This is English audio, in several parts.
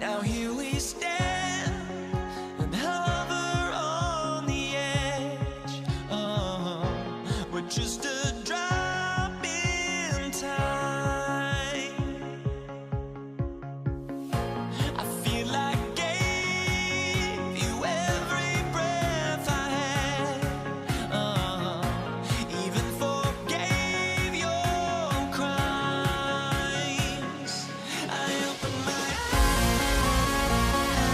Now here we stand and hover on the edge. We're just a drop in time. I feel like gave you every breath I had. Even forgave your crimes. I open my eyes.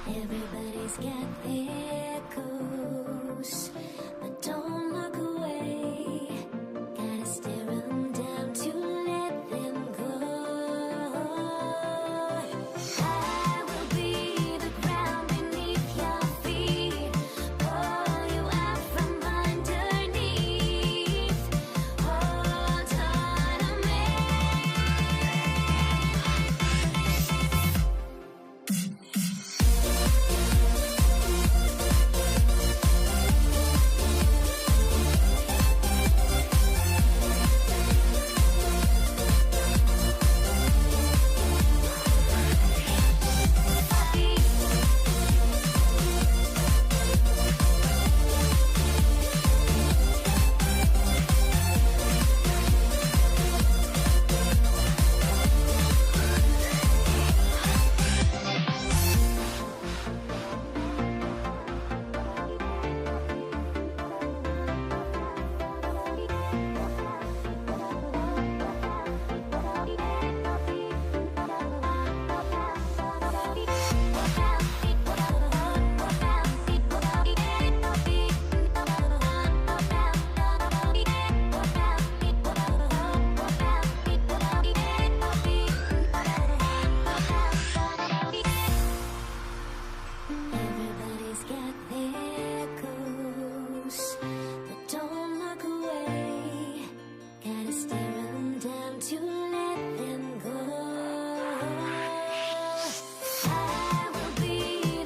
Everybody's got their goals, but don't look away. Gotta stare 'em down to let them go. I will be the ground beneath your feet, pull you out from underneath. Hold on to me. Everybody's got their goals, but don't look away. Gotta stare 'em down to let them go. I will be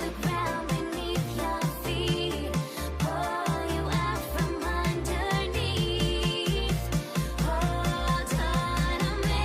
the ground beneath your feet, pull you out from underneath. Hold on to me.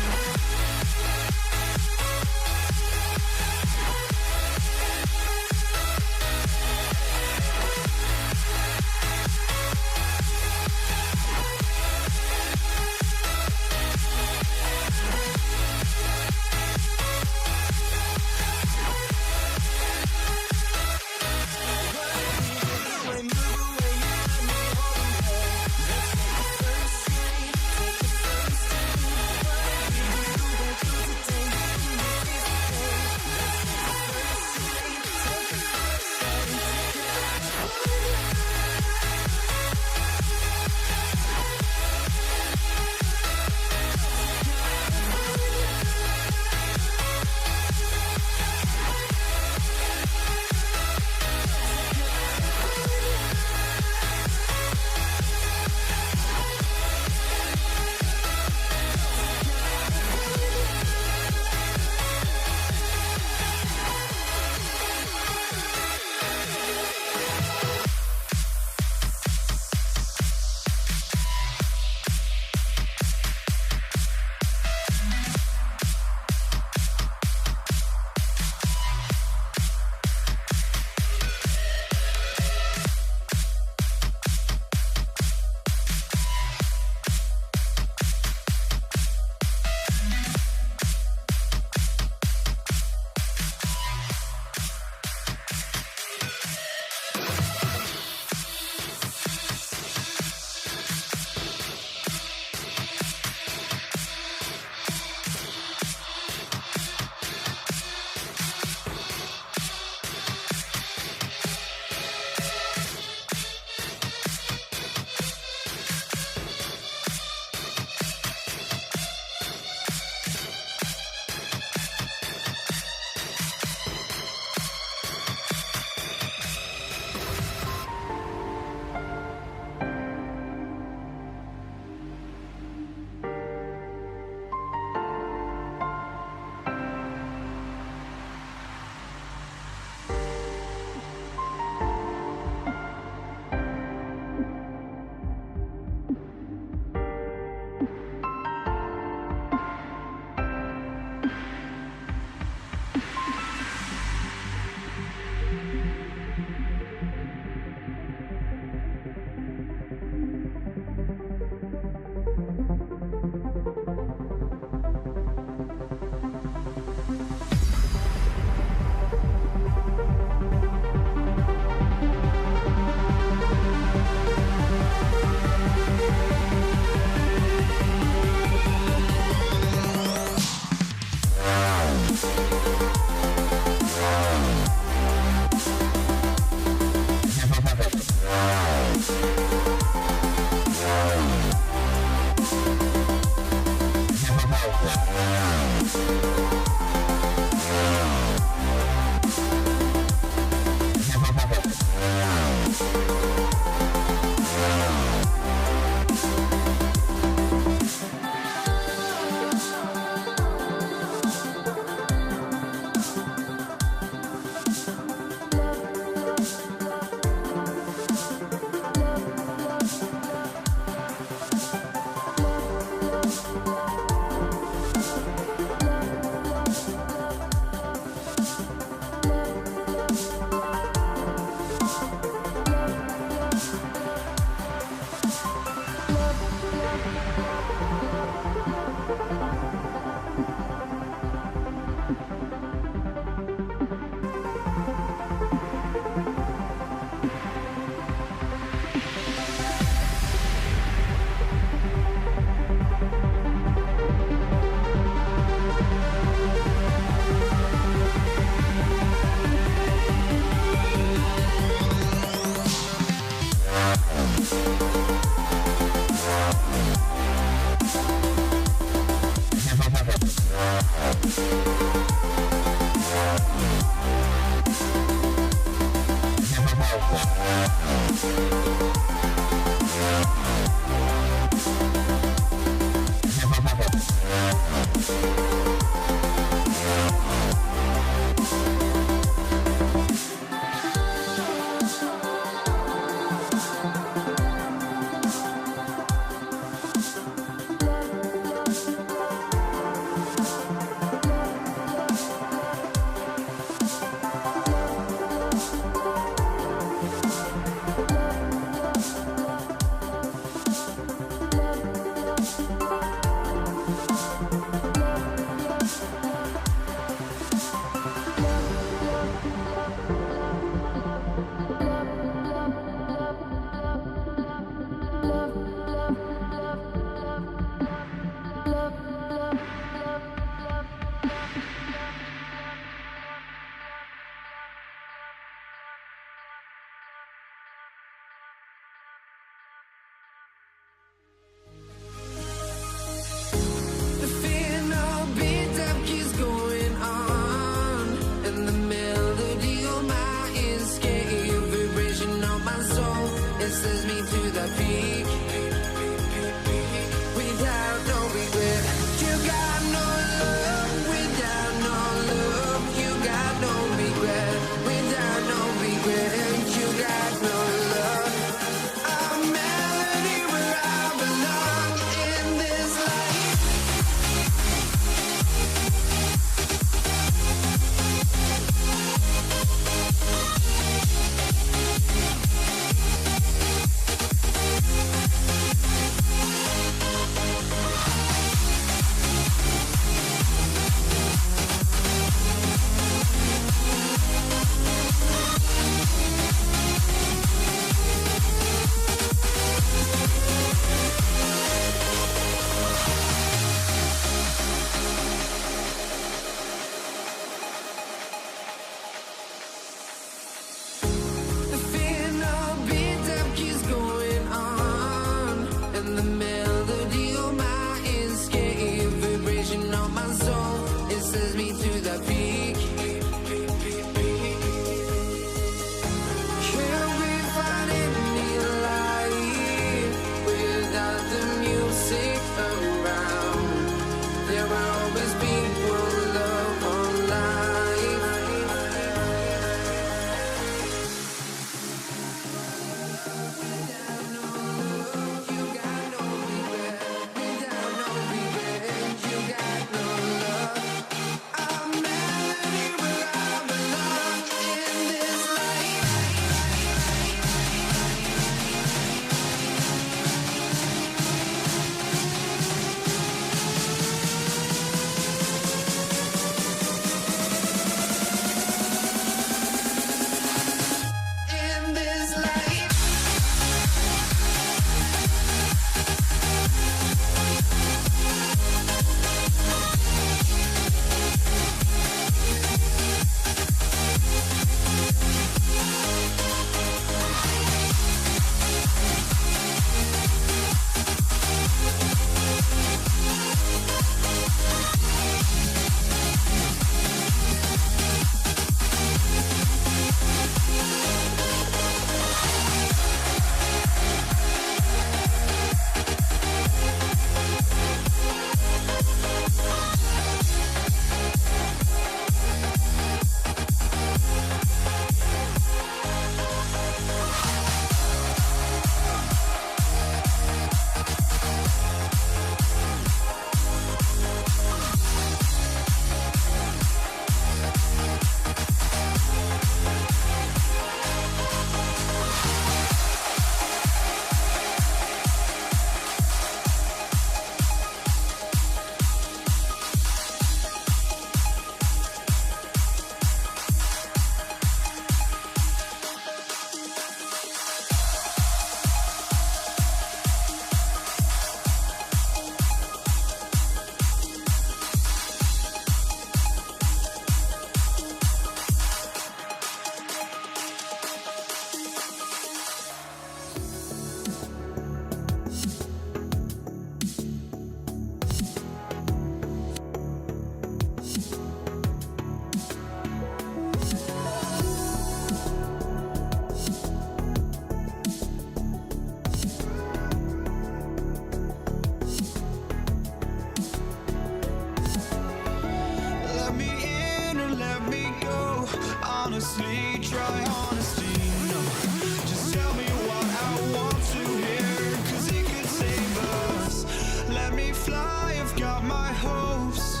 up my hopes,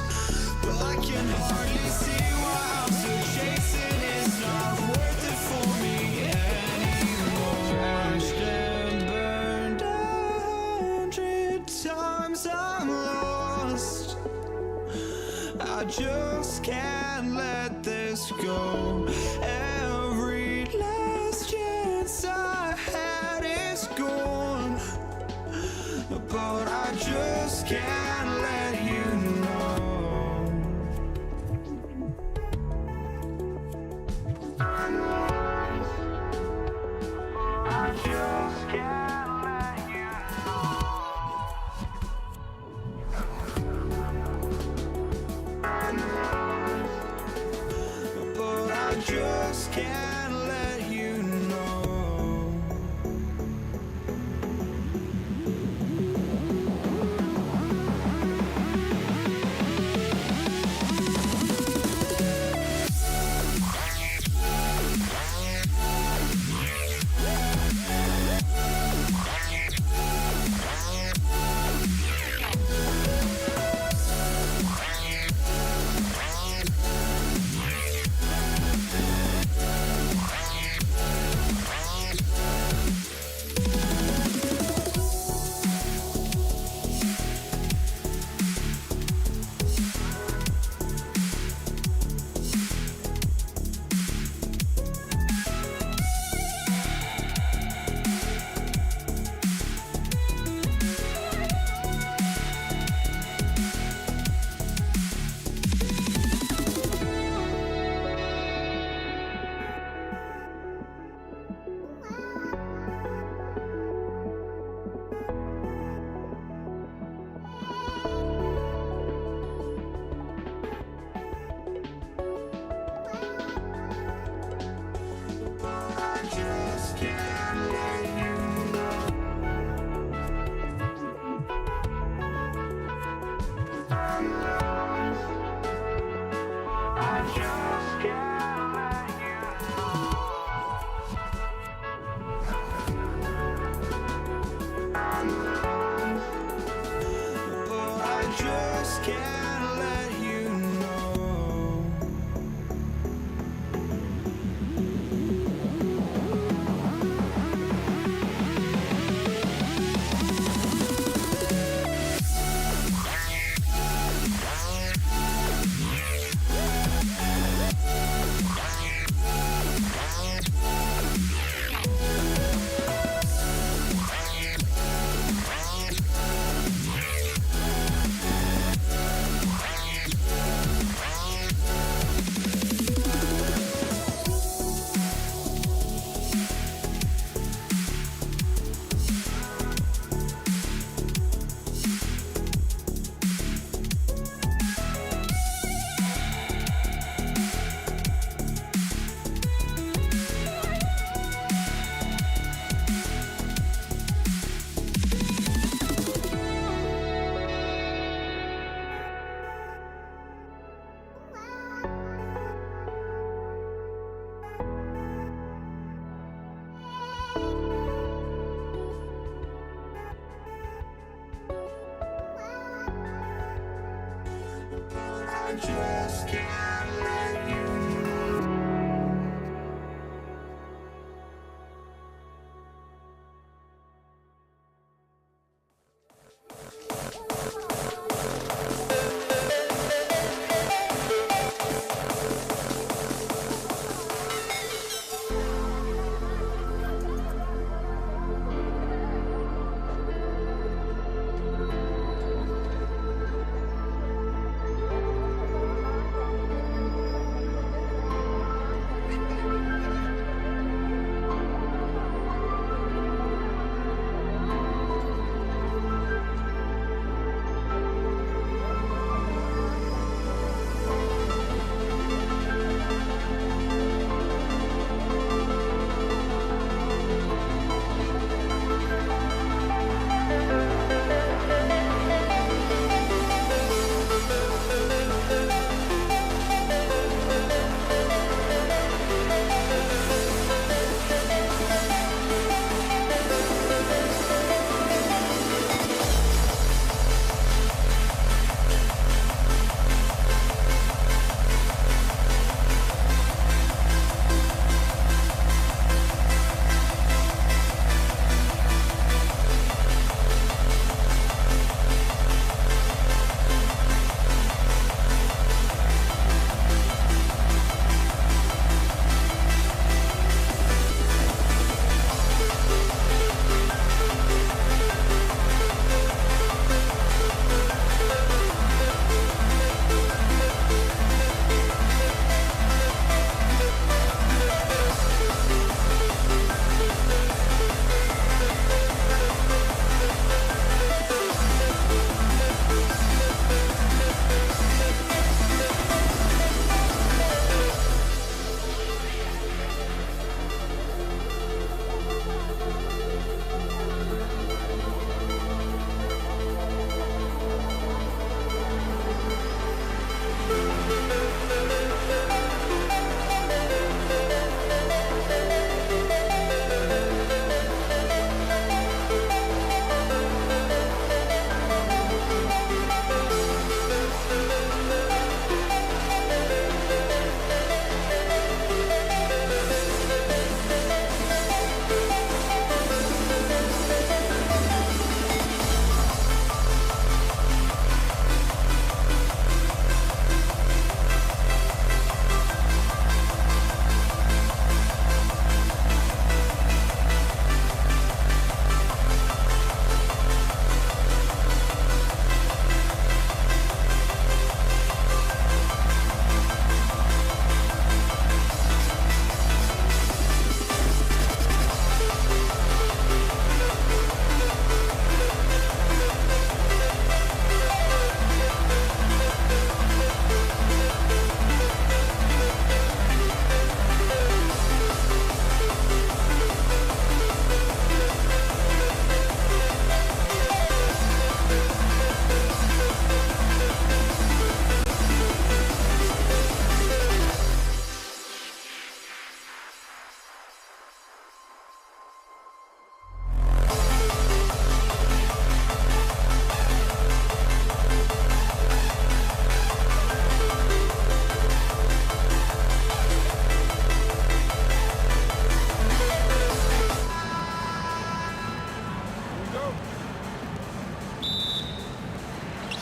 but I can hardly see why I'm still chasing. It's not worth it for me anymore. Crashed and burned 100 times, I'm lost. I just can't let this go. Every last chance I had is gone, but I just can't let you know. I just can't let you know. But I just can't let you know. Can't let you know. I just can't let you know.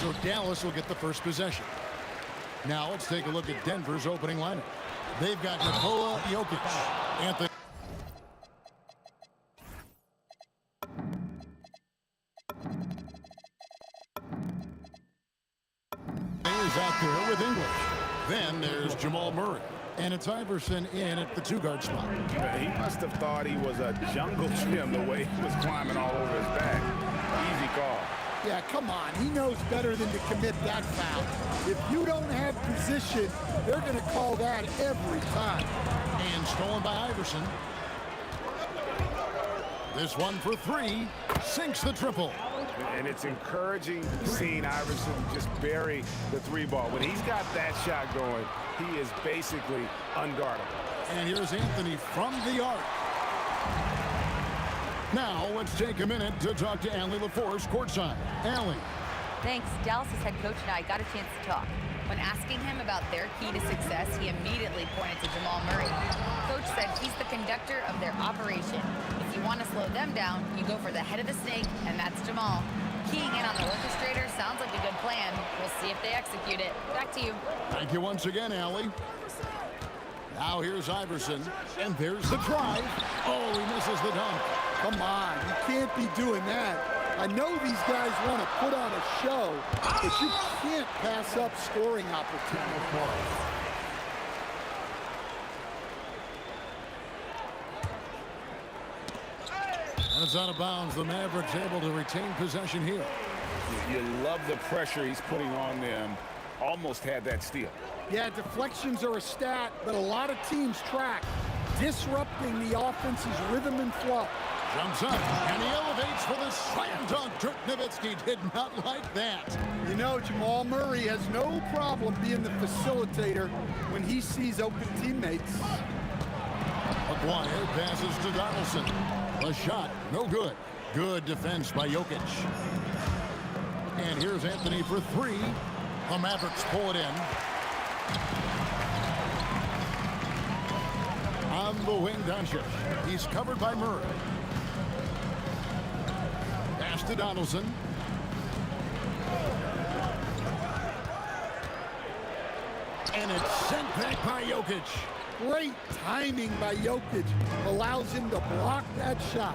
So Dallas will get the first possession. Now let's take a look at Denver's opening lineup. They've got Nikola Jokic, Anthony. Is out there with English. Then there's Jamal Murray. And it's Iverson in at the two-guard spot. He must have thought he was a jungle gym the way he was climbing all over his back. Easy call. Yeah, come on. He knows better than to commit that foul. If you don't have position, they're going to call that every time. And stolen by Iverson. This one for three. Sinks the triple. And it's encouraging seeing Iverson just bury the three ball. When he's got that shot going, he is basically unguardable. And here's Anthony from the arc. Now let's take a minute to talk to Allie LaForce courtside. Allie. Thanks. Dallas's head coach and I got a chance to talk. When asking him about their key to success, he immediately pointed to Jamal Murray. Coach said he's the conductor of their operation. If you want to slow them down, you go for the head of the snake, and that's Jamal. Keying in on the orchestrator sounds like a good plan. We'll see if they execute it. Back to you. Thank you once again, Allie. Now here's Iverson, and there's the try. Oh, he misses the dunk. Come on, you can't be doing that. I know these guys want to put on a show, but you can't pass up scoring opportunities. And it's out of bounds. The Mavericks able to retain possession here. You love the pressure he's putting on them. Almost had that steal. Yeah, deflections are a stat, but a lot of teams track, disrupting the offense's rhythm and flow. Jumps up, and he elevates for the slam dunk. Dirk Nowitzki did not like that. You know, Jamal Murray has no problem being the facilitator when he sees open teammates. Maguire passes to Donaldson. A shot, no good. Good defense by Jokic. And here's Anthony for three. The Mavericks pull it in. On the wing, Doncic. He's covered by Murray. Pass to Donaldson. And it's sent back by Jokic. Great timing by Jokic allows him to block that shot.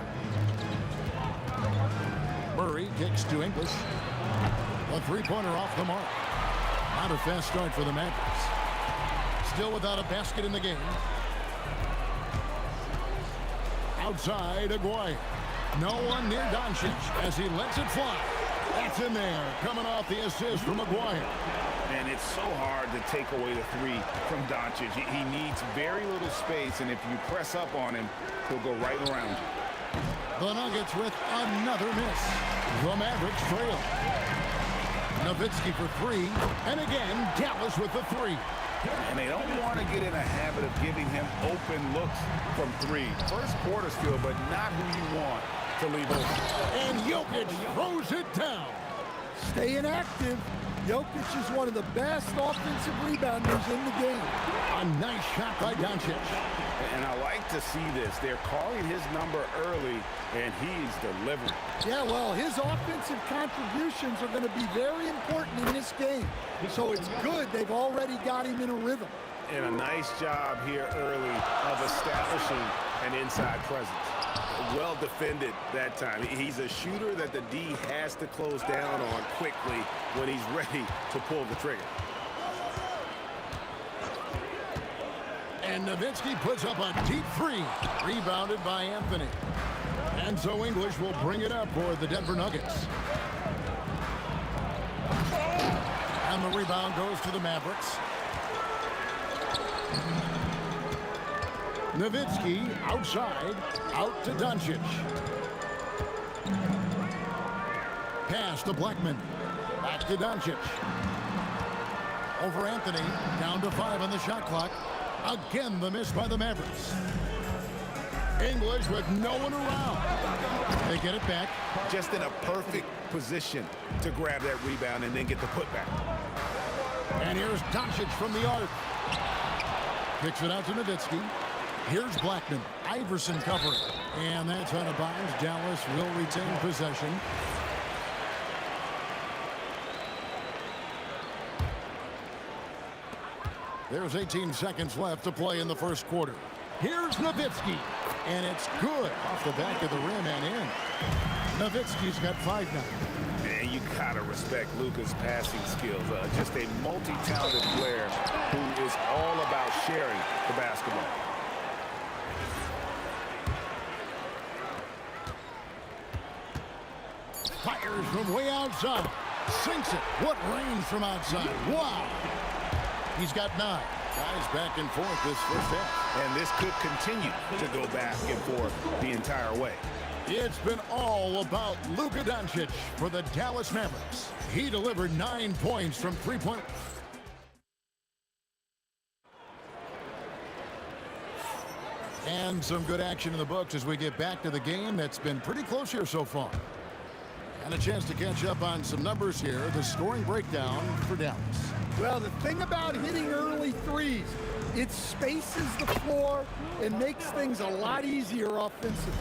Murray kicks to English. A three-pointer off the mark. Not a fast start for the Mavericks. Still without a basket in the game. Outside, Aguirre. No one near Doncic as he lets it fly. That's in there, coming off the assist from Aguirre. And it's so hard to take away the three from Doncic. He needs very little space, and if you press up on him, he'll go right around you. The Nuggets with another miss. The Mavericks trail. Nowitzki for three, and again, Dallas with the three. And they don't want to get in a habit of giving him open looks from three. First quarter still, but not who you want to leave open. And Jokic throws it down. Staying active. Jokic is one of the best offensive rebounders in the game. A nice shot by Doncic. And I like to see this. They're calling his number early, and he's delivering. Yeah, well, his offensive contributions are going to be very important in this game. So it's good they've already got him in a rhythm. And a nice job here early of establishing an inside presence. Well defended that time. He's a shooter that the D has to close down on quickly when he's ready to pull the trigger. And Nowitzki puts up a deep three, rebounded by Anthony. And so English will bring it up for the Denver Nuggets. And the rebound goes to the Mavericks. Nowitzki outside, out to Doncic. Pass to Blackman. Back to Doncic. Over Anthony, down to 5 on the shot clock. Again, the miss by the Mavericks. English with no one around. They get it back. Just in a perfect position to grab that rebound and then get the putback. And here's Doncic from the arc. Kicks it out to Nowitzki. Here's Blackman. Iverson covering. And that's out of bounds. Dallas will retain possession. There's 18 seconds left to play in the first quarter. Here's Nowitzki, and it's good off the back of the rim and in. Nowitzki's got 5 now. And you gotta respect Luka's passing skills. Just a multi-talented player who is all about sharing the basketball. Fires from way outside. Sinks it. What range from outside. Wow. He's got 9. Guys back and forth this first half. And this could continue to go back and forth the entire way. It's been all about Luka Doncic for the Dallas Mavericks. He delivered 9 points from 3-point. And some good action in the books as we get back to the game that's been pretty close here so far. And a chance to catch up on some numbers here. The scoring breakdown for Dallas. Well, the thing about hitting early threes, it spaces the floor and makes things a lot easier offensively.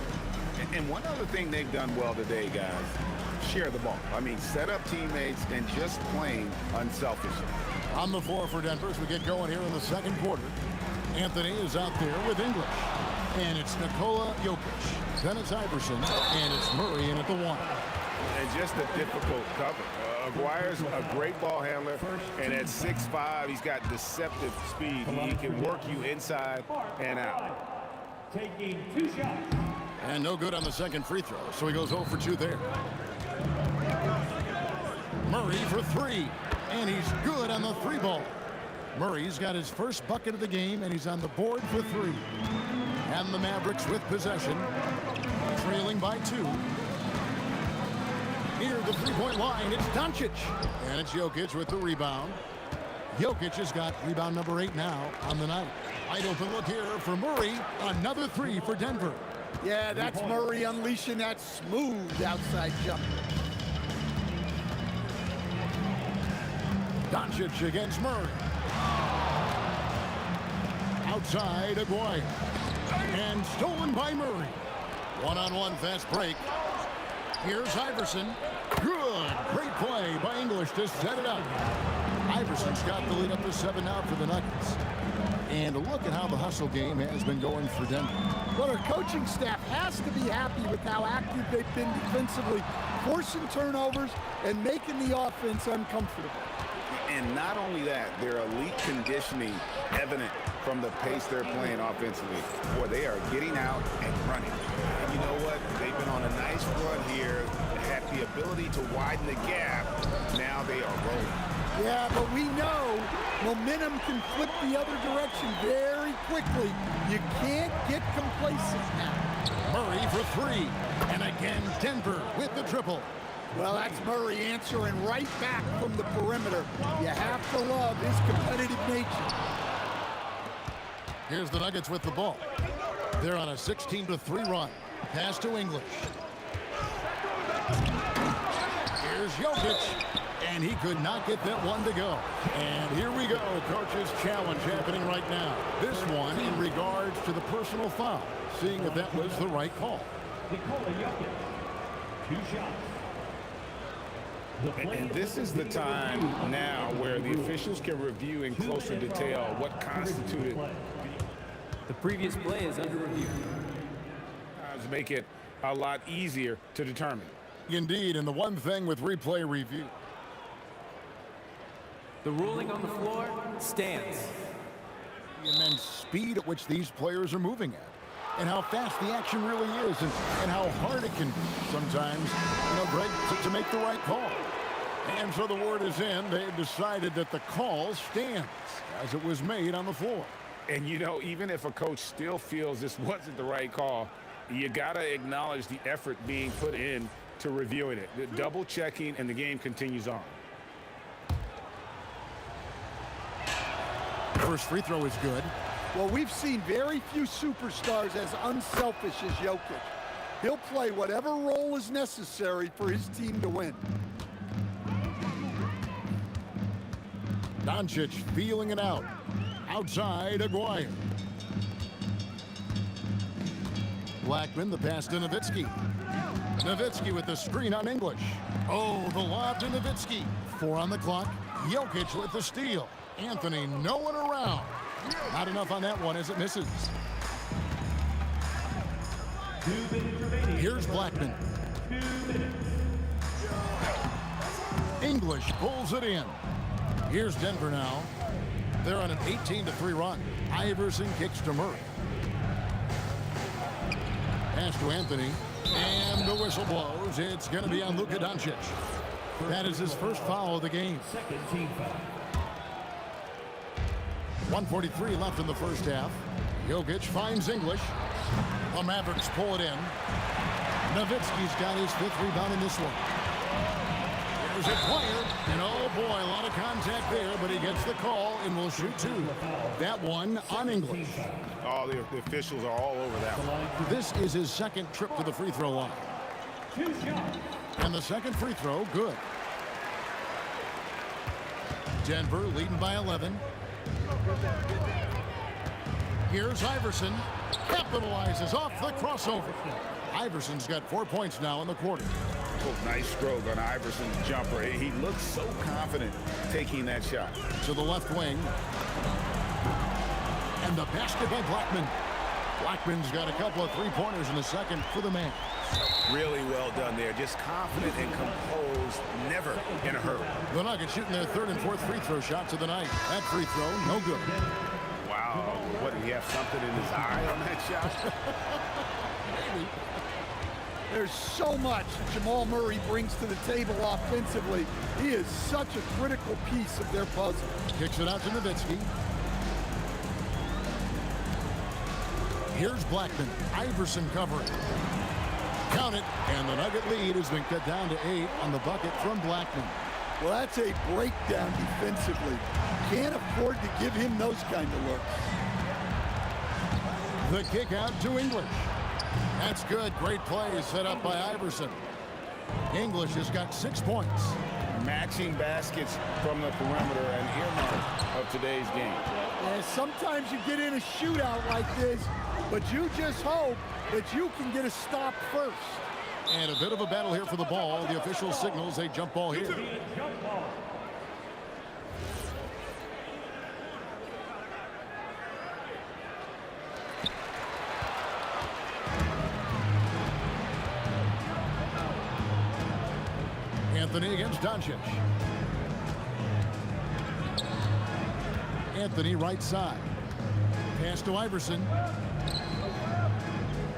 And one other thing they've done well today, guys, share the ball. I mean, set up teammates and just plain unselfishly. On the floor for Denver as we get going here in the second quarter. Anthony is out there with English. And it's Nikola Jokic. Then it's Iverson. And it's Murray in at the 1. And just a difficult cover. Aguirre's a great ball handler, and at 6'5", he's got deceptive speed. He can work you inside and out. Taking 2 shots. And no good on the second free throw, so he goes 0 for 2 there. Murray for 3, and he's good on the 3 ball. Murray's got his first bucket of the game, and he's on the board for 3. And the Mavericks with possession, trailing by 2. Near the 3-point line, it's Doncic. And it's Jokic with the rebound. Jokic has got rebound number 8 now on the night. Wide open look here for Murray. Another 3 for Denver. Yeah, that's Murray unleashing that smooth outside jumper. Doncic against Murray. Outside, Aguirre. And stolen by Murray. One-on-one fast break. Here's Iverson. Good. Great play by English to set it up. Iverson's got the lead up to 7 now for the Nuggets. And look at how the hustle game has been going for Denver. Well, our coaching staff has to be happy with how active they've been defensively, forcing turnovers and making the offense uncomfortable. And not only that, their elite conditioning evident from the pace they're playing offensively. Boy, they are getting out and running. And you know what? They've been on a nice run here, had the ability to widen the gap. Now they are rolling. Yeah, but we know momentum can flip the other direction very quickly. You can't get complacent now. Murray for 3. And again, Denver with the triple. Well, that's Murray answering right back from the perimeter. You have to love his competitive nature. Here's the Nuggets with the ball. They're on a 16-3 run. Pass to English. Here's Jokic. And he could not get that one to go. And here we go. Coach's challenge happening right now. This one in regards to the personal foul. Seeing if that was the right call. Nikola Jokic. 2 shots. And this is the time now where the officials can review in closer detail what constituted. The previous play is under review. Make it a lot easier to determine. Indeed, and the one thing with replay review. The ruling on the floor stands. The immense speed at which these players are moving at. And how fast the action really is, and how hard it can be sometimes, Greg, to make the right call. And so the word is in. They've decided that the call stands as it was made on the floor. And, even if a coach still feels this wasn't the right call, you got to acknowledge the effort being put in to reviewing it. The double checking, and the game continues on. First free throw is good. Well, we've seen very few superstars as unselfish as Jokic. He'll play whatever role is necessary for his team to win. Doncic feeling it out. Outside, Aguirre. Blackman, the pass to Nowitzki. Nowitzki with the screen on English. Oh, the lob to Nowitzki. 4 on the clock. Jokic with the steal. Anthony, no one around. Not enough on that one as it misses. 2 minutes remaining. Here's Blackman. 2 minutes. English pulls it in. Here's Denver now. They're on an 18-3 run. Iverson kicks to Murray. Pass to Anthony. And the whistle blows. It's going to be on Luka Doncic. That is his first foul of the game. Second team foul. 1:43 left in the first half. Jokic finds English. The Mavericks pull it in. Nowitzki's got his 5th rebound in this one. There's a player, and oh boy, a lot of contact there, but he gets the call and will shoot 2. That one on English. Oh, the officials are all over that one. This is his 2nd trip to the free throw line. 2 shots. And the 2nd free throw, good. Denver leading by 11. Here's Iverson. Capitalizes off the crossover. Iverson's got 4 points now in the quarter. Oh, nice stroke on Iverson's jumper. He looks so confident taking that shot. To the left wing. And the basket by Blackman. Blackman's got a couple of 3-pointers in the second for the man. Really well done there. Just confident and composed, never in a hurry. The Nuggets shooting their 3rd and 4th free throw shots of the night. That free throw, no good. Wow. What, did he have something in his eye on that shot? Maybe. There's so much that Jamal Murray brings to the table offensively. He is such a critical piece of their puzzle. Kicks it out to Nowitzki. Here's Blackman. Iverson covering. Count it, and the Nugget lead has been cut down to 8 on the bucket from Blackman. Well, that's a breakdown defensively. Can't afford to give him those kind of looks. The kick out to English. That's good. Great play set up by Iverson. English has got 6 points. Matching baskets from the perimeter, an earmark of today's game. And sometimes you get in a shootout like this, but you just hope that you can get a stop first. And a bit of a battle here for the ball. The official signals a jump ball here. Jump ball. Anthony against Doncic. Anthony right side. Pass to Iverson.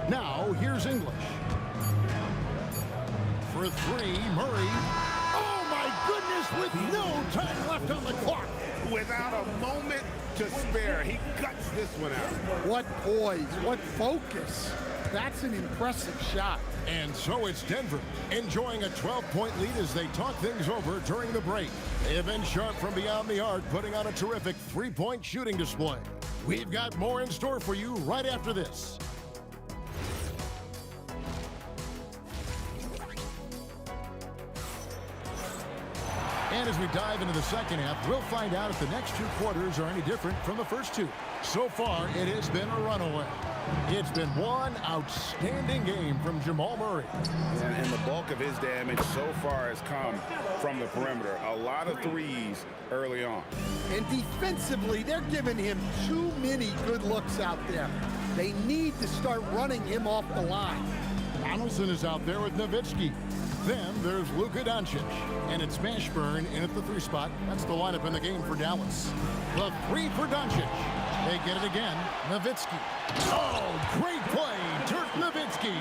Now here's English. For 3, Murray. Oh my goodness, with no time left on the clock. Without a moment to spare, he guts this one out. What poise, what focus. That's an impressive shot. And so it's Denver, enjoying a 12-point lead as they talk things over during the break. They have been sharp from beyond the arc, putting on a terrific 3-point shooting display. We've got more in store for you right after this. And as we dive into the second half, we'll find out if the next 2 quarters are any different from the first 2. So far, it has been a runaway. It's been one outstanding game from Jamal Murray. And the bulk of his damage so far has come from the perimeter. A lot of threes early on. And defensively, they're giving him too many good looks out there. They need to start running him off the line. Donaldson is out there with Nowitzki. Then there's Luka Doncic. And it's Mashburn in at the 3 spot. That's the lineup in the game for Dallas. The 3 for Doncic. They get it again. Nowitzki. Oh, great play. Dirk Nowitzki.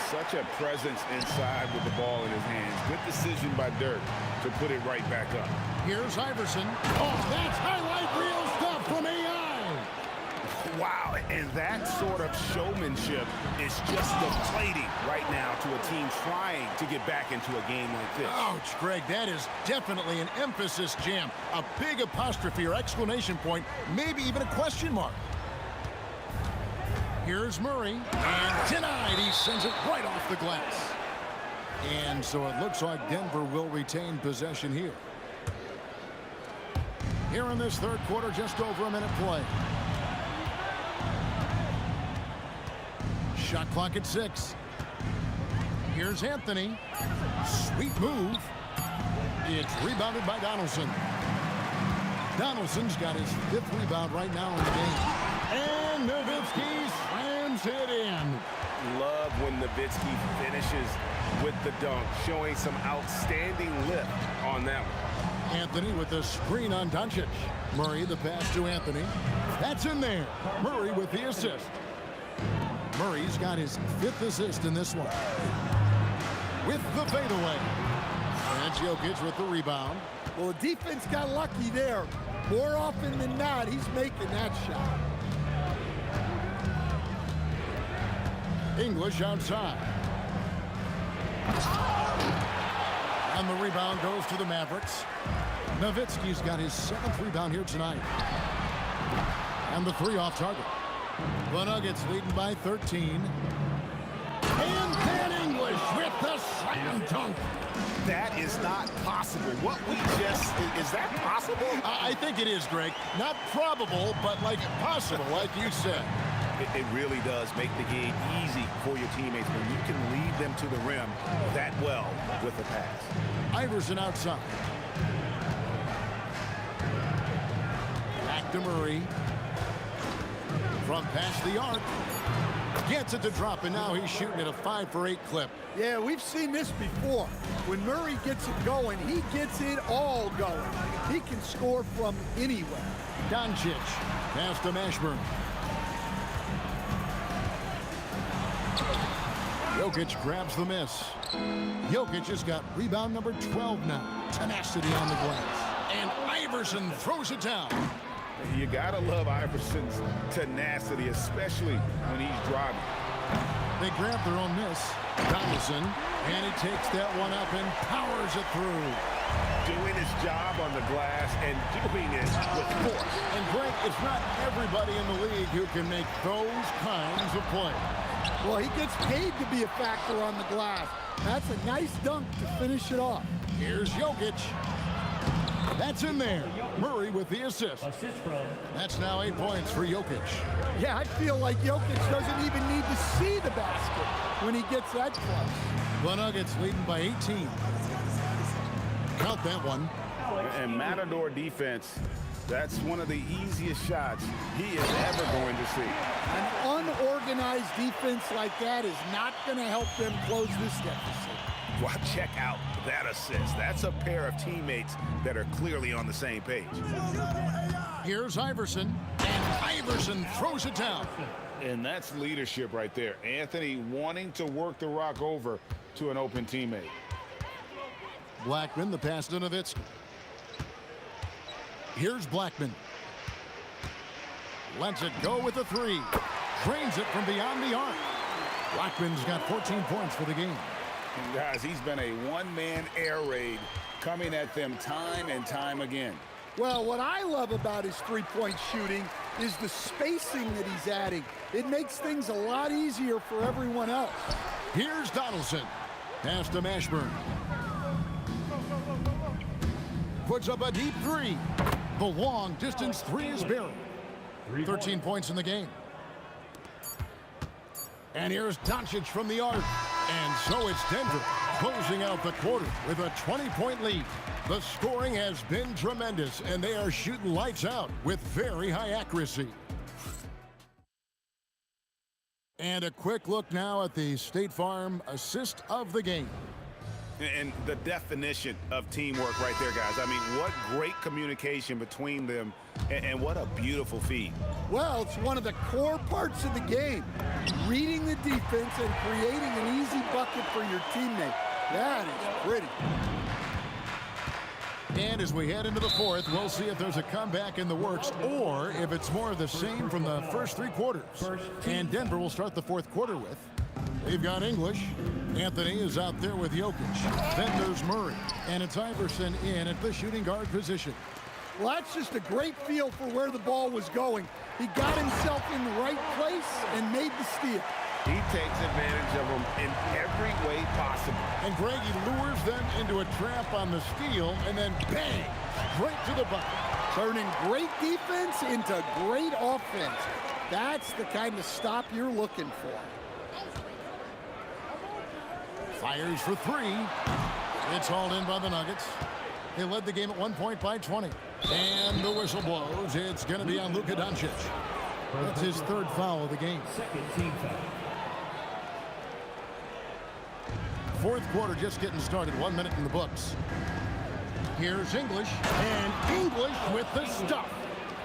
Such a presence inside with the ball in his hands. Good decision by Dirk to put it right back up. Here's Iverson. Oh, that's highlight reel stuff from AI. Wow, and that sort of showmanship is just deflating right now to a team trying to get back into a game like this. Ouch, Greg, that is definitely an emphasis jam. A big apostrophe or exclamation point, maybe even a question mark. Here's Murray, and denied. He sends it right off the glass. And so it looks like Denver will retain possession here. Here in this third quarter, just over a minute play. Shot clock at 6. Here's Anthony. Sweet move. It's rebounded by Donaldson. Donaldson's got his 5th rebound right now in the game. And Nowitzki slams it in. Love when Nowitzki finishes with the dunk, showing some outstanding lift on that one. Anthony with the screen on Doncic. Murray the pass to Anthony. That's in there. Murray with the assist. Murray's got his 5th assist in this one. With the fadeaway. And Jokic with the rebound. Well, the defense got lucky there. More often than not, he's making that shot. English outside. And the rebound goes to the Mavericks. Nowitzki's got his 7th rebound here tonight. And the 3 off target. The Nuggets leading by 13. And then English with the slam dunk. That is not possible. What we just, is that possible? I think it is, Greg. Not probable, but like possible, like you said. It really does make the game easy for your teammates when you can lead them to the rim that well with a pass. Iverson outside. Back to Murray. From past the arc. Gets it to drop, and now he's shooting at a 5 for 8 clip. Yeah, we've seen this before. When Murray gets it going, he gets it all going. He can score from anywhere. Doncic. Pass to Mashburn. Jokic grabs the miss. Jokic has got rebound number 12 now. Tenacity on the glass. And Iverson throws it down. You gotta love Iverson's tenacity, especially when he's driving. They grab their own miss. Donaldson, and he takes that one up and powers it through. Doing his job on the glass and doing it with force. And Greg, it's not everybody in the league who can make those kinds of plays. Well, he gets paid to be a factor on the glass. That's a nice dunk to finish it off. Here's Jokic. That's in there. Murray with the assist. Assist from That's now 8 points for Jokic. Yeah, I feel like Jokic doesn't even need to see the basket when he gets that close. The Nuggets leading by 18. Count that one. And Matador defense, that's one of the easiest shots he is ever going to see. An unorganized defense like that is not going to help them close this deficit. Well, check out that assist. That's a pair of teammates that are clearly on the same page. Here's Iverson, and Iverson throws it down. And that's leadership right there. Anthony wanting to work the rock over to an open teammate. Blackman, the pass to Nowitzki. Here's Blackman. Lets it go with a 3. Drains it from beyond the arc. Blackman's got 14 points for the game. And guys, he's been a one-man air raid coming at them time and time again. Well, what I love about his three-point shooting is the spacing that he's adding. It makes things a lot easier for everyone else. Here's Donaldson. Pass to Mashburn. Puts up a deep 3. The long distance 3 is buried. 13 points in the game. And here's Doncic from the arc. And so it's Denver closing out the quarter with a 20-point lead. The scoring has been tremendous, and they are shooting lights out with very high accuracy. And a quick look now at the State Farm assist of the game. And the definition of teamwork right there, guys. I mean, what great communication between them, and what a beautiful feed. Well, it's one of the core parts of the game. Reading the defense and creating an easy bucket for your teammate. That is pretty. And as we head into the fourth, we'll see if there's a comeback in the works or if it's more of the same from the first 3 quarters. And Denver will start the fourth quarter with. They've got English. Anthony is out there with Jokic. Then there's Murray. And it's Iverson in at the shooting guard position. Well, that's just a great feel for where the ball was going. He got himself in the right place and made the steal. He takes advantage of them in every way possible. And Greg, he lures them into a trap on the steal, and then bang, straight to the bucket. Turning great defense into great offense. That's the kind of stop you're looking for. Fires for 3. It's hauled in by the Nuggets. They led the game at 1 point by 20. And the whistle blows. It's going to be on Luka Doncic. That's his third foul of the game. Second team foul. Fourth quarter just getting started. 1 minute in the books. Here's English. And English with the stuff.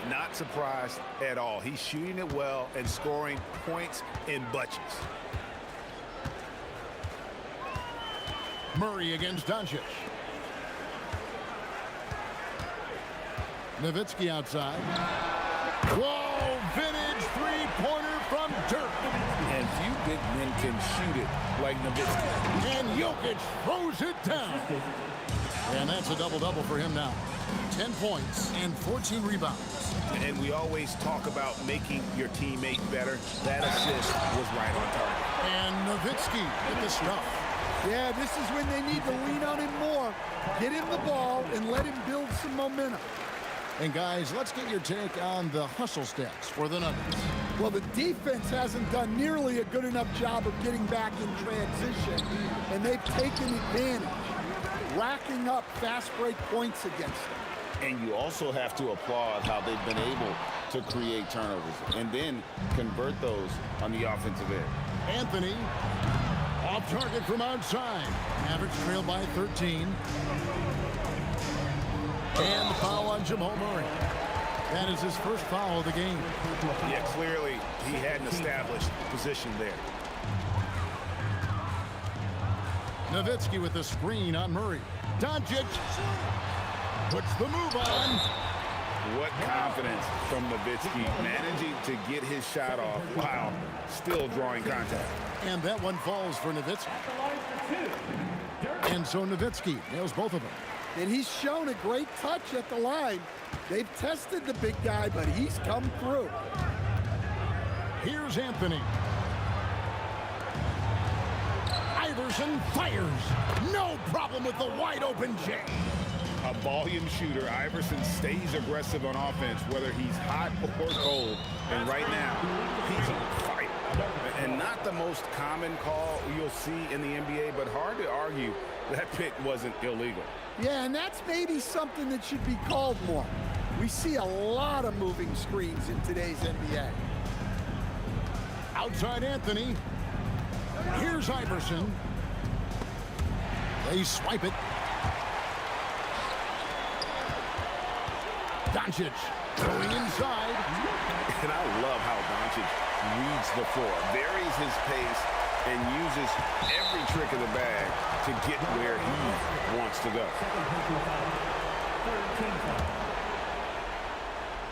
Not surprised at all. He's shooting it well and scoring points in bunches. Murray against Doncic. Nowitzki outside. Whoa, vintage three-pointer from Dirk. And few big men can shoot it like Nowitzki. And Jokic throws it down. And that's a double-double for him now. 10 points and 14 rebounds. And we always talk about making your teammate better. That assist was right on target. And Nowitzki with the stuff. Yeah, this is when they need to lean on him more. Get him the ball and let him build some momentum. And guys, let's get your take on the hustle stats for the Nuggets. Well, the defense hasn't done nearly a good enough job of getting back in transition, and they've taken advantage, racking up fast break points against them. And you also have to applaud how they've been able to create turnovers and then convert those on the offensive end. Anthony off target from outside. Mavericks trail by 13. And the foul on Jamal Murray. That is his first foul of the game. Yeah, clearly he had an established position there. Nowitzki with the screen on Murray. Doncic puts the move on. What confidence from Nowitzki, managing to get his shot off while still drawing contact. And that one falls for Nowitzki. And so Nowitzki nails both of them. And he's shown a great touch at the line. They've tested the big guy, but he's come through. Here's Anthony. Iverson fires. No problem with the wide open J. A volume shooter, Iverson stays aggressive on offense, whether he's hot or cold. And right now, he's on fire. And not the most common call you'll see in the NBA, but hard to argue that pick wasn't illegal. Yeah, and that's maybe something that should be called more. We see a lot of moving screens in today's NBA. Outside Anthony. Here's Iverson. They swipe it. Doncic throwing inside. And I love how Doncic reads the floor, varies his pace, and uses every trick of the bag to get where he wants to go.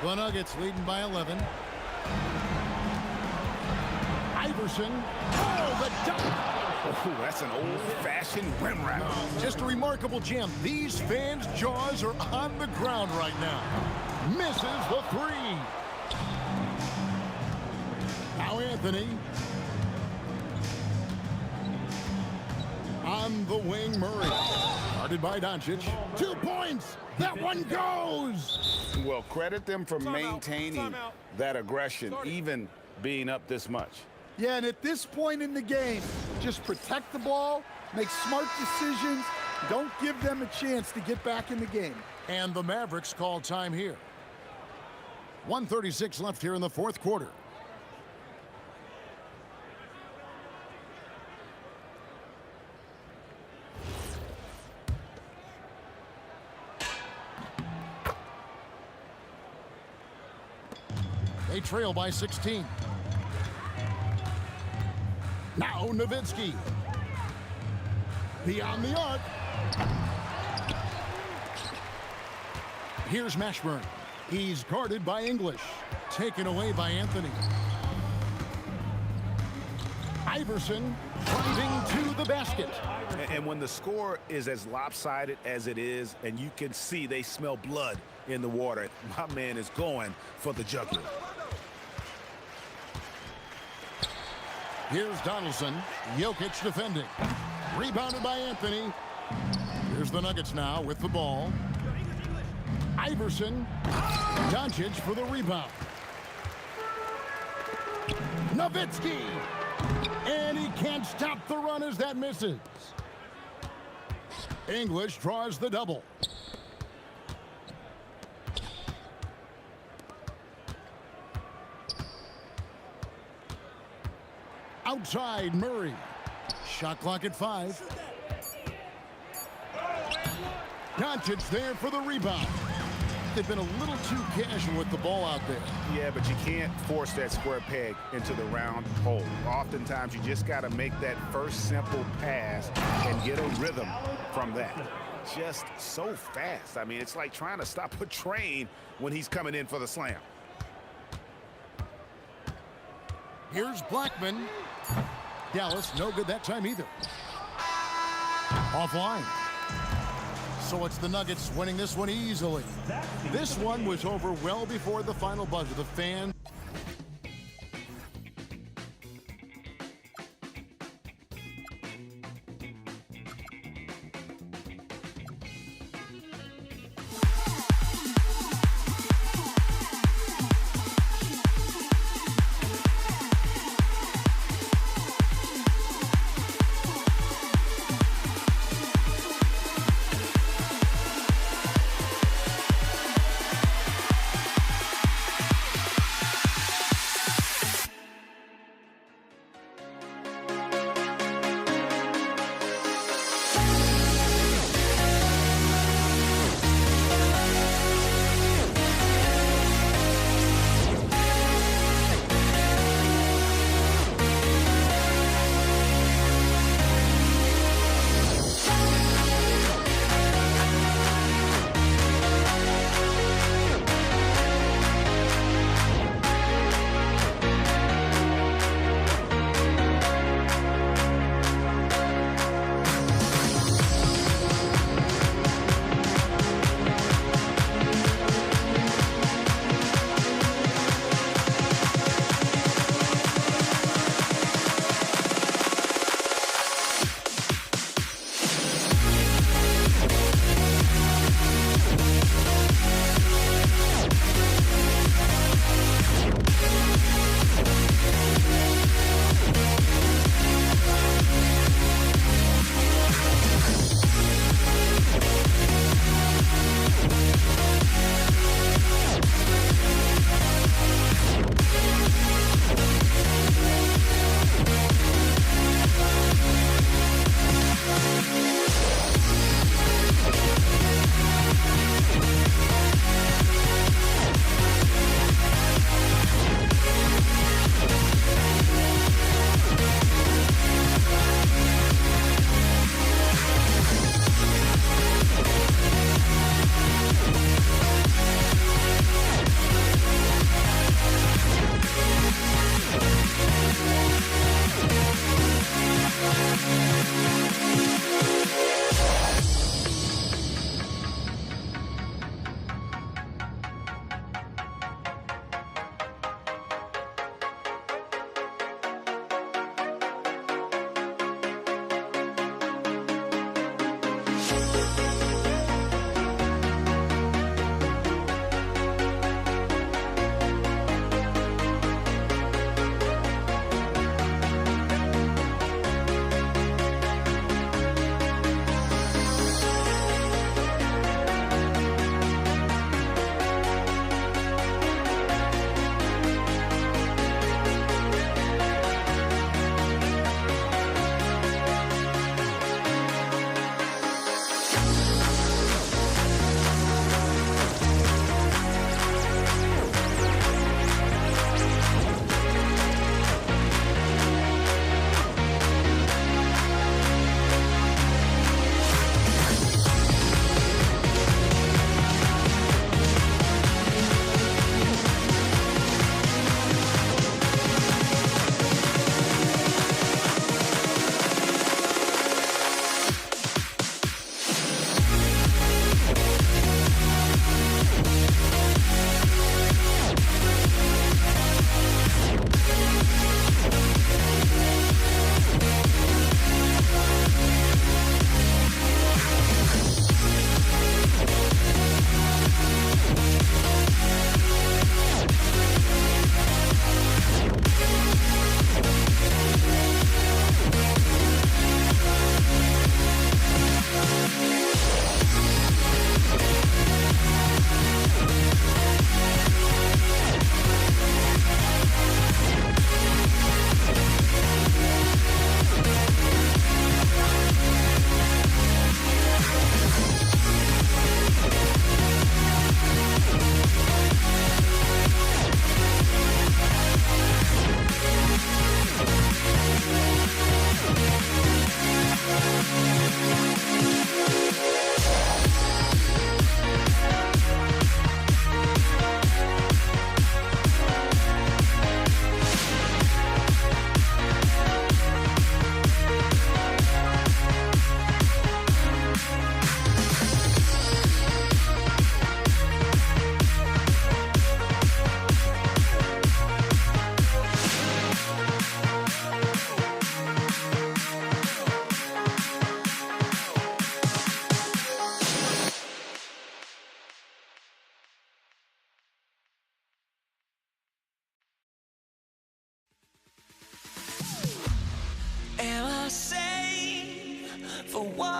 The Nuggets leading by 11. Iverson. Oh, the dunk. Oh, that's an old-fashioned rim wrap. Just a remarkable gem. These fans' jaws are on the ground right now. Misses the three. Now Anthony. On the wing, Murray. Guarded by Doncic. 2 points. That one goes. Well, credit them for maintaining that aggression, even being up this much. Yeah, and at this point in the game, just protect the ball, make smart decisions, don't give them a chance to get back in the game. And the Mavericks call time here. 1:36 left here in the fourth quarter. They trail by 16. Now Nowitzki. Beyond the arc. Here's Mashburn. He's guarded by English. Taken away by Anthony. Iverson driving to the basket. And when the score is as lopsided as it is, and you can see they smell blood in the water, my man is going for the jugular. Here's Donaldson. Jokic defending. Rebounded by Anthony. Here's the Nuggets now with the ball. Iverson. Doncic for the rebound. Nowitzki. And he can't stop the run as that misses. English draws the double. Outside Murray. Shot clock at 5. Doncic there for the rebound. They've been a little too casual with the ball out there. Yeah, but you can't force that square peg into the round hole. Oftentimes, you just got to make that first simple pass and get a rhythm from that. Just so fast. I mean, it's like trying to stop a train when he's coming in for the slam. Here's Blackman. Dallas, no good that time either. Offline. So it's the Nuggets winning this one easily. This one was over well before the final buzzer. The fans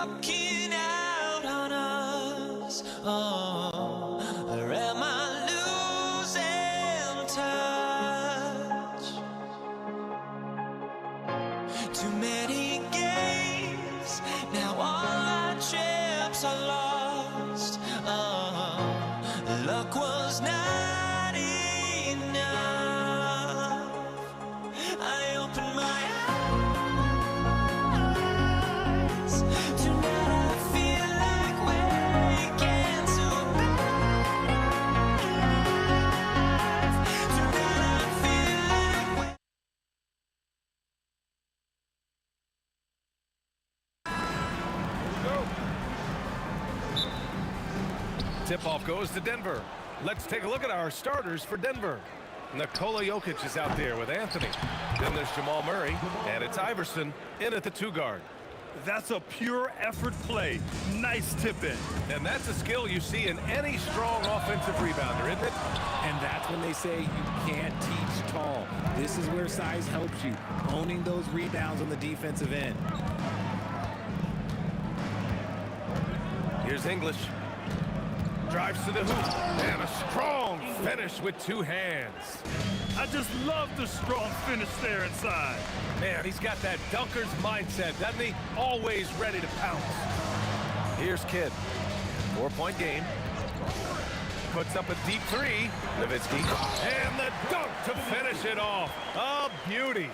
walking out on us. Oh, or am I losing touch? Too many games, now all our chips are lost. Oh, luck was not enough. I opened my eyes. Tonight I feel like waking to life. Tonight I feel like Tip-off goes to Denver. Let's take a look at our starters for Denver. Nikola Jokic is out there with Anthony. Then there's Jamal Murray, and it's Iverson in at the 2 guard. That's a pure effort play. Nice tip in. And that's a skill you see in any strong offensive rebounder, isn't it? And that's when they say you can't teach tall. This is where size helps you, owning those rebounds on the defensive end. Here's English. Drives to the hoop, and a strong finish with 2 hands. I just love the strong finish there inside. Man, he's got that dunker's mindset, doesn't he? Always ready to pounce. Here's Kidd. 4-point game. Puts up a deep 3. Nowitzki. And the dunk to finish it off. A beauty.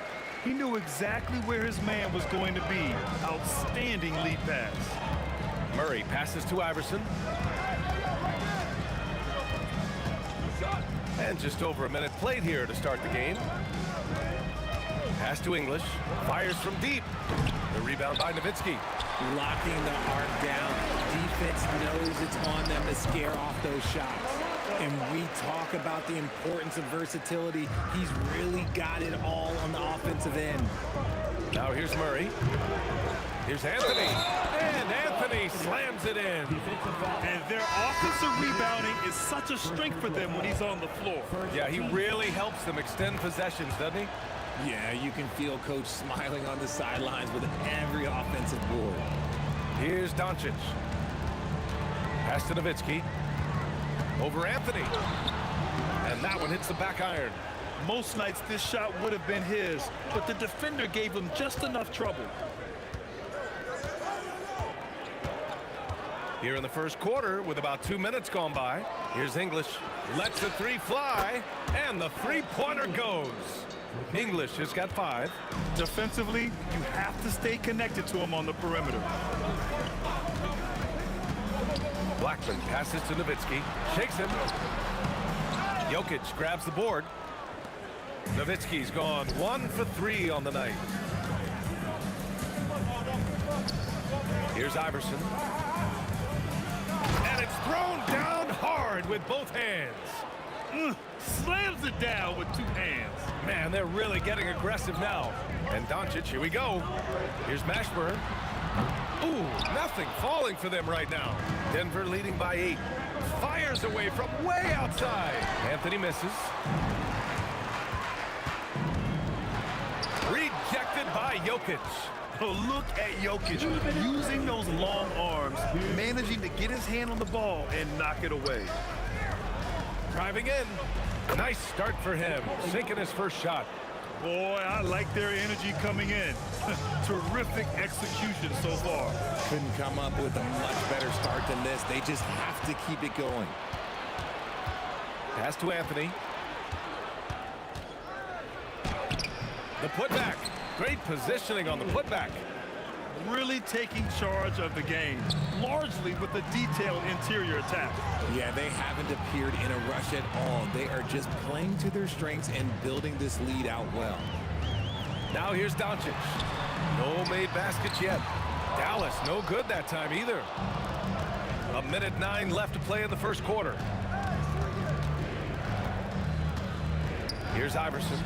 He knew exactly where his man was going to be. Outstanding lead pass. Murray passes to Iverson. And just over a minute played here to start the game. Pass to English. Fires from deep. The rebound by Nowitzki. Locking the arc down. Defense knows it's on them to scare off those shots. And we talk about the importance of versatility. He's really got it all on the offensive end. Now here's Murray. Here's Anthony. And Anthony slams it in. And their offensive rebounding is such a strength for them when he's on the floor. Yeah, he really helps them extend possessions, doesn't he? Yeah, you can feel Coach smiling on the sidelines with every offensive board. Here's Doncic. Pass to Nowitzki. Over Anthony. And that one hits the back iron. Most nights this shot would have been his, but the defender gave him just enough trouble. Here in the first quarter with about 2 minutes gone by. Here's English. Lets the 3 fly. And the 3-pointer goes. English has got 5. Defensively, you have to stay connected to him on the perimeter. Blackman passes to Nowitzki. Shakes him. Jokic grabs the board. Nowitzki's gone 1 for 3 on the night. Here's Iverson. And it's thrown down hard with both hands. Slams it down with 2 hands. Man, they're really getting aggressive now. And Doncic, here we go. Here's Mashburn. Ooh, nothing falling for them right now. Denver leading by 8. Fires away from way outside. Anthony misses. Rejected by Jokic. Oh, look at Jokic using those long arms, managing to get his hand on the ball and knock it away. Driving in. Nice start for him. Sinking his first shot. Boy, I like their energy coming in. Terrific execution so far. Couldn't come up with a much better start than this. They just have to keep it going. Pass to Anthony. The putback. Great positioning on the putback. Really taking charge of the game, largely with a detailed interior attack. Yeah, they haven't appeared in a rush at all. They are just playing to their strengths and building this lead out well. Now here's Doncic. No made baskets yet. Dallas, no good that time either. 1:09 left to play in the first quarter. Here's Iverson.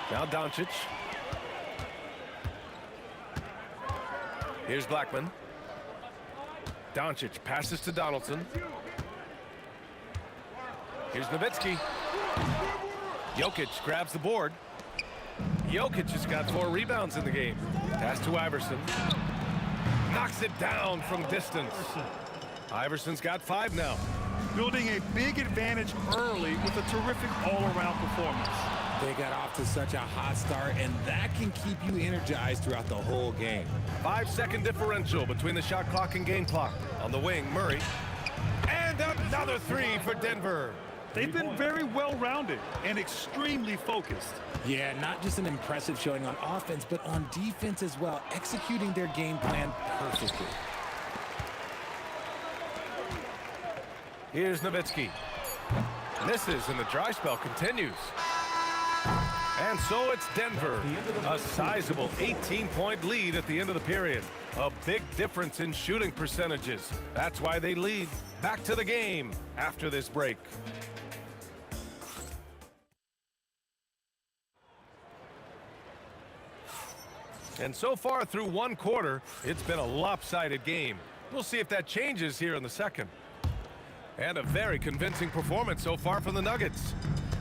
Now Doncic. Here's Blackman. Doncic passes to Donaldson. Here's Nowitzki. Jokic grabs the board. Jokic has got 4 rebounds in the game. Pass to Iverson. Knocks it down from distance. Iverson's got 5 now. Building a big advantage early with a terrific all-around performance. They got off to such a hot start, and that can keep you energized throughout the whole game. 5-second differential between the shot clock and game clock. On the wing, Murray. And another 3 for Denver. They've been very well-rounded and extremely focused. Yeah, not just an impressive showing on offense, but on defense as well, executing their game plan perfectly. Here's Nowitzki. Misses, and the dry spell continues. And so it's Denver. A sizable 18-point lead at the end of the period. A big difference in shooting percentages. That's why they lead. Back to the game after this break. And so far through 1 quarter, it's been a lopsided game. We'll see if that changes here in the second. And a very convincing performance so far from the Nuggets.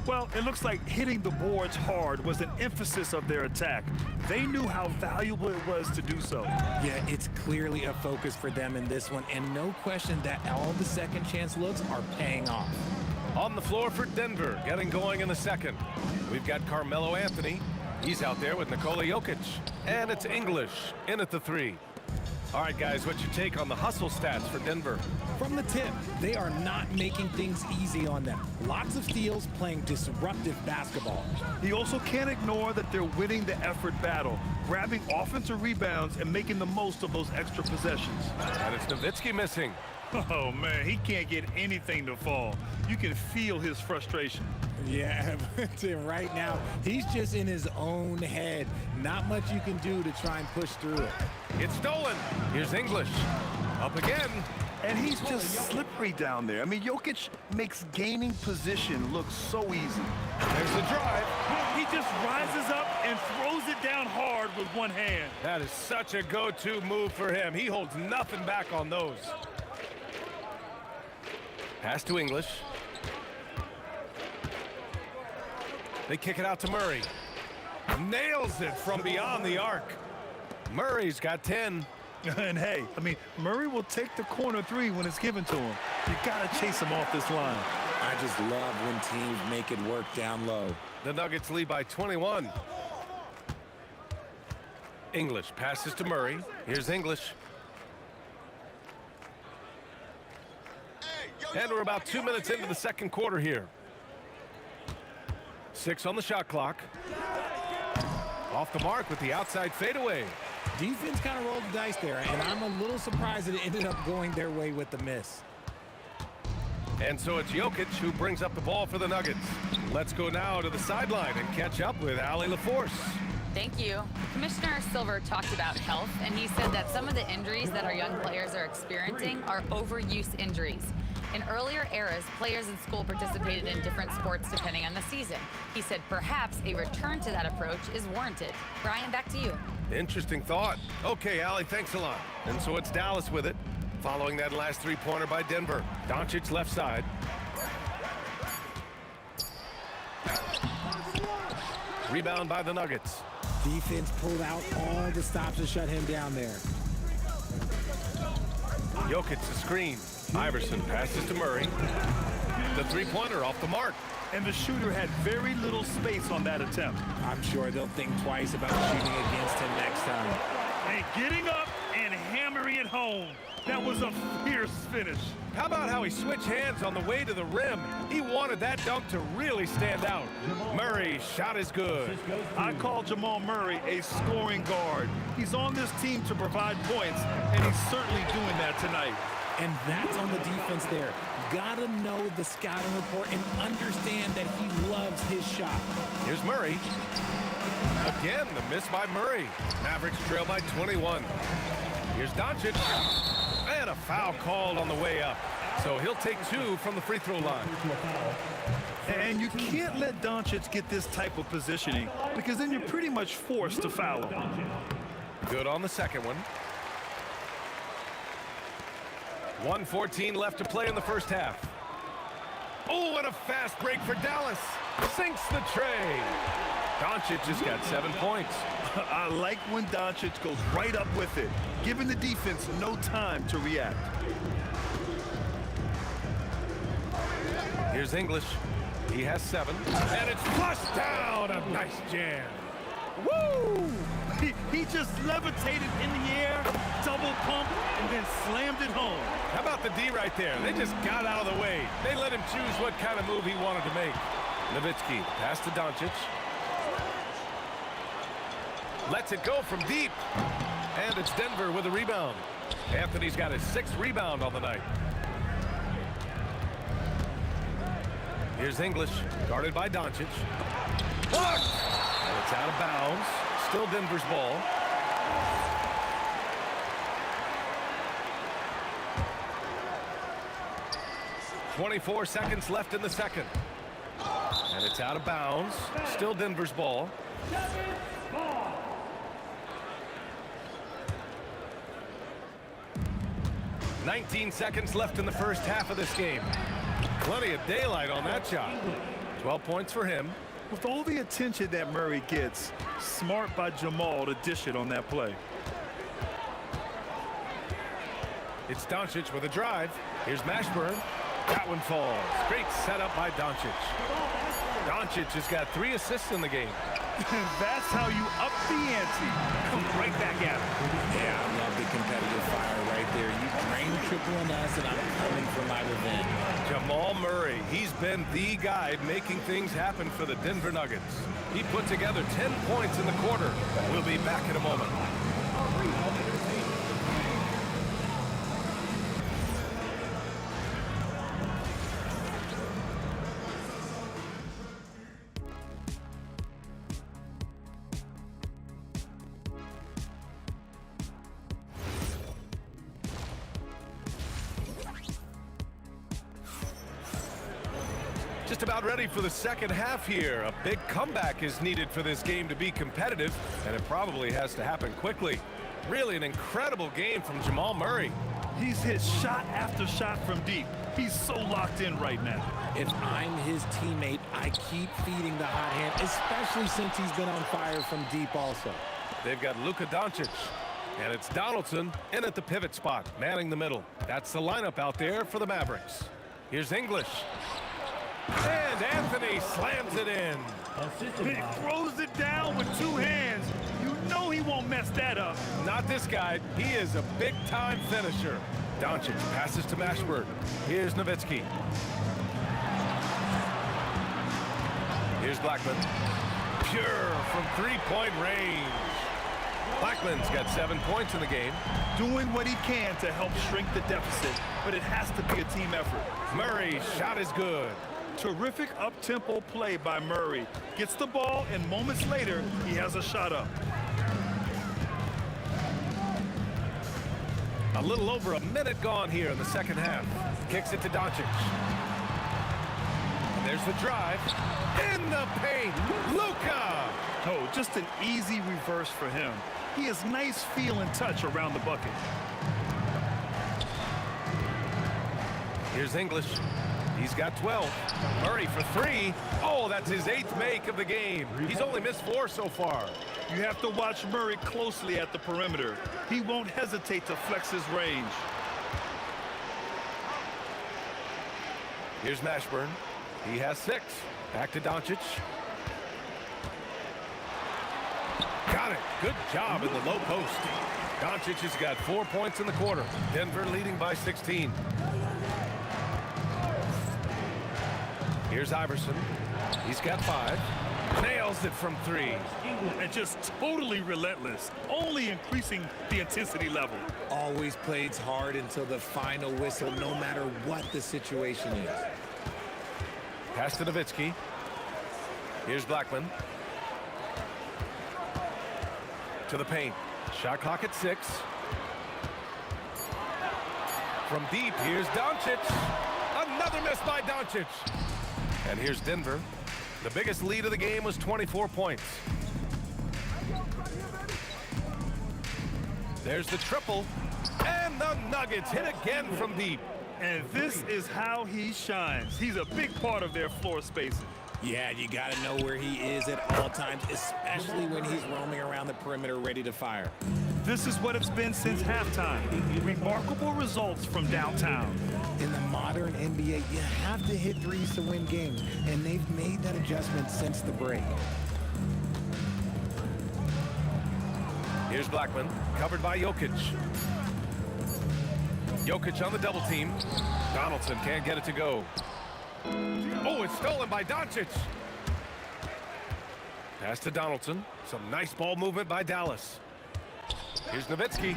Well, it looks like hitting the boards hard was an emphasis of their attack. They knew how valuable it was to do so. Yeah, it's clearly a focus for them in this one, and no question that all the second chance looks are paying off. On the floor for Denver, getting going in the second. We've got Carmelo Anthony. He's out there with Nikola Jokic. And it's English in at the 3. All right, guys, what's your take on the hustle stats for Denver? From the tip, they are not making things easy on them. Lots of steals, playing disruptive basketball. He also can't ignore that they're winning the effort battle, grabbing offensive rebounds and making the most of those extra possessions. And it's Nowitzki missing. Oh, man, he can't get anything to fall. You can feel his frustration. Yeah, but right now, he's just in his own head. Not much you can do to try and push through it. It's stolen. Here's English. Up again. And he's just slippery down there. I mean, Jokic makes gaining position look so easy. There's the drive. He just rises up and throws it down hard with one hand. That is such a go-to move for him. He holds nothing back on those. Pass to English. They kick it out to Murray. Nails it from beyond the arc. Murray's got 10. And hey, I mean, Murray will take the corner 3 when it's given to him. You gotta chase him off this line. I just love when teams make it work down low. The Nuggets lead by 21. English passes to Murray. Here's English. And we're about 2 minutes into the second quarter here. 6 on the shot clock. Off the mark with the outside fadeaway. Defense kind of rolled the dice there, and I'm a little surprised that it ended up going their way with the miss. And so it's Jokic who brings up the ball for the Nuggets. Let's go now to the sideline and catch up with Allie LaForce. Thank you. Commissioner Silver talked about health, and he said that some of the injuries that our young players are experiencing are overuse injuries. In earlier eras, players in school participated in different sports depending on the season. He said perhaps a return to that approach is warranted. Brian, back to you. Interesting thought. Okay, Allie, thanks a lot. And so it's Dallas with it, following that last 3-pointer by Denver. Doncic left side. Rebound by the Nuggets. Defense pulled out all the stops to shut him down there. Jokic the screen. Iverson passes to Murray. The 3-pointer off the mark. And the shooter had very little space on that attempt. I'm sure they'll think twice about shooting against him next time. And getting up and hammering it home. That was a fierce finish. How about how he switched hands on the way to the rim? He wanted that dunk to really stand out. Murray's shot is good. I call Jamal Murray a scoring guard. He's on this team to provide points, and he's certainly doing that tonight. And that's on the defense there. Gotta know the scouting report and understand that he loves his shot. Here's Murray. Again, the miss by Murray. Mavericks trail by 21. Here's Doncic. And a foul called on the way up. So he'll take 2 from the free throw line. And you can't let Doncic get this type of positioning because then you're pretty much forced to foul him. Good on the second one. 1:14 left to play in the first half. Oh, and a fast break for Dallas. Sinks the tray. Doncic just got 7 points. I like when Doncic goes right up with it, giving the defense no time to react. Here's English. He has 7. And it's flushed down. A nice jam. Woo! He just levitated in the air, double pump, and then slammed it home. How about the D right there? They just got out of the way. They let him choose what kind of move he wanted to make. Nowitzki, pass to Doncic. Lets it go from deep. And it's Denver with a rebound. Anthony's got his 6th rebound on the night. Here's English, guarded by Doncic. Blocked! And it's out of bounds. Still Denver's ball. .24 seconds left in the second. And it's out of bounds. Still Denver's ball. .19 seconds left in the first half of this game. Plenty of daylight on that shot. 12 points for him. With all the attention that Murray gets, smart by Jamal to dish it on that play. It's Doncic with a drive. Here's Mashburn. That one falls. Great setup by Doncic. Doncic has got 3 assists in the game. That's how you up the ante. Come right back at him. Yeah, I love the competitive fire right there. You drain triple on us, and I'm coming for my revenge. Jamal Murray, he's been the guy making things happen for the Denver Nuggets. He put together 10 points in the quarter. We'll be back in a moment. Just about ready for the second half here. A big comeback is needed for this game to be competitive, and it probably has to happen quickly. Really an incredible game from Jamal Murray. He's hit shot after shot from deep. He's so locked in right now. If I'm his teammate, I keep feeding the hot hand, especially since he's been on fire from deep also. They've got Luka Doncic, and it's Donaldson in at the pivot spot, manning the middle. That's the lineup out there for the Mavericks. Here's English. And Anthony slams it in. He throws it down with 2 hands. You know he won't mess that up. Not this guy. He is a big-time finisher. Doncic passes to Mashburn. Here's Nowitzki. Here's Blackman. Pure from 3-point range. Blackman's got 7 points in the game. Doing what he can to help shrink the deficit, but it has to be a team effort. Murray's shot is good. Terrific up-tempo play by Murray. Gets the ball, and moments later, he has a shot up. A little over a minute gone here in the second half. Kicks it to Doncic. And there's the drive. In the paint, Luka! Oh, just an easy reverse for him. He has nice feel and touch around the bucket. Here's English. He's got 12. Murray for 3. Oh, that's his 8th make of the game. He's only missed 4 so far. You have to watch Murray closely at the perimeter. He won't hesitate to flex his range. Here's Mashburn. He has 6. Back to Doncic. Got it. Good job in the low post. Doncic has got 4 points in the quarter. Denver leading by 16. Here's Iverson. He's got 5. Nails it from 3. And just totally relentless, only increasing the intensity level. Always plays hard until the final whistle, no matter what the situation is. Pass to Nowitzki. Here's Blackman. To the paint. Shot clock at 6. From deep, here's Doncic. Another miss by Doncic. And here's Denver. The biggest lead of the game was 24 points. There's the triple. And the Nuggets hit again from deep. And this is how he shines. He's a big part of their floor spacing. Yeah, you got to know where he is at all times, especially when he's roaming around the perimeter ready to fire. This is what it's been since halftime. Remarkable results from downtown. In the modern NBA, you have to hit threes to win games, and they've made that adjustment since the break. Here's Blackman, covered by Jokic. Jokic on the double team. Donaldson can't get it to go. Oh, it's stolen by Doncic. Pass to Donaldson. Some nice ball movement by Dallas. Here's Nowitzki.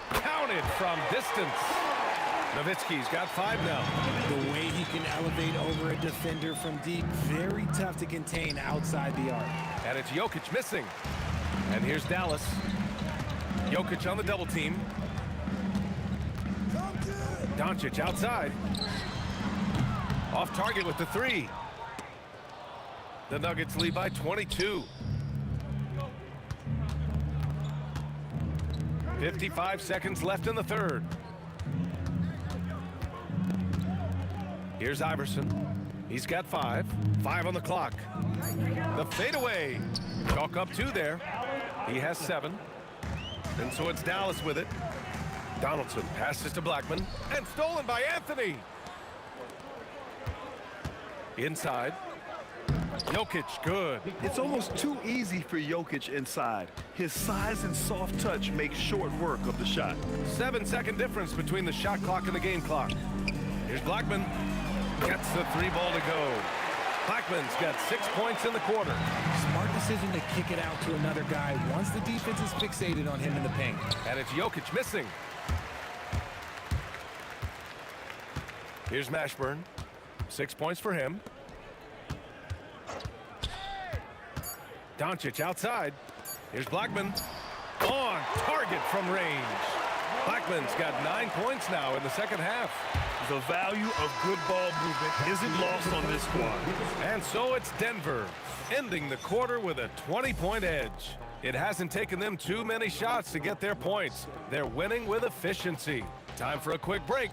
Counted from distance. Nowitzki's got 5 now. The way he can elevate over a defender from deep, very tough to contain outside the arc. And it's Jokic missing. And here's Dallas. Jokic on the double team. Doncic outside. Off target with the 3. The Nuggets lead by 22. 55 seconds left in the third. Here's Iverson. He's got 5. 5 on the clock. The fadeaway. Chalk up 2 there. He has 7. And so it's Dallas with it. Donaldson passes to Blackman. And stolen by Anthony. Inside. Jokic, good. It's almost too easy for Jokic inside. His size and soft touch make short work of the shot. 7-second difference between the shot clock and the game clock. Here's Blackman. Gets the 3 ball to go. Blackman's got 6 points in the quarter. Smart decision to kick it out to another guy once the defense is fixated on him in the paint. And it's Jokic missing. Here's Mashburn. 6 points for him. Doncic outside. Here's Blackman. On target from range. Blackman's got 9 points now in the second half. The value of good ball movement isn't lost on this squad. And so it's Denver, ending the quarter with a 20-point edge. It hasn't taken them too many shots to get their points. They're winning with efficiency. Time for a quick break.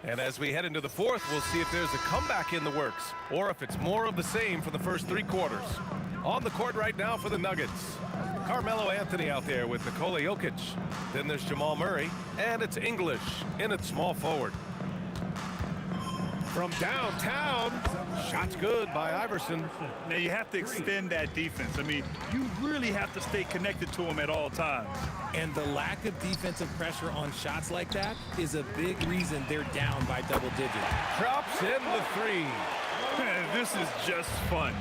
And as we head into the fourth, we'll see if there's a comeback in the works or if it's more of the same for the first 3 quarters. On the court right now for the Nuggets, Carmelo Anthony out there with Nikola Jokic. Then there's Jamal Murray, and it's English in at small forward. From downtown, shots good by Iverson. Now you have to extend that defense. I mean, you really have to stay connected to him at all times. And the lack of defensive pressure on shots like that is a big reason they're down by double digits. Drops in the 3. This is just fun.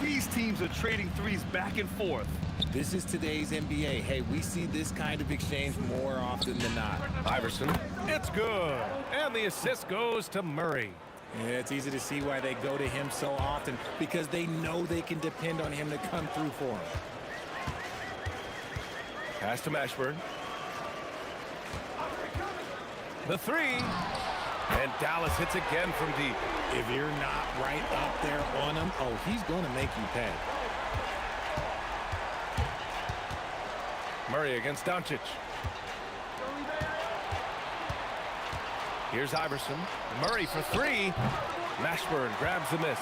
These teams are trading threes back and forth. This is today's NBA. Hey, we see this kind of exchange more often than not. Iverson, it's good. And the assist goes to Murray. Yeah, it's easy to see why they go to him so often, because they know they can depend on him to come through for them. Pass to Mashburn. The 3. And Dallas hits again from deep. If you're not right up there on him, oh, he's going to make you pay. Murray against Doncic. Here's Iverson. Murray for 3. Mashburn grabs the miss.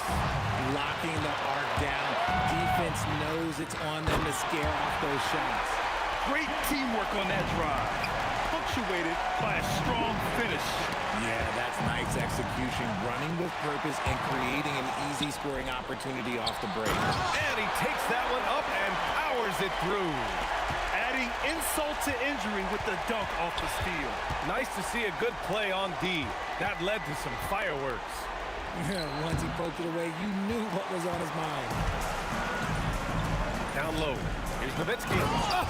Locking the arc down. Defense knows it's on them to scare off those shots. Great teamwork on that drive, punctuated by a strong finish. Yeah, that's nice execution, running with purpose and creating an easy scoring opportunity off the break. And he takes that one up and powers it through. Adding insult to injury with the dunk off the steal. Nice to see a good play on D. That led to some fireworks. Once he poked it away, you knew what was on his mind. Down low. Here's Nowitzki.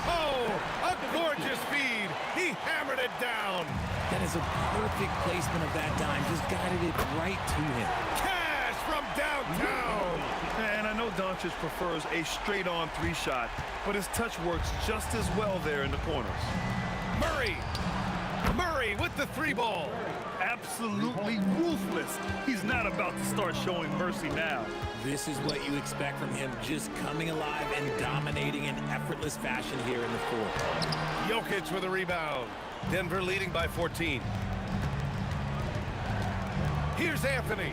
Oh, a gorgeous feed. He hammered it down. That is a perfect placement of that dime. Just guided it right to him. Cash from downtown. And I know Doncic prefers a straight-on 3 shot, but his touch works just as well there in the corners. Murray. Murray with the 3 ball. Absolutely ruthless. He's not about to start showing mercy now. This is what you expect from him, just coming alive and dominating in effortless fashion here in the fourth. Jokic with a rebound. Denver leading by 14. Here's Anthony.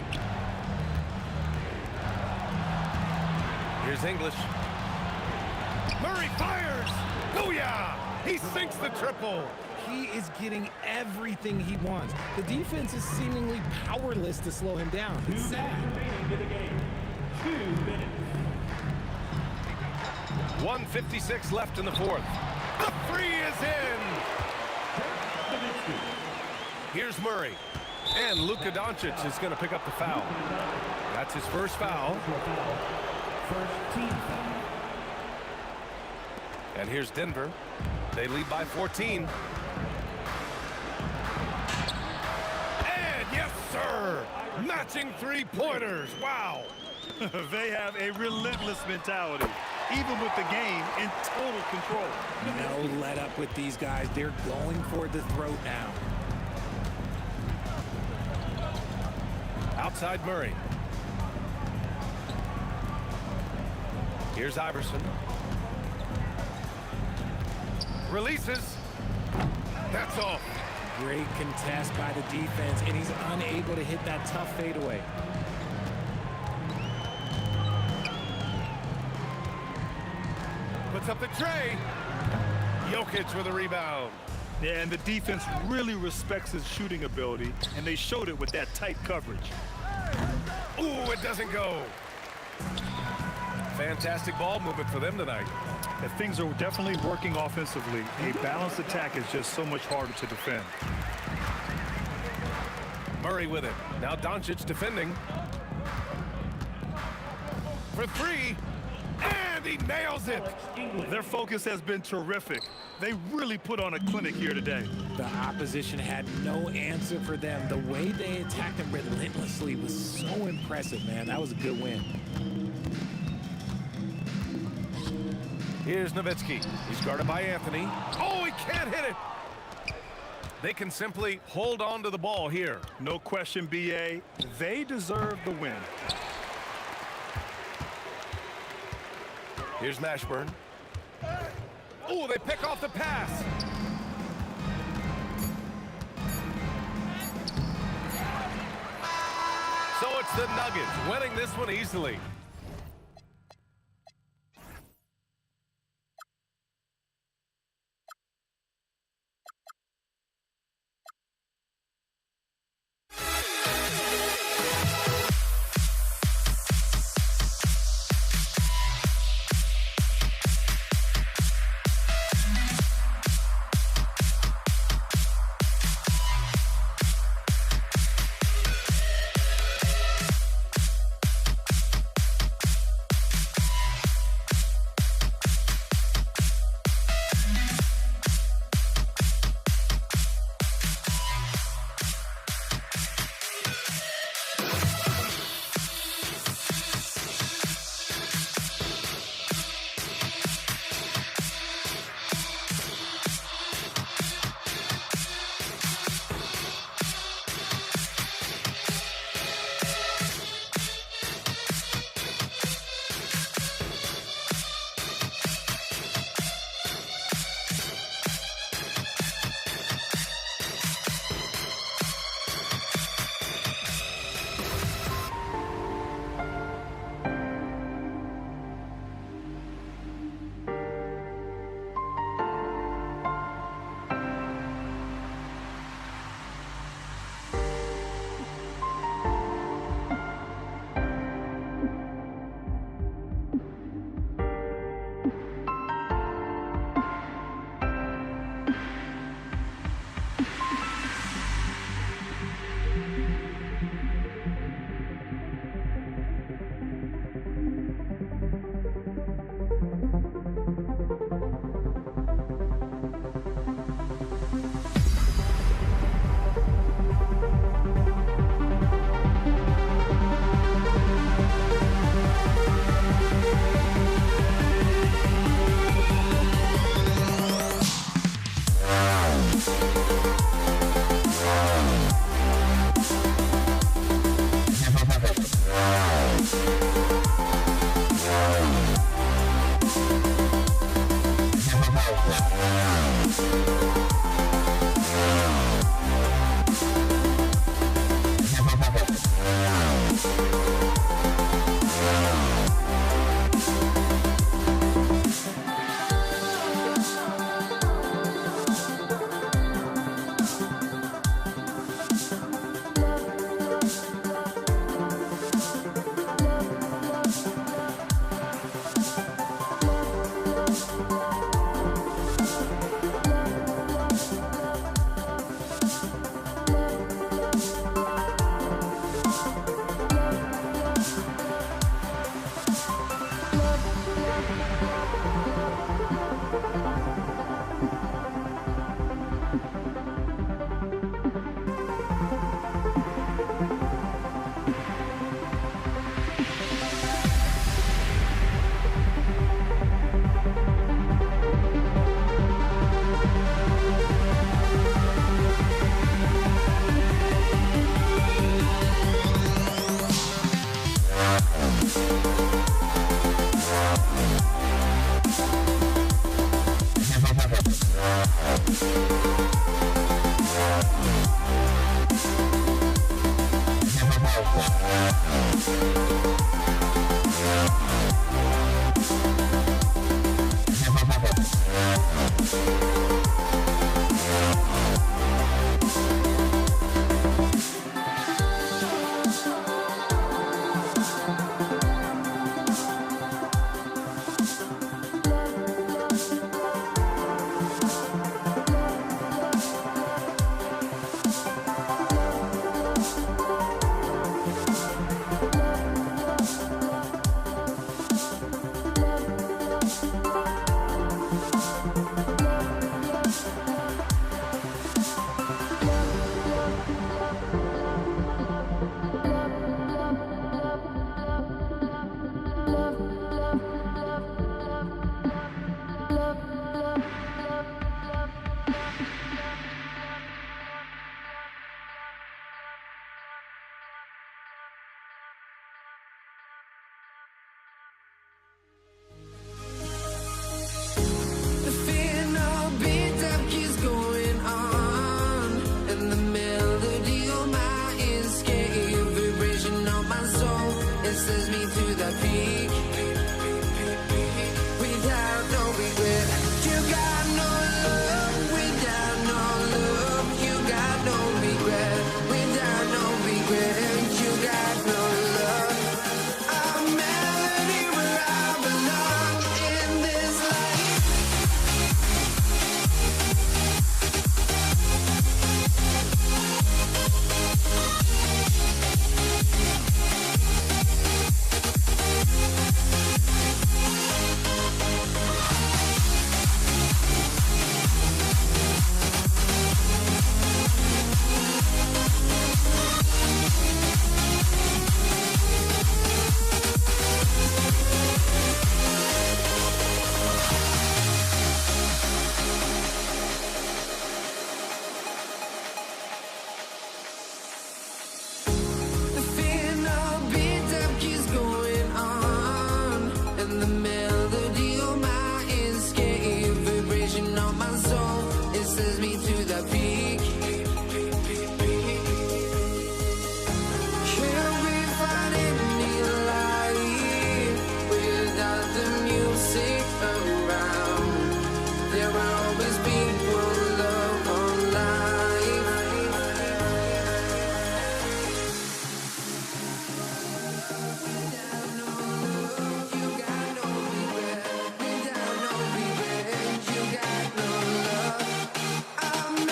Here's English. Murray fires. Booyah! He sinks the triple. He is getting everything he wants. The defense is seemingly powerless to slow him down. It's sad. 1:56 left in the fourth. The three is in. Here's Murray. And Luka Doncic is going to pick up the foul. That's his first foul. And here's Denver. They lead by 14. And yes, sir! Matching three-pointers. Wow! They have a relentless mentality, even with the game in total control. No let up with these guys. They're going for the throat now. Outside Murray. Here's Iverson. Releases. That's off. Great contest by the defense, and he's unable to hit that tough fadeaway. Puts up the tray. Jokic with a rebound. Yeah, and the defense really respects his shooting ability, and they showed it with that tight coverage. Ooh, it doesn't go. Fantastic ball movement for them tonight. And things are definitely working offensively. A balanced attack is just so much harder to defend. Murray with it. Now Doncic defending. For three. And he nails it. Their focus has been terrific. They really put on a clinic here today. The opposition had no answer for them. The way they attacked them relentlessly was so impressive, man. That was a good win. Here's Nowitzki. He's guarded by Anthony. Oh, he can't hit it. They can simply hold on to the ball here. No question, B.A. They deserve the win. Here's Mashburn. Oh, they pick off the pass. So it's the Nuggets winning this one easily. The final beat up keeps going on, and the melody on my escape, vibration on my soul, it sends me to the peak. Without no regret, you got no love. Without no love, you got no regret. Without no regret, you got no love. A melody where I belong in this life. The final beat up keeps going on, and the melody on my escape, vibration on my soul, it sends me to the peak. Can we find any light without the music around? There will always be one love on life. Without no love, you got no regret. Without no regret, you got no love. A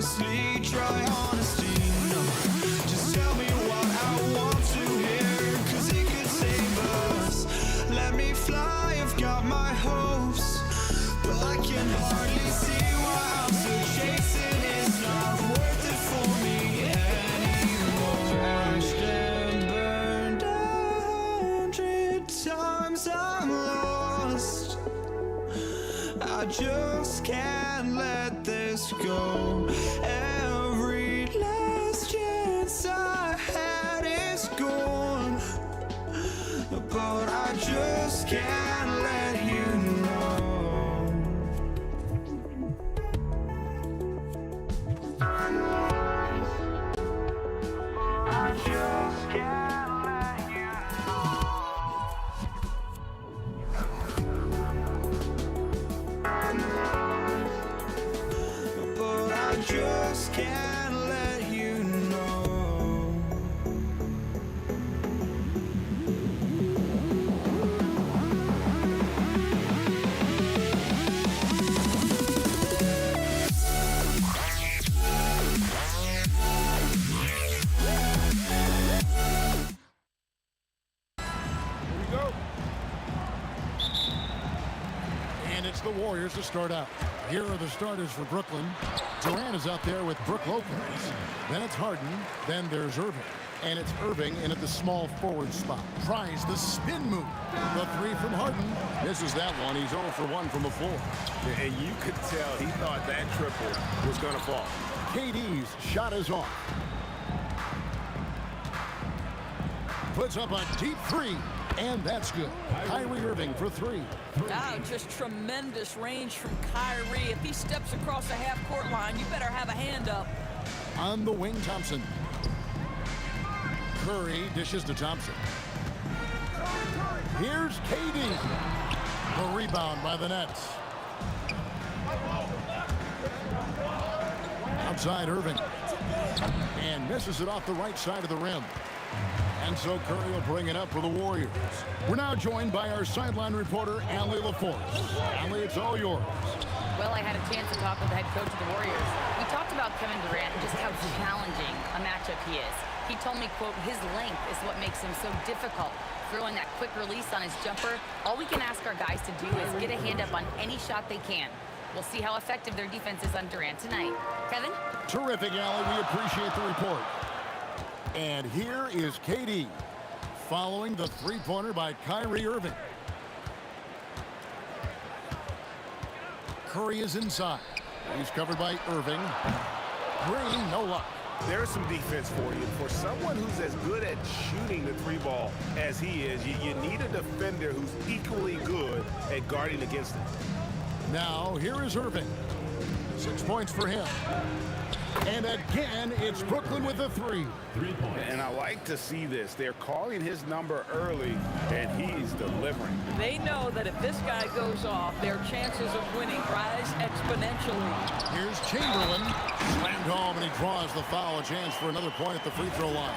honestly, try honesty. No, just tell me what I want to hear, 'cause it could save us. Let me fly, I've got my hopes, but I can hardly see why I'm still chasing. It's not worth it for me anymore. Crashed and burned 100 times, I'm lost. I just can't let this go. Every last chance I had is gone, but I just can't let you know. I just can't let you know. But I just can't let you know. And it's the Warriors to start out. Here are the starters for Brooklyn. Durant is out there with Brook Lopez. Then it's Harden. Then there's Irving. And it's Irving in at the small forward spot. Tries the spin move. The three from Harden. Misses that one. He's 0 for 1 from the floor. And you could tell he thought that triple was going to fall. KD's shot is off. Puts up a deep three. And that's good. Kyrie Irving for three. Wow, just tremendous range from Kyrie. If he steps across the half-court line, you better have a hand up. On the wing, Thompson. Curry dishes to Thompson. Here's KD. The rebound by the Nets. Outside Irving. And misses it off the right side of the rim. And so Curry will bring it up for the Warriors. We're now joined by our sideline reporter, Allie LaForce. Allie, it's all yours. Well, I had a chance to talk with the head coach of the Warriors. We talked about Kevin Durant and just how challenging a matchup he is. He told me, quote, his length is what makes him so difficult. Throwing that quick release on his jumper, all we can ask our guys to do is get a hand up on any shot they can. We'll see how effective their defense is on Durant tonight. Kevin? Terrific, Allie. We appreciate the report. And here is KD following the three-pointer by Kyrie Irving. Curry is inside. He's covered by Irving. Green, no luck. There's some defense for you. For someone who's as good at shooting the three ball as he is, you need a defender who's equally good at guarding against him. Now, here is Irving. 6 points for him. And again, it's Brooklyn with a three. And I like to see this. They're calling his number early, and he's delivering. They know that if this guy goes off, their chances of winning rise exponentially. Here's Chamberlain. Slammed home, and he draws the foul. A chance for another point at the free throw line.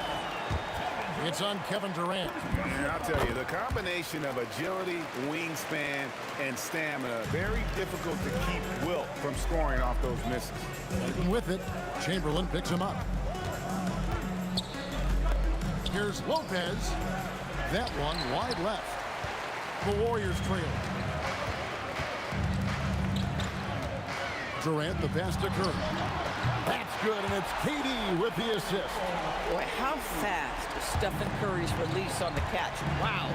It's on Kevin Durant. And I'll tell you, the combination of agility, wingspan, and stamina, very difficult to keep Wilt from scoring off those misses. And with it, Chamberlain picks him up. Here's Lopez. That one wide left. The Warriors trail. Durant, the pass to Curry. That's good, and it's KD with the assist. Boy, how fast is Stephen Curry's release on the catch. Wow.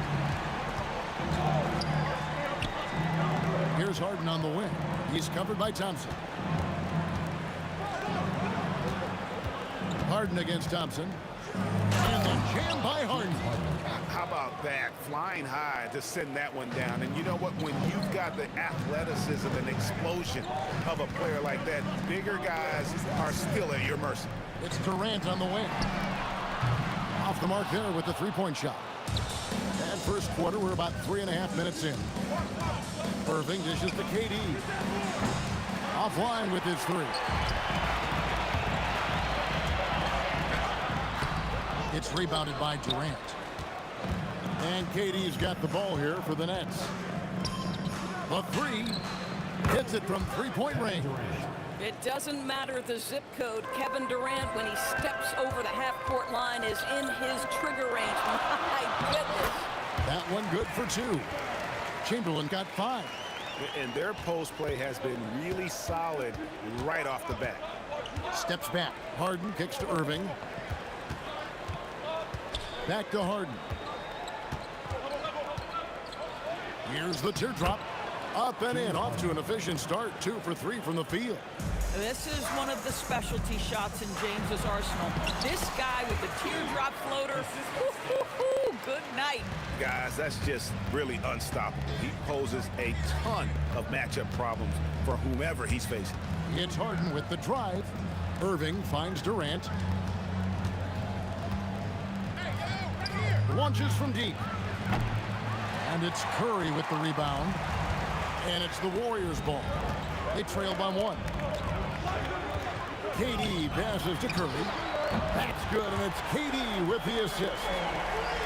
Here's Harden on the wing. He's covered by Thompson. Harden against Thompson. And the jam by Harden. How about that? Flying high to send that one down. And you know what? When you've got the athleticism and explosion of a player like that, bigger guys are still at your mercy. It's Durant on the wing. Off the mark there with the three-point shot. And first quarter, we're about 3.5 minutes in. Irving dishes to KD. Offline with his three. It's rebounded by Durant. And KD's got the ball here for the Nets. The three, Hits it from three-point range. It doesn't matter the zip code. Kevin Durant, when he steps over the half-court line, is in his trigger range. My goodness. That one good for 2. Chamberlain got 5. And their post play has been really solid right off the bat. Steps back. Harden kicks to Irving. Back to Harden. Here's the teardrop. Up and in, off to an efficient start. 2 for 3 from the field. This is one of the specialty shots in James's arsenal. This guy with the teardrop floater, good night. Guys, that's just really unstoppable. He poses a ton of matchup problems for whomever he's facing. It's Harden with the drive. Irving finds Durant. Launches from deep. And it's Curry with the rebound. And it's the Warriors' ball. They trail by 1. KD passes to Curry. That's good, and it's KD with the assist.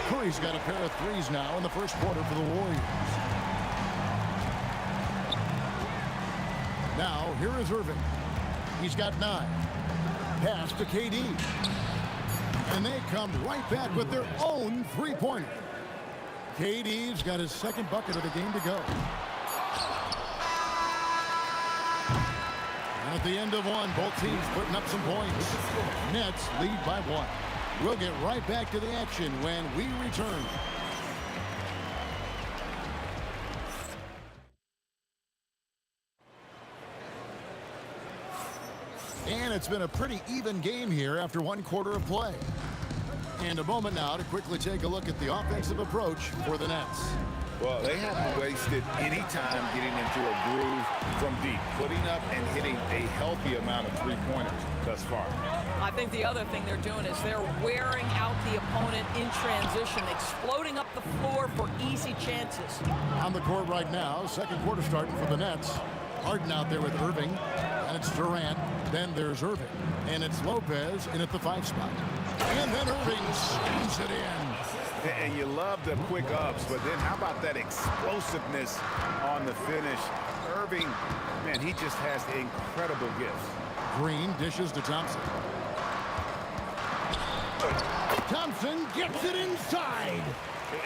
Curry's got a pair of threes now in the first quarter for the Warriors. Now, here is Irving. He's got 9. Pass to KD. And they come right back with their own three-pointer. KD's got his second bucket of the game to go. At the end of 1, both teams putting up some points. Nets lead by 1. We'll get right back to the action when we return. And it's been a pretty even game here after 1 quarter of play. And a moment now to quickly take a look at the offensive approach for the Nets. Well, they haven't wasted any time getting into a groove from deep, putting up and hitting a healthy amount of three-pointers thus far. I think the other thing they're doing is they're wearing out the opponent in transition, exploding up the floor for easy chances. On the court right now, second quarter starting for the Nets. Harden out there with Irving, and it's Durant. Then there's Irving, and it's Lopez in at the 5 spot. And then Irving slams it in. And you love the quick ups, but then how about that explosiveness on the finish? Irving, man, he just has incredible gifts. Green dishes to Thompson. Thompson gets it inside.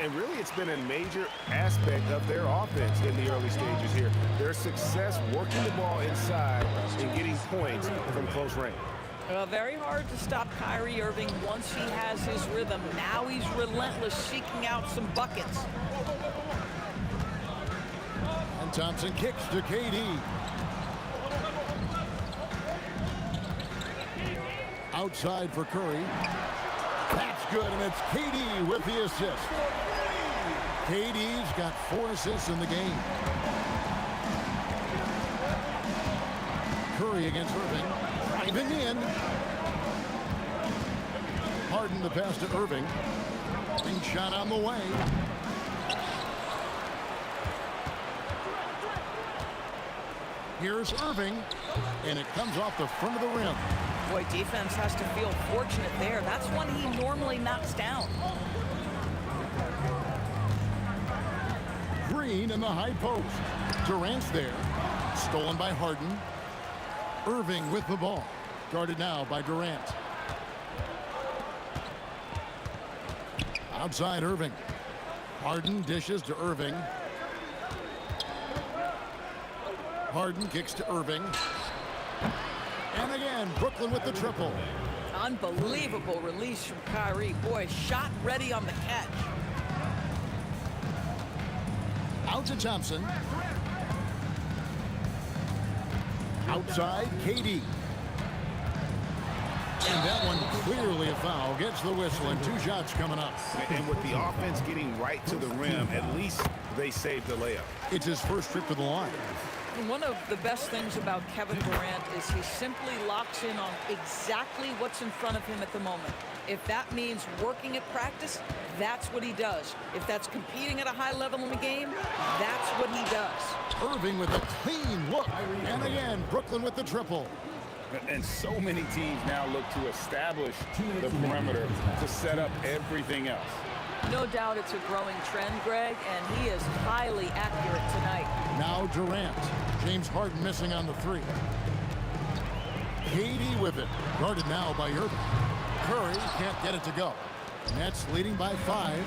And really, it's been a major aspect of their offense in the early stages here. Their success working the ball inside and getting points from close range. Very hard to stop Kyrie Irving once he has his rhythm. Now he's relentless, seeking out some buckets. And Thompson kicks to KD. Outside for Curry. That's good, and it's KD with the assist. KD's got 4 assists in the game. Curry against Irving. Driving in. Harden the pass to Irving. Big shot on the way. Here's Irving, and it comes off the front of the rim. Boy, defense has to feel fortunate there. That's one he normally knocks down. Green in the high post. Durant's there. Stolen by Harden. Irving with the ball. Guarded now by Durant. Outside Irving. Harden dishes to Irving. Harden kicks to Irving. And again, Brooklyn with the triple. Unbelievable release from Kyrie. Boy, shot ready on the catch. Out to Thompson. Outside, KD. And that one clearly a foul. Gets the whistle, and 2 shots coming up. And with the offense getting right to the rim, at least they saved the layup. It's his first trip to the line. One of the best things about Kevin Durant is he simply locks in on exactly what's in front of him at the moment. If that means working at practice, that's what he does. If that's competing at a high level in the game, that's what he does. Irving with a clean look. And again, Brooklyn with the triple. And so many teams now look to establish the perimeter to set up everything else. No doubt it's a growing trend, Greg, and he is highly accurate tonight. Now Durant. James Harden missing on the three. KD with it. Guarded now by Irving. Curry can't get it to go. Nets leading by 5.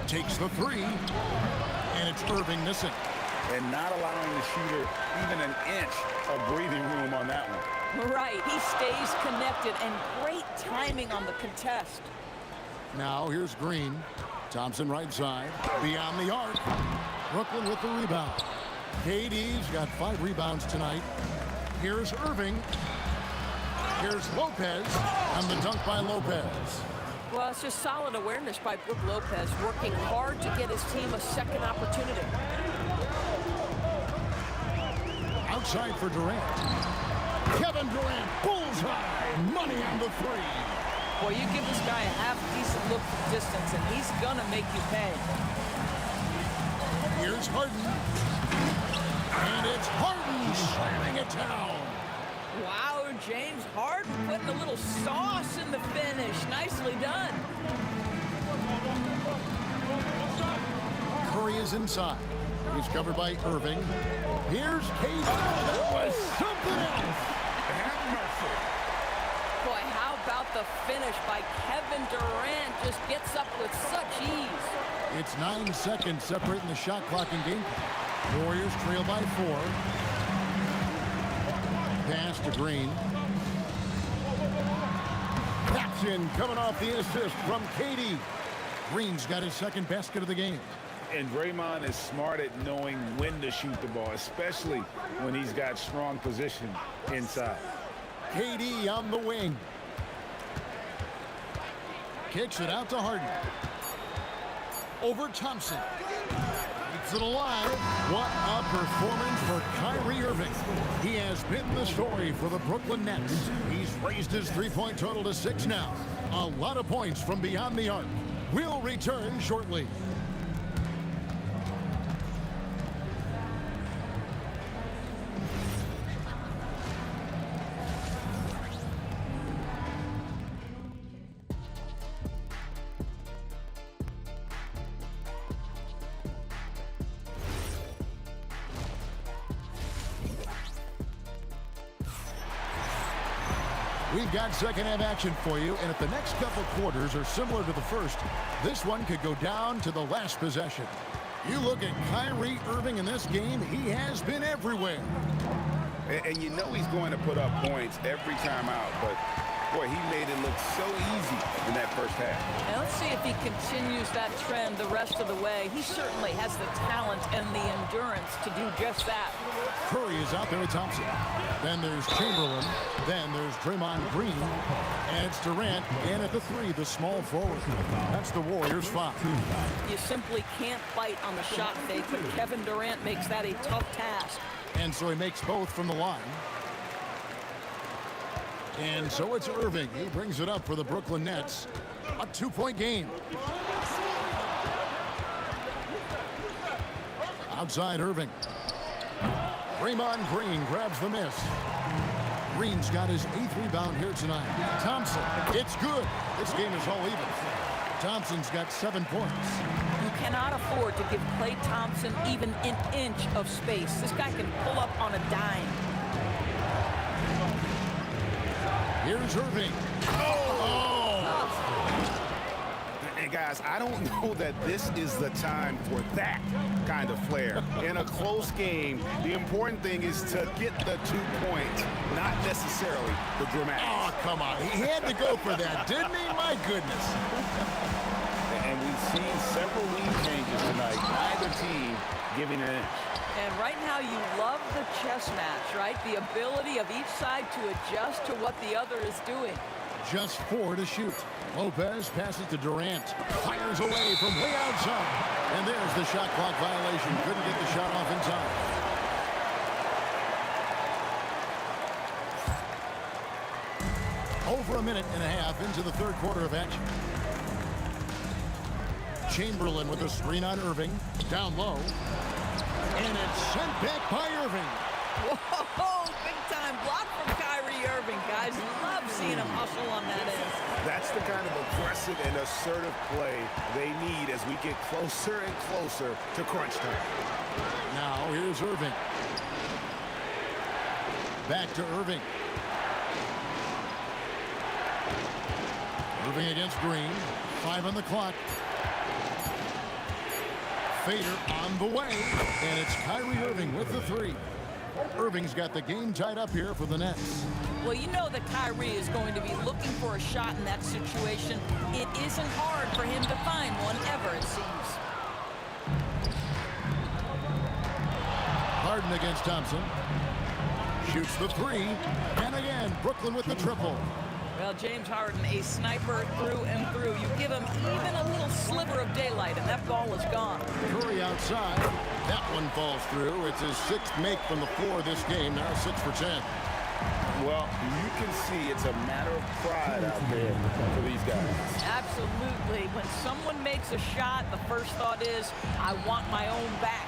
Takes the three. And it's Irving missing. And not allowing the shooter even an inch of breathing room on that one. Right, he stays connected, and great timing on the contest. Now here's Green. Thompson right side. Beyond the arc. Brooklyn with the rebound. KD's got 5 rebounds tonight. Here's Irving. Here's Lopez. And the dunk by Lopez. Well, it's just solid awareness by Brook Lopez, working hard to get his team a second opportunity. Outside for Durant. Kevin Durant, bullseye. Money on the three. Well, you give this guy a half-decent look from distance, and he's gonna make you pay. Here's Harden. And it's Harden slamming it down. Wow, James Harden putting a little sauce in the finish. Nicely done. Curry is inside. He's covered by Irving. Here's KD. That was something else. Have mercy. Boy, how about the finish by Kevin Durant? Just gets up with such ease. It's 9 seconds separating the shot clock and game. Warriors trail by 4. Pass to Green. Paxson coming off the assist from KD. Green's got his second basket of the game. And Draymond is smart at knowing when to shoot the ball, especially when he's got strong position inside. KD on the wing. Kicks it out to Harden. Over Thompson. Keeps it alive. What a performance for Kyrie Irving. He has been the story for the Brooklyn Nets. He's raised his three-point total to 6 now. A lot of points from beyond the arc. We'll return shortly. We've got second half action for you, and if the next couple quarters are similar to the first, this one could go down to the last possession. You look at Kyrie Irving in this game, he has been everywhere. And you know he's going to put up points every time out, but boy, he made it look so easy in that first half. And let's see if he continues that trend the rest of the way. He certainly has the talent and the endurance to do just that. Curry is out there with Thompson. Then there's Chamberlain. Then there's Draymond Green. And it's Durant. And at the 3, the small forward. That's the Warriors' 5. You simply can't bite on the shot fake, but Kevin Durant makes that a tough task. And so he makes both from the line. And so it's Irving. He brings it up for the Brooklyn Nets. A 2-point game. Outside Irving. Draymond Green grabs the miss. Green's got his 8th rebound here tonight. Thompson, it's good. This game is all even. Thompson's got 7 points. You cannot afford to give Klay Thompson even an inch of space. This guy can pull up on a dime. Here's Irving. And guys, I don't know that this is the time for that kind of flair. In a close game, the important thing is to get the 2 points, not necessarily the dramatics. Oh, come on. He had to go for that, didn't he? My goodness. And we've seen several lead changes tonight, neither team giving an inch. And right now you love the chess match, right? The ability of each side to adjust to what the other is doing. Just 4 to shoot. Lopez passes to Durant. Fires away from way outside. And there's the shot clock violation. Couldn't get the shot off in time. Over a minute and a half into the third quarter of action. Chamberlain with a screen on Irving. Down low. And it's sent back by Irving. Whoa, big time block from Kyrie Irving, guys. Love seeing seeing him hustle on that end. That's the kind of aggressive and assertive play they need as we get closer and closer to crunch time. Now here's Irving. Back to Irving. Irving against Green. 5 on the clock. Fader on the way. And it's Kyrie Irving with the 3. Irving's got the game tied up here for the Nets. Well, you know that Kyrie is going to be looking for a shot in that situation. It isn't hard for him to find one ever, it seems. Harden against Thompson. Shoots the 3. And again, Brooklyn with the triple. Well, James Harden, a sniper through and through. You give him even a little sliver of daylight, and that ball is gone. Curry outside. That one falls through. It's his 6th make from the floor this game. Now 6 for 10. Well, you can see it's a matter of pride out there for these guys. Absolutely. When someone makes a shot, the first thought is, I want my own back.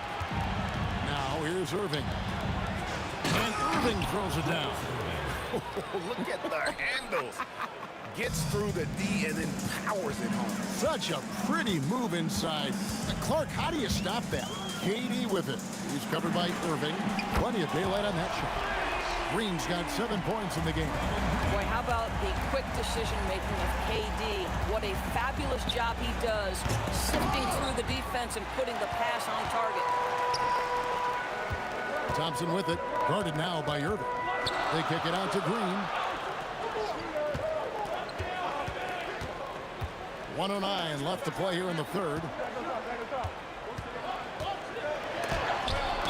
Now here's Irving. And Irving throws it down. Look at the handles. Gets through the D and then powers it home. Such a pretty move inside. Clark, how do you stop that? KD with it. He's covered by Irving. Plenty of daylight on that shot. Green's got 7 points in the game. Boy, how about the quick decision-making of KD? What a fabulous job he does, sifting through the defense and putting the pass on target. Thompson with it. Guarded now by Irving. They kick it out to Green. 1:09 left to play here in the third.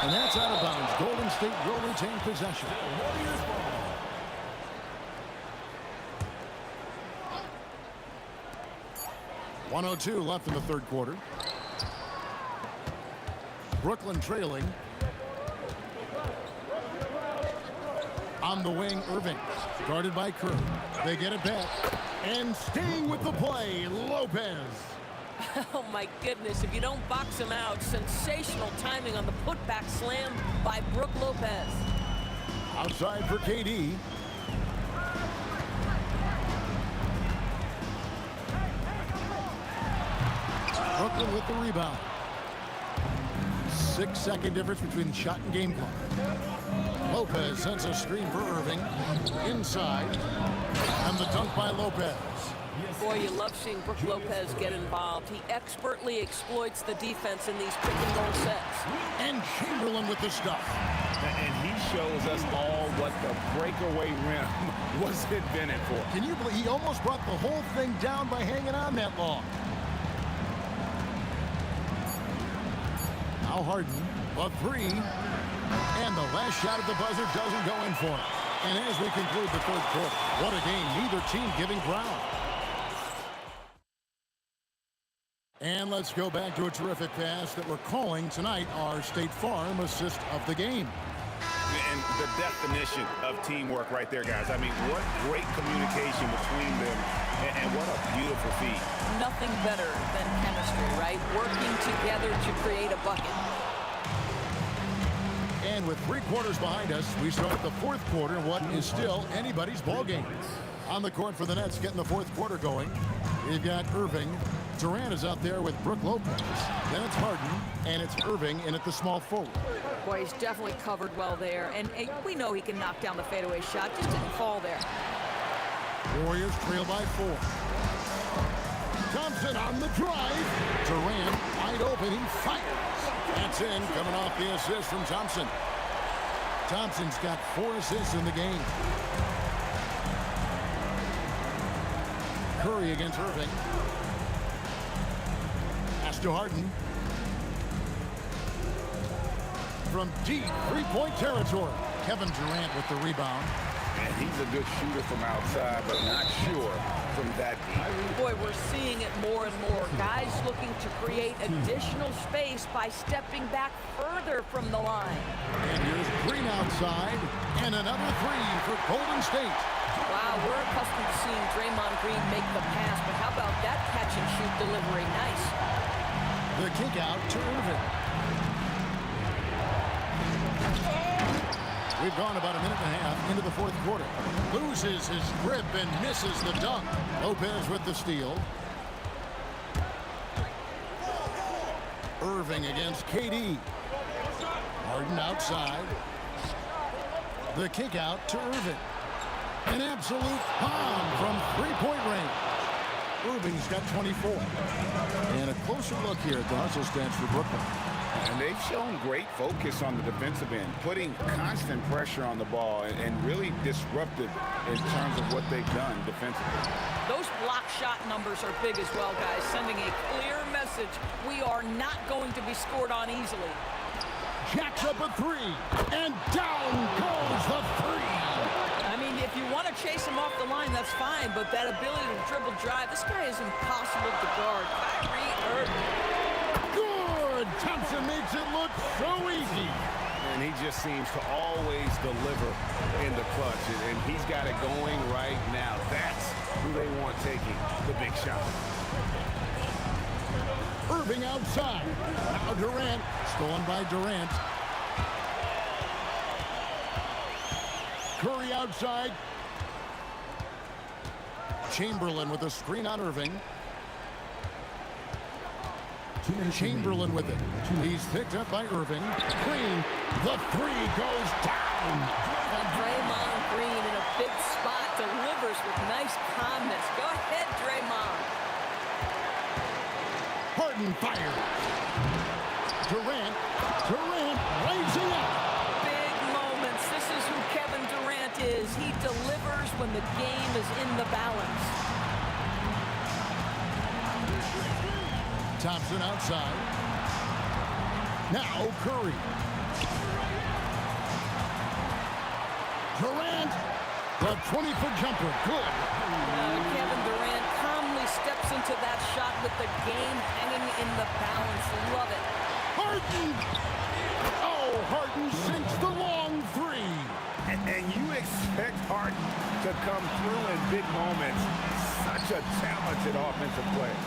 And that's out of bounds. Golden State will retain possession. Warriors ball. .102 left in the third quarter. Brooklyn trailing. On the wing, Irving. Guarded by Curry. They get it back. And staying with the play, Lopez. Oh, my goodness. If you don't box him out, sensational timing on the putback slam by Brook Lopez. Outside for KD. Brooklyn with the rebound. 6-second difference between shot and game clock. Lopez sends a screen for Irving. Inside. And the dunk by Lopez. Boy, you love seeing Brook Lopez get involved. He expertly exploits the defense in these pick-and-roll sets. And Chamberlain with the stuff. And he shows us all what the breakaway rim was invented for. Can you believe he almost brought the whole thing down by hanging on that long? Now Harden, a 3. And the last shot at the buzzer doesn't go in for it. And as we conclude the third quarter, what a game. Neither team giving ground. And let's go back to a terrific pass that we're calling tonight our State Farm assist of the game. And the definition of teamwork right there, guys. I mean, what great communication between them, and what a beautiful feat. Nothing better than chemistry, right? Working together to create a bucket. And with 3 quarters behind us, we start the fourth quarter in what is still anybody's ball game. On the court for the Nets, getting the fourth quarter going. We've got Irving. Durant is out there with Brook Lopez. Then it's Harden, and it's Irving in at the small forward. Boy, he's definitely covered well there. And we know he can knock down the fadeaway shot. Just didn't fall there. Warriors trail by 4. Thompson on the drive. Durant wide open. He fires. That's in, coming off the assist from Thompson. Thompson's got 4 assists in the game. Curry against Irving. Pass to Harden. From deep 3-point territory. Kevin Durant with the rebound. And he's a good shooter from outside, but not sure from that deep. Boy, we're seeing it more and more. Guys looking to create additional space by stepping back further from the line. And here's Green outside. And another 3 for Golden State. Wow, we're accustomed to seeing Draymond Green make the pass, but how about that catch-and-shoot delivery? Nice. The kick out to Irving. We've gone about a minute and a half into the fourth quarter. Loses his grip and misses the dunk. Lopez with the steal. Irving against KD. Harden outside. The kick out to Irving. An absolute bomb from three-point range. Irving's got 24. And a closer look here at the hustle stats for Brooklyn. And they've shown great focus on the defensive end, putting constant pressure on the ball and really disruptive in terms of what they've done defensively. Those block shot numbers are big as well, guys, sending a clear message. We are not going to be scored on easily. Jacks up a three, and down goes the three. I mean, if you want to chase him off the line, that's fine, but that ability to dribble drive, this guy is impossible to guard. Kyrie Irving. Good! Thompson makes it look so easy. And he just seems to always deliver in the clutch, and he's got it going right now. That's who they want taking the big shot. Irving outside. Now Durant. Stolen by Durant. Curry outside. Chamberlain with a screen on Irving. Chamberlain with it. He's picked up by Irving. Green. The three goes down. And Draymond Green in a big spot delivers with nice calmness. Go ahead, Draymond. Harden fires. Durant rising up. Big moments. This is who Kevin Durant is. He delivers when the game is in the balance. Thompson outside. Now Curry. Durant. The 20-foot jumper. Good. Kevin Durant calmly steps into that shot with the game hanging in the balance. Love it. Harden! Oh, Harden sinks the long three. And you expect Harden to come through in big moments. Such a talented offensive player.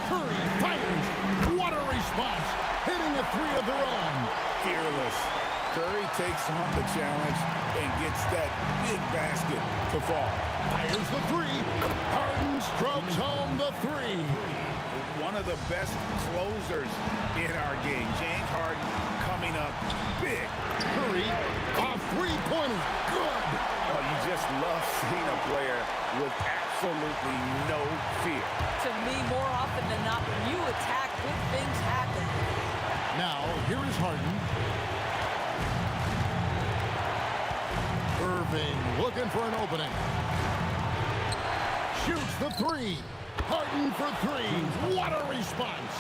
Curry fires. What a response. Hitting a three of their own. Fearless. Curry takes on the challenge and gets that big basket to fall. Fires the three. Harden strokes home the three. One of the best closers in our game. James Harden coming up big. Curry, a three-pointer. Good. Oh, you just love seeing a player with absolutely no fear. To me, more often than not, when you attack, good things happen. Now, here is Harden. Irving looking for an opening. Shoots the three. Harden for three. What a response.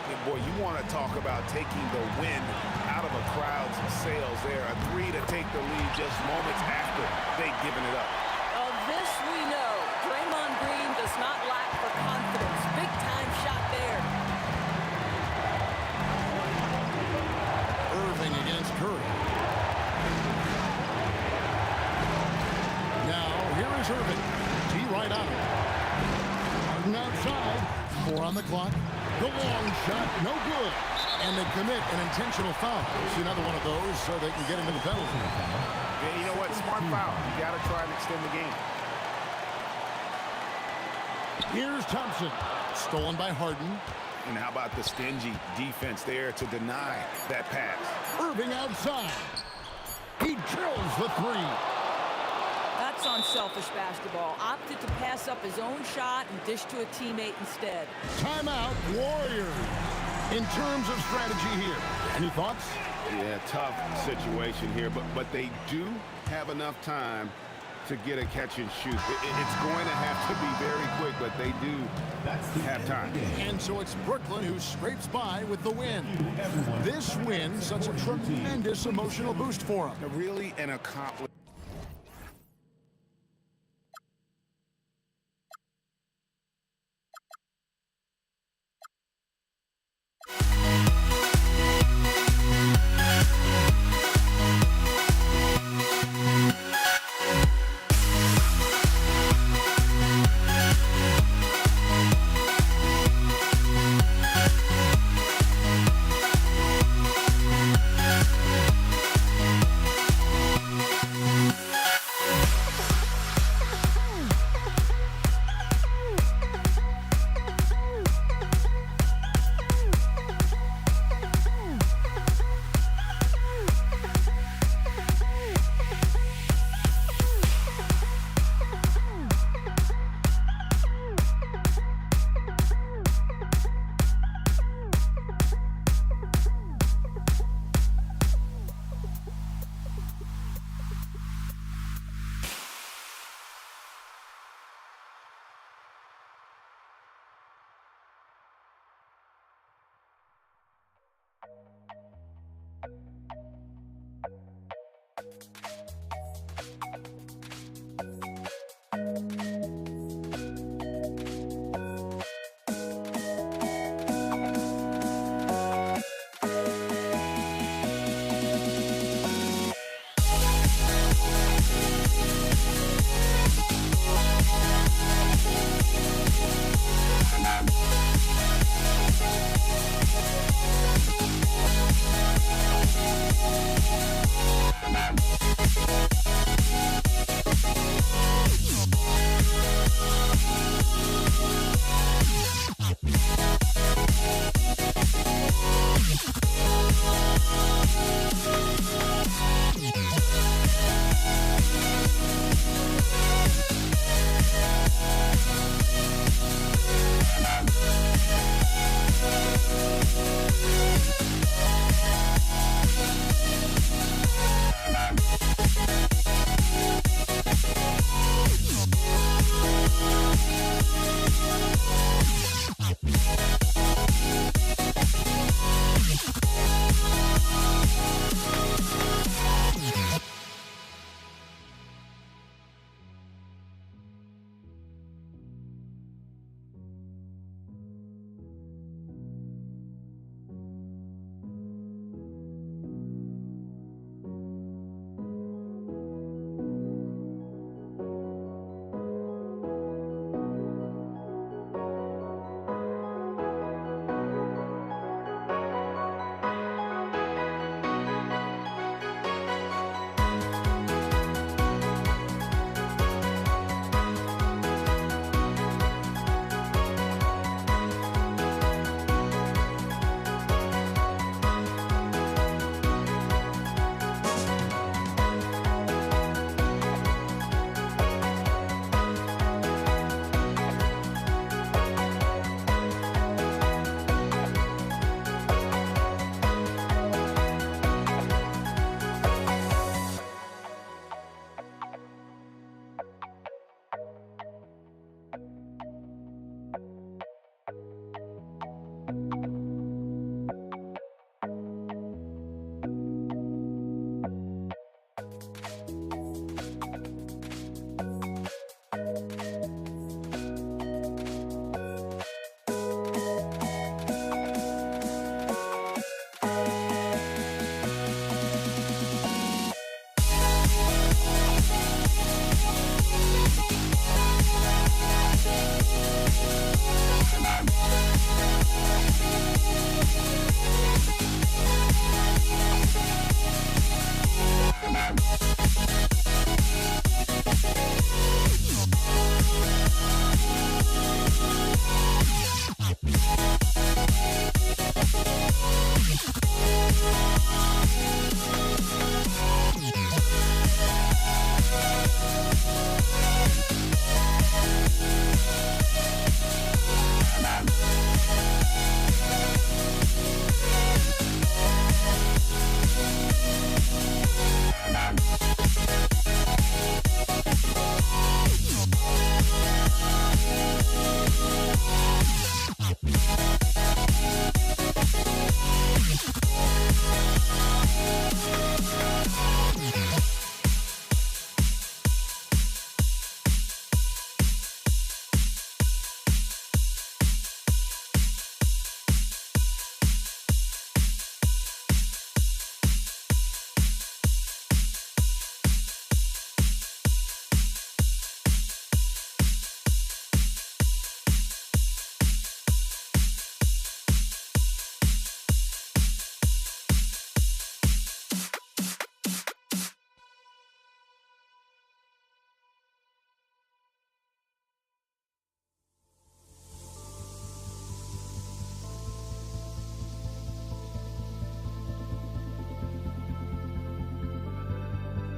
And boy, you want to talk about taking the wind out of a crowd's sails there. A three to take the lead just moments after they've given it up. Of this we know. Draymond Green does not lack for confidence. Big time shot there. Irving against Curry. Now, here is Irving. Tee right on him. Harden outside. 4 on the clock. The long shot, no good. And they commit an intentional foul. See another one of those so they can get into the penalty. Yeah, you know what? Smart foul. You got to try and extend the game. Here's Thompson. Stolen by Harden. And how about the stingy defense there to deny that pass? Irving outside. He drills the three. That's unselfish basketball. Opted to pass up his own shot and dish to a teammate instead. Timeout, Warriors. In terms of strategy here, any thoughts? Yeah, tough situation here, but they do have enough time to get a catch and shoot. It's going to have to be very quick, but they do have time. And so it's Brooklyn who scrapes by with the win. This win, such a tremendous emotional boost for them. Really an accomplishment.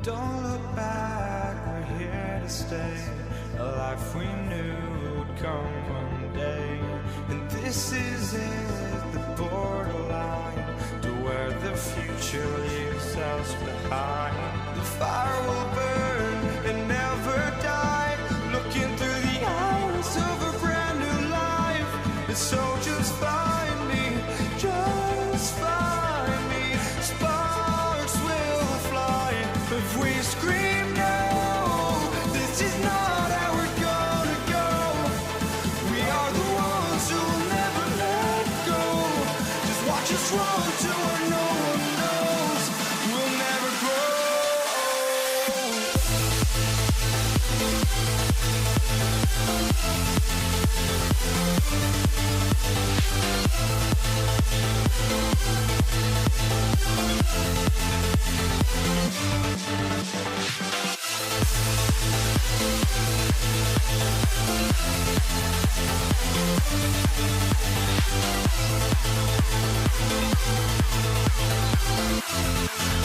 Don't look back, we're here to stay. A life we knew would come one day. And this is it, the borderline to where the future leaves us behind. The fire will burn and never die, looking through the eyes of a brand new life. And so just find me, just find me. Sparks will fly if we scream no. This is not how we're gonna go. We are the ones who will never let go. Just watch us run to where no one knows. We'll never grow.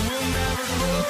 We'll never grow.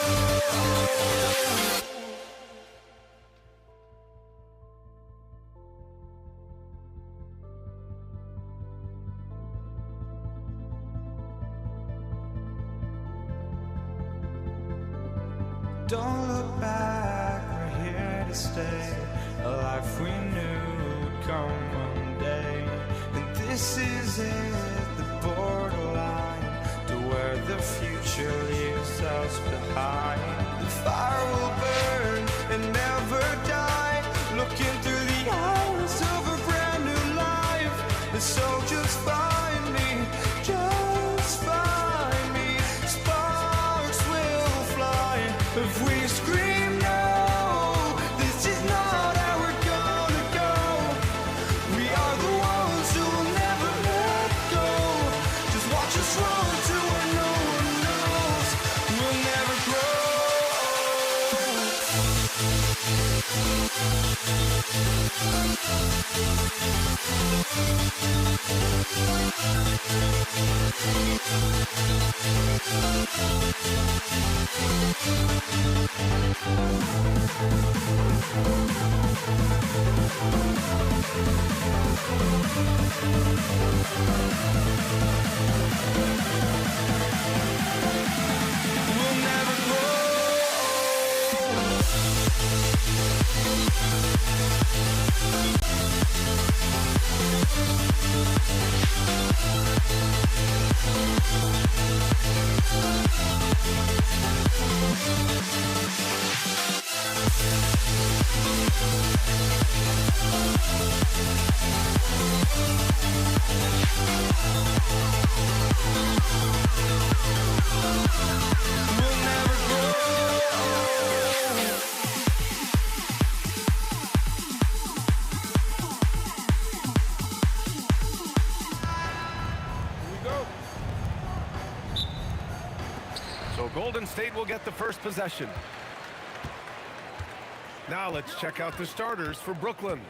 Don't look back, we're here to stay. A life we knew would come one day. And this is it, the borderline to where the future leaves us behind. The fire will burn and never die, looking through the eyes of a brand new life. And so just find me, just find me. Sparks will fly if we scream no. This is not how we're gonna go. We are the ones who will never let go. Just watch us run to where no one knows. We'll never grow. We'll never grow. We'll never grow. So Golden State will get the first possession. Now let's check out the starters for Brooklyn.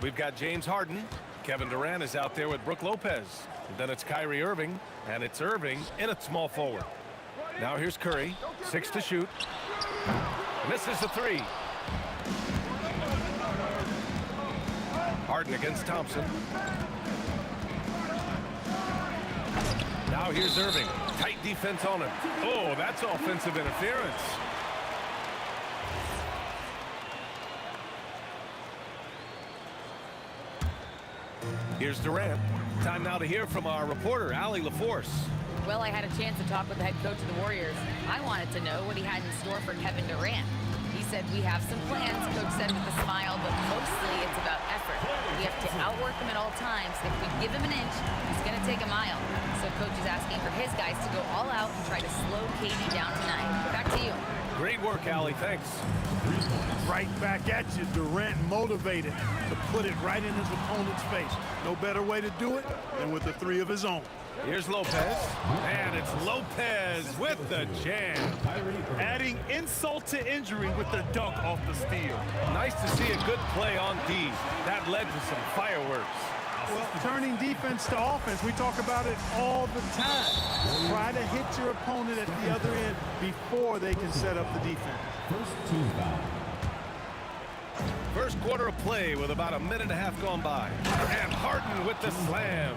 We've got James Harden. Kevin Durant is out there with Brook Lopez. And then it's Kyrie Irving, and it's Irving in at small forward. Now here's Curry, 6 to shoot. Misses the 3. Harden against Thompson. Now here's Irving. Tight defense on him. Oh, that's offensive interference. Here's Durant. Time now to hear from our reporter, Allie LaForce. Well, I had a chance to talk with the head coach of the Warriors. I wanted to know what he had in store for Kevin Durant. He said, we have some plans, Coach said with a smile, but mostly it's about effort. We have to outwork him at all times. If we give him an inch, he's going to take a mile. So Coach is asking for his guys to go all out and try to slow KD down tonight. Back to you. Great work, Allie. Thanks. Right back at you, Durant motivated to put it right in his opponent's face. No better way to do it than with the 3 of his own. Here's Lopez, and it's Lopez with the jam. Adding insult to injury with the dunk off the steal. Nice to see a good play on D. That led to some fireworks. Well, turning defense to offense, we talk about it all the time. Try to hit your opponent at the other end before they can set up the defense. First quarter of play with about a minute and a half gone by. And Harden with the slam.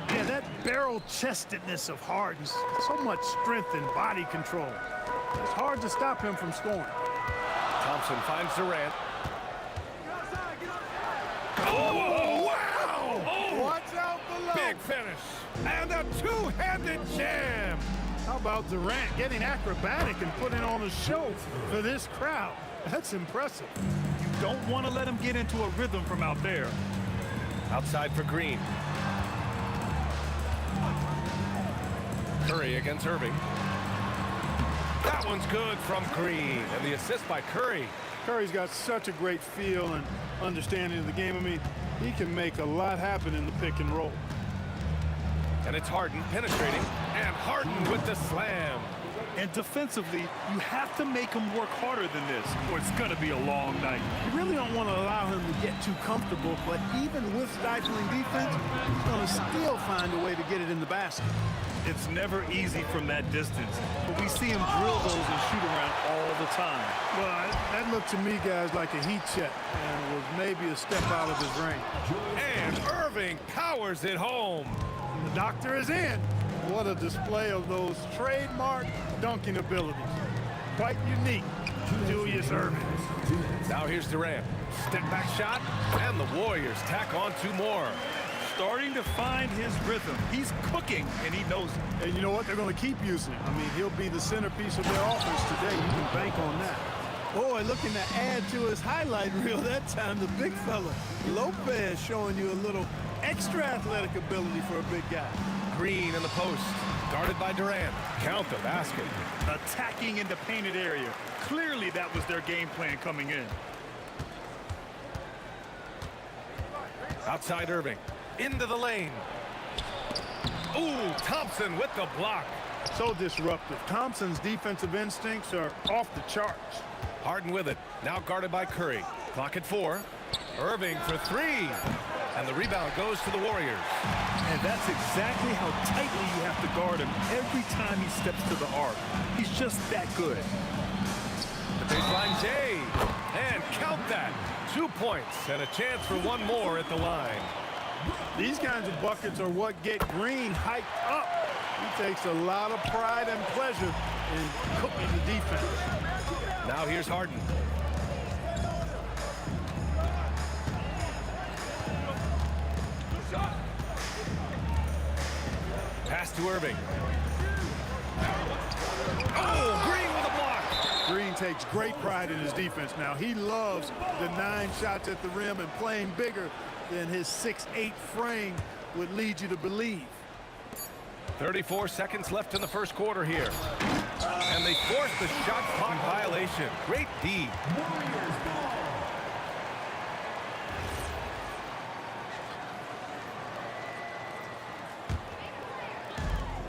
Yeah, that barrel-chestedness of Harden, so much strength and body control. It's hard to stop him from scoring. Thompson finds Durant. Oh, wow! Oh, watch out below. Big finish. And a two-handed jam. How about Durant getting acrobatic and putting on a show for this crowd? That's impressive. You don't want to let him get into a rhythm from out there. Outside for Green. Curry against Irving. That one's good from Green. And the assist by Curry. Curry's got such a great feel and understanding of the game. I mean, he can make a lot happen in the pick and roll. And it's Harden penetrating. And Harden with the slam. And defensively, you have to make him work harder than this, or it's going to be a long night. You really don't want to allow him to get too comfortable, but even with stifling defense, he's going to still find a way to get it in the basket. It's never easy from that distance, but we see him drill those and shoot around all the time. Well, that looked to me, guys, like a heat check, and was maybe a step out of his range. And Irving powers it home. The doctor is in. What a display of those trademark dunking abilities. Quite unique, Julius Irving. Now here's Durant. Step back shot, and the Warriors tack on two more. Starting to find his rhythm. He's cooking, and he knows it. And you know what? They're going to keep using him. I mean, he'll be the centerpiece of their offense today. You can bank on that. Boy, looking to add to his highlight reel that time, the big fella. Lopez showing you a little extra athletic ability for a big guy. Green in the post, guarded by Durant. Count the basket. Attacking in the painted area. Clearly that was their game plan coming in. Outside Irving, into the lane. Ooh, Thompson with the block. So disruptive. Thompson's defensive instincts are off the charts. Harden with it, now guarded by Curry. Clock at 4. Irving for 3. And the rebound goes to the Warriors. And that's exactly how tightly you have to guard him every time he steps to the arc. He's just that good. The baseline J. And count that. 2 points and a chance for one more at the line. These kinds of buckets are what get Green hyped up. He takes a lot of pride and pleasure in cooking the defense. Now here's Harden. Pass to Irving. Oh, Green with a block. Green takes great pride in his defense now. He loves the 9 shots at the rim and playing bigger than his 6'8" frame would lead you to believe. 34 seconds left in the first quarter here. And they force the shot clock violation. Great D.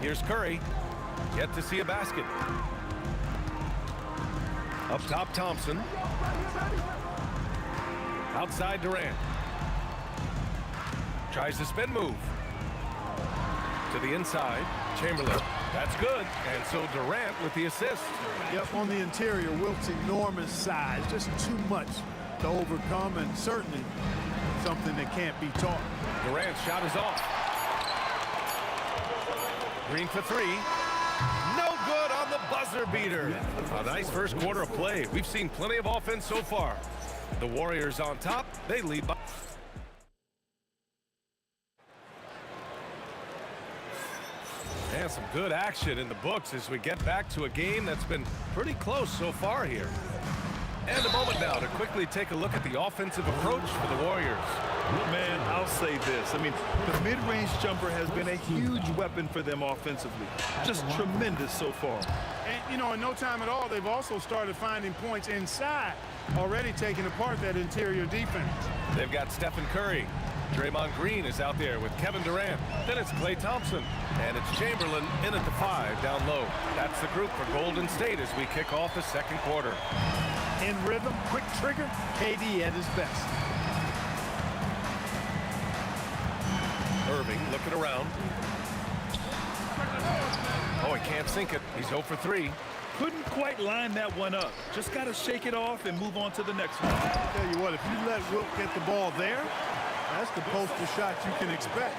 Here's Curry. Yet to see a basket. Up top, Thompson. Outside, Durant. Tries the spin move. To the inside, Chamberlain. That's good. And so Durant with the assist. Yep, on the interior, Wilt's enormous size. Just too much to overcome, and certainly something that can't be taught. Durant's shot is off. Green for 3. No good on the buzzer beater. A nice first quarter of play. We've seen plenty of offense so far. The Warriors on top. They lead by. And some good action in the books as we get back to a game that's been pretty close so far here. And a moment now to quickly take a look at the offensive approach for the Warriors. Man, I'll say this. I mean, the mid-range jumper has been a huge weapon for them offensively. Just tremendous so far. And, you know, in no time at all, they've also started finding points inside, already taking apart that interior defense. They've got Stephen Curry. Draymond Green is out there with Kevin Durant. Then it's Klay Thompson. And it's Chamberlain in at the 5 down low. That's the group for Golden State as we kick off the second quarter. In rhythm, quick trigger, KD at his best. it around. Oh, he can't sink it. He's 0 for 3. Couldn't quite line that one up. Just got to shake it off and move on to the next one. I'll tell you what, if you let Wilt get the ball there, that's the poster shot you can expect.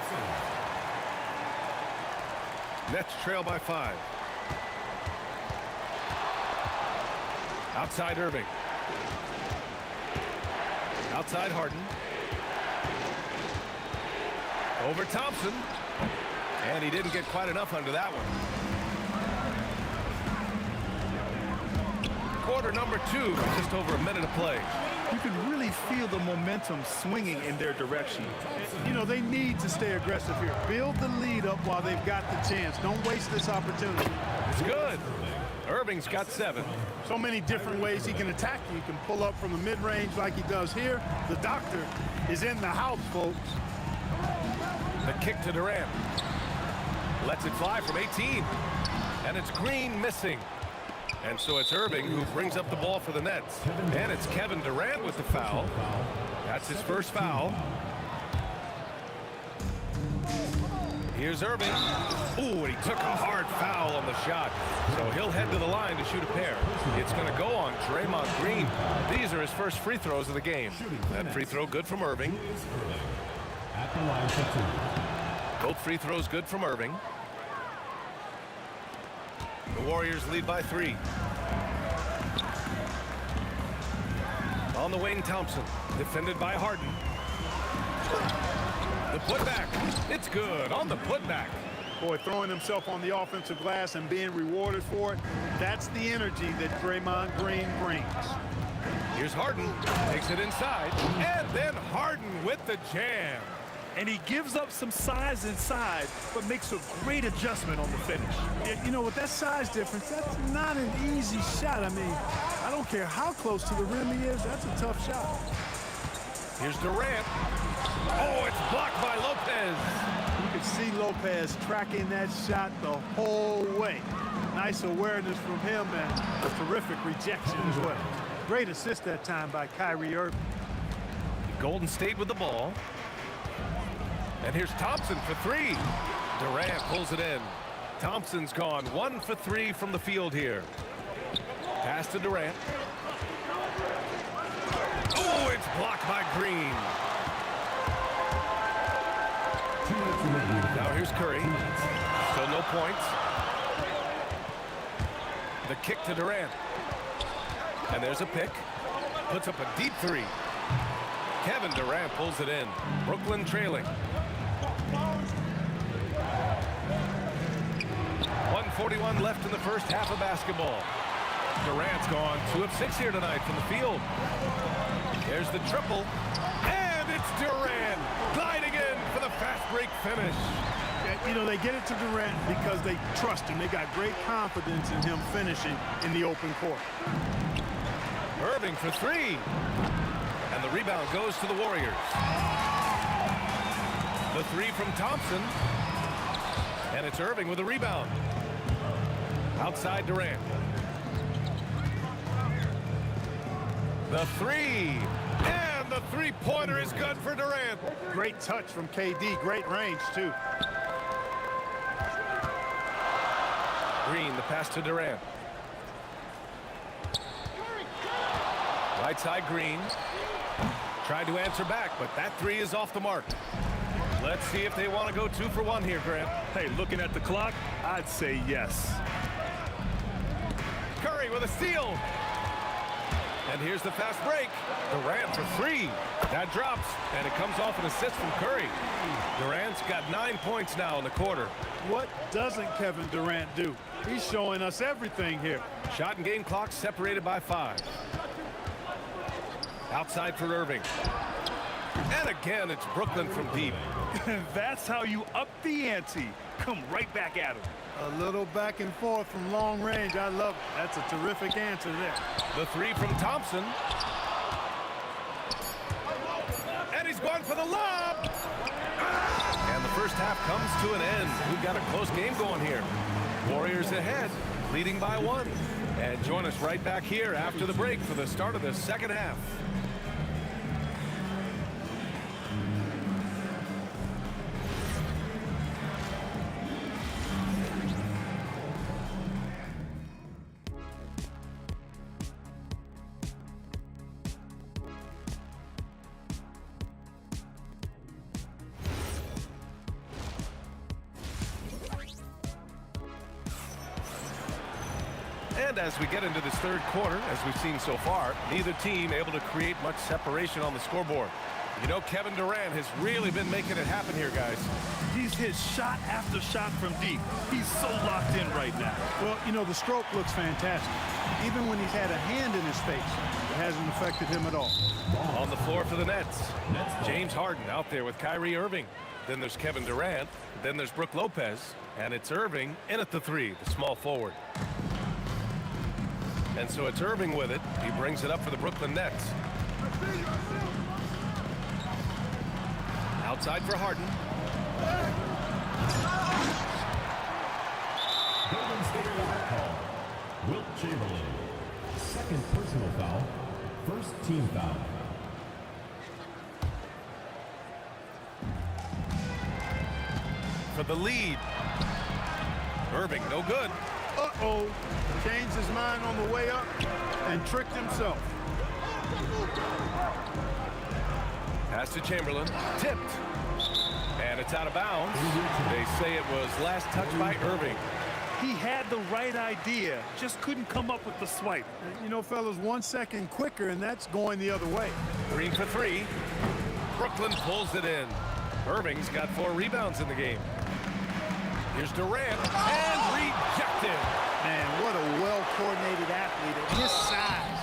Nets trail by 5. Outside Irving. Outside Harden. Over Thompson. And he didn't get quite enough under that one. Quarter number 2, just over a minute of play. You can really feel the momentum swinging in their direction. You know, they need to stay aggressive here. Build the lead up while they've got the chance. Don't waste this opportunity. It's good. Irving's got 7. So many different ways he can attack you. He can pull up from the mid-range like he does here. The doctor is in the house, folks. The kick to Durant. Lets it fly from 18. And it's Green missing. And so it's Irving who brings up the ball for the Nets. And it's Kevin Durant with the foul. That's his first foul. Here's Irving. Ooh, and he took a hard foul on the shot. So he'll head to the line to shoot a pair. It's going to go on Draymond Green. These are his first free throws of the game. That free throw good from Irving. At the line for 2. Both free throws good from Irving. The Warriors lead by 3. On the wing, Thompson. Defended by Harden. The putback. It's good on the putback. Boy, throwing himself on the offensive glass and being rewarded for it, that's the energy that Draymond Green brings. Here's Harden. Takes it inside. And then Harden with the jam. And he gives up some size inside, but makes a great adjustment on the finish. You know, with that size difference, that's not an easy shot. I mean, I don't care how close to the rim he is, that's a tough shot. Here's Durant. Oh, it's blocked by Lopez. You can see Lopez tracking that shot the whole way. Nice awareness from him and a terrific rejection as well. Great assist that time by Kyrie Irving. Golden State with the ball. And here's Thompson for 3. Durant pulls it in. Thompson's gone 1 for 3 from the field here. Pass to Durant. Oh, it's blocked by Green. Now here's Curry. Still no points. The kick to Durant. And there's a pick. Puts up a deep 3. Kevin Durant pulls it in. Brooklyn trailing. 1:41 left in the first half of basketball. Durant's gone 2 of 6 here tonight from the field. There's the triple. And it's Durant gliding in for the fast break finish. You know, they get it to Durant because they trust him. They got great confidence in him finishing in the open court. Irving for 3. And the rebound goes to the Warriors. The 3 from Thompson. And it's Irving with a rebound. Outside Durant. The 3. And the three-pointer is good for Durant. Great touch from KD. Great range, too. Green, the pass to Durant. Right side Green. Tried to answer back, but that 3 is off the mark. Let's see if they want to go 2 for 1 here, Grant. Hey, looking at the clock, I'd say yes. Curry with a steal. And here's the fast break. Durant for 3. That drops, and it comes off an assist from Curry. Durant's got 9 points now in the quarter. What doesn't Kevin Durant do? He's showing us everything here. Shot and game clock separated by 5. Outside for Irving. And again, it's Brooklyn from deep. That's how you up the ante. Come right back at him. A little back and forth from long range. I love it. That's a terrific answer there. The 3 from Thompson. And he's going for the lob. And the first half comes to an end. We've got a close game going here. Warriors ahead, leading by 1. And join us right back here after the break for the start of the second half. And as we get into this third quarter, as we've seen so far, neither team able to create much separation on the scoreboard. You know, Kevin Durant has really been making it happen here, guys. He's hit shot after shot from deep. He's so locked in right now. Well, you know, the stroke looks fantastic. Even when he's had a hand in his face, it hasn't affected him at all. On the floor for the Nets, James Harden out there with Kyrie Irving. Then there's Kevin Durant. Then there's Brook Lopez. And it's Irving in at the three, the small forward. And so it's Irving with it. He brings it up for the Brooklyn Nets. Outside for Harden. Golden State foul call. Wilt Chamberlain. Second personal foul. First team foul. For the lead. Irving, no good. Uh-oh. Changed his mind on the way up and tricked himself. Pass to Chamberlain. Tipped. And it's out of bounds. They say it was last touched by Irving. He had the right idea, just couldn't come up with the swipe. You know, fellas, 1 second quicker, and that's going the other way. Green for three. Brooklyn pulls it in. Irving's got 4 rebounds in the game. Here's Durant, and rejected. Man, what a well-coordinated athlete at his size.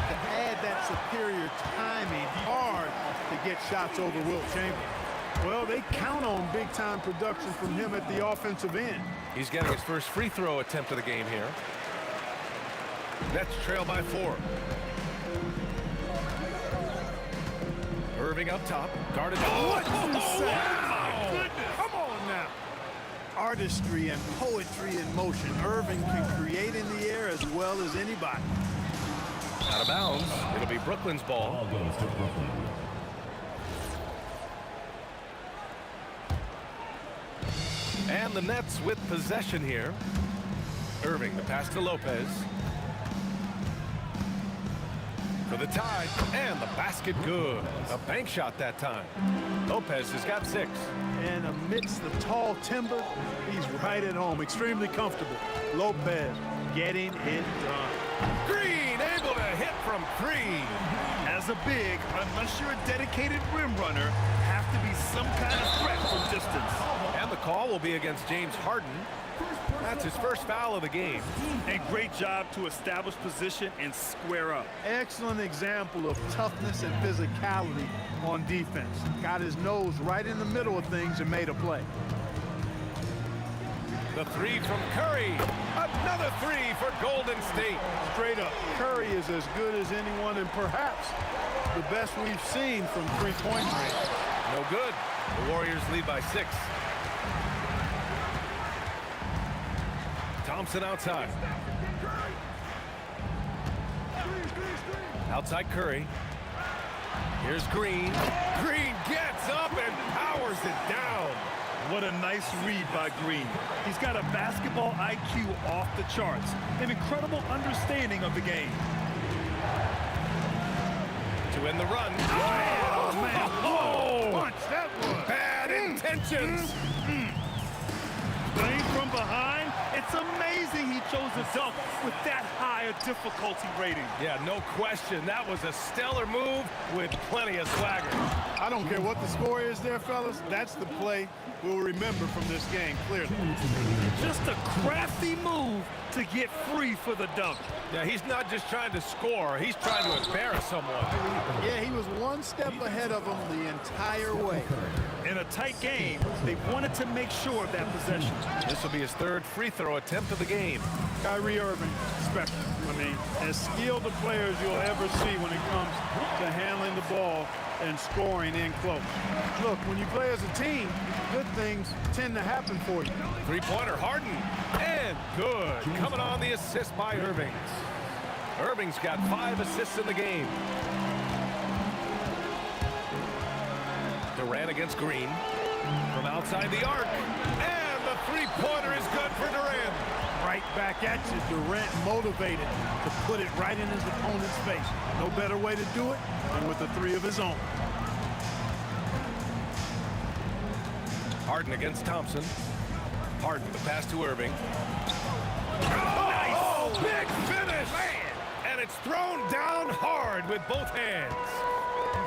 To add that superior timing, hard to get shots over Wilt Chamberlain. Well, they count on big-time production from him at the offensive end. He's getting his first free throw attempt of the game here. Nets trail by 4. Irving up top, guarded. What you say? Oh, goodness. Come on now. Artistry and poetry in motion. Irving can create in the air as well as anybody. Out of bounds. It'll be Brooklyn's ball. Ball goes to Brooklyn. And the Nets with possession here. Irving, the pass to Lopez. For the tie, and the basket good. A bank shot that time. Lopez has got 6. And amidst the tall timber, he's right at home. Extremely comfortable. Lopez getting it done. Green able to hit from 3. As a big, unless you're a dedicated rim runner, have to be some kind of threat from distance. And the call will be against James Harden. That's his first foul of the game. A great job to establish position and square up. Excellent example of toughness and physicality on defense. Got his nose right in the middle of things and made a play. The 3 from Curry. Another 3 for Golden State. Straight up, Curry is as good as anyone and perhaps the best we've seen from three-point range. No good. The Warriors lead by 6. Thompson outside. Outside Curry. Here's Green. Green gets up and powers it down. What a nice read by Green. He's got a basketball IQ off the charts. An incredible understanding of the game. To end the run. Oh, man. Oh, Punch, that was. bad intentions. Playing from behind, it's amazing he chose a dunk with that high a difficulty rating. Yeah, no question. That was a stellar move with plenty of swagger. I don't care what the score is there, fellas. That's the play we'll remember from this game, clearly. Just a crafty move to get free for the dunk. Yeah, he's not just trying to score. He's trying to embarrass someone. Yeah, he was one step ahead of them the entire way. In a tight game, they wanted to make sure of that possession. This will be his 3rd free throw attempt of the game. Kyrie Irving, special. I mean, as skilled a player as you'll ever see when it comes to handling the ball and scoring in close. Look, when you play as a team, good things tend to happen for you. 3-pointer, Harden, and good. Coming on the assist by Irving. Irving's got 5 assists in the game. Durant against Green from outside the arc, and the 3-pointer is good for Durant. Right back at you, Durant motivated to put it right in his opponent's face. No better way to do it than with a 3 of his own. Harden against Thompson. Harden, the pass to Irving. Nice Big finish! Man. And it's thrown down hard with both hands.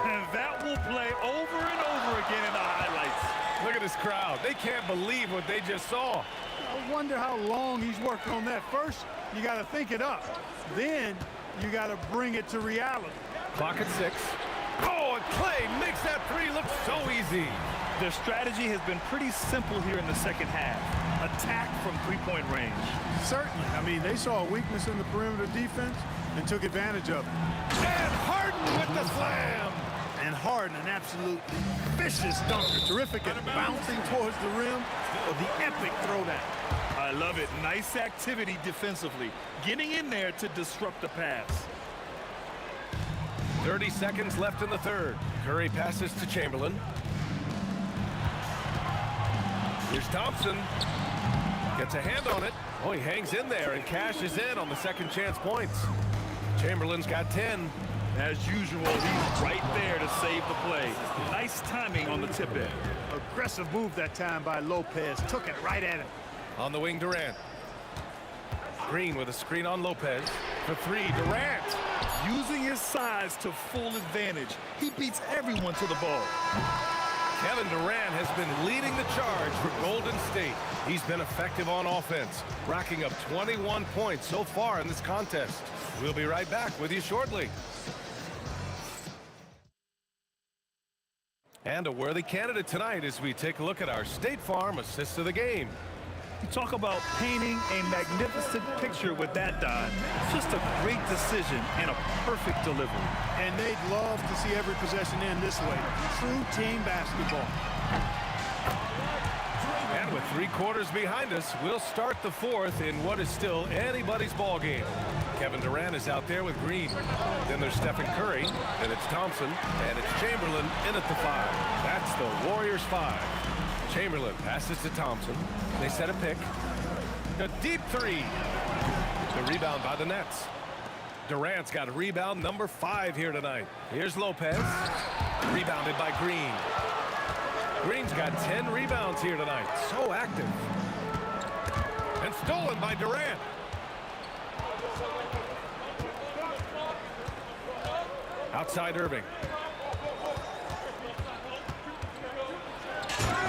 And that will play over and over again in the highlights. Look at this crowd. They can't believe what they just saw. I wonder how long he's working on that. First, you got to think it up. Then, you got to bring it to reality. Clock at 6. Oh, and Clay makes that three look so easy. Their strategy has been pretty simple here in the second half. Attack from three-point range. Certainly. I mean, they saw a weakness in the perimeter defense and took advantage of it. And Harden with the slam. And Harden, an absolutely vicious dunker. Terrific at bouncing towards the rim of the epic throwdown. I love it. Nice activity defensively. Getting in there to disrupt the pass. 30 seconds left in the third. Curry passes to Chamberlain. Here's Thompson. Gets a hand on it. Oh, he hangs in there and cashes in on the second chance points. Chamberlain's got 10. As usual, he's right there to save the play. Nice timing on the tip in. Aggressive move that time by Lopez. Took it right at him. On the wing, Durant. Green with a screen on Lopez. For three, Durant. Using his size to full advantage. He beats everyone to the ball. Kevin Durant has been leading the charge for Golden State. He's been effective on offense, racking up 21 points so far in this contest. We'll be right back with you shortly. And a worthy candidate tonight as we take a look at our State Farm assist of the game. You talk about painting a magnificent picture with that dive. Just a great decision and a perfect delivery. And they'd love to see every possession end this way. True team basketball. And with 3 quarters behind us, we'll start the fourth in what is still anybody's ball game. Kevin Durant is out there with Green. Then there's Stephen Curry. Then it's Thompson. And it's Chamberlain in at the 5. That's the Warriors 5. Chamberlain passes to Thompson. They set a pick. A deep three. The rebound by the Nets. Durant's got a rebound number 5 here tonight. Here's Lopez. Rebounded by Green. Green's got 10 rebounds here tonight. So active. And stolen by Durant. Outside Irving.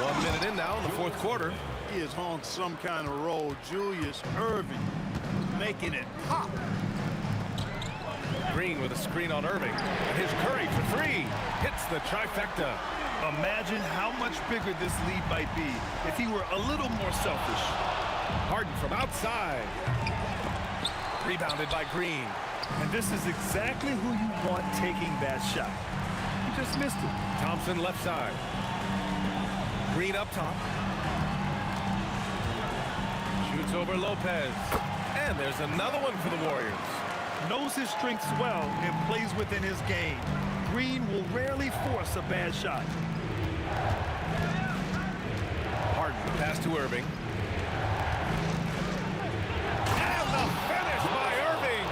1 minute in now in the fourth quarter. He is on some kind of roll. Julius Irving making it pop. Green with a screen on Irving. And here's Curry for 3. Hits the trifecta. Imagine how much bigger this lead might be if he were a little more selfish. Harden from outside. Rebounded by Green. And this is exactly who you want taking that shot. He just missed it. Thompson left side. Green up top. Shoots over Lopez. And there's another one for the Warriors. Knows his strengths well and plays within his game. Green will rarely force a bad shot. Harden pass to Irving. And the finish by Irving.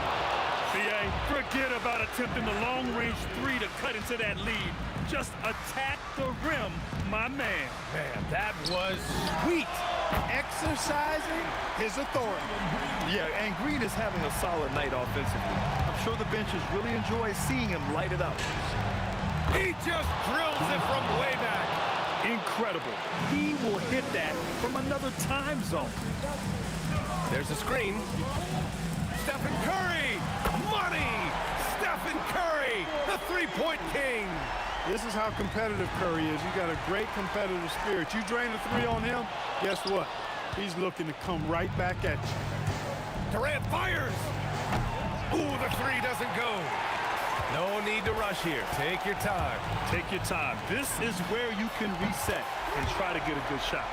Forget about attempting the long-range 3 to cut into that lead. Just attack the rim, my man. Man, that was sweet. Exercising his authority. Yeah, and Green is having a solid night offensively. I'm sure the benches really enjoy seeing him light it up. He just drills it from way back. Incredible. He will hit that from another time zone. There's a screen. Stephen Curry. Money. Stephen Curry, the three-point king. This is how competitive Curry is. You got a great competitive spirit. You drain a 3 on him, guess what? He's looking to come right back at you. Durant fires. Ooh, the 3 doesn't go. No need to rush here. Take your time. Take your time. This is where you can reset and try to get a good shot.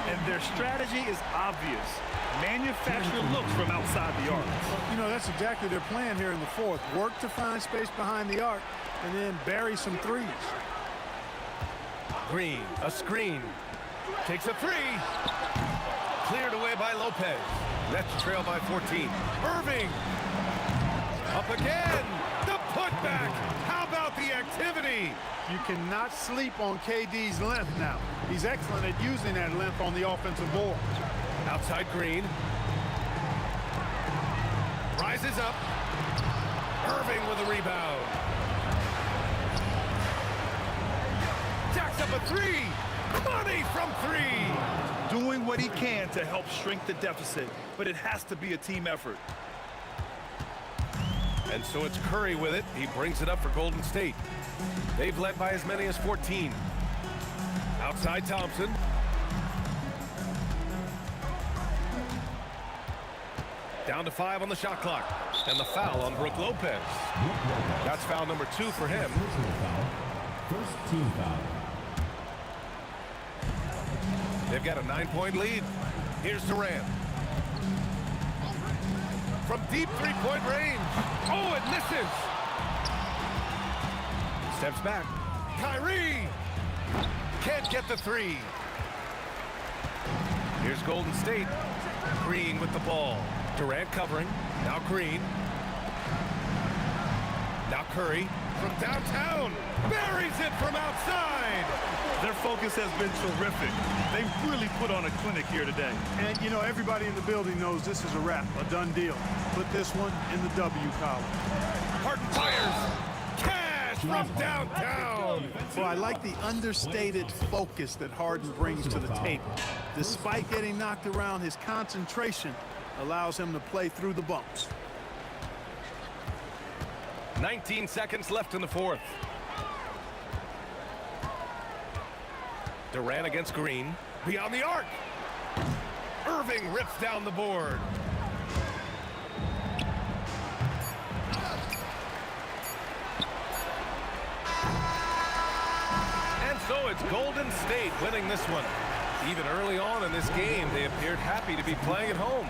And their strategy is obvious. Manufacture looks from outside the arc. You know, that's exactly their plan here in the fourth. Work to find space behind the arc and then bury some 3s. Green, a screen. Takes a 3. Cleared away by Lopez. Nets trail by 14. Irving. Up again. The putback. How about the activity? You cannot sleep on KD's length now. He's excellent at using that length on the offensive board. Outside Green. is up. Irving with a rebound. Jacks up a three. Money from three. Doing what he can to help shrink the deficit, but it has to be a team effort. And so it's Curry with it. He brings it up for Golden State. They've led by as many as 14. Outside Thompson. Down to 5 on the shot clock. And the foul on Brook Lopez. That's foul number 2 for him. First team foul. They've got a 9-point lead. Here's Durant. From deep three-point range. Oh, it misses. Steps back. Kyrie can't get the three. Here's Golden State. Green with the ball. Durant covering. Now Green. Now Curry from downtown. Buries it from outside. Their focus has been terrific. They really put on a clinic here today. And, you know, everybody in the building knows this is a wrap, a done deal. Put this one in the W column. Harden fires. Cash from downtown. Well, I like the understated focus that Harden brings to the table. Despite getting knocked around, his concentration allows him to play through the bumps. 19 seconds left in the fourth. Durant against Green. Beyond the arc. Irving rips down the board. And so it's Golden State winning this one. Even early on in this game, they appeared happy to be playing at home.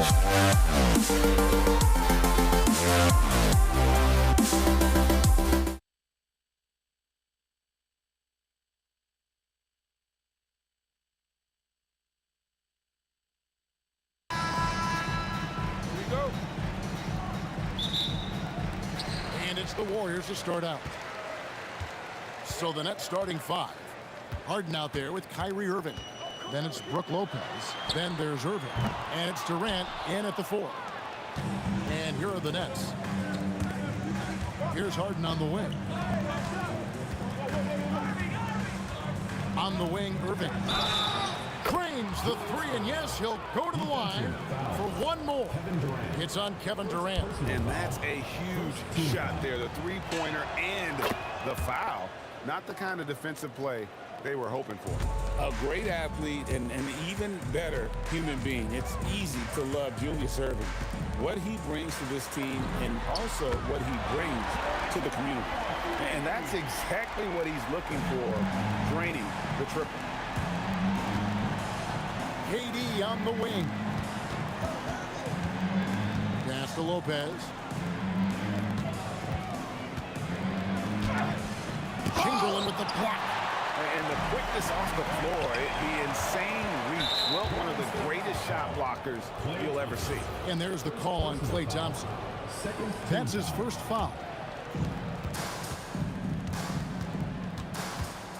And it's the Warriors to start out. So the Nets starting 5. Harden out there with Kyrie Irving. Then it's Brook Lopez. Then there's Irving. And it's Durant in at the 4. And here are the Nets. Here's Harden on the wing. On the wing, Irving. Cranes the 3, and yes, he'll go to the line for one more. It's on Kevin Durant. And that's a huge shot there, the three-pointer and the foul. Not the kind of defensive play they were hoping for. A great athlete and an even better human being. It's easy to love Julius Erving. What he brings to this team and also what he brings to the community. And that's exactly what he's looking for, draining the triple. KD on the wing. Pass to Lopez. Chamberlain with the block. And the quickness off the floor, the insane reach. Well, one of the greatest shot blockers you'll ever see. And there's the call on Klay Thompson. That's his first foul.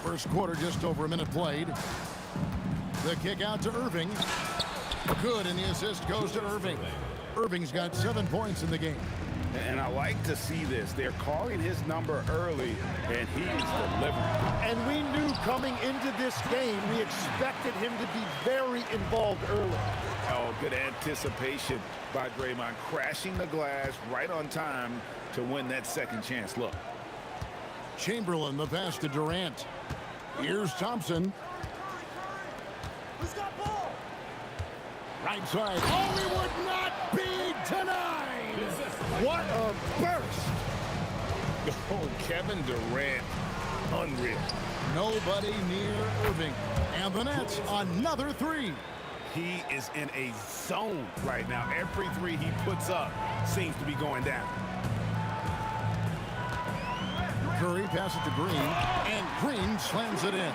First quarter, just over a minute played. The kick out to Irving. Good, and the assist goes to Irving. Irving's got 7 points in the game. And I like to see this. They're calling his number early, and he's delivering. And we knew coming into this game, we expected him to be very involved early. Oh, good anticipation by Draymond, crashing the glass right on time to win that second chance look. Chamberlain, the pass to Durant. Here's Thompson. Who's got ball? Right side. Oh, we would not be denied. What a burst. Oh, Kevin Durant, unreal. Nobody near Irving. And the Nets, another 3. He is in a zone right now. Every 3 he puts up seems to be going down. Curry passes to Green, and Green slams it in.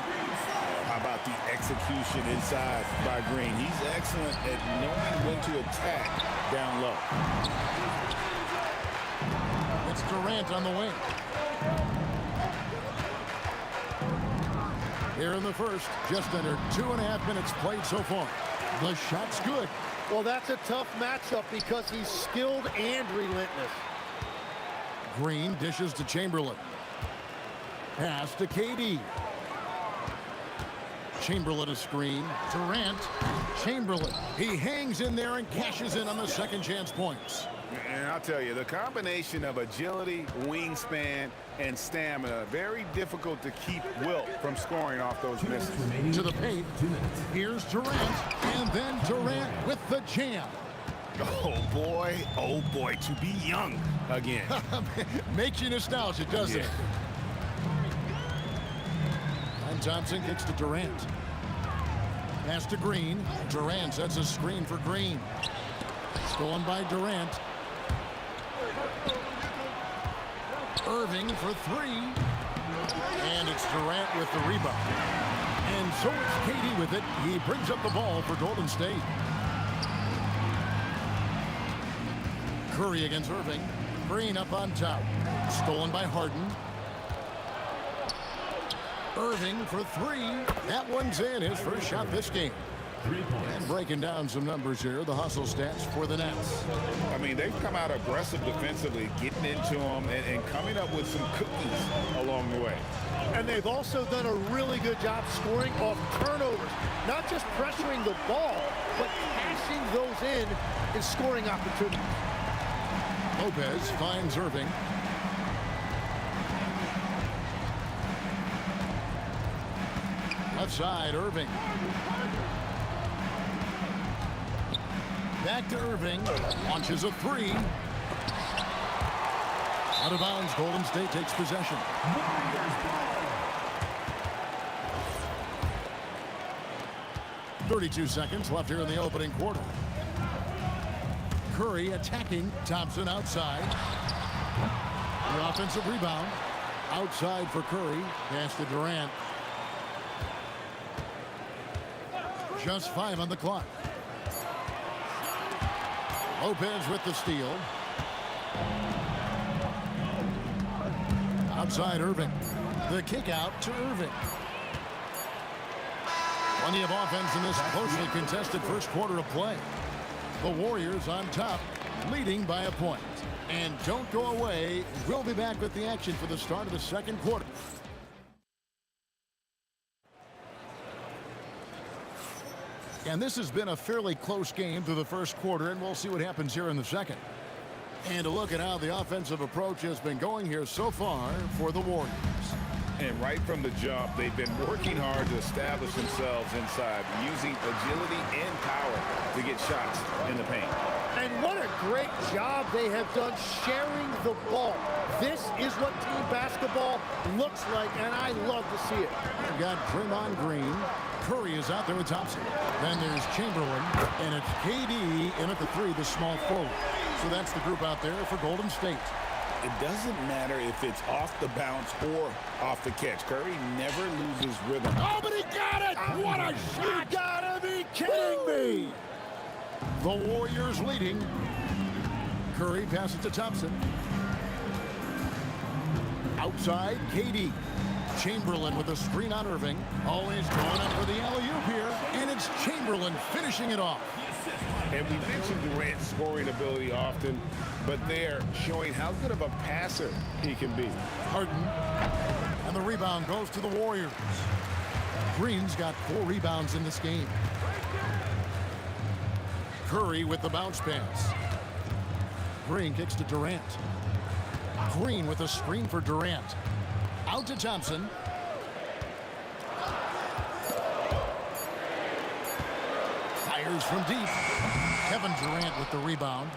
How about the execution inside by Green? He's excellent at knowing when to attack down low. It's Durant on the wing. Here in the first, just under 2.5 minutes played so far. The shot's good. Well, that's a tough matchup because he's skilled and relentless. Green dishes to Chamberlain. Pass to KD. Chamberlain a screen. Durant. Chamberlain. He hangs in there and cashes in on the second chance points. And I'll tell you, the combination of agility, wingspan, and stamina, very difficult to keep Wilt from scoring off those misses. To the paint. Here's Durant. And then Durant with the jam. Oh boy, to be young again. Makes you nostalgic, doesn't it? And Thompson kicks to Durant. Pass to Green. Durant sets a screen for Green. Stolen by Durant. Irving for 3. And it's Durant with the rebound. And so it's KD with it. He brings up the ball for Golden State. Curry against Irving. Green up on top. Stolen by Harden. Irving for 3. That one's in. His first shot this game. And breaking down some numbers here, the hustle stats for the Nets. I mean, they've come out aggressive defensively, getting into them and coming up with some cookies along the way. And they've also done a really good job scoring off turnovers. Not just pressuring the ball, but cashing those in scoring opportunities. Lopez finds Irving. Left side, Irving. Back to Irving. Launches a 3. Out of bounds, Golden State takes possession. .32 seconds left here in the opening quarter. Curry attacking Thompson outside. The offensive rebound. Outside for Curry. Pass to Durant. Just 5 on the clock. Lopez with the steal. Outside Irving. The kick out to Irving. Plenty of offense in this closely contested first quarter of play. The Warriors on top, leading by a point. And don't go away. We'll be back with the action for the start of the second quarter. And this has been a fairly close game through the first quarter, and we'll see what happens here in the second. And a look at how the offensive approach has been going here so far for the Warriors. And right from the jump, they've been working hard to establish themselves inside, using agility and power to get shots in the paint. And what a great job they have done sharing the ball. This is what team basketball looks like, and I love to see it. We've got Draymond Green. Curry is out there with Thompson. Then there's Chamberlain, and it's KD in at the 3, the small forward. So that's the group out there for Golden State. It doesn't matter if it's off the bounce or off the catch. Curry never loses rhythm. Oh, but he got it! What a shot! You gotta be kidding me! The Warriors leading. Curry passes to Thompson. Outside, KD. Chamberlain with a screen on Irving. Always going up for the alley-oop here. And it's Chamberlain finishing it off. And we mentioned Durant's scoring ability often, but they're showing how good of a passer he can be. Harden. And the rebound goes to the Warriors. Green's got 4 rebounds in this game. Curry with the bounce pass. Green kicks to Durant. Green with a screen for Durant. Out to Thompson. Fires from deep. Kevin Durant with the rebound.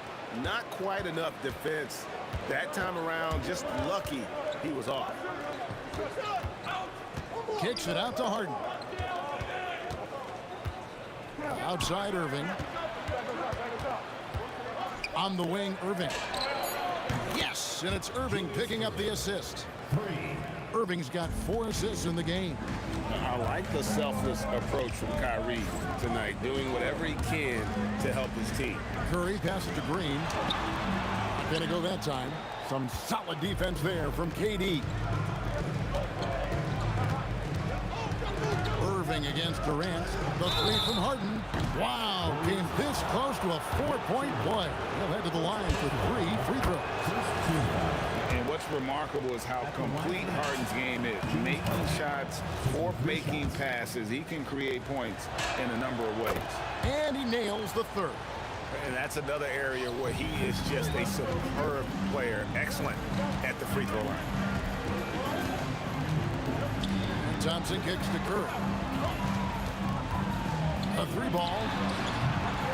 Not quite enough defense. That time around, just lucky he was off. Kicks it out to Harden. Outside Irving. On the wing, Irving. Yes, and it's Irving picking up the assist. Irving's got 4 assists in the game. I like the selfless approach from Kyrie tonight, doing whatever he can to help his team. Curry passes to Green. Not gonna go that time. Some solid defense there from KD. Irving against Durant. The 3 from Harden. Wow, came this close to a 4-point play. He'll head to the line for 3 free throws. And what's remarkable is how complete Harden's game is. Making shots or making passes. He can create points in a number of ways. And he nails the 3rd. And that's another area where he is just a superb player. Excellent at the free throw line. Thompson kicks to Curry. A 3 ball.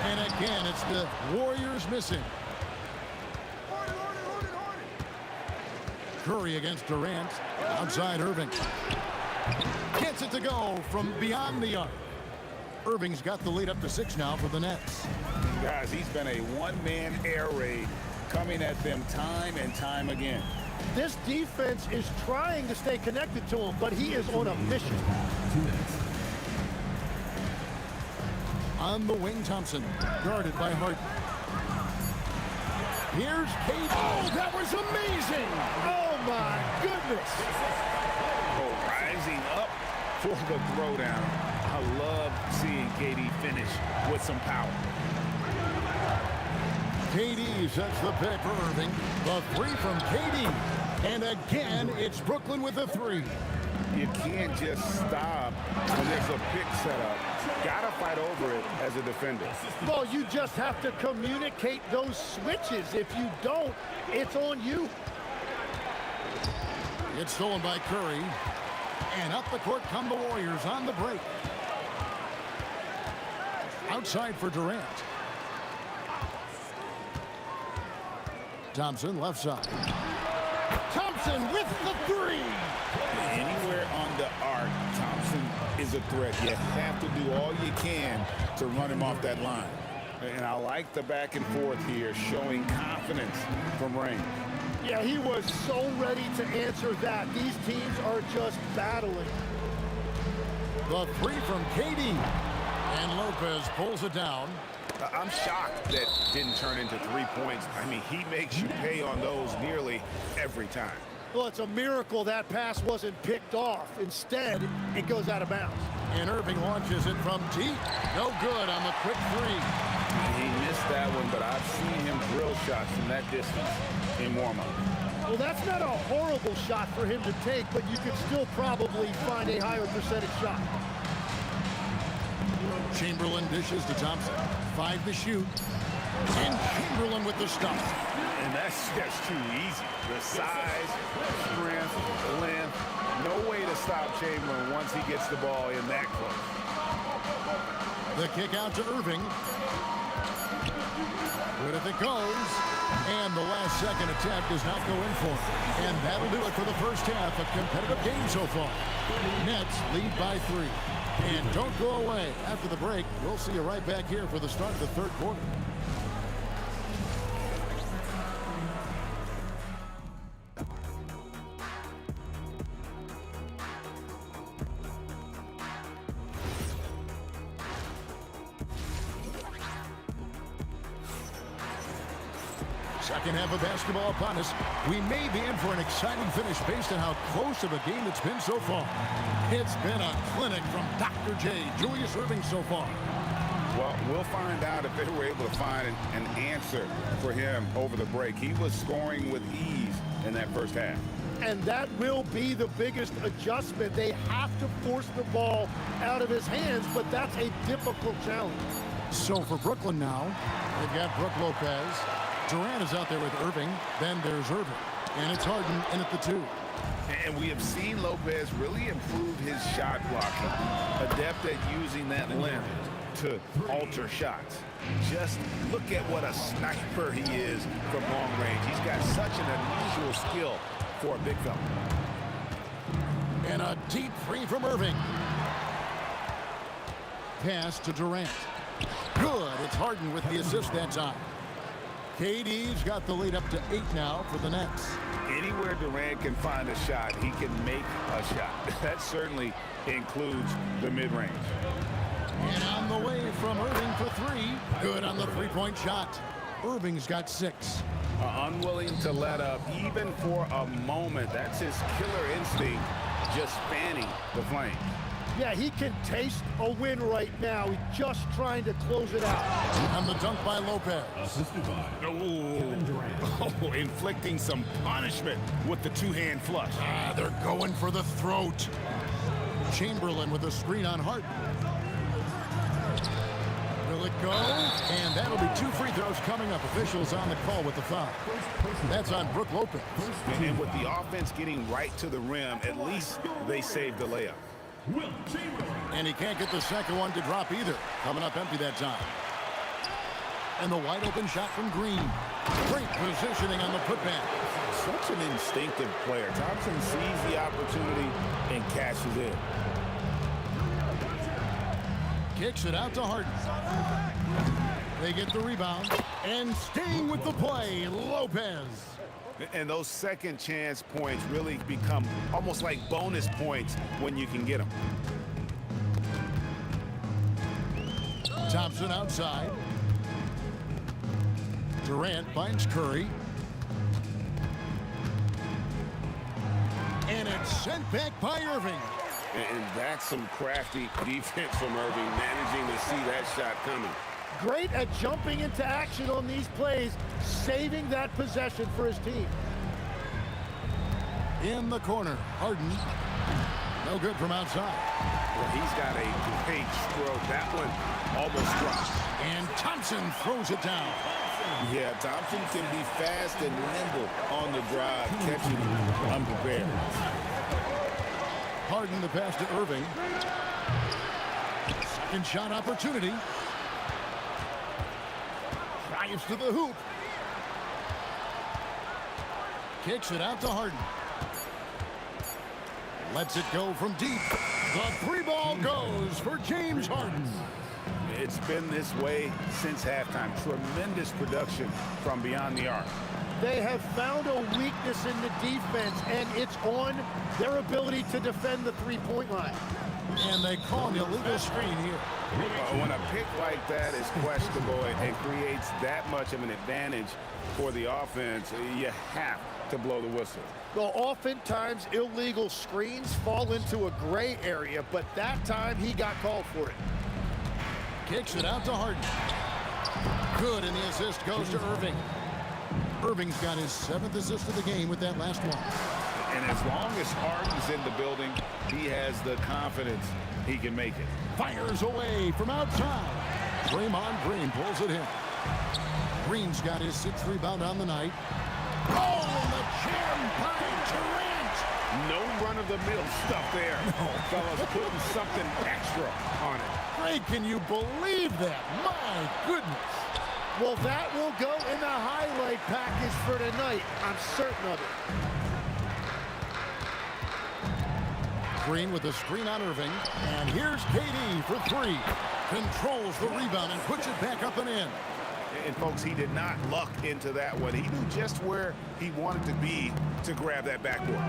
And again, it's the Warriors missing. Curry against Durant. Outside Irving. Gets it to go from beyond the arc. Irving's got the lead up to 6 now for the Nets. Guys, he's been a one-man air raid coming at them time and time again. This defense is trying to stay connected to him, but he is on a mission. On the wing, Thompson, guarded by Harden. Here's KD. Oh, that was amazing! Oh, my goodness! Oh, rising up for the throwdown. I love seeing KD finish with some power. KD sets the pick for Irving. The 3 from KD. And again, it's Brooklyn with the 3. You can't just stop when there's a pick set up. Gotta fight over it as a defender. Well, you just have to communicate those switches. If you don't, it's on you. It's stolen by Curry. And up the court come the Warriors on the break. Outside for Durant. Thompson left side. Thompson with the 3. Anywhere on the arc, Thompson is a threat. You have to do all you can to run him off that line. And I like the back and forth here, showing confidence from range. Yeah, he was so ready to answer that. These teams are just battling. The three from KD. And Lopez pulls it down. I'm shocked that didn't turn into 3 points. I mean, he makes you pay on those nearly every time. Well, it's a miracle that pass wasn't picked off. Instead, it goes out of bounds. And Irving launches it from deep. No good on the quick three. He missed that one, but I've seen him drill shots from that distance in warm-up. Well, that's not a horrible shot for him to take, but you could still probably find a higher percentage shot. Chamberlain dishes to Thompson. 5 to shoot. And Chamberlain with the stuff. And that's just too easy. The size, strength, length, no way to stop Chamberlain once he gets the ball in that close. The kick out to Irving. Good if it goes. And the last second attempt does not go in for him. And that'll do it for the first half. A competitive game so far. Nets lead by 3. And don't go away. After the break, we'll see you right back here for the start of the third quarter. Second half of basketball upon us. We may be in for an exciting finish based on how close of a game it's been so far. It's been a clinic from Dr. J, Julius Irving so far. Well, we'll find out if they were able to find an answer for him over the break. He was scoring with ease in that first half. And that will be the biggest adjustment. They have to force the ball out of his hands, but that's a difficult challenge. So for Brooklyn now, they've got Brook Lopez. Durant is out there with Irving. Then there's Irving. And it's Harden in at the 2. And we have seen Lopez really improve his shot blocking. Adept at using that length to alter shots. Just look at what a sniper he is from long range. He's got such an unusual skill for a big fella. And a deep three from Irving. Pass to Durant. Good. It's Harden with the assist that time. KD's got the lead up to 8 now for the Nets. Anywhere Durant can find a shot, he can make a shot. That certainly includes the mid-range. And on the way from Irving for 3. Good on the three-point shot. Irving's got 6. Unwilling to let up even for a moment. That's his killer instinct, just fanning the flame. Yeah, he can taste a win right now. He's just trying to close it out. On the dunk by Lopez. Oh, inflicting some punishment with the two-hand flush. They're going for the throat. Chamberlain with a screen on Harden. Will it go? And that'll be 2 free throws coming up. Officials on the call with the foul. That's on Brook Lopez. And with the offense getting right to the rim, at least they saved the layup. And he can't get the second one to drop either. Coming up empty that time. And the wide open shot from Green. Great positioning on the putback. Such an instinctive player. Thompson sees the opportunity and cashes in. Kicks it out to Harden. They get the rebound. And staying with the play, Lopez. And those second chance points really become almost like bonus points when you can get them. Thompson outside. Durant finds Curry. And it's sent back by Irving. And that's some crafty defense from Irving, managing to see that shot coming. Great at jumping into action on these plays, saving that possession for his team. In the corner, Harden. No good from outside. Well, he's got a great stroke. That one almost dropped. And Thompson throws it down. Yeah, Thompson can be fast and nimble on the drive, catching unprepared. Harden the pass to Irving. Second shot opportunity. Drives to the hoop. Kicks it out to Harden. Lets it go from deep. The 3 ball goes for James Harden. It's been this way since halftime. Tremendous production from beyond the arc. They have found a weakness in the defense, and it's on their ability to defend the three-point line. And they call an illegal screen here. When a pick like that is questionable and creates that much of an advantage for the offense, you have to blow the whistle. Well, oftentimes illegal screens fall into a gray area, but that time he got called for it. Kicks it out to Harden. Good, and the assist goes to Irving. Irving's got his 7th assist of the game with that last one. And as long as Harden's in the building, he has the confidence he can make it. Fires away from outside. Draymond Green pulls it in. Green's got his 6th rebound on the night. Oh, and the jam by Durant. No run-of-the-mill stuff there. No, fellas, putting something extra on it. Greg, can you believe that? My goodness. Well, that will go in the highlight package for tonight. I'm certain of it. Green with the screen on Irving. And here's KD for 3. Controls the rebound and puts it back up and in. And, folks, he did not luck into that one. He knew just where he wanted to be to grab that backboard.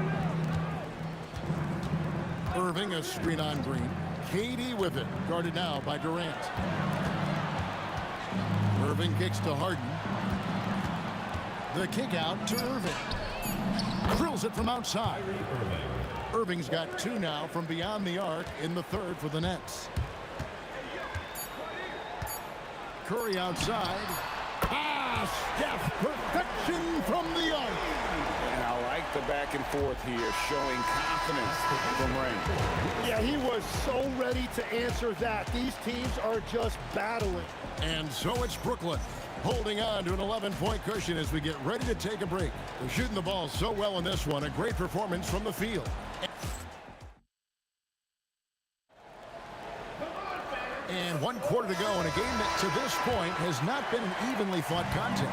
Irving, a screen on Green. KD with it. Guarded now by Durant. Irving kicks to Harden. The kick out to Irving. Drills it from outside. Irving's got 2 now from beyond the arc in the 3rd for the Nets. Curry outside. Steph, perfection from the arc. And I like the back and forth here, showing confidence from Rain. Yeah, he was so ready to answer that. These teams are just battling. And so it's Brooklyn, holding on to an 11-point cushion as we get ready to take a break. They're shooting the ball so well in this one. A great performance from the field. And 1 quarter to go in a game that to this point has not been an evenly fought contest.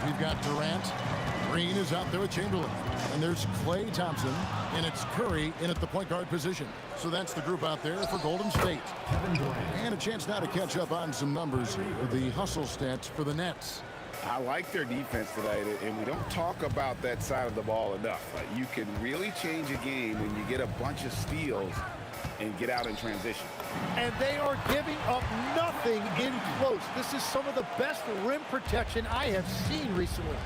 We've got Durant. Green is out there with Chamberlain. And there's Klay Thompson. And it's Curry in at the point guard position. So that's the group out there for Golden State. And a chance now to catch up on some numbers with the hustle stats for the Nets. I like their defense tonight, and we don't talk about that side of the ball enough. You can really change a game when you get a bunch of steals and get out in transition. And they are giving up nothing in close. This is some of the best rim protection I have seen recently.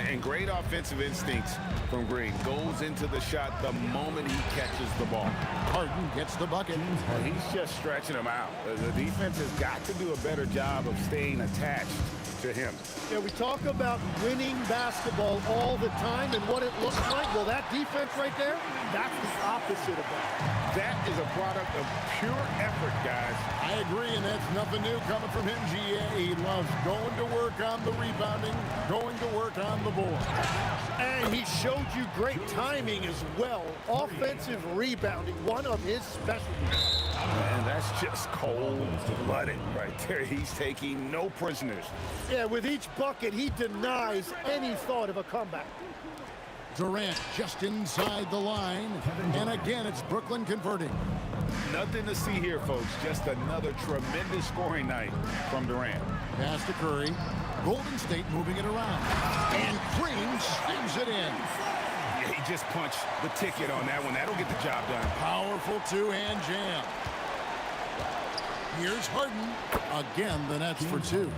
And great offensive instincts from Green. Goes into the shot the moment he catches the ball. Harden gets the bucket. He's just stretching him out. The defense has got to do a better job of staying attached to him. Yeah, we talk about winning basketball all the time and what it looks like. Well, that defense right there, that's the opposite of that. That is a product of pure effort, guys. I agree, and that's nothing new coming from him, GA. He loves going to work on the rebounding, going to work on the board. And he showed you great timing as well. Offensive rebounding, one of his specialties. And that's just cold-blooded right there. He's taking no prisoners. Yeah, with each bucket, he denies any thought of a comeback. Durant just inside the line. And again, it's Brooklyn converting. Nothing to see here, folks. Just another tremendous scoring night from Durant. Pass to Curry. Golden State moving it around. And Green slings it in. Yeah, he just punched the ticket on that one. That'll get the job done. Powerful two-hand jam. Here's Harden. Again, the Nets for 2.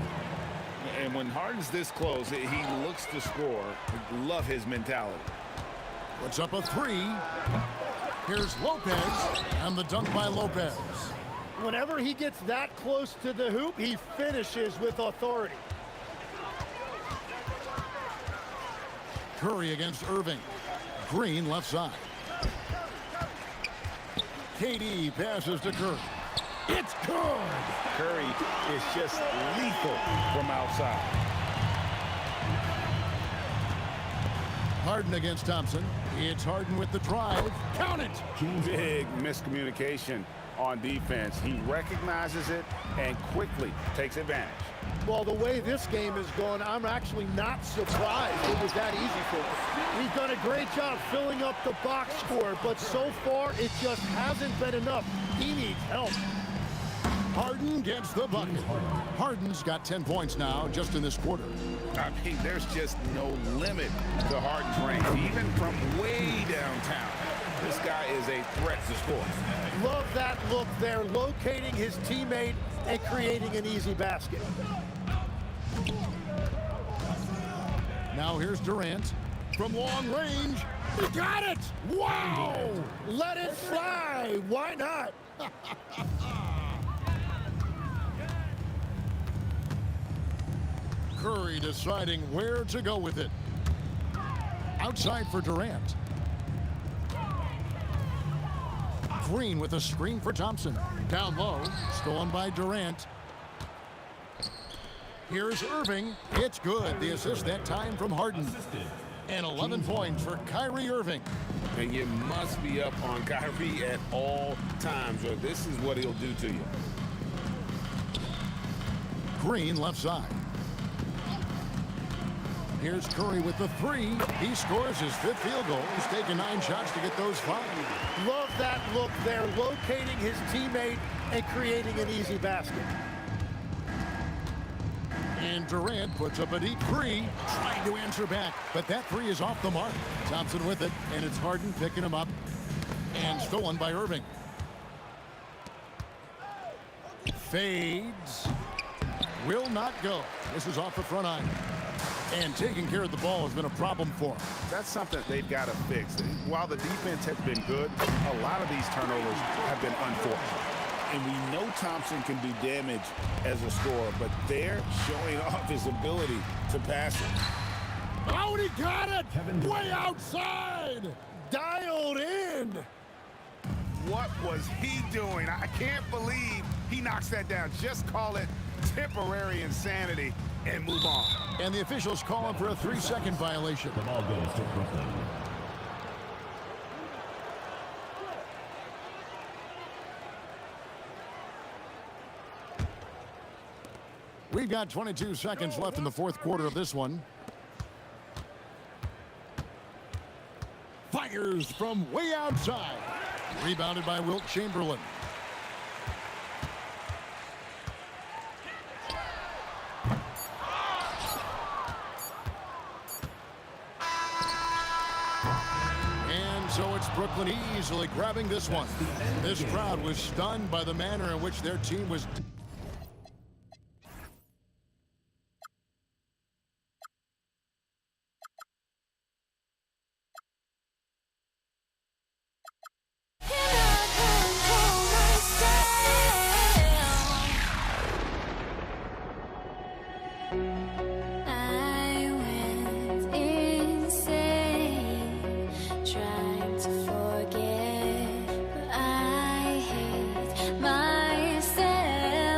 And when Harden's this close, he looks to score. Love his mentality. Puts up a 3. Here's Lopez, and the dunk by Lopez. Whenever he gets that close to the hoop, he finishes with authority. Curry against Irving. Green left side. KD passes to Curry. It's good! Curry is just lethal from outside. Harden against Thompson. It's Harden with the drive. Count it! Big miscommunication on defense. He recognizes it and quickly takes advantage. Well, the way this game is going, I'm actually not surprised it was that easy for him. He's done a great job filling up the box score, but so far it just hasn't been enough. He needs help. Harden gets the bucket. Harden's got 10 points now just in this quarter. I mean, there's just no limit to Harden's range, even from way downtown. This guy is a threat to score. Love that look there, locating his teammate and creating an easy basket. Now here's Durant from long range. He got it! Wow! Let it fly! Why not? Curry deciding where to go with it. Outside for Durant. Green with a screen for Thompson. Down low, stolen by Durant. Here's Irving. It's good. The assist that time from Harden. And 11 points for Kyrie Irving. And you must be up on Kyrie at all times, or this is what he'll do to you. Green left side. Here's Curry with the three. He scores his 5th field goal. He's taken 9 shots to get those 5. Love that look there, locating his teammate and creating an easy basket. And Durant puts up a deep 3, trying to answer back, but that 3 is off the mark. Thompson with it, and it's Harden picking him up, and stolen by Irving. Fades. Will not go. This is off the front iron. And taking care of the ball has been a problem for him. That's something they've got to fix. While the defense has been good, a lot of these turnovers have been unfortunate. And we know Thompson can do damage as a scorer, but they're showing off his ability to pass it. Oh, he got it! Way outside! Dialed in! What was he doing? I can't believe he knocks that down. Just call it temporary insanity and move on. And the officials call him for a 3-second violation. The ball goes to Brooklyn. We've got 22 seconds left in the 4th quarter of this one. Fires from way outside. Rebounded by Wilt Chamberlain. And so it's Brooklyn easily grabbing this one. This crowd was stunned by the manner in which their team was Myself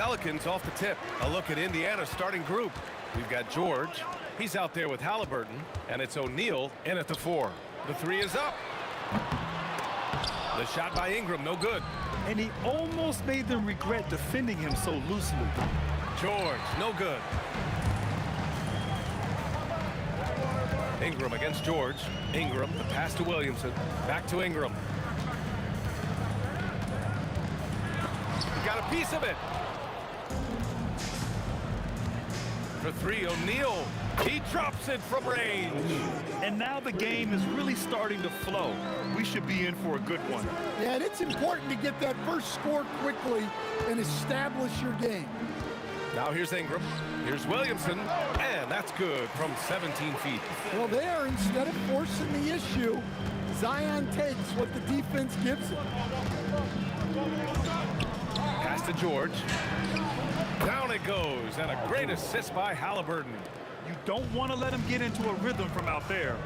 Pelicans off the tip. A look at Indiana's starting group. We've got George. He's out there with Halliburton. And it's O'Neal in at the 4. The 3 is up. The shot by Ingram, no good. And he almost made them regret defending him so loosely. George, no good. Ingram against George. Ingram, the pass to Williamson. Back to Ingram. He got a piece of it. For 3, O'Neal. He drops it from range. And now the game is really starting to flow. We should be in for a good one. Yeah, and it's important to get that first score quickly and establish your game. Now here's Ingram. Here's Williamson. And that's good from 17 feet. Well, there, instead of forcing the issue, Zion takes what the defense gives him. Pass to George. Down it goes. And a great assist by Halliburton. You don't want to let him get into a rhythm from out there.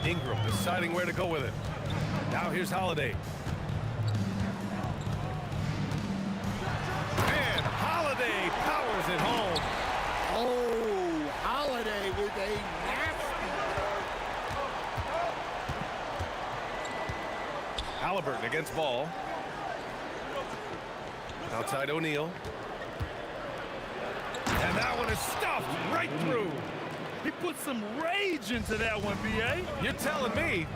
Ingram deciding where to go with it. Now here's Holiday. And Holiday powers it home. Oh, Holiday with a nasty. Halliburton against Ball. Outside O'Neal. And that one is stuffed right through. He put some rage into that one, B.A. You're telling me.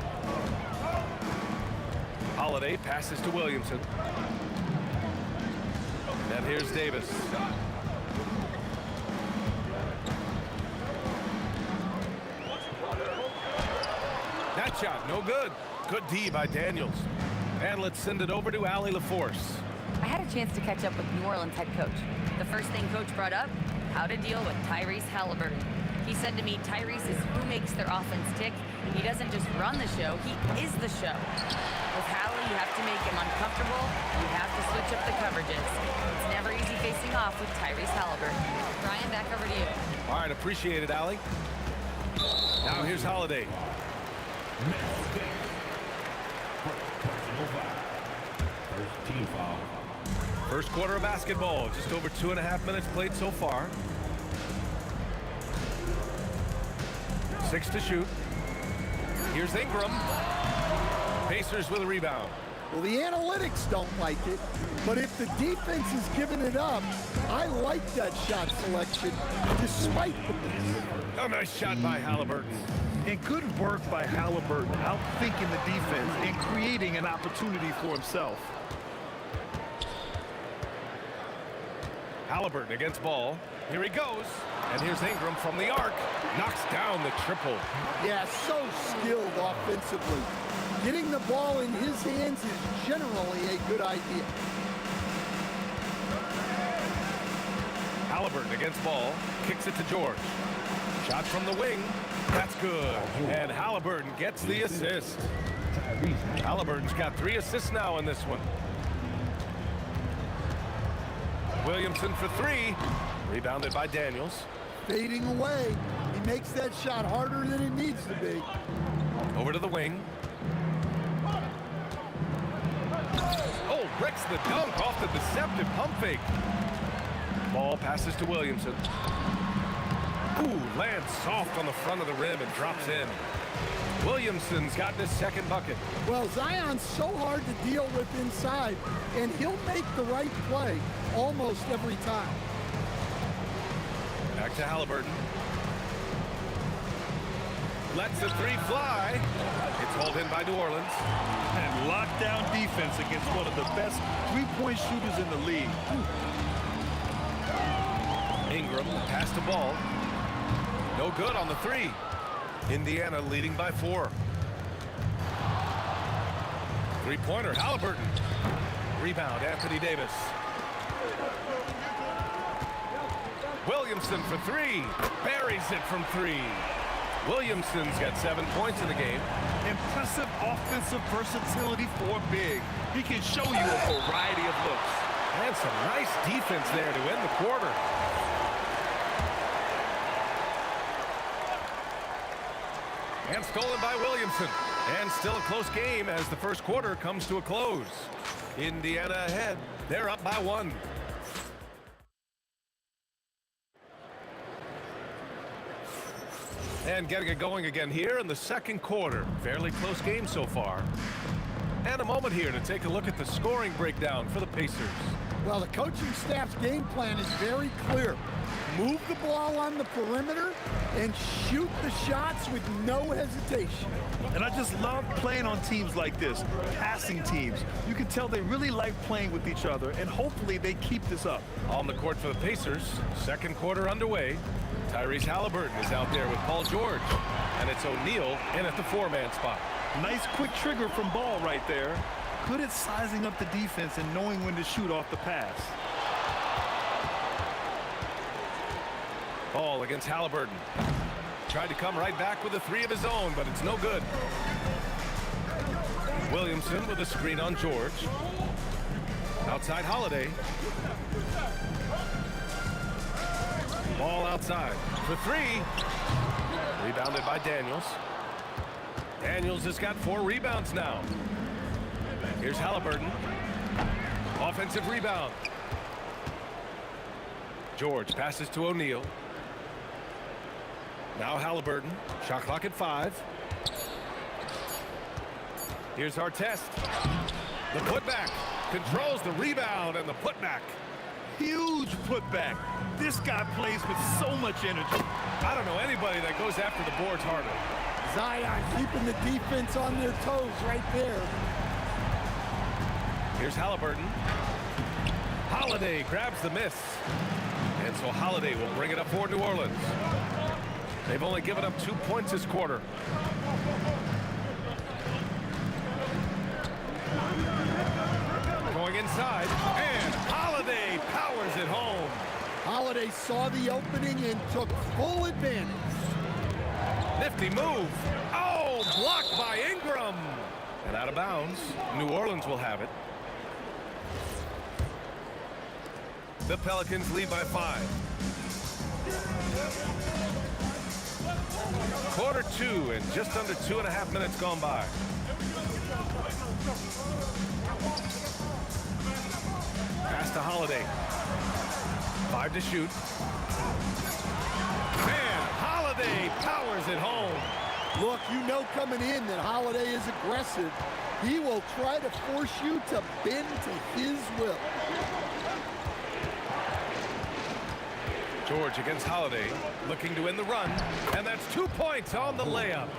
Holiday passes to Williamson. And here's Davis. That shot, no good. Good D by Daniels. And let's send it over to Allie LaForce. I had a chance to catch up with New Orleans head coach. The first thing coach brought up, how to deal with Tyrese Halliburton. He said to me, Tyrese is who makes their offense tick. He doesn't just run the show, he is the show. With Hallie, you have to make him uncomfortable. You have to switch up the coverages. It's never easy facing off with Tyrese Halliburton. Brian, back over to you. All right, appreciate it, Allie. Now here's Holiday. First team foul. First quarter of basketball, just over 2.5 minutes played so far. 6 to shoot. Here's Ingram. Pacers with a rebound. Well, the analytics don't like it, but if the defense is giving it up, I like that shot selection despite the miss. A nice shot by Halliburton. And good work by Halliburton, outthinking the defense and creating an opportunity for himself. Halliburton against Ball. Here he goes. And here's Ingram from the arc. Knocks down the triple. Yeah, so skilled offensively. Getting the ball in his hands is generally a good idea. Halliburton against Ball. Kicks it to George. Shot from the wing. That's good. And Halliburton gets the assist. Halliburton's got 3 assists now in this one. Williamson for 3. Rebounded by Daniels. Fading away. He makes that shot harder than it needs to be. Over to the wing. Oh, breaks the dunk off the deceptive pump fake. Ball passes to Williamson. Ooh, lands soft on the front of the rim and drops in. Williamson's gotten his second bucket. Well, Zion's so hard to deal with inside, and he'll make the right play almost every time. Back to Halliburton. Lets the 3 fly. It's hauled in by New Orleans. And lockdown defense against one of the best three-point shooters in the league. Ingram, pass to Ball. No good on the 3. Indiana leading by 4. Three-pointer, Halliburton. Rebound, Anthony Davis. Williamson for 3. Buries it from 3. Williamson's got 7 points in the game. Impressive offensive versatility for big. He can show you a variety of looks. And some nice defense there to end the quarter. And stolen by Williamson. And still a close game as the first quarter comes to a close. Indiana ahead. They're up by 1. And getting it going again here in the second quarter. Fairly close game so far. And a moment here to take a look at the scoring breakdown for the Pacers. Well, the coaching staff's game plan is very clear. Move the ball on the perimeter and shoot the shots with no hesitation. And I just love playing on teams like this, passing teams. You can tell they really like playing with each other, and hopefully they keep this up. On the court for the Pacers, second quarter underway. Tyrese Halliburton is out there with Paul George. And it's O'Neal in at the 4-man spot. Nice quick trigger from Ball right there. Good at sizing up the defense and knowing when to shoot off the pass. Ball against Halliburton. Tried to come right back with a 3 of his own, but it's no good. Williamson with a screen on George. Outside Holiday. Ball outside for 3. Rebounded by Daniels. Daniels has got 4 rebounds now. Here's Halliburton. Offensive rebound. George passes to O'Neal. Now Halliburton. Shot clock at 5. Here's Artest. The putback. Controls the rebound and the putback. Huge putback. This guy plays with so much energy. I don't know anybody that goes after the boards harder. Zion keeping the defense on their toes right there. Here's Halliburton. Holiday grabs the miss. And so Holiday will bring it up for New Orleans. They've only given up 2 points this quarter. Going inside, and Holiday powers it home. Holiday saw the opening and took full advantage. Nifty move. Oh, blocked by Ingram. And out of bounds. New Orleans will have it. The Pelicans lead by 5. Quarter 2 and just under 2.5 minutes gone by. Pass to Holiday. 5 to shoot. And Holiday powers it home. Look, you know coming in that Holiday is aggressive. He will try to force you to bend to his will. George against Holiday, looking to win the run, and that's 2 points on the layup.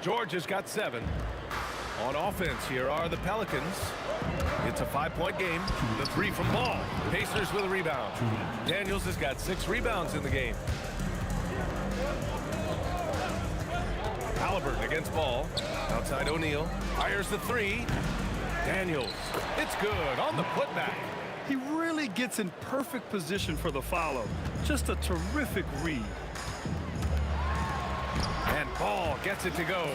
George has got 7. On offense, here are the Pelicans. It's a 5-point game. The 3 from Ball. Pacers with a rebound. Daniels has got 6 rebounds in the game. Halliburton against Ball. Outside O'Neal. Fires the 3. Daniels. It's good on the putback. He really gets in perfect position for the follow. Just a terrific read. And Ball gets it to go.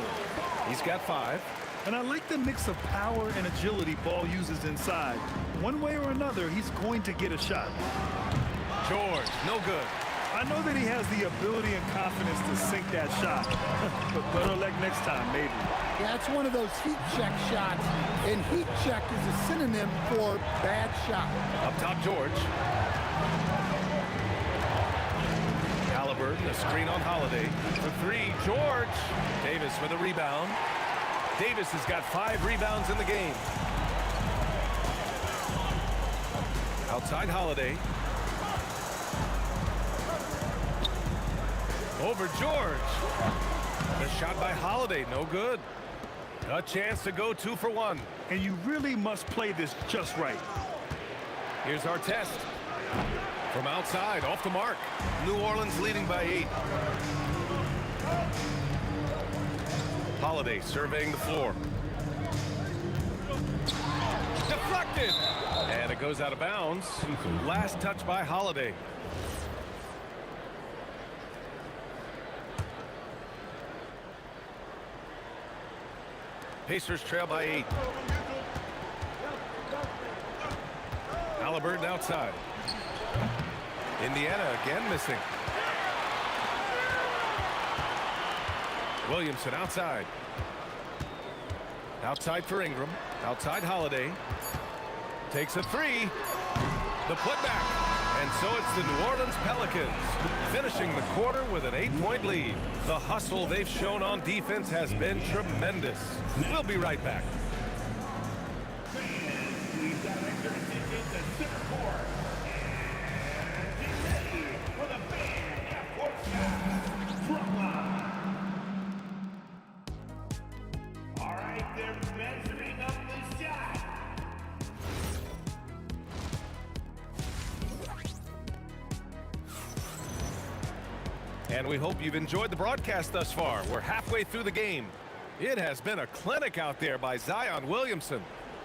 He's got 5. And I like the mix of power and agility Ball uses inside. One way or another, he's going to get a shot. George, no good. I know that he has the ability and confidence to sink that shot. But better luck next time, maybe. Yeah, it's one of those heat check shots. And heat check is a synonym for bad shot. Up top, George. Halliburton, a screen on Holiday. For 3, George. Davis with a rebound. Davis has got 5 rebounds in the game. Outside Holiday. Over George. The shot by Holiday, no good. A chance to go 2 for 1. And you really must play this just right. Here's Artest. From outside, off the mark. New Orleans leading by 8. Holiday surveying the floor. Deflected! And it goes out of bounds. Last touch by Holiday. Pacers trail by 8. Halliburton outside. Indiana again missing. Williamson outside. Outside for Ingram. Outside Holiday. takes a three. The putback. And so it's the New Orleans Pelicans finishing the quarter with an 8-point lead. The hustle they've shown on defense has been tremendous. We'll be right back. And we hope you've enjoyed the broadcast thus far. We're halfway through the game. It has been a clinic out there by Zion Williamson.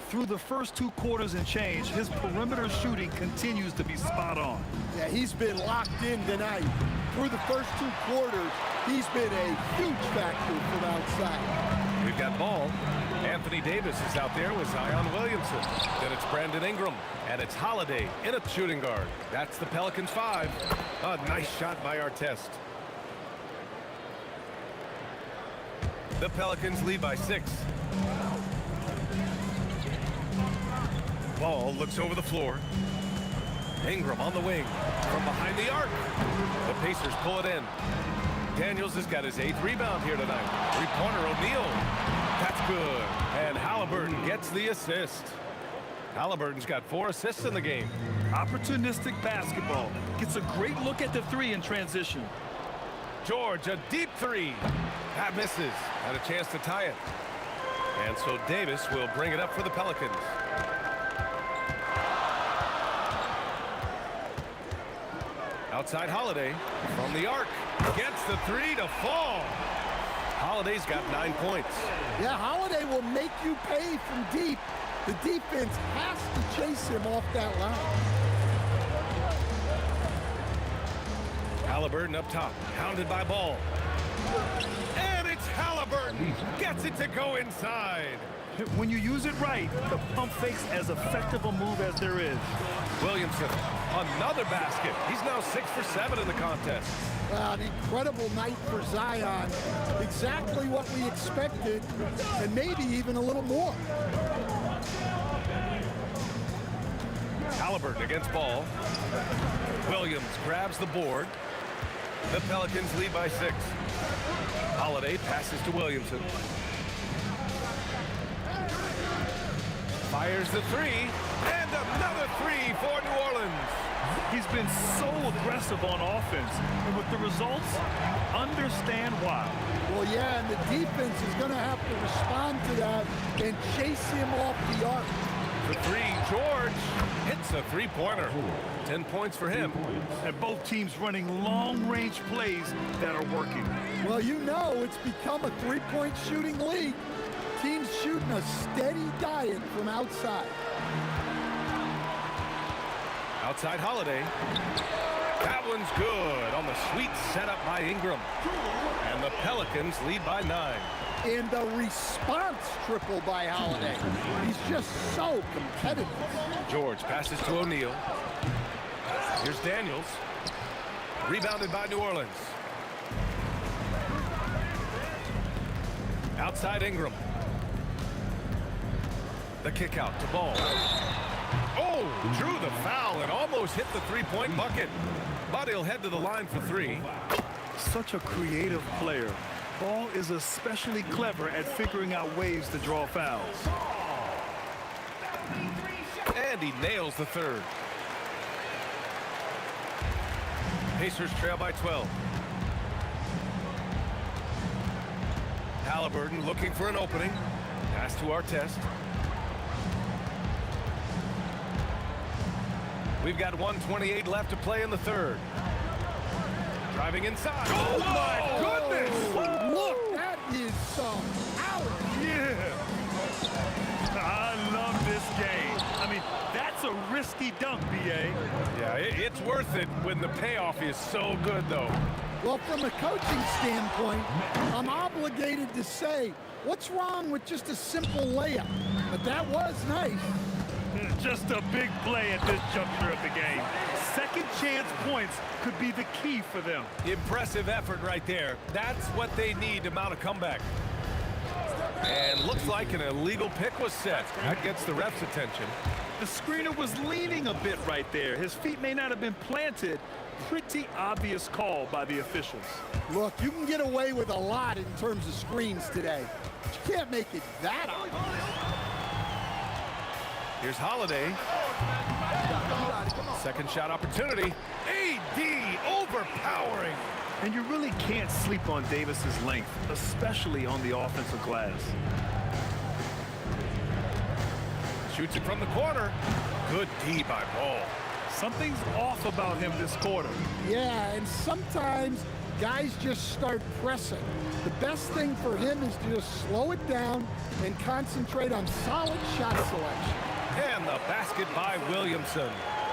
Through the first 2 quarters and change, his perimeter shooting continues to be spot on. Yeah, he's been locked in tonight. Through the first 2 quarters, he's been a huge factor from outside. We've got ball. Anthony Davis is out there with Zion Williamson. Then it's Brandon Ingram, and it's Holiday in a shooting guard. That's the Pelicans 5. A nice shot by Artest. The Pelicans lead by 6. Ball looks over the floor. Ingram on the wing from behind the arc. The Pacers pull it in. Daniels has got his 8th rebound here tonight. Three-pointer O'Neal. That's good. And Halliburton gets the assist. Halliburton's got 4 assists in the game. Opportunistic basketball. Gets a great look at the 3 in transition. George, a deep 3. That misses. Had a chance to tie it. And so Davis will bring it up for the Pelicans. Outside Holiday from the arc. Gets the 3 to fall. Holiday's got 9 points. Yeah, Holiday will make you pay from deep. The defense has to chase him off that line. Halliburton up top, hounded by Ball. And it's Halliburton. Gets it to go inside. When you use it right, the pump fake's as effective a move as there is. Williamson, another basket. He's now 6 for 7 in the contest. An incredible night for Zion. Exactly what we expected, and maybe even a little more. Halliburton against Ball. Williams grabs the board. The Pelicans lead by 6. Holiday passes to Williamson. Fires the 3, and another 3 for New Orleans. He's been so aggressive on offense, and with the results, you understand why. Well, yeah, and the defense is going to have to respond to that and chase him off the arc. The 3, George hits a 3-pointer. 10 points for him. And both teams running long-range plays that are working. Well, you know, it's become a 3-point shooting league. Teams shooting a steady diet from outside. Outside Holiday. That one's good on the sweet setup by Ingram. And the Pelicans lead by 9. And the response triple by Holiday. He's just so competitive. George passes to O'Neal. Here's Daniels. Rebounded by New Orleans. Outside Ingram. The kick out to Ball. Oh, drew the foul and almost hit the 3-point bucket. But he'll head to the line for 3. Such a creative player. Ball is especially clever at figuring out ways to draw fouls. And he nails the 3rd. Pacers trail by 12. Halliburton looking for an opening. Pass to Artest. We've got 1:28 left to play in the 3rd. Driving inside. Oh, my goodness! Look, that is some power. Yeah. I love this game. I mean, that's a risky dunk, B.A. Yeah, it's worth it when the payoff is so good, though. Well, from a coaching standpoint, I'm obligated to say, what's wrong with just a simple layup? But that was nice. Just a big play at this juncture of the game. Second chance points could be the key for them. Impressive effort right there. That's what they need to mount a comeback. And looks like an illegal pick was set. That gets the ref's attention. The screener was leaning a bit right there. His feet may not have been planted. Pretty obvious call by the officials. Look, you can get away with a lot in terms of screens today, but you can't make it that obvious. Here's Holiday. Second shot opportunity. AD overpowering. And you really can't sleep on Davis's length, especially on the offensive glass. Shoots it from the corner. Good D by Ball. Something's off about him this quarter. Yeah, and sometimes guys just start pressing. The best thing for him is to just slow it down and concentrate on solid shot selection. And the basket by Williamson.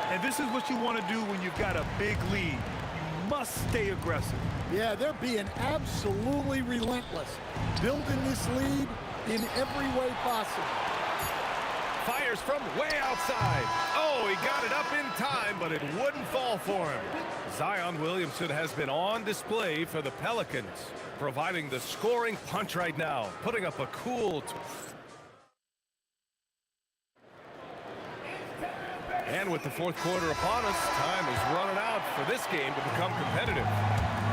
And this is what you want to do when you've got a big lead. You must stay aggressive. Yeah, they're being absolutely relentless, building this lead in every way possible. Fires from way outside. Oh, he got it up in time, but it wouldn't fall for him. Zion Williamson has been on display for the Pelicans, providing the scoring punch right now, putting up a cool... And with the fourth quarter upon us, time is running out for this game to become competitive.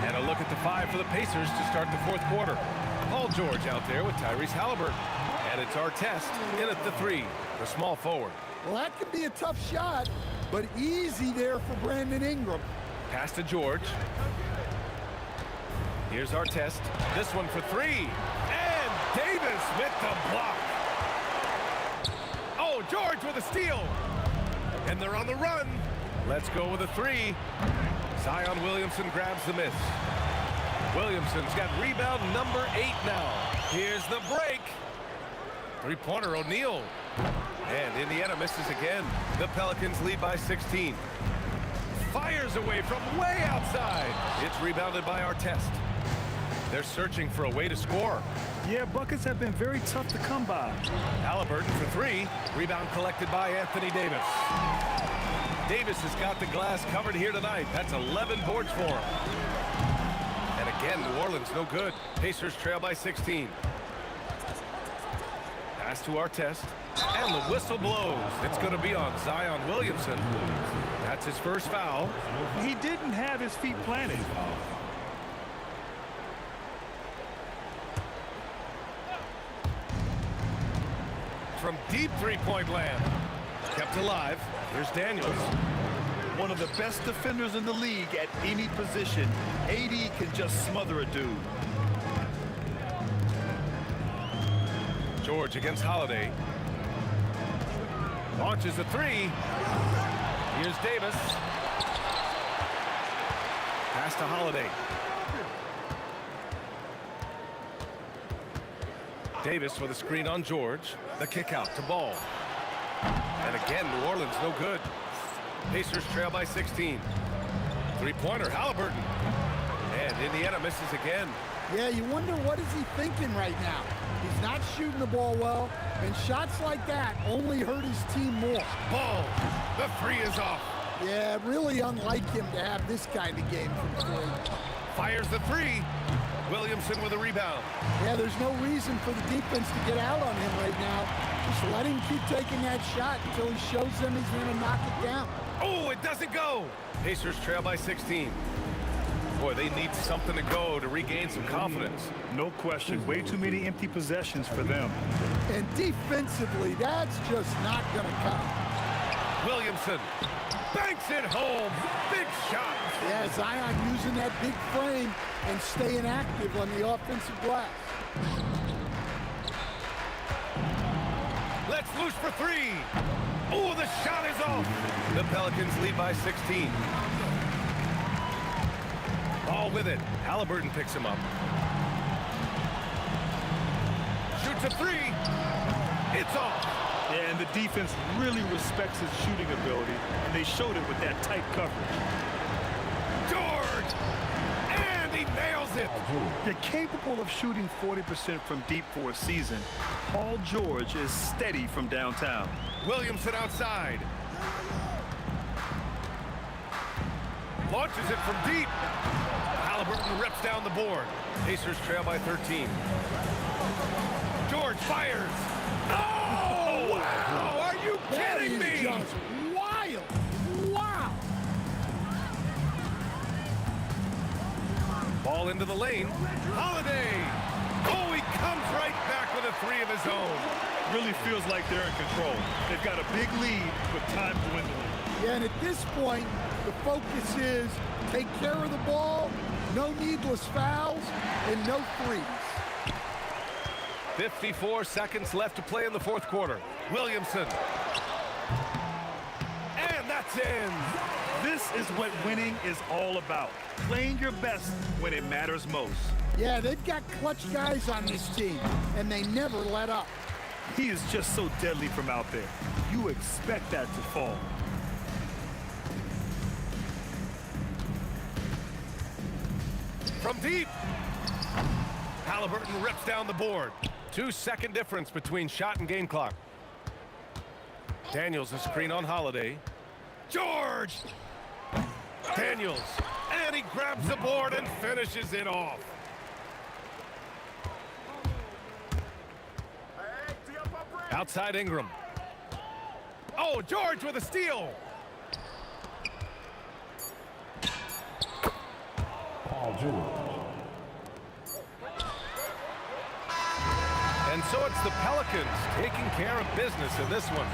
And a look at the five for the Pacers to start the fourth quarter. Paul George out there with Tyrese Halliburton. And it's Artest in at the three, the small forward. Well, that could be a tough shot, but easy there for Brandon Ingram. Pass to George. Here's Artest. This one for three. And Davis with the block. Oh, George with a steal. And they're on the run. Let's go with a three. Zion Williamson grabs the miss. Williamson's got rebound number 8 now. Here's the break. Three-pointer O'Neal. And Indiana misses again. The Pelicans lead by 16. Fires away from way outside. It's rebounded by Artest. They're searching for a way to score. Yeah, buckets have been very tough to come by. Halliburton for three. Rebound collected by Anthony Davis. Davis has got the glass covered here tonight. That's 11 boards for him. And again, New Orleans no good. Pacers trail by 16. Pass to Artest. And the whistle blows. It's going to be on Zion Williamson. That's his first foul. He didn't have his feet planted. From deep three-point land. Kept alive. Here's Daniels. One of the best defenders in the league at any position. AD can just smother a dude. George against Holiday. Launches a three. Here's Davis. Pass to Holiday. Davis with a screen on George. The kick out to Ball. And again, New Orleans no good. Pacers trail by 16. Three-pointer, Halliburton. And Indiana misses again. Yeah, you wonder what is he thinking right now. He's not shooting the ball well, and shots like that only hurt his team more. Ball. The three is off. Yeah, really unlike him to have this kind of game from three. Fires the three. Williamson with a rebound. Yeah, there's no reason for the defense to get out on him right now. Just let him keep taking that shot until he shows them he's going to knock it down. Oh, it doesn't go. Pacers trail by 16. Boy, they need something to go to regain some confidence. No question. Way too many empty possessions for them. And defensively, that's just not going to come. Williamson banks it home. Big shot. Yeah, Zion using that big frame and staying active on the offensive glass. Let's loose for three. Oh, the shot is off. The Pelicans lead by 16. Ball with it. Halliburton picks him up. Shoots a three. It's off. And the defense really respects his shooting ability, and they showed it with that tight coverage. George! And he nails it! You're capable of shooting 40% from deep for a season. Paul George is steady from downtown. Williamson outside. Launches it from deep. Halliburton rips down the board. Pacers trail by 13. George fires. Oh! Wow! Are you kidding me? Just wild. Wow. Ball into the lane. Holiday. Oh, he comes right back with a three of his own. Really feels like they're in control. They've got a big lead, but time dwindling. Yeah, and at this point, the focus is take care of the ball, no needless fouls, and no threes. 54 seconds left to play in the fourth quarter. Williamson. And that's in. This is what winning is all about. Playing your best when it matters most. Yeah, they've got clutch guys on this team, and they never let up. He is just so deadly from out there. You expect that to fall. From deep. Halliburton rips down the board. 2-second difference between shot and game clock. Daniels a screen on Holiday. George! Daniels. And he grabs the board and finishes it off. Outside Ingram. Oh, George with a steal. Paul George. And so it's the Pelicans taking care of business in this one.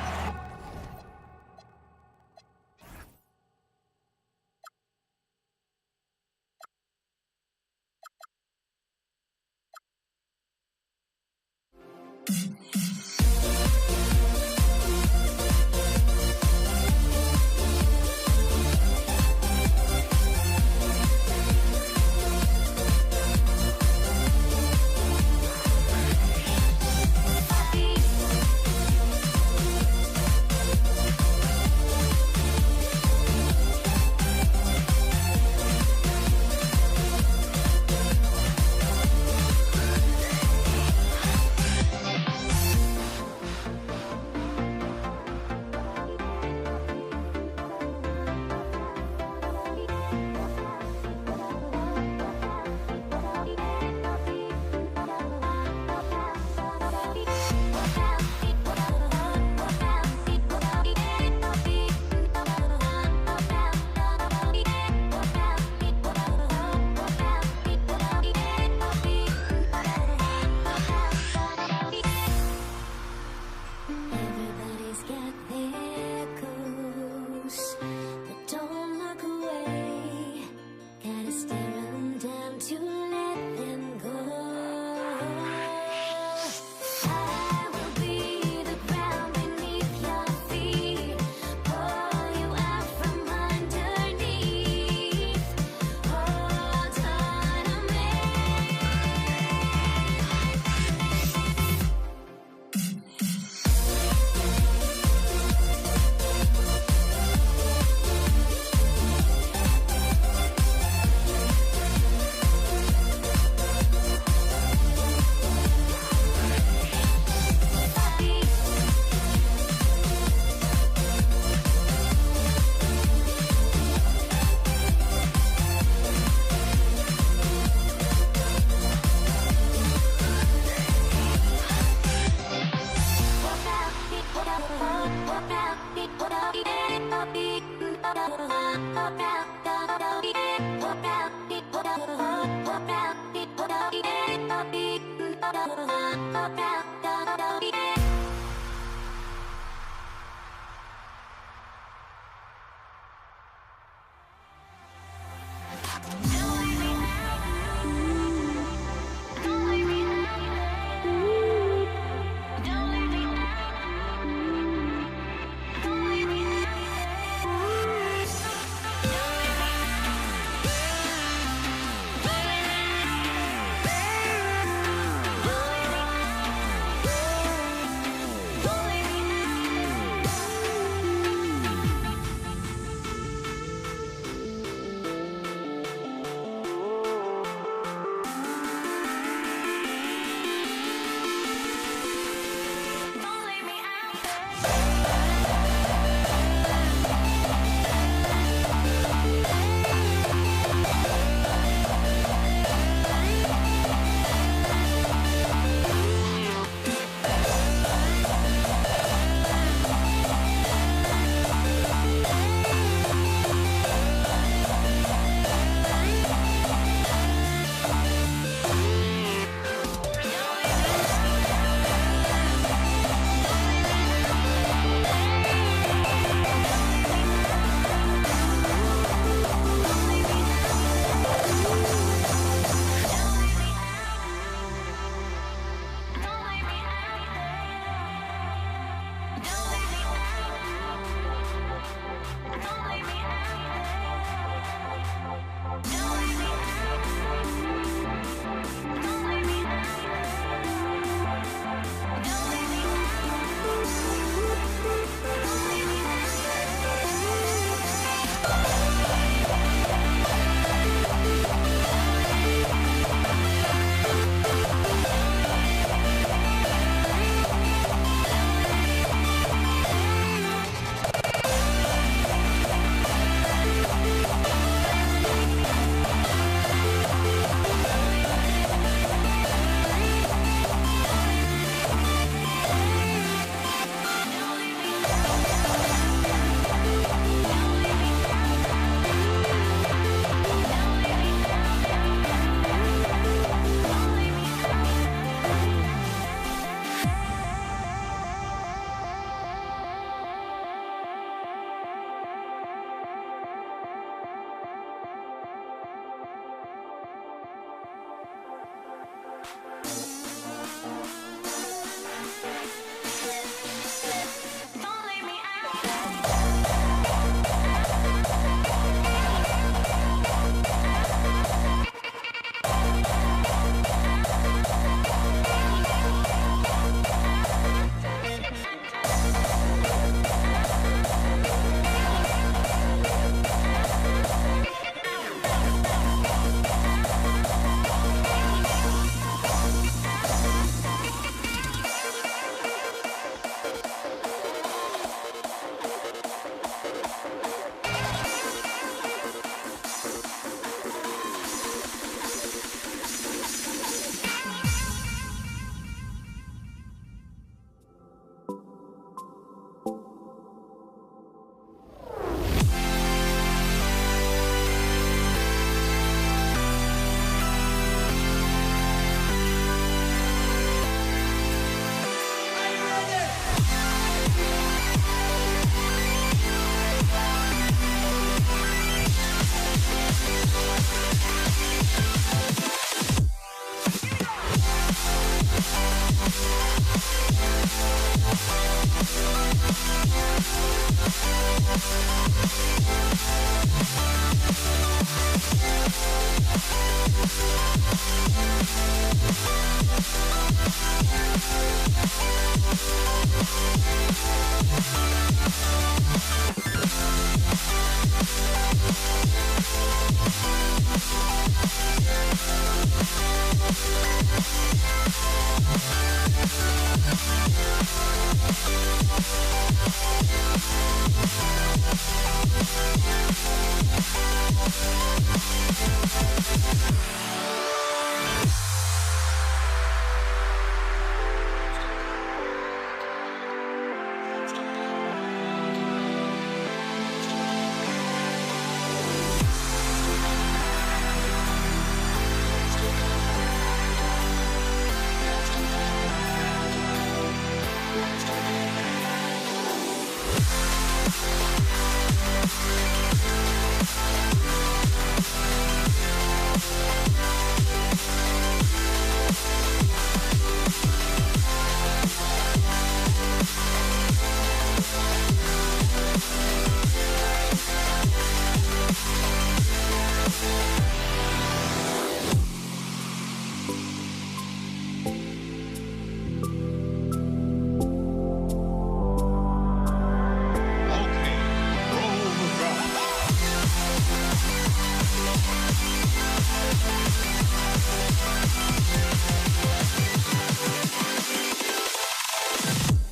Everybody's got their goals, but don't look away. Gotta stare 'em down to let them go. I will be the ground beneath your feet, pull you out from underneath. Hold on to me.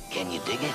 Can you dig it?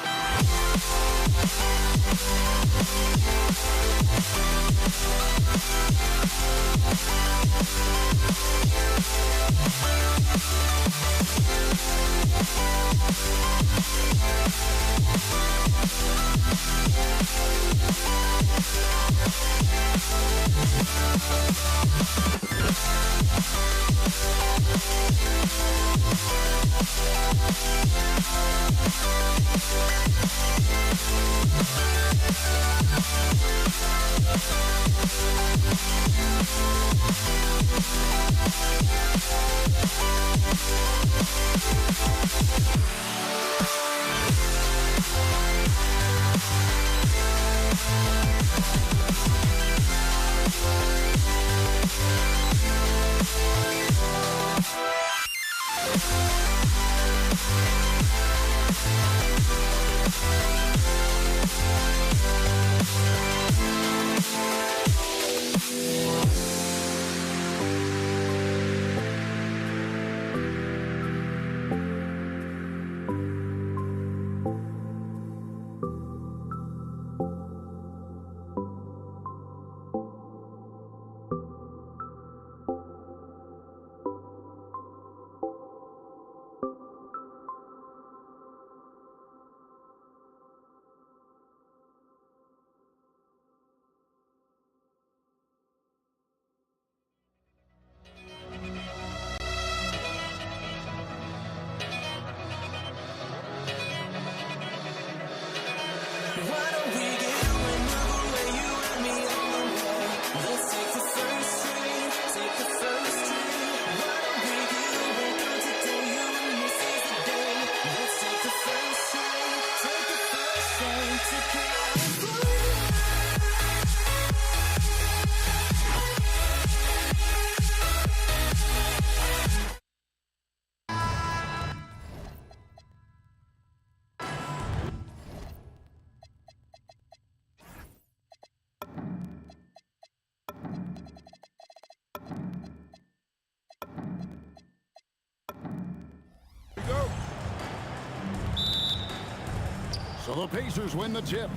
So the Pacers win the tip.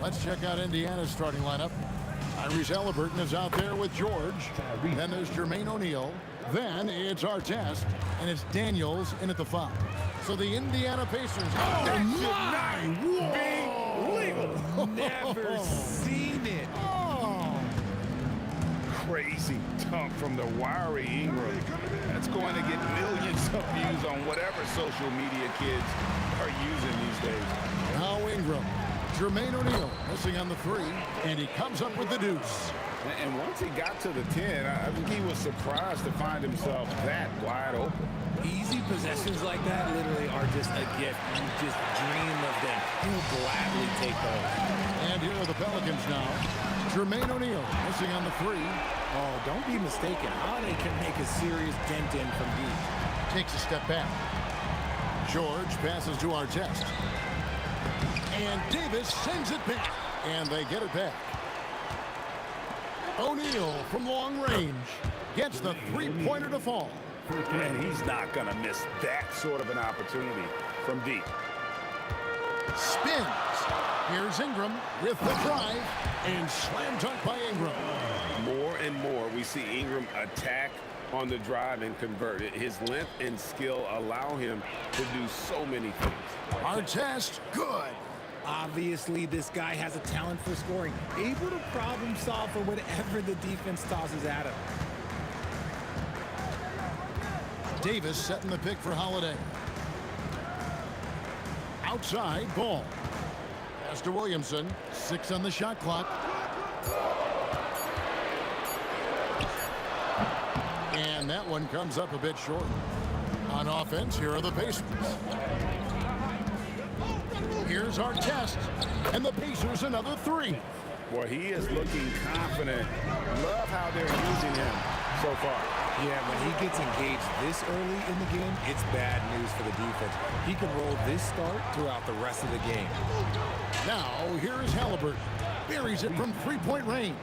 Let's check out Indiana's starting lineup. Tyrese Halliburton is out there with George. Then there's Jermaine O'Neal. Then it's Artest, and it's Daniels in at the 5. So the Indiana Pacers. That should not be legal. Never seen it. Crazy dunk from the wiry Ingram. That's going to get millions of views on whatever social media kids are using these days. Now Ingram. Jermaine O'Neal missing on the 3, and he comes up with the deuce. And once he got to the 10, I think he was surprised to find himself that wide open. Easy possessions like that literally are just a gift. You just dream of them. He'll gladly take those. And here are the Pelicans now. Jermaine O'Neal missing on the three. Oh, don't be mistaken. Holiday can make a serious dent in from deep. Takes a step back. George passes to Artest. And Davis sends it back. And they get it back. O'Neal from long range gets the three-pointer to fall. And he's not going to miss that sort of an opportunity from deep. Spins. Here's Ingram with the drive. And slam dunk by Ingram. More and more we see Ingram attack on the drive and convert it. His length and skill allow him to do so many things. Artest, good. Obviously, this guy has a talent for scoring, able to problem solve for whatever the defense tosses at him. Davis setting the pick for Holiday. Outside, Ball. Pass to Williamson. 6 on the shot clock. And that one comes up a bit short. On offense, here are the Pacers. Here's Artest. And the Pacers another 3. Boy, he is looking confident. Love how they're using him so far. Yeah, when he gets engaged this early in the game, it's bad news for the defense. He can roll this start throughout the rest of the game. Now, here is Halliburton. Buries it from three-point range.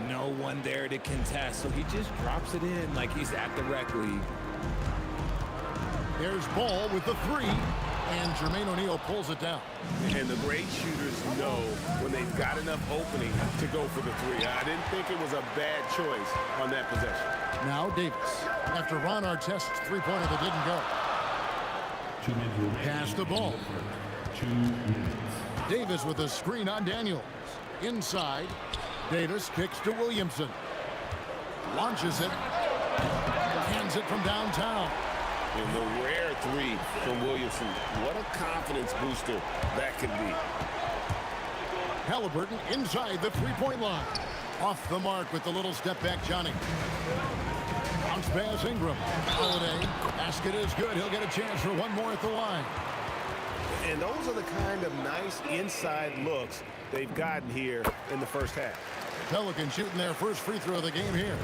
No one there to contest, so he just drops it in like he's at the rec league. There's Ball with the 3, and Jermaine O'Neal pulls it down. And the great shooters know when they've got enough opening to go for the 3. I didn't think it was a bad choice on that possession. Now Davis, after Ron Artest's three-pointer that didn't go. 2 minutes remaining. Pass the ball. 2 minutes. Davis with a screen on Daniels. Inside, Davis kicks to Williamson. Launches it. Hands it from downtown. And the rare 3 from Williamson. What a confidence booster that could be. Halliburton inside the three-point line. Off the mark with the little step back, Johnny. Bounce pass, Ingram. Holiday. Basket is good. He'll get a chance for one more at the line. And those are the kind of nice inside looks they've gotten here in the first half. Pelicans shooting their first free throw of the game here.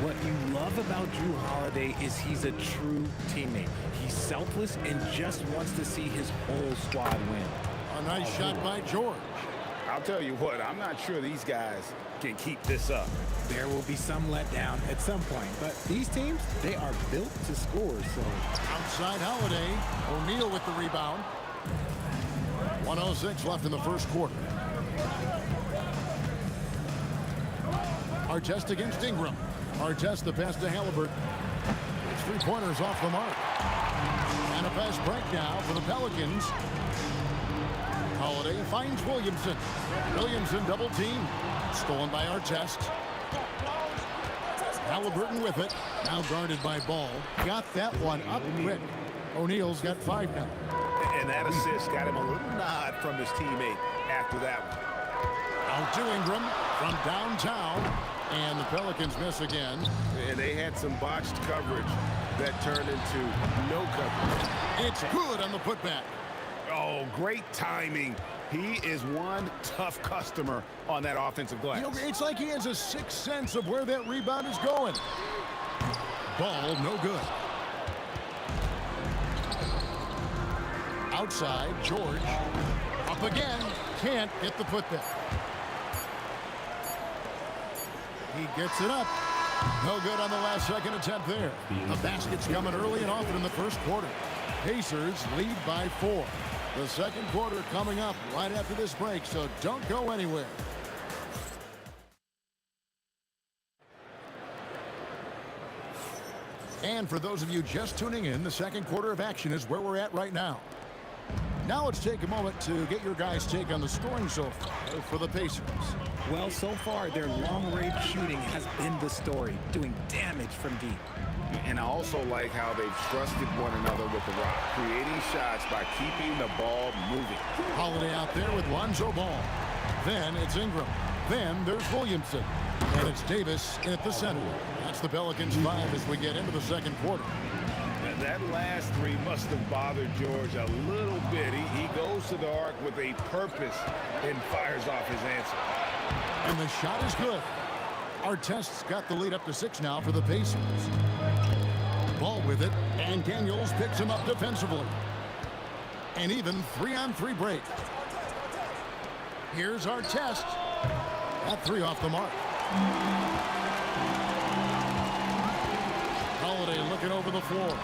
What you love about Drew Holiday is he's a true teammate. He's selfless and just wants to see his whole squad win. A nice shot by George. I'll tell you what, I'm not sure these guys can keep this up. There will be some letdown at some point, but these teams, they are built to score, so. Outside Holiday. O'Neal with the rebound. 1:06 left in the first quarter. Artest against Ingram. Artest the pass to Halliburton. It's three-pointers off the mark. And a fast break now for the Pelicans. Holiday finds Williamson. Williamson double team. Stolen by Artest. Halliburton with it. Now guarded by Ball. Got that one up quick. O'Neal's got 5 now. And that assist got him a little nod from his teammate after that one. Out to Ingram from downtown. And the Pelicans miss again. And they had some botched coverage that turned into no coverage. It's good on the putback. Oh, great timing. He is one tough customer on that offensive glass. You know, it's like he has a sixth sense of where that rebound is going. Ball, no good. Outside, George. Up again. Can't get the putback. He gets it up. No good on the last second attempt there. The basket's coming early and often in the first quarter. Pacers lead by 4. The second quarter coming up right after this break, so don't go anywhere. And for those of you just tuning in, the second quarter of action is where we're at right now. Now let's take a moment to get your guys' take on the scoring so far for the Pacers. Well, so far, their long-range shooting has been the story, doing damage from deep. And I also like how they've trusted one another with the rock, creating shots by keeping the ball moving. Holiday out there with Lonzo Ball. Then it's Ingram. Then there's Williamson. And it's Davis in at the center. That's the Pelicans 5 as we get into the second quarter. And that last 3 must have bothered George a little bit. He goes to the arc with a purpose and fires off his answer. And the shot is good. Artest's got the lead up to 6 now for the Pacers. Ball with it, and Daniels picks him up defensively. An even 3-on-3 break. Here's Artest. That 3 off the mark. Holiday looking over the floor.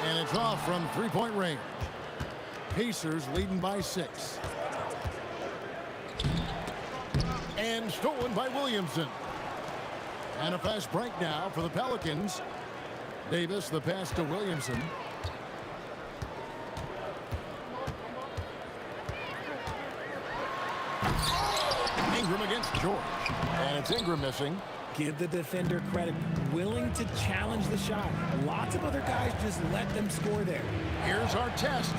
And it's off from 3-point range. Pacers leading by 6. And stolen by Williamson. And a fast break now for the Pelicans. Davis, the pass to Williamson. Ingram against George. And it's Ingram missing. Give the defender credit. Willing to challenge the shot. Lots of other guys just let them score there. Here's Artest.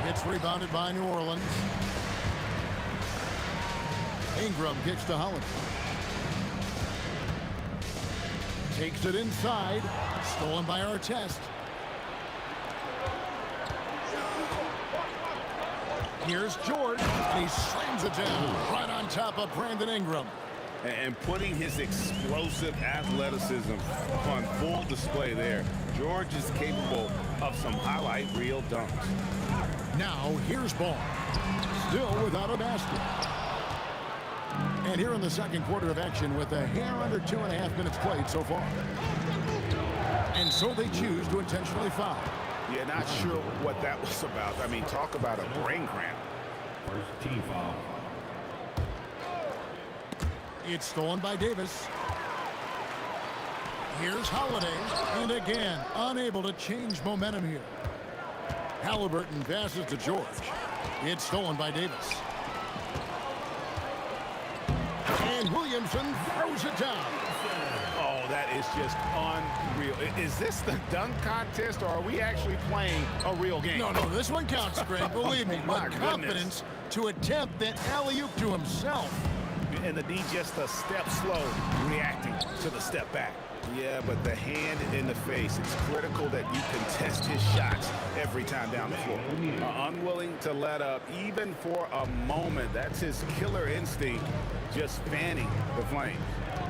It's rebounded by New Orleans. Ingram kicks to Holiday. Takes it inside. Stolen by Artest. Here's George. And he slams it down right on top of Brandon Ingram. And putting his explosive athleticism on full display there. George is capable of some highlight reel dunks. Now here's Ball. Still without a basket. And here in the second quarter of action with a hair under 2.5 minutes played so far. And so they choose to intentionally foul. Yeah, not sure what that was about. I mean, talk about a brain cramp. First team foul. It's stolen by Davis. Here's Holiday. And again, unable to change momentum here. Halliburton passes to George. It's stolen by Davis. And Williamson throws it down. Oh, that is just unreal. Is this the dunk contest, or are we actually playing a real game? No, this one counts, Greg. Believe me. My With confidence to attempt that alley-oop to himself. And the D just a step slow, reacting to the step back. Yeah, but the hand in the face, it's critical that you contest his shots every time down the floor. Unwilling to let up, even for a moment. That's his killer instinct, just fanning the flame.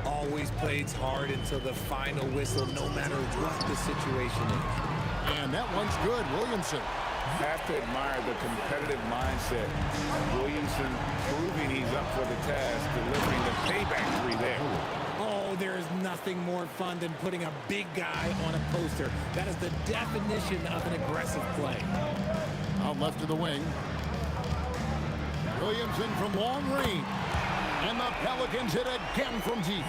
Always plays hard until the final whistle, no matter what the situation is. And that one's good, Williamson. Have to admire the competitive mindset. Williamson proving he's up for the task, delivering the payback 3 there. Oh, there is nothing more fun than putting a big guy on a poster. That is the definition of an aggressive play. Out left to the wing. Williamson from long range. And the Pelicans hit again from deep.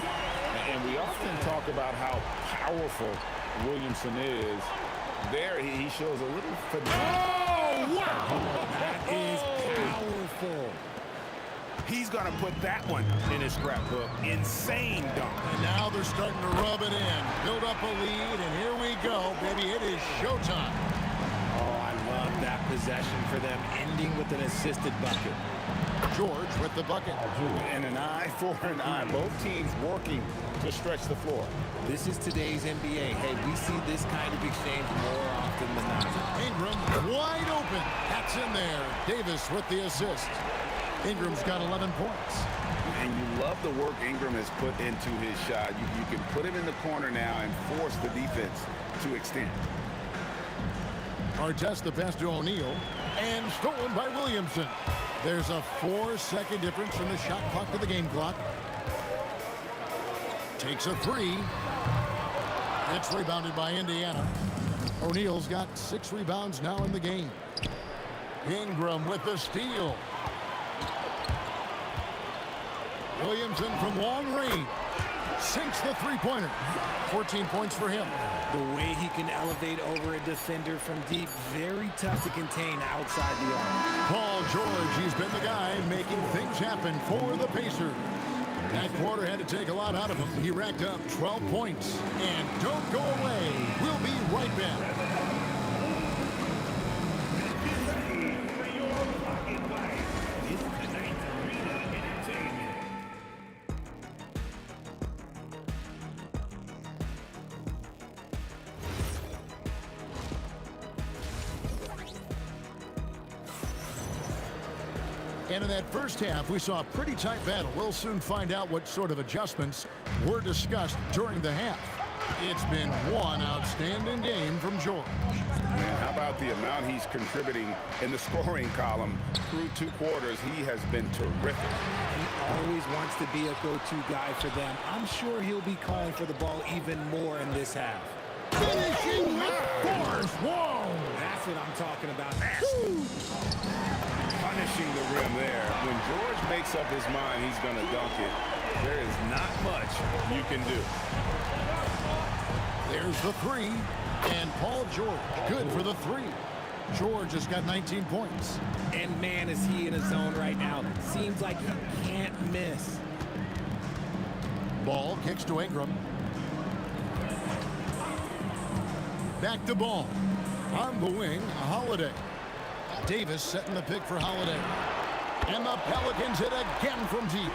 And we often talk about how powerful Williamson is. There, he shows a little finesse. Oh, wow! That is powerful. He's going to put that one in his scrapbook. Insane dunk. And now they're starting to rub it in. Build up a lead, and here we go, baby. It is showtime. Oh, I love that possession for them, ending with an assisted bucket. George with the bucket. And an eye for an eye. Both teams working to stretch the floor. This is today's NBA. Hey, we see this kind of exchange more often than not. Ingram wide open. That's in there. Davis with the assist. Ingram's got 11 points. And you love the work Ingram has put into his shot. You can put him in the corner now and force the defense to extend. Artest the pass to O'Neal. And stolen by Williamson. There's a 4-second difference from the shot clock to the game clock. Takes a 3. It's rebounded by Indiana. O'Neal's got 6 rebounds now in the game. Ingram with the steal. Williamson from long range sinks the three-pointer. 14 points for him. The way he can elevate over a defender from deep, very tough to contain outside the arc. Paul George, he's been the guy making things happen for the Pacers. That quarter had to take a lot out of him. He racked up 12 points. And don't go away. We'll be right back. And in that first half, we saw a pretty tight battle. We'll soon find out what sort of adjustments were discussed during the half. It's been one outstanding game from George. Man, how about the amount he's contributing in the scoring column through 2 quarters? He has been terrific. He always wants to be a go-to guy for them. I'm sure he'll be calling for the ball even more in this half. Finishing with force. Whoa! That's what I'm talking about. Punishing the rim there. When George makes up his mind he's going to dunk it, there is not much you can do. There's the 3. And Paul George, good for the 3. George has got 19 points. And man, is he in a zone right now. Seems like he can't miss. Ball kicks to Ingram. Back to Ball. On the wing, Holiday. Davis setting the pick for Holiday. And the Pelicans hit again from deep.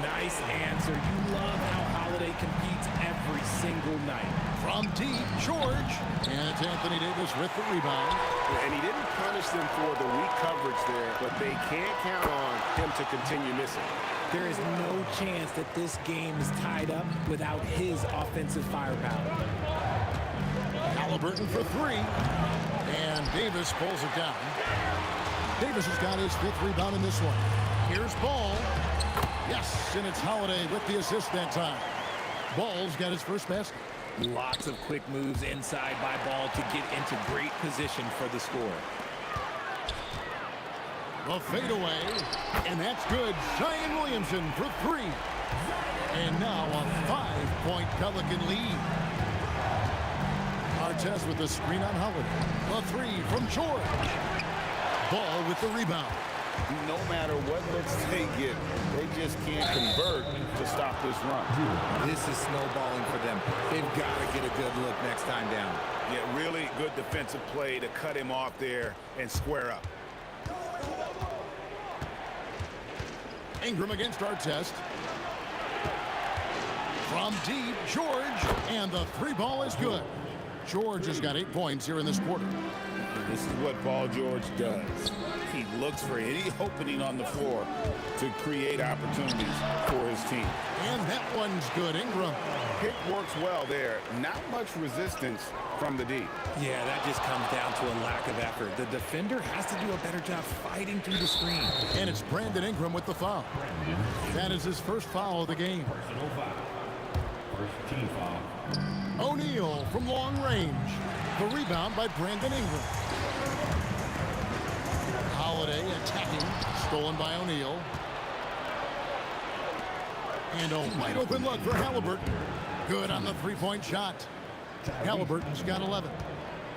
Nice answer. You love how Holiday competes every single night. From deep, George. And it's Anthony Davis with the rebound. And he didn't punish them for the weak coverage there, but they can't count on him to continue missing. There is no chance that this game is tied up without his offensive firepower. Halliburton for 3. And Davis pulls it down. Davis has got his 5th rebound in this one. Here's Ball. Yes, and it's Holiday with the assist that time. Ball's got his first basket. Lots of quick moves inside by Ball to get into great position for the score. The fadeaway, and that's good. Zion Williamson for 3. And now a 5-point Pelican lead. Artest with the screen on Holiday. The 3 from George. Ball with the rebound. No matter what looks they get, they just can't convert to stop this run. This is snowballing for them. They've got to get a good look next time down. Yeah, really good defensive play to cut him off there and square up. Ingram against Artest. From deep, George. And the 3 ball is good. George has got 8 points here in this quarter. This is what Paul George does. He looks for any opening on the floor to create opportunities for his team. And that one's good. Ingram. Pick works well there. Not much resistance from the D. Yeah, that just comes down to a lack of effort. The defender has to do a better job fighting through the screen. And it's Brandon Ingram with the foul. That is his first foul of the game. Personal foul. First team foul. O'Neal from long range. The rebound by Brandon Ingram. Holiday attacking. Stolen by O'Neal. And a wide open look for Halliburton. Good on the 3-point shot. Halliburton's got 11.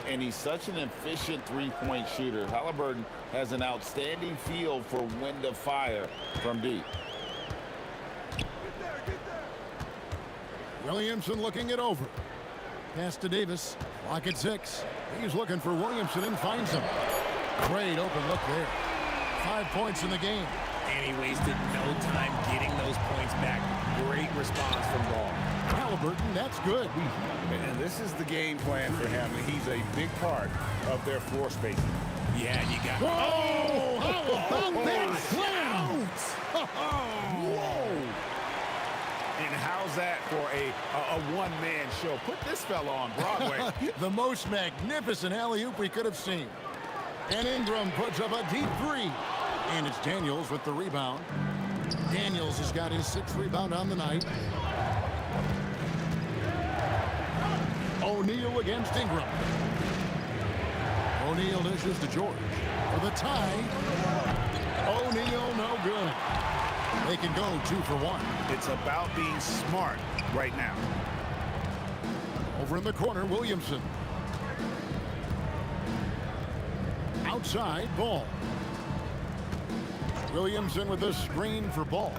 And he's such an efficient 3-point shooter. Halliburton has an outstanding feel for when to fire from deep. Williamson looking it over. Pass to Davis. Clock at 6. He's looking for Williamson and finds him. Great open look there. 5 points in the game. And he wasted no time getting those points back. Great response from Ball. Halliburton, that's good. And this is the game plan for him. He's a big part of their floor spacing. Yeah, you got... Whoa! How about that slam? Whoa! And how's that for a one-man show? Put this fella on Broadway. The most magnificent alley-oop we could have seen. And Ingram puts up a deep 3. And it's Daniels with the rebound. Daniels has got his 6th rebound on the night. O'Neal against Ingram. O'Neal dishes to George for the tie. O'Neal no good. They can go 2 for 1. It's about being smart right now. Over in the corner, Williamson. Outside, Ball. Williamson with the screen for Ball.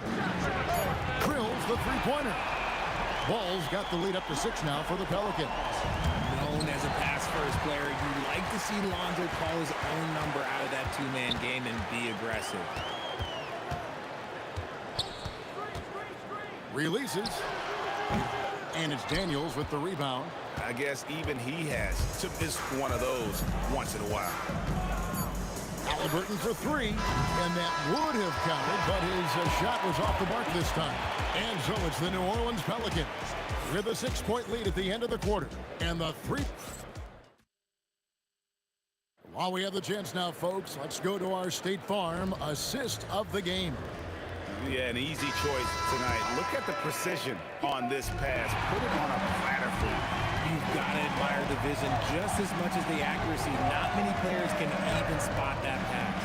Drills the 3-pointer. Ball's got the lead up to 6 now for the Pelicans. Known as a pass-first player, you like to see Lonzo call his own number out of that 2-man game and be aggressive. Releases. And it's Daniels with the rebound. I guess even he has to miss one of those once in a while. Halliburton for three, and that would have counted, but his shot was off the mark this time. And so it's the New Orleans Pelicans with a 6-point lead at the end of the quarter. And the three... While we have the chance now, folks, let's go to our State Farm assist of the game. Yeah, an easy choice tonight. Look at the precision on this pass. Put it on a platter for you. You've got to admire the vision just as much as the accuracy. Not many players can even spot that pass.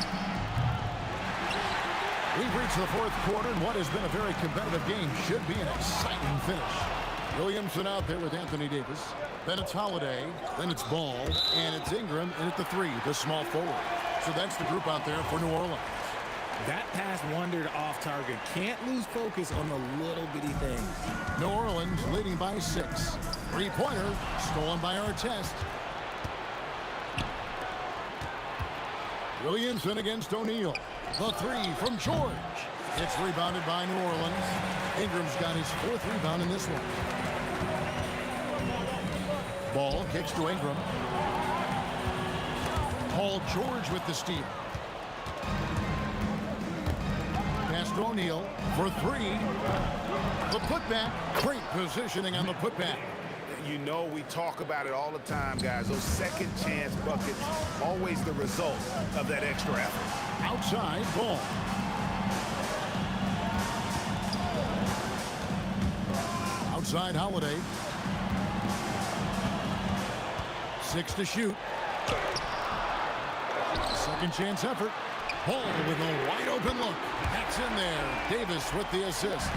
We've reached the fourth quarter, and what has been a very competitive game should be an exciting finish. Williamson out there with Anthony Davis. Then it's Holiday. Then it's Ball. And it's Ingram in at the three, the small forward. So that's the group out there for New Orleans. That pass wandered off target. Can't lose focus on the little bitty things. New Orleans leading by 6. Three-pointer stolen by Artest. Williamson against O'Neal. The three from George. It's rebounded by New Orleans. Ingram's got his 4th rebound in this one. Ball kicks to Ingram. Paul George with the steal. Pass to O'Neal for 3. The putback. Great positioning on the putback. You know we talk about it all the time, guys. Those second chance buckets, always the result of that extra effort. Outside Ball. Outside Holiday. 6 to shoot. Second chance effort. Ball with a wide open look. That's in there. Davis with the assist.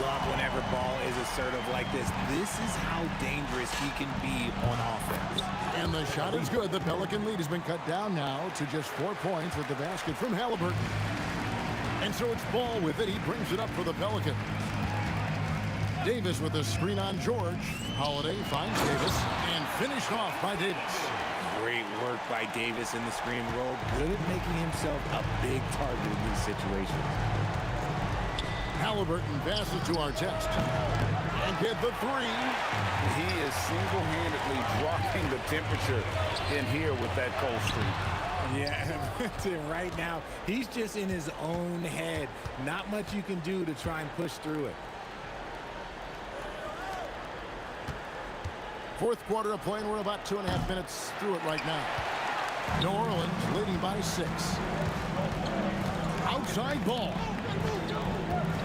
Love whenever Ball is assertive like this. This is how dangerous he can be on offense. And the shot is good. The Pelican lead has been cut down now to just 4 points with the basket from Halliburton. And so it's Ball with it. He brings it up for the Pelicans. Davis with a screen on George. Holiday finds Davis and finished off by Davis. Great work by Davis in the screen roll. Good at making himself a big target in these situations. Halliburton passes to Artest. And get the 3. He is single-handedly dropping the temperature in here with that cold streak. Yeah, right now, he's just in his own head. Not much you can do to try and push through it. Fourth quarter of play, and we're about 2.5 minutes through it right now. New Orleans leading by 6. Outside Ball.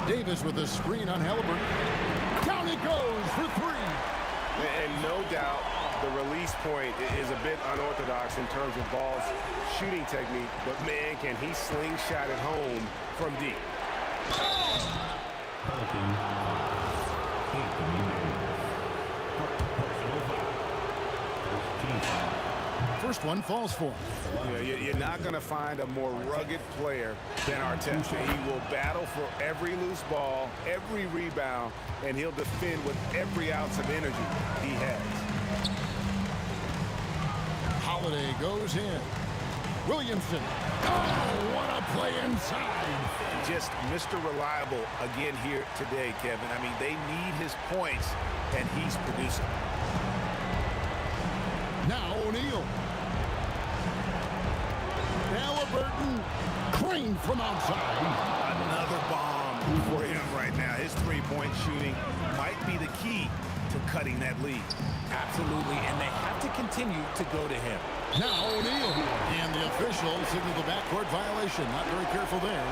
Davis with a screen on Halliburton. Down it goes for 3. And no doubt the release point is a bit unorthodox in terms of Ball's shooting technique, but man, can he slingshot it home from deep. First one falls for him. Yeah, you're not going to find a more rugged player than Artest. He will battle for every loose ball, every rebound, and he'll defend with every ounce of energy he has. Holiday goes in. Williamson. Oh, what a play inside. Just Mr. Reliable again here today, Kevin. I mean, they need his points, and he's producing. Now O'Neal. Halliburton. Crane from outside. Another bomb for him right now. His three-point shooting might be the key to cutting that lead. Absolutely, and they have to continue to go to him. Now O'Neal. And the official signaled the backcourt violation. Not very careful there.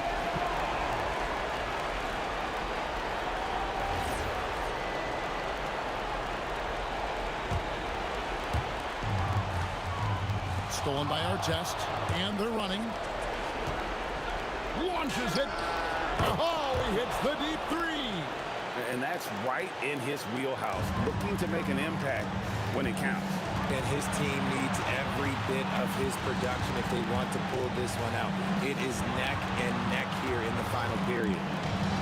Stolen by Artest, and they're running. Launches it. Oh, he hits the deep 3. And that's right in his wheelhouse, looking to make an impact when it counts. And his team needs every bit of his production if they want to pull this one out. It is neck and neck here in the final period.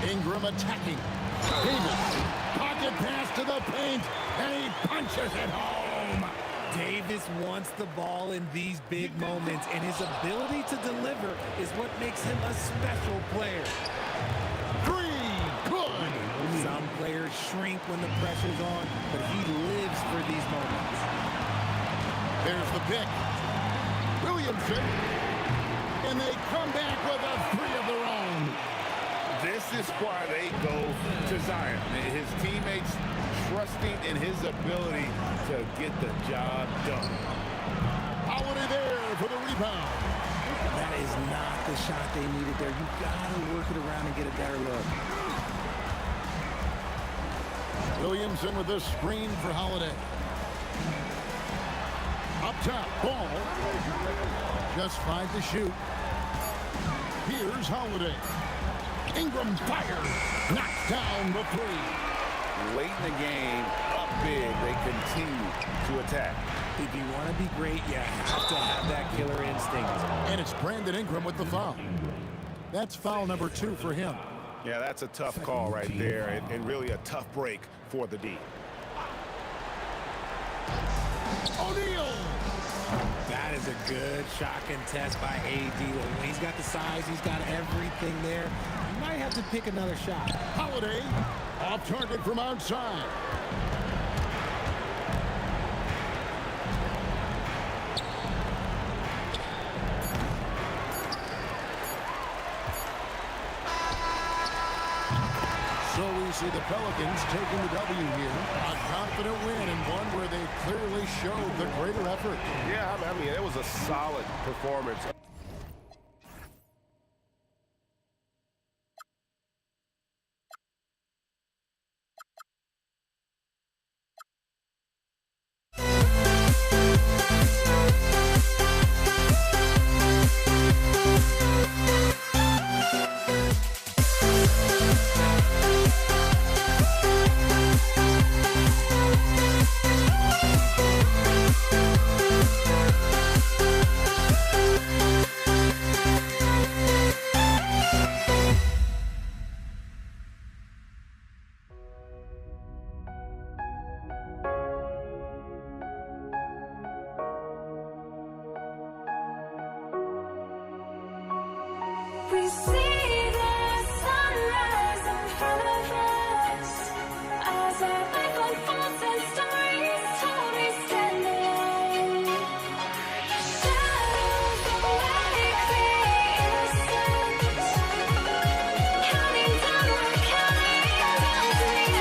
Ingram attacking. Davis, pocket pass to the paint, and he punches it home. Davis wants the ball in these big moments, and his ability to deliver is what makes him a special player. 3, good. Some players shrink when the pressure's on, but he lives for these moments. There's the pick. Williamson. and they come back with a 3 of their own. This is why they go to Zion. His teammates trusting in his ability to get the job done. Holiday there for the rebound. That is not the shot they needed there. You gotta work it around and get a better look. Williamson with the screen for Holiday. Up top, ball. Just 5 to shoot. Here's Holiday. Ingram fires. Knocked down the 3. Late in the game, up big, they continue to attack. If you want to be great, you have to have that killer instinct. And it's Brandon Ingram with the foul. That's foul number 2 for him. Yeah, that's a tough call right there, and really a tough break for the D. O'Neal! That is a good shot contest by AD. When he's got the size, he's got everything there. You might have to pick another shot. Holiday off target from outside. So we see the Pelicans taking the W here. A confident win and one where they clearly showed the greater effort. Yeah, I mean, it was a solid performance. We see the sunrise in front of us as our life unfolds and stories told. We stand alone. Shadows awake the innocent, counting down, we're counting down to the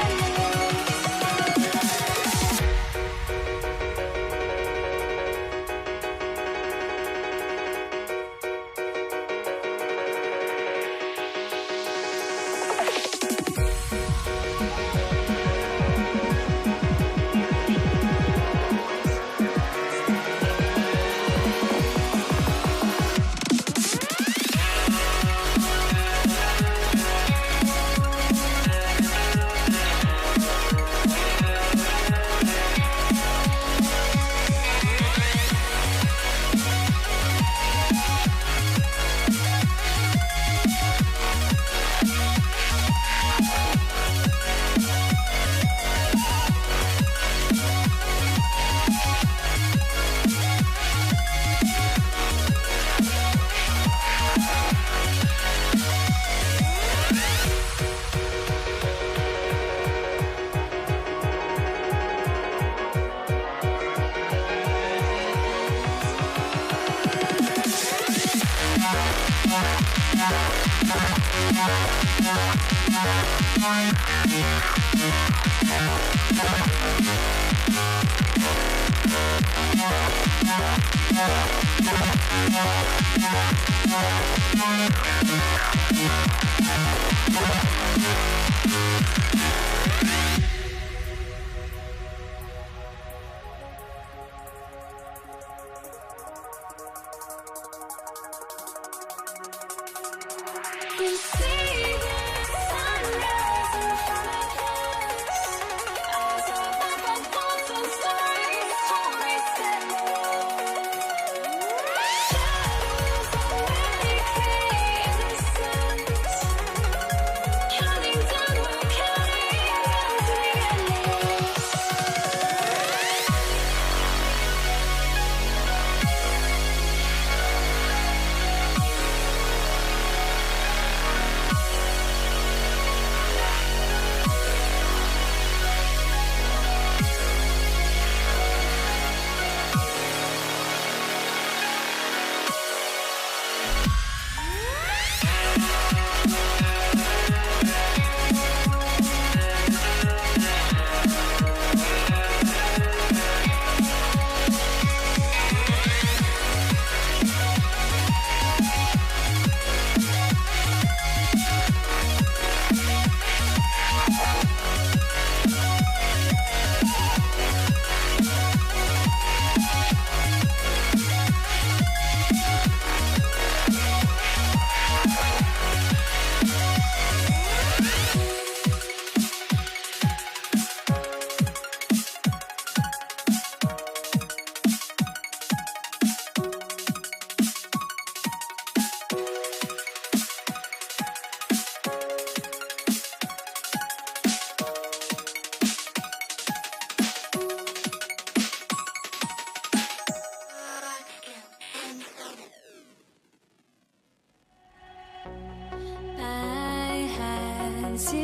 We see the sunrise in front of us as our life unfolds and stories told. We stand alone. Shadows awake the innocent, counting down, we're counting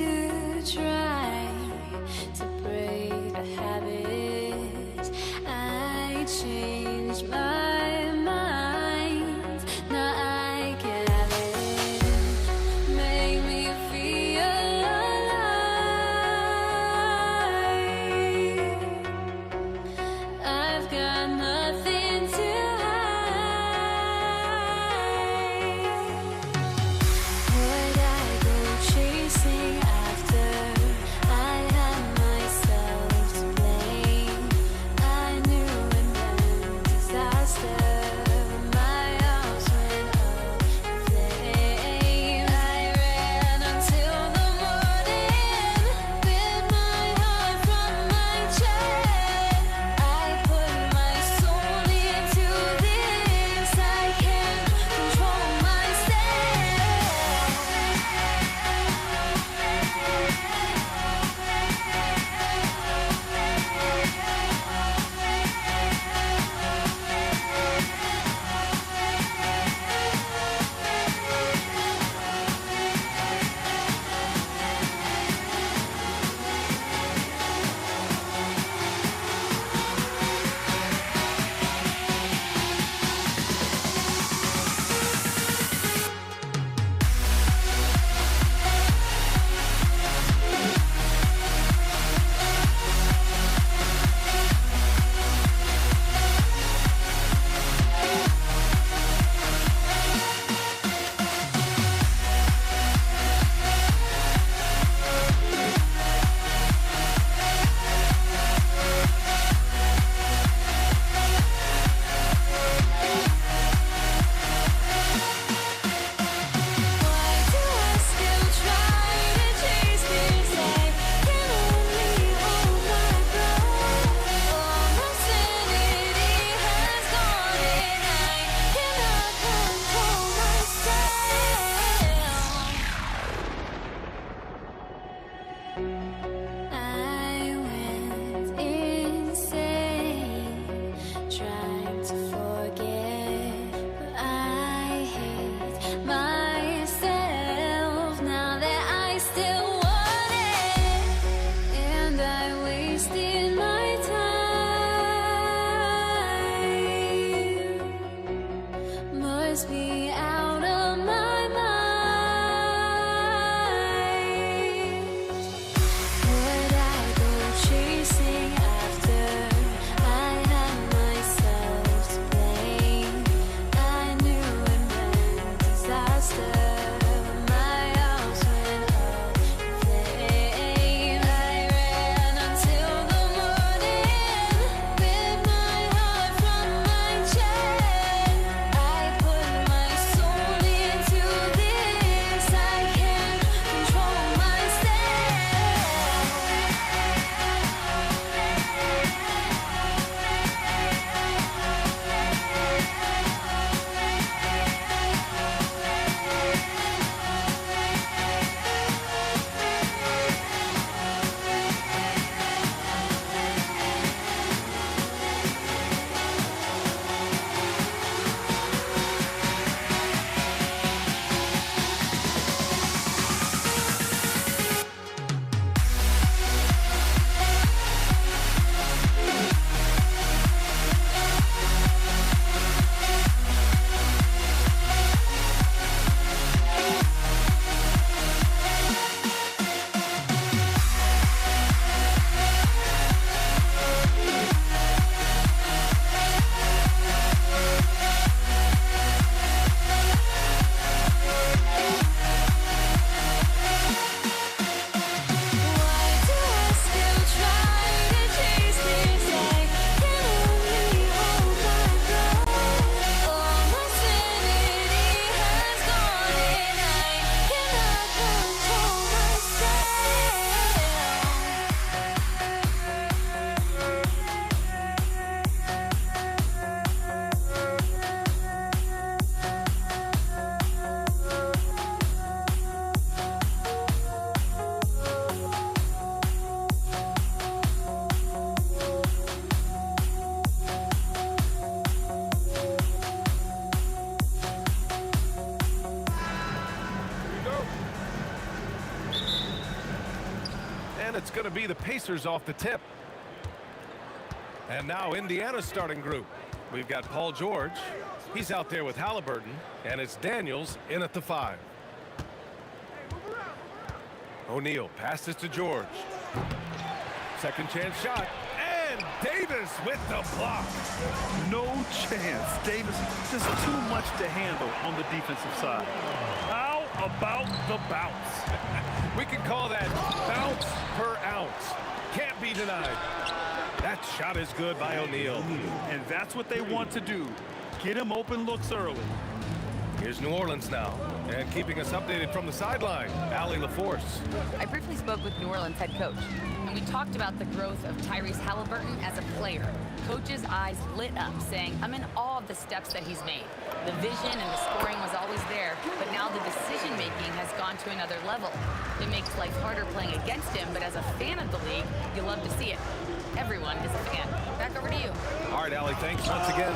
to try to break a habit. I changed my mind. Now I can have it. Make me feel alive. I've got nothing to hide. Would I go chasing after and it's going to be the Pacers off the tip. And now Indiana's starting group. We've got Paul George. He's out there with Halliburton, and it's Daniels in at the 5. O'Neal passes to George. Second chance shot, and Davis with the block. No chance. Davis, just too much to handle on the defensive side. How about the bounce? We can call that bounce per ounce. Can't be denied. That shot is good by O'Neal. And that's what they want to do. Get him open looks early. Here's New Orleans now, and keeping us updated from the sideline, Allie LaForce. I briefly spoke with New Orleans head coach, and we talked about the growth of Tyrese Halliburton as a player. Coach's eyes lit up, saying, I'm in awe of the steps that he's made. The vision and the scoring was always there, but now the decision-making has gone to another level. It makes life harder playing against him, but as a fan of the league, you love to see it. Everyone is a fan. Back over to you. All right, Allie, thanks once again.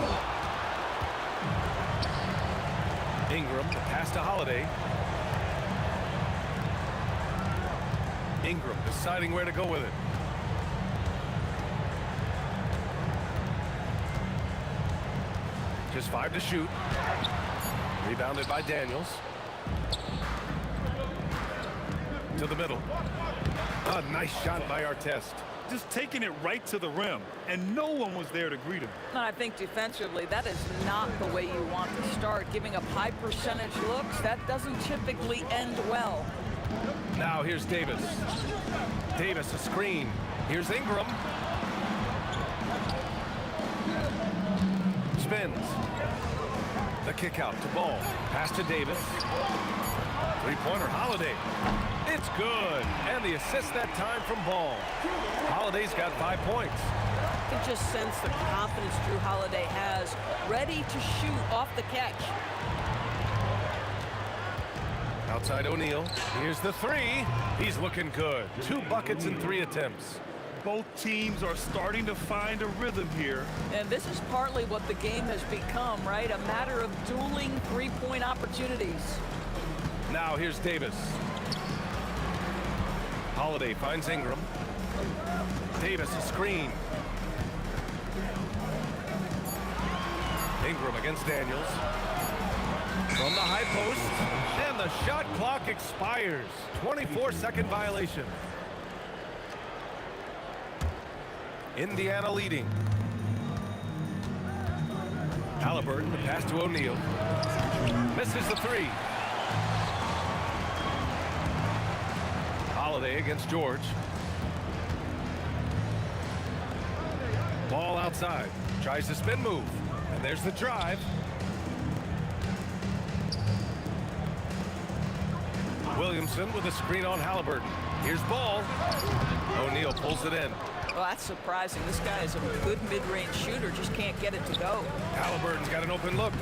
Ingram, the pass to Holiday. Ingram deciding where to go with it. Just 5 to shoot. Rebounded by Daniels. To the middle. A nice shot by Artest. Just taking it right to the rim, and no one was there to greet him. And I think defensively, that is not the way you want to start. Giving up high percentage looks, that doesn't typically end well. Now here's Davis. Davis a screen. Here's Ingram. Spins. The kick out to Ball. Pass to Davis. Three-pointer Holiday. It's good. And the assist that time from Ball. Holiday's got 5 points. You can just sense the confidence Drew Holiday has, ready to shoot off the catch. Outside O'Neal. Here's the 3. He's looking good. 2 buckets in 3 attempts. Both teams are starting to find a rhythm here. And this is partly what the game has become, right? A matter of dueling three-point opportunities. Now here's Davis. Holiday finds Ingram. Davis a screen. Ingram against Daniels. From the high post. And the shot clock expires. 24-second violation. Indiana leading. Halliburton, the pass to O'Neal. Misses the 3. Holiday against George. Ball outside. Tries the spin move. And there's the drive. Williamson with a screen on Halliburton. Here's Ball. O'Neal pulls it in. Well, that's surprising. This guy is a good mid-range shooter, just can't get it to go. Halliburton's got an open look.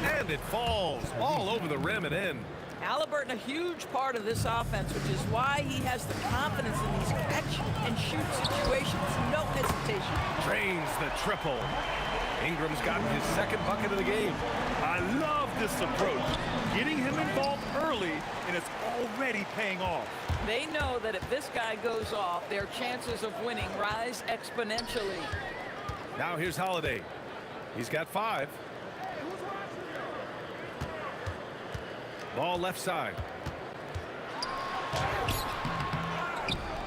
And it falls all over the rim and in. Halliburton, a huge part of this offense, which is why he has the confidence in these catch-and-shoot situations. No hesitation. Drains the triple. Ingram's gotten his 2nd bucket of the game. I love this approach. Getting him involved early, and it's already paying off. They know that if this guy goes off, their chances of winning rise exponentially. Now here's Holiday. He's got 5. Ball left side.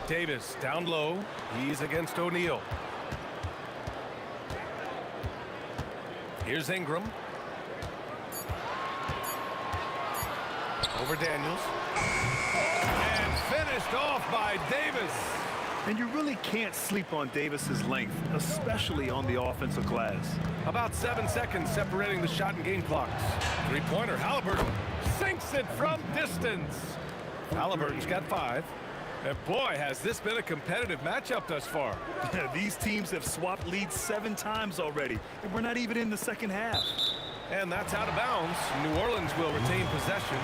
Davis down low. He's against O'Neal. Here's Ingram. Over Daniels. And finished off by Davis. And you really can't sleep on Davis's length, especially on the offensive glass. About 7 seconds separating the shot and game clocks. Three-pointer, Halliburton sinks it from distance. Halliburton's got 5. And boy, has this been a competitive matchup thus far. These teams have swapped leads 7 times already, and we're not even in the second half. And that's out of bounds. New Orleans will retain possession.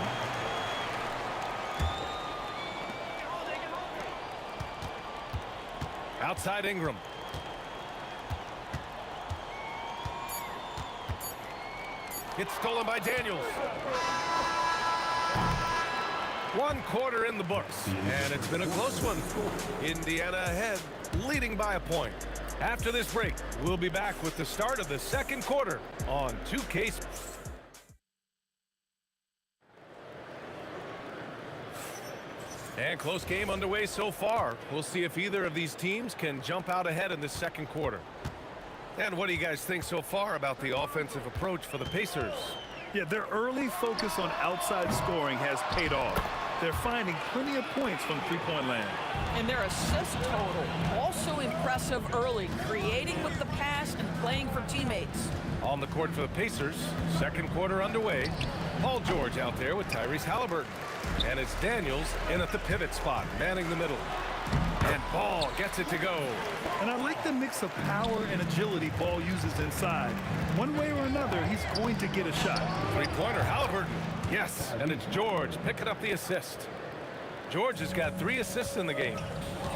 Outside Ingram. It's stolen by Daniels. One quarter in the books, and it's been a close one. Indiana ahead, leading by a point. After this break, we'll be back with the start of the second quarter on 2K. And close game underway so far. We'll see if either of these teams can jump out ahead in the second quarter. And what do you guys think so far about the offensive approach for the Pacers? Yeah, their early focus on outside scoring has paid off. They're finding plenty of points from three-point land. And their assist total, also impressive early, creating with the pass and playing for teammates. On the court for the Pacers, second quarter underway. Paul George out there with Tyrese Halliburton. And it's Daniels in at the pivot spot, manning the middle. And Ball gets it to go. And I like the mix of power and agility Ball uses inside. One way or another, he's going to get a shot. Three-pointer, Halliburton. Yes, and it's George picking up the assist. George has got 3 assists in the game.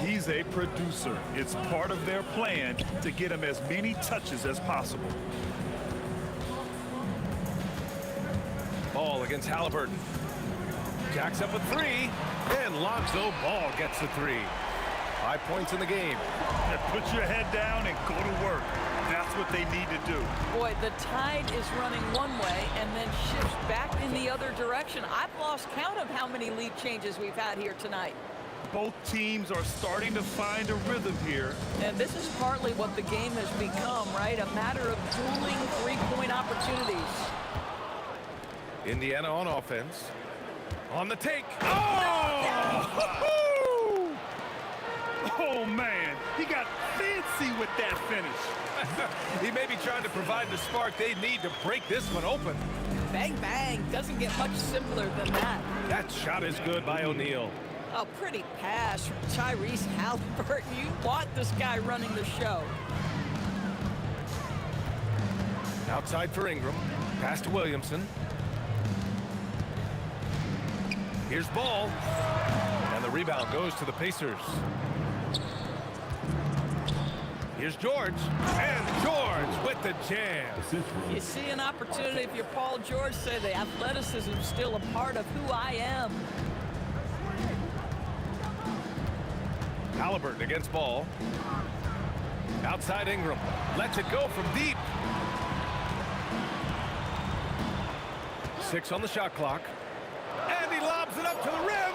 He's a producer. It's part of their plan to get him as many touches as possible. Ball against Halliburton. Jacks up a 3, and Lonzo Ball gets the 3. 5 points in the game. And put your head down and go to work. That's what they need to do. Boy, the tide is running one way and then shifts back in the other direction. I've lost count of how many lead changes we've had here tonight. Both teams are starting to find a rhythm here. And this is partly what the game has become, right? A matter of dueling three-point opportunities. Indiana on offense. On the take. Oh! Oh, man. He got fancy with that finish. He may be trying to provide the spark they need to break this one open. Bang, bang. Doesn't get much simpler than that. That shot is good by O'Neal. A pretty pass from Tyrese Halliburton. You want this guy running the show. Outside for Ingram. Pass to Williamson. Here's Ball. And the rebound goes to the Pacers. Here's George. And George with the jam. You see an opportunity if you're Paul George, say the athleticism is still a part of who I am. Halliburton against Ball. Outside Ingram. Lets it go from deep. 6 on the shot clock. And he lobs it up to the rim.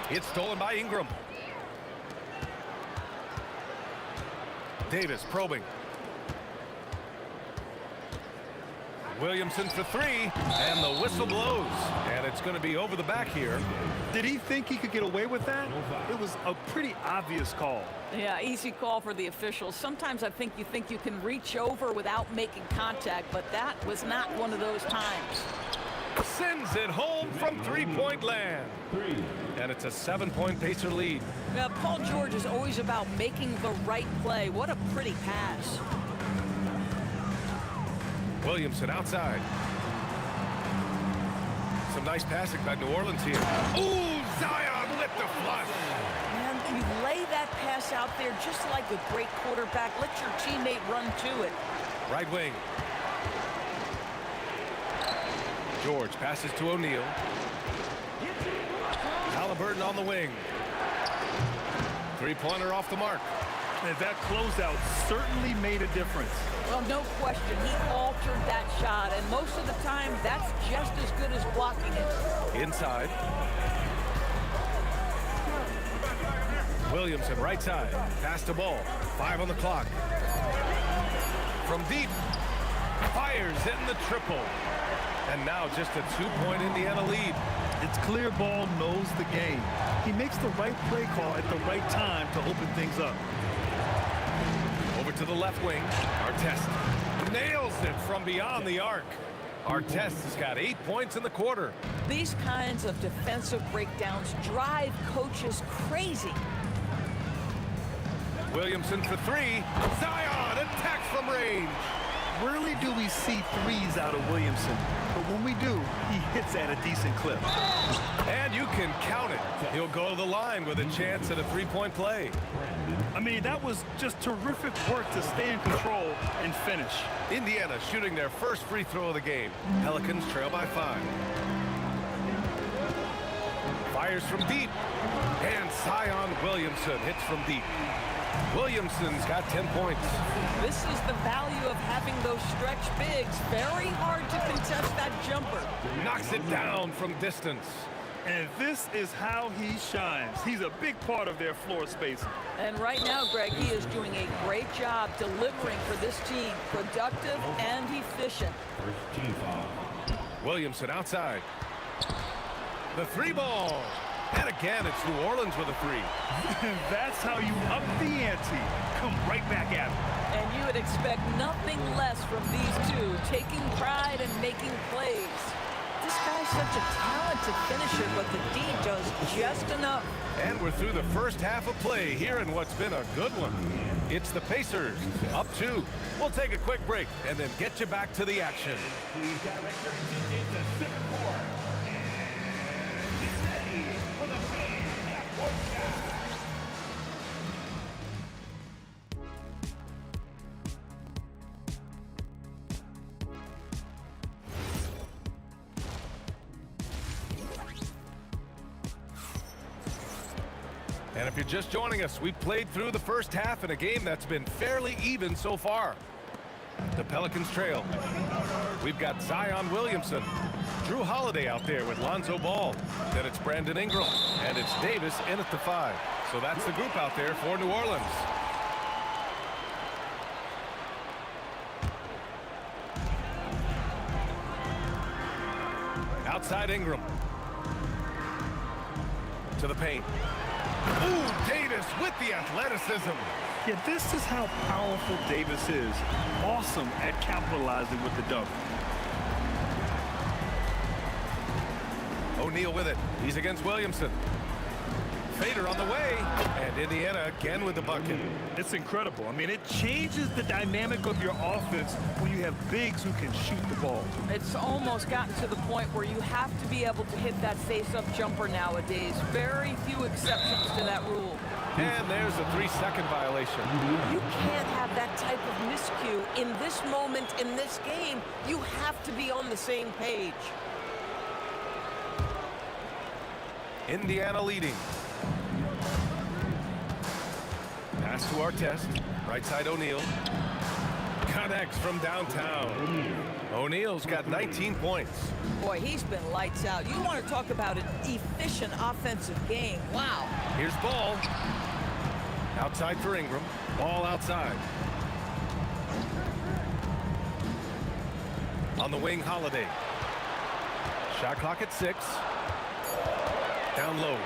It's stolen by Ingram. Davis probing. Williamson for 3, and the whistle blows. And it's going to be over the back here. Did he think he could get away with that? It was a pretty obvious call. Yeah, easy call for the officials. Sometimes I think you can reach over without making contact, but that was not one of those times. Sends it home from three-point land. And it's a 7-point Pacer lead. Paul George is always about making the right play. What a pretty pass. Williamson outside. Some nice passing by New Orleans here. Ooh, Zion with the flush. Man, you lay that pass out there just like a great quarterback. Let your teammate run to it. Right wing. George passes to O'Neal. Halliburton on the wing. Three-pointer off the mark. And that closeout certainly made a difference. Well, no question. He altered that shot, and most of the time, that's just as good as blocking it. Inside. Williamson, right side. Pass to Ball. 5 on the clock. From deep. Fires in the triple. And now just a 2-point Indiana lead. It's clear Ball knows the game. He makes the right play call at the right time to open things up. Over to the left wing. Artest nails it from beyond the arc. Artest has got 8 points in the quarter. These kinds of defensive breakdowns drive coaches crazy. Williamson for 3. Zion attacks from range. Rarely do we see threes out of Williamson, but when we do, he hits at a decent clip. And you can count it. He'll go to the line with a chance at a 3-point play. I mean, that was just terrific work to stay in control and finish. Indiana shooting their first free throw of the game. Pelicans trail by 5. Fires from deep. And Zion Williamson hits from deep. Williamson's got 10 points. This is the value of having those stretch bigs. Very hard to contest that jumper. Knocks it down from distance. And this is how he shines. He's a big part of their floor spacing. And right now, Greg, he is doing a great job delivering for this team. Productive and efficient. First team foul. Williamson outside. The three ball. And again, it's New Orleans with a three. That's how you up the ante. Come right back at him. And you would expect nothing less from these two, taking pride and making plays. This guy's such a talented finisher, but the D does just enough. And we're through the first half of play here in what's been a good one. It's the Pacers, up 2. We'll take a quick break and then get you back to the action. And if you're just joining us, we played through the first half in a game that's been fairly even so far. The Pelicans trail. We've got Zion Williamson, Drew Holiday out there with Lonzo Ball. Then it's Brandon Ingram, and it's Davis in at the 5. So that's the group out there for New Orleans. Outside Ingram. To the paint. Ooh, Davis with the athleticism. Yeah, this is how powerful Davis is. Awesome at capitalizing with the dunk. O'Neal with it. He's against Williamson. Fader on the way. And Indiana again with the bucket. It's incredible. I mean, it changes the dynamic of your offense when you have bigs who can shoot the ball. It's almost gotten to the point where you have to be able to hit that face-up jumper nowadays. Very few exceptions to that rule. And there's a 3-second violation. You can't have that type of miscue in this moment in this game. You have to be on the same page. Indiana leading. Pass to Artest. Right side O'Neal. Connects from downtown. O'Neal's got 19 points. Boy, he's been lights out. You want to talk about an efficient offensive game. Wow. Here's Ball. Outside for Ingram. Ball outside. On the wing, Holiday. Shot clock at 6. Down low.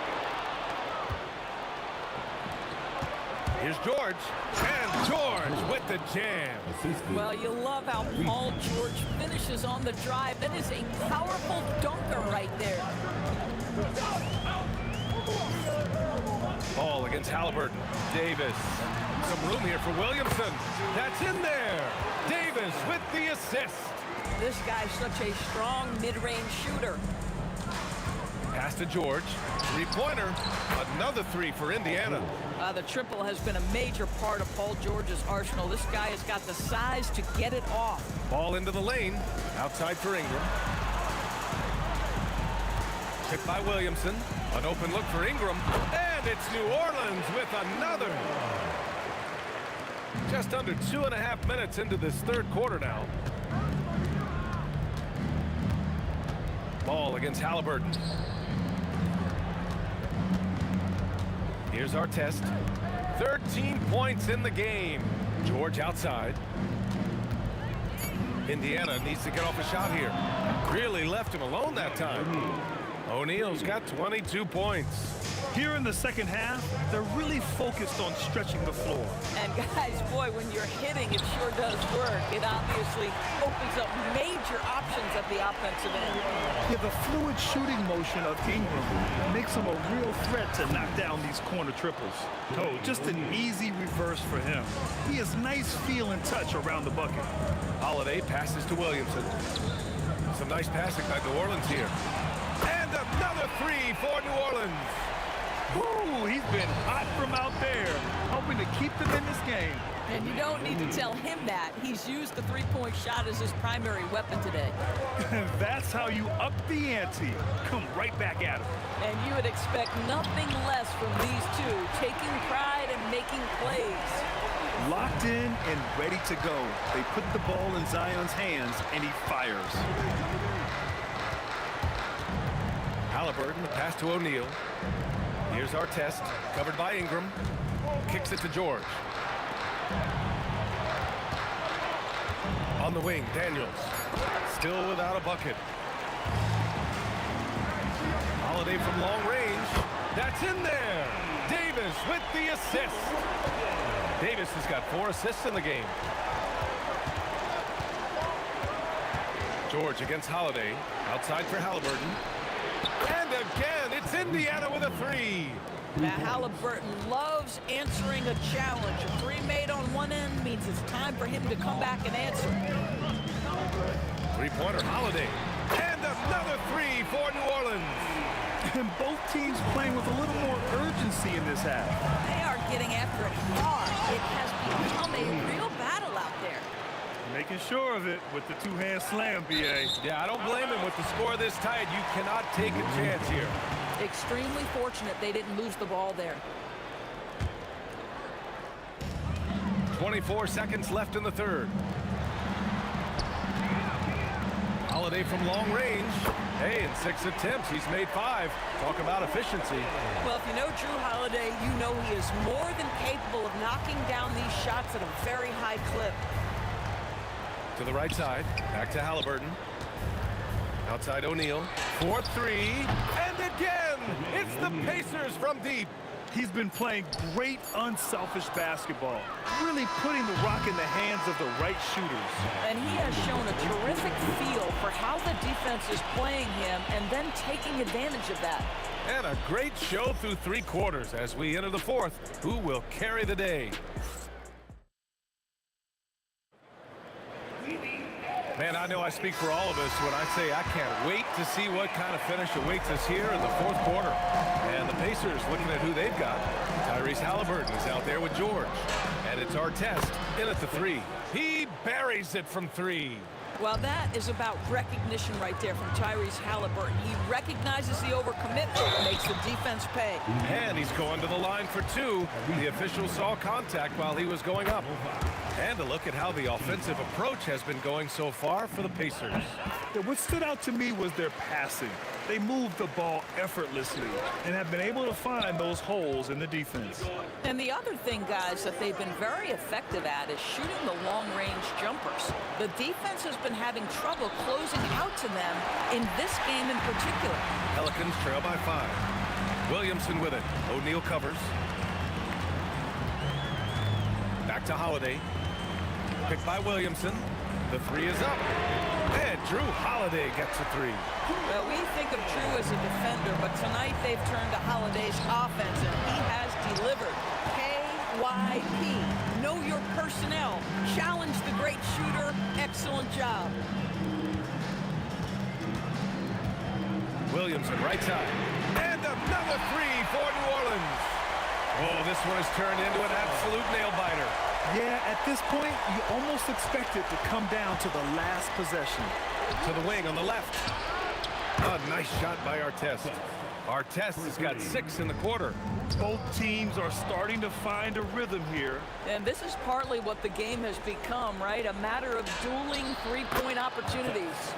Here's George. And George with the jam. Well, you love how Paul George finishes on the drive. That is a powerful dunker right there. Ball against Halliburton. Davis. Some room here for Williamson. That's in there. Davis with the assist. This guy's such a strong mid-range shooter. Pass to George. Three-pointer. Another 3 for Indiana. The triple has been a major part of Paul George's arsenal. This guy has got the size to get it off. Ball into the lane. Outside for Ingram. Hit by Williamson. An open look for Ingram. And it's New Orleans with another. Just under 2.5 minutes into this third quarter now. Ball against Halliburton. Here's Artest. 13 points in the game. George outside. Indiana needs to get off a shot here. Really left him alone that time. O'Neal's got 22 points. Here in the second half, they're really focused on stretching the floor. And guys, boy, when you're hitting, it sure does work. It obviously opens up major options at the offensive end. Yeah, the fluid shooting motion of Ingram makes him a real threat to knock down these corner triples. Oh, just an easy reverse for him. He has nice feel and touch around the bucket. Holiday passes to Williamson. Some nice passing by New Orleans here. And another 3 for New Orleans. Woo, he's been hot from out there, hoping to keep them in this game. And you don't need to tell him that. He's used the three-point shot as his primary weapon today. That's how you up the ante. Come right back at him. And you would expect nothing less from these two, taking pride and making plays. Locked in and ready to go. They put the ball in Zion's hands, and he fires. Halliburton, the pass to O'Neal. Here's our test, covered by Ingram. Kicks it to George. On the wing, Daniels. Still without a bucket. Holiday from long range. That's in there. Davis with the assist. Davis has got 4 assists in the game. George against Holiday. Outside for Halliburton. And again, it's Indiana with a 3. Now, Halliburton loves answering a challenge. A 3 made on one end means it's time for him to come back and answer. Three-pointer, Holiday. And another 3 for New Orleans. And both teams playing with a little more urgency in this half. They are getting after it hard. It has become a real battle out there. Making sure of it with the two-hand slam, B.A. Yeah, I don't blame him with the score this tight. You cannot take a chance here. Extremely fortunate they didn't lose the ball there. 24 seconds left in the third. Holiday from long range. Hey, in 6 attempts, he's made 5. Talk about efficiency. Well, if you know Drew Holiday, you know he is more than capable of knocking down these shots at a very high clip. To the right side, back to Halliburton. Outside O'Neal, 4-3, and again, it's the Pacers from deep. He's been playing great, unselfish basketball, really putting the rock in the hands of the right shooters. And he has shown a terrific feel for how the defense is playing him and then taking advantage of that. And a great show through 3 quarters as we enter the 4th. Who will carry the day? Man, I know I speak for all of us when I say I can't wait to see what kind of finish awaits us here in the 4th quarter. And the Pacers, looking at who they've got, Tyrese Halliburton is out there with George. And it's our test, in at the 3. He buries it from 3. Well, that is about recognition right there from Tyrese Halliburton. He recognizes the overcommitment, makes the defense pay. And he's going to the line for 2. The official saw contact while he was going up. And a look at how the offensive approach has been going so far for the Pacers. Yeah, what stood out to me was their passing. They moved the ball effortlessly and have been able to find those holes in the defense. And the other thing, guys, that they've been very effective at is shooting the long-range jumpers. The defense has been having trouble closing out to them in this game in particular. Pelicans trail by 5. Williamson with it. O'Neal covers. Back to Holiday. Picked by Williamson. The 3 is up. And Drew Holiday gets a 3. Well, we think of Drew as a defender, but tonight they've turned to Holiday's offense, and he has delivered. KYP. Know your personnel. Challenge the great shooter. Excellent job. Williamson, right side. And another 3 for New Orleans. Oh, this one has turned into an absolute nail-biter. Yeah, at this point, you almost expect it to come down to the last possession. To the wing on the left. A nice shot by Artest. Artest has got 6 in the quarter. Both teams are starting to find a rhythm here. And this is partly what the game has become, right? A matter of dueling three-point opportunities.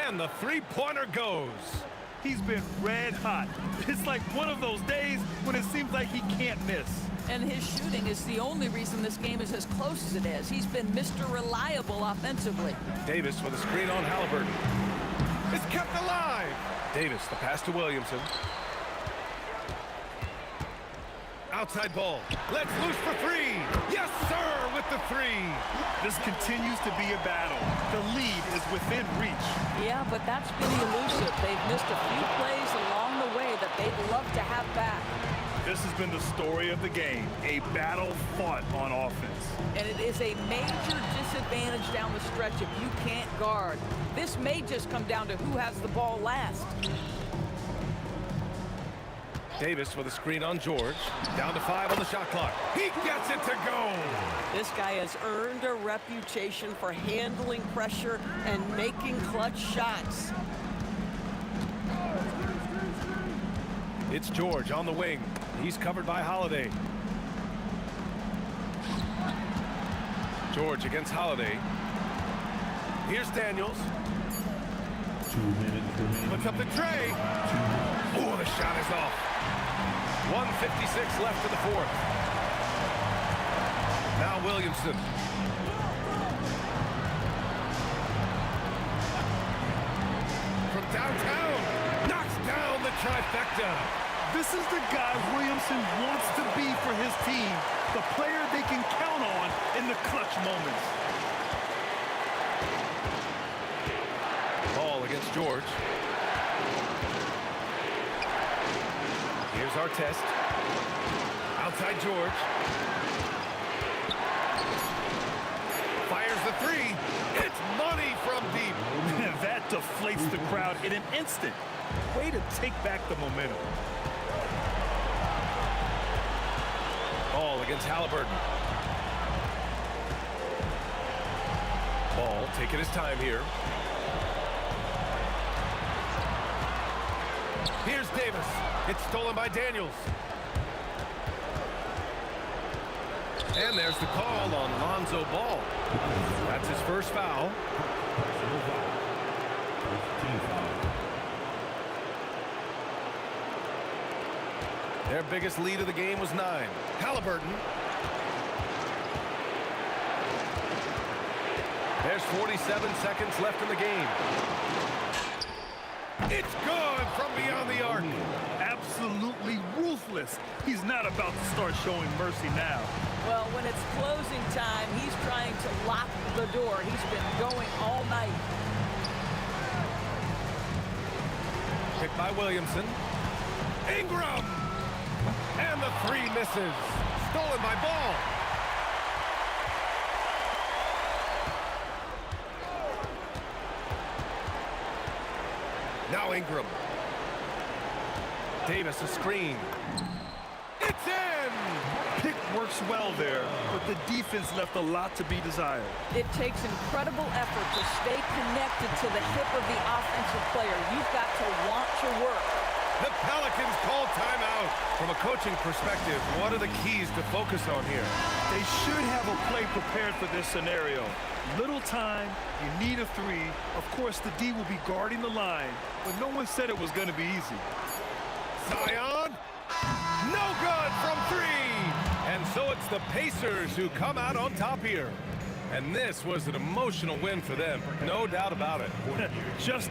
And the 3-pointer goes. He's been red hot. It's like one of those days when it seems like he can't miss. And his shooting is the only reason this game is as close as it is. He's been Mr. Reliable offensively. Davis with a screen on Halliburton. It's kept alive. Davis, the pass to Williamson. Outside ball. Let's loose for 3. Yes, sir, with the 3. This continues to be a battle. The lead is within reach. Yeah, but that's been elusive. They've missed a few plays along the way that they'd love to have back. This has been the story of the game, a battle fought on offense. And it is a major disadvantage down the stretch if you can't guard. This may just come down to who has the ball last. Davis with a screen on George. Down to 5 on the shot clock. He gets it to go. This guy has earned a reputation for handling pressure and making clutch shots. It's George on the wing. He's covered by Holiday. George against Holiday. Here's Daniels. 2 minutes remaining. Puts up the tray. Oh, the shot is off. 1:56 left in the fourth. Now Williamson. From downtown. Knocks down the trifecta. This is the guy Williamson wants to be for his team. The player they can count on in the clutch moments. Ball against George. Here's Artest. Outside George. Fires the three. It's money from deep. That deflates the crowd in an instant. Way to take back the momentum. Ball against Halliburton. Ball taking his time here. Here's Davis. It's stolen by Daniels. And there's the call on Lonzo Ball. That's his first foul. Their biggest lead of the game was 9. Halliburton. There's 47 seconds left in the game. It's gone from beyond the arc. Absolutely ruthless. He's not about to start showing mercy now. Well, when it's closing time, he's trying to lock the door. He's been going all night. Picked by Williamson. Ingram! And the three misses. Stolen by Ball. Now Ingram. Davis a screen. It's in! Pick works well there, but the defense left a lot to be desired. It takes incredible effort to stay connected to the hip of the offensive player. You've got to want to work. The Pelicans call timeout. From a coaching perspective, what are the keys to focus on here? They should have a play prepared for this scenario. Little time, you need a three. Of course, the D will be guarding the line, but no one said it was going to be easy. Zion, no good from 3. And so it's the Pacers who come out on top here. And this was an emotional win for them, no doubt about it. Just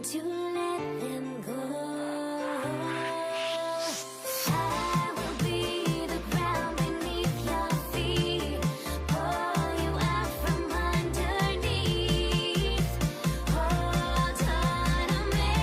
to let them go. I will be the ground beneath your feet, pull you out from underneath. Hold on to me.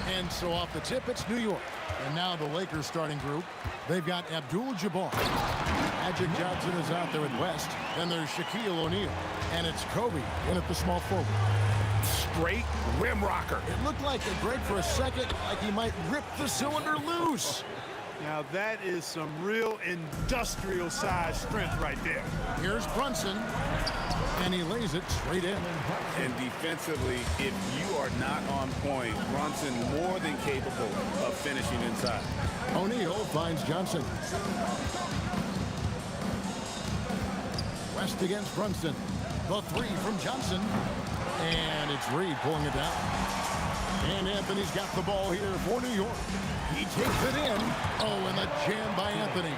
And so off the tip, it's New York. And now the Lakers starting group. They've got Abdul-Jabbar. Magic Johnson is out there at West. Then there's Shaquille O'Neal. And it's Kobe in at the small forward. Straight rim rocker. It looked like a break for a second, like he might rip the cylinder loose. Now that is some real industrial size strength right there. Here's Brunson. And he lays it straight in. And defensively, if you are not on point, Brunson more than capable of finishing inside. O'Neal finds Johnson. West against Brunson. The three from Johnson. And it's Reed pulling it down. And Anthony's got the ball here for New York. He takes it in. Oh, and the jam by Anthony.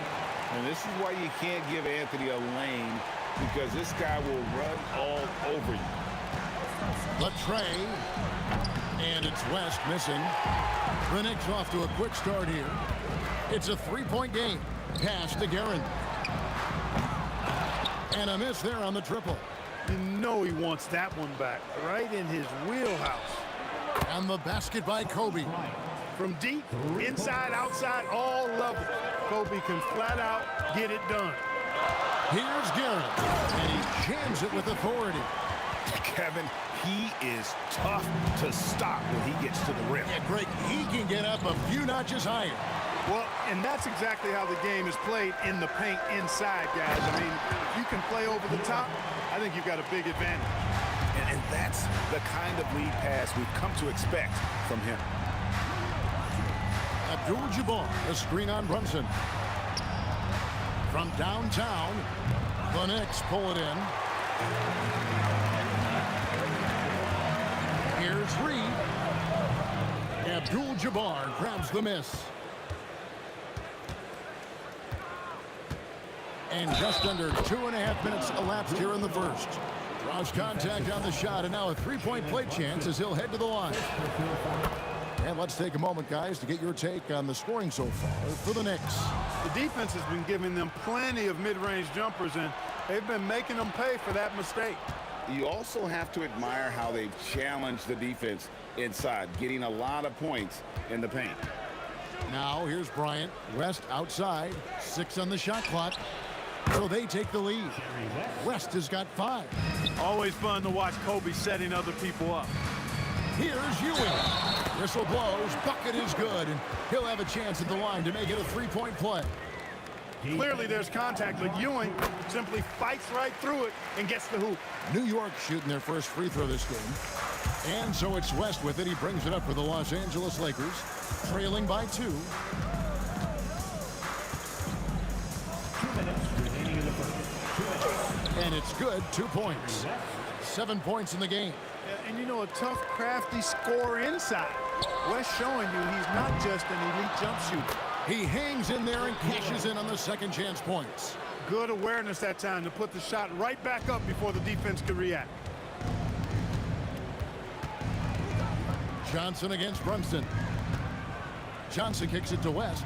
And this is why you can't give Anthony a lane, because this guy will run all over you. The tray. And it's West missing. The Knicks off to a quick start here. It's a three-point game. Pass to Guerin. And a miss there on the triple. You know he wants that one back, right in his wheelhouse. And the basket by Kobe. From deep, inside, outside, all levels. Kobe can flat out get it done. Here's Garrett, and he jams it with authority. Kevin, he is tough to stop when he gets to the rim. Yeah, Greg, he can get up a few notches higher. Well, and that's exactly how the game is played in the paint inside, guys. I mean, if you can play over the top, I think you've got a big advantage. And that's the kind of lead pass we've come to expect from him. Abdul-Jabbar, a screen on Brunson. From downtown, the Knicks pull it in. Here's Reed. Abdul-Jabbar grabs the miss. And just under 2.5 minutes elapsed here in the first. Draws contact on the shot, and now a three-point play chance as he'll head to the line. And let's take a moment, guys, to get your take on the scoring so far for the Knicks. The defense has been giving them plenty of mid-range jumpers, and they've been making them pay for that mistake. You also have to admire how they've challenged the defense inside, getting a lot of points in the paint. Now here's Bryant. West outside. 6 on the shot clock. So they take the lead. West has got 5. Always fun to watch Kobe setting other people up. Here's Ewing. Whistle blows. Bucket is good. And he'll have a chance at the line to make it a 3-point play. Clearly there's contact, but Ewing simply fights right through it and gets the hoop. New York shooting their first free throw this game. And so it's West with it. He brings it up for the Los Angeles Lakers, trailing by 2. 2 minutes remaining in the first. 2 minutes. And it's good. 2 points. 7 points in the game. And you know, a tough, crafty scorer inside. West showing you he's not just an elite jump shooter. He hangs in there and cashes in on the second chance points. Good awareness that time to put the shot right back up before the defense could react. Johnson against Brunson. Johnson kicks it to West.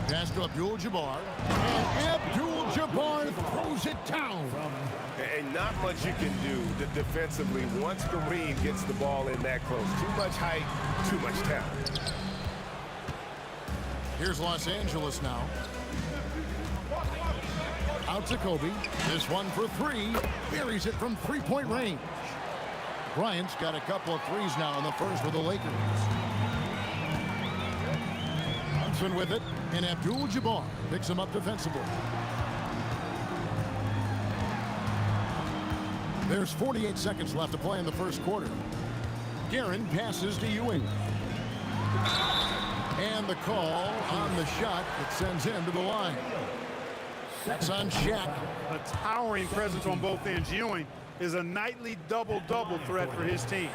Pass to Abdul-Jabbar. And Abdul-Jabbar throws it down. And not much you can do defensively once Kareem gets the ball in that close. Too much height, too much talent. Here's Los Angeles now. Out to Kobe. This one for 3. Buries it from 3-point range. Bryant's got a couple of threes now in the first for the Lakers. Brunson with it, and Abdul-Jabbar picks him up defensively. There's 48 seconds left to play in the first quarter. Guerin passes to Ewing. And the call on the shot that sends him to the line. That's on Shaq. A towering presence on both ends. Ewing is a nightly double-double threat for his team.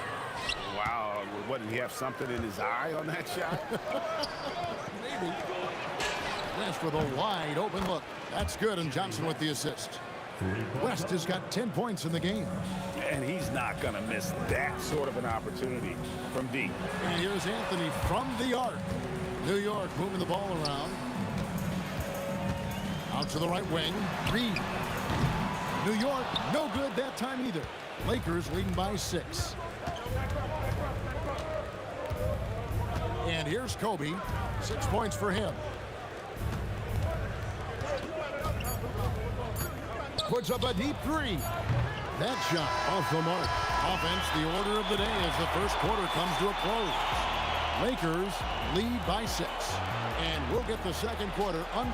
Wow, what, did he have something in his eye on that shot? Maybe. West with a wide open look. That's good, and Johnson with the assist. West has got 10 points in the game. And he's not going to miss that sort of an opportunity from deep. And here's Anthony from the arc. New York moving the ball around. Out to the right wing. Reed. New York, no good that time either. Lakers leading by 6. And here's Kobe. 6 points for him. Puts up a deep 3. That shot off the mark. Offense, the order of the day as the first quarter comes to a close. Lakers lead by 6. And we'll get the second quarter on.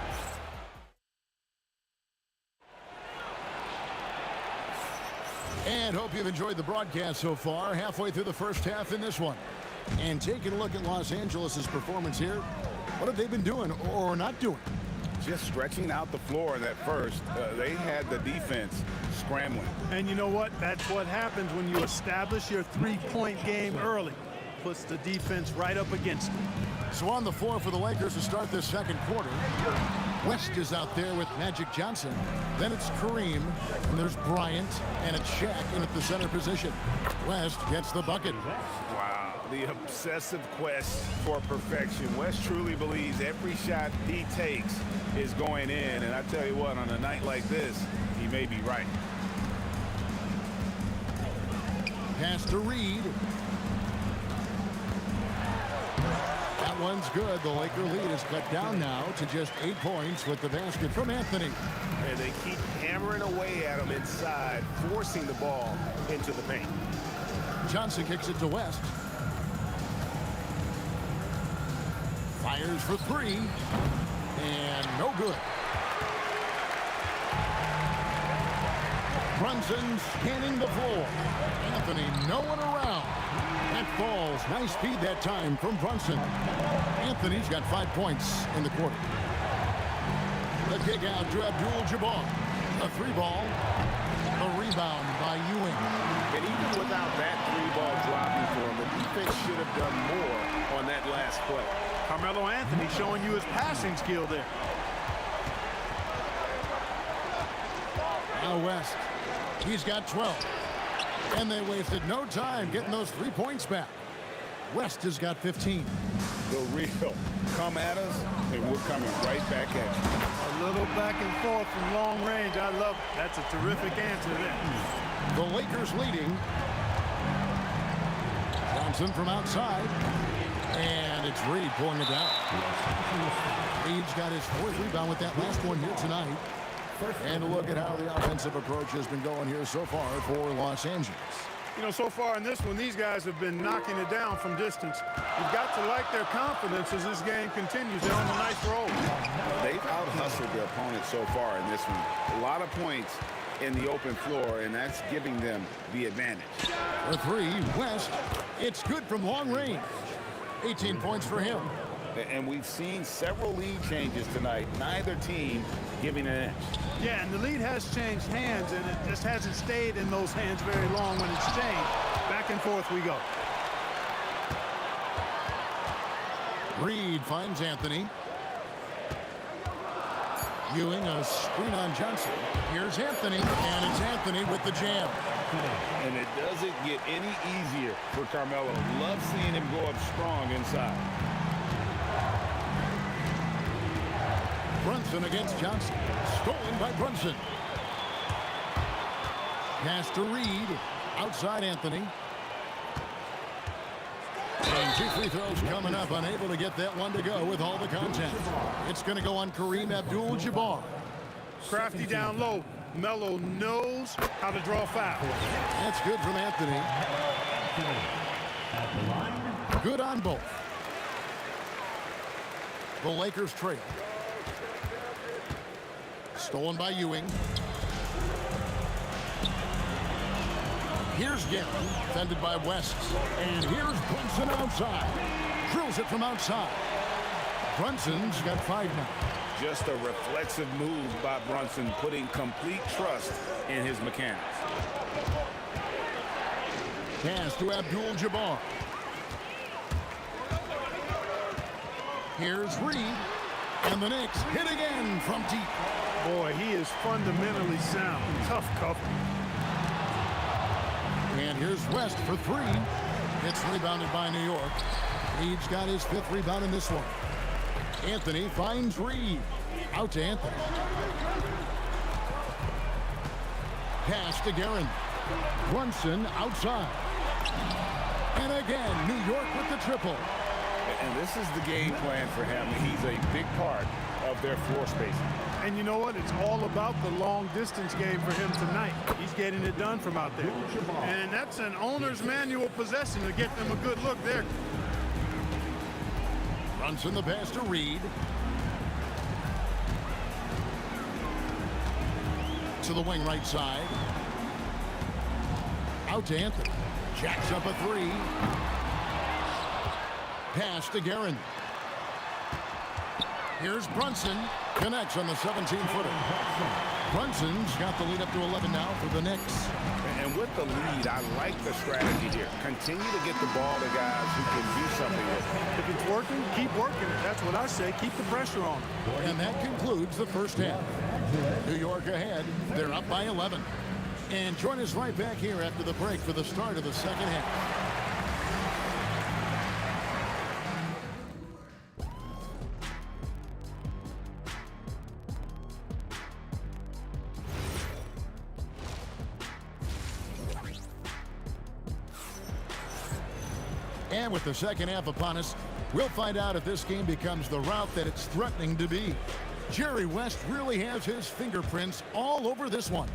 And hope you've enjoyed the broadcast so far. Halfway through the first half in this one. And taking a look at Los Angeles' performance here. What have they been doing or not doing? Just stretching out the floor in that first. They had the defense scrambling. And you know what? That's what happens when you establish your three-point game early. Puts the defense right up against it. So on the floor for the Lakers to start this second quarter. West is out there with Magic Johnson. Then it's Kareem, and there's Bryant, and it's Shaq in at the center position. West gets the bucket. Wow, the obsessive quest for perfection. West truly believes every shot he takes is going in, and I tell you what, on a night like this, he may be right. Pass to Reed. That one's good. The Laker lead is cut down now to just 8 points with the basket from Anthony. And they keep hammering away at him inside, forcing the ball into the paint. Johnson kicks it to West. Fires for 3. And no good. Brunson scanning the floor. Anthony, no one around. That falls. Nice speed that time from Brunson. Anthony's got 5 points in the quarter. The kick out to Abdul-Jabbar. A 3-ball. A rebound by Ewing. And even without that 3-ball dropping for him, the defense should have done more on that last play. Carmelo Anthony showing you his passing skill there. Now West. He's got 12. And they wasted no time getting those 3 points back. West has got 15. The real come at us, and we're coming right back at you. A little back and forth from long range. I love it. That's a terrific answer there. The Lakers leading. Johnson from outside. And it's Reed pulling it down. Reed's got his 4th rebound with that last one here tonight. And look at how the offensive approach has been going here so far for Los Angeles. You know, so far in this one, these guys have been knocking it down from distance. You've got to like their confidence as this game continues. They're on a nice roll. They've out-hustled their opponent so far in this one. A lot of points in the open floor, and that's giving them the advantage. For 3, West. It's good from long range. 18 points for him. And we've seen several lead changes tonight. Neither team giving an edge. Yeah, and the lead has changed hands, and it just hasn't stayed in those hands very long when it's changed. Back and forth we go. Reed finds Anthony. Ewing, a screen on Johnson. Here's Anthony, and it's Anthony with the jam. And it doesn't get any easier for Carmelo. Love seeing him go up strong inside. Brunson against Johnson. Stolen by Brunson. Pass to Reed. Outside Anthony. And 2 free throws coming up. Unable to get that one to go with all the contact. It's going to go on Kareem Abdul-Jabbar. Crafty down low. Melo knows how to draw foul. That's good from Anthony. Good on both. The Lakers trail. Stolen by Ewing. Here's Gary, defended by West. And here's Brunson outside. Drills it from outside. Brunson's got 5 now. Just a reflexive move by Brunson, putting complete trust in his mechanics. Pass to Abdul-Jabbar. Here's Reed. And the Knicks hit again from deep. Boy, he is fundamentally sound. Tough cover. And here's West for 3. It's rebounded by New York. Reed's got his 5th rebound in this one. Anthony finds Reed. Out to Anthony. Pass to Guerin. Brunson outside. And again, New York with the triple. And this is the game plan for him. He's a big part of their floor spacing. And you know what? It's all about the long distance game for him tonight. He's getting it done from out there. And that's an owner's manual possession to get them a good look there. Brunson the pass to Reed. To the wing right side. Out to Anthony. Jacks up a 3. Pass to Guerin. Here's Brunson. Connects on the 17-footer. Brunson's got the lead up to 11 now for the Knicks. And with the lead, I like the strategy here. Continue to get the ball to guys who can do something with it. If it's working, keep working it. That's what I say. Keep the pressure on. And that concludes the first half. New York ahead. They're up by 11. And join us right back here after the break for the start of the second half. And with the second half upon us, we'll find out if this game becomes the route that it's threatening to be. Jerry West really has his fingerprints all over this one.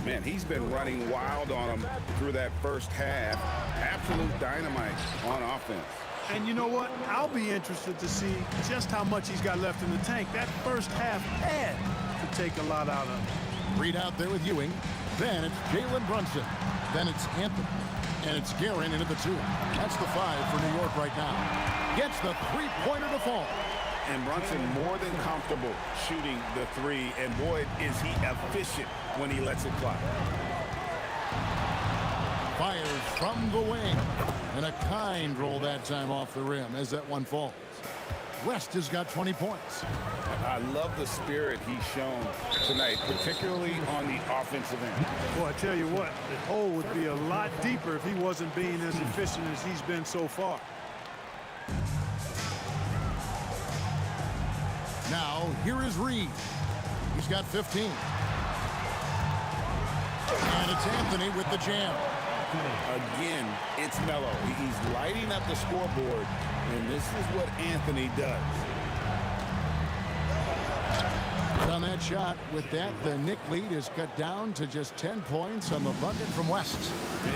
Man, he's been running wild on them through that first half. Absolute dynamite on offense. And you know what? I'll be interested to see just how much he's got left in the tank. That first half had to take a lot out of him. Reed out there with Ewing. Then it's Jalen Brunson. Then it's Anthony. And it's Guerin into the 2. That's the 5 for New York right now. Gets the 3-pointer to fall. And Brunson more than comfortable shooting the 3. And boy, is he efficient when he lets it fly. Fires from the wing. And a kind roll that time off the rim as that one falls. West has got 20 points. I love the spirit he's shown tonight, particularly on the offensive end. Well, I tell you what, the hole would be a lot deeper if he wasn't being as efficient as he's been so far. Now, here is Reed. He's got 15. And it's Anthony with the jam. Again, it's Melo. He's lighting up the scoreboard, and this is what Anthony does. On that shot, with that, the Knick lead is cut down to just 10 points on the bucket from West.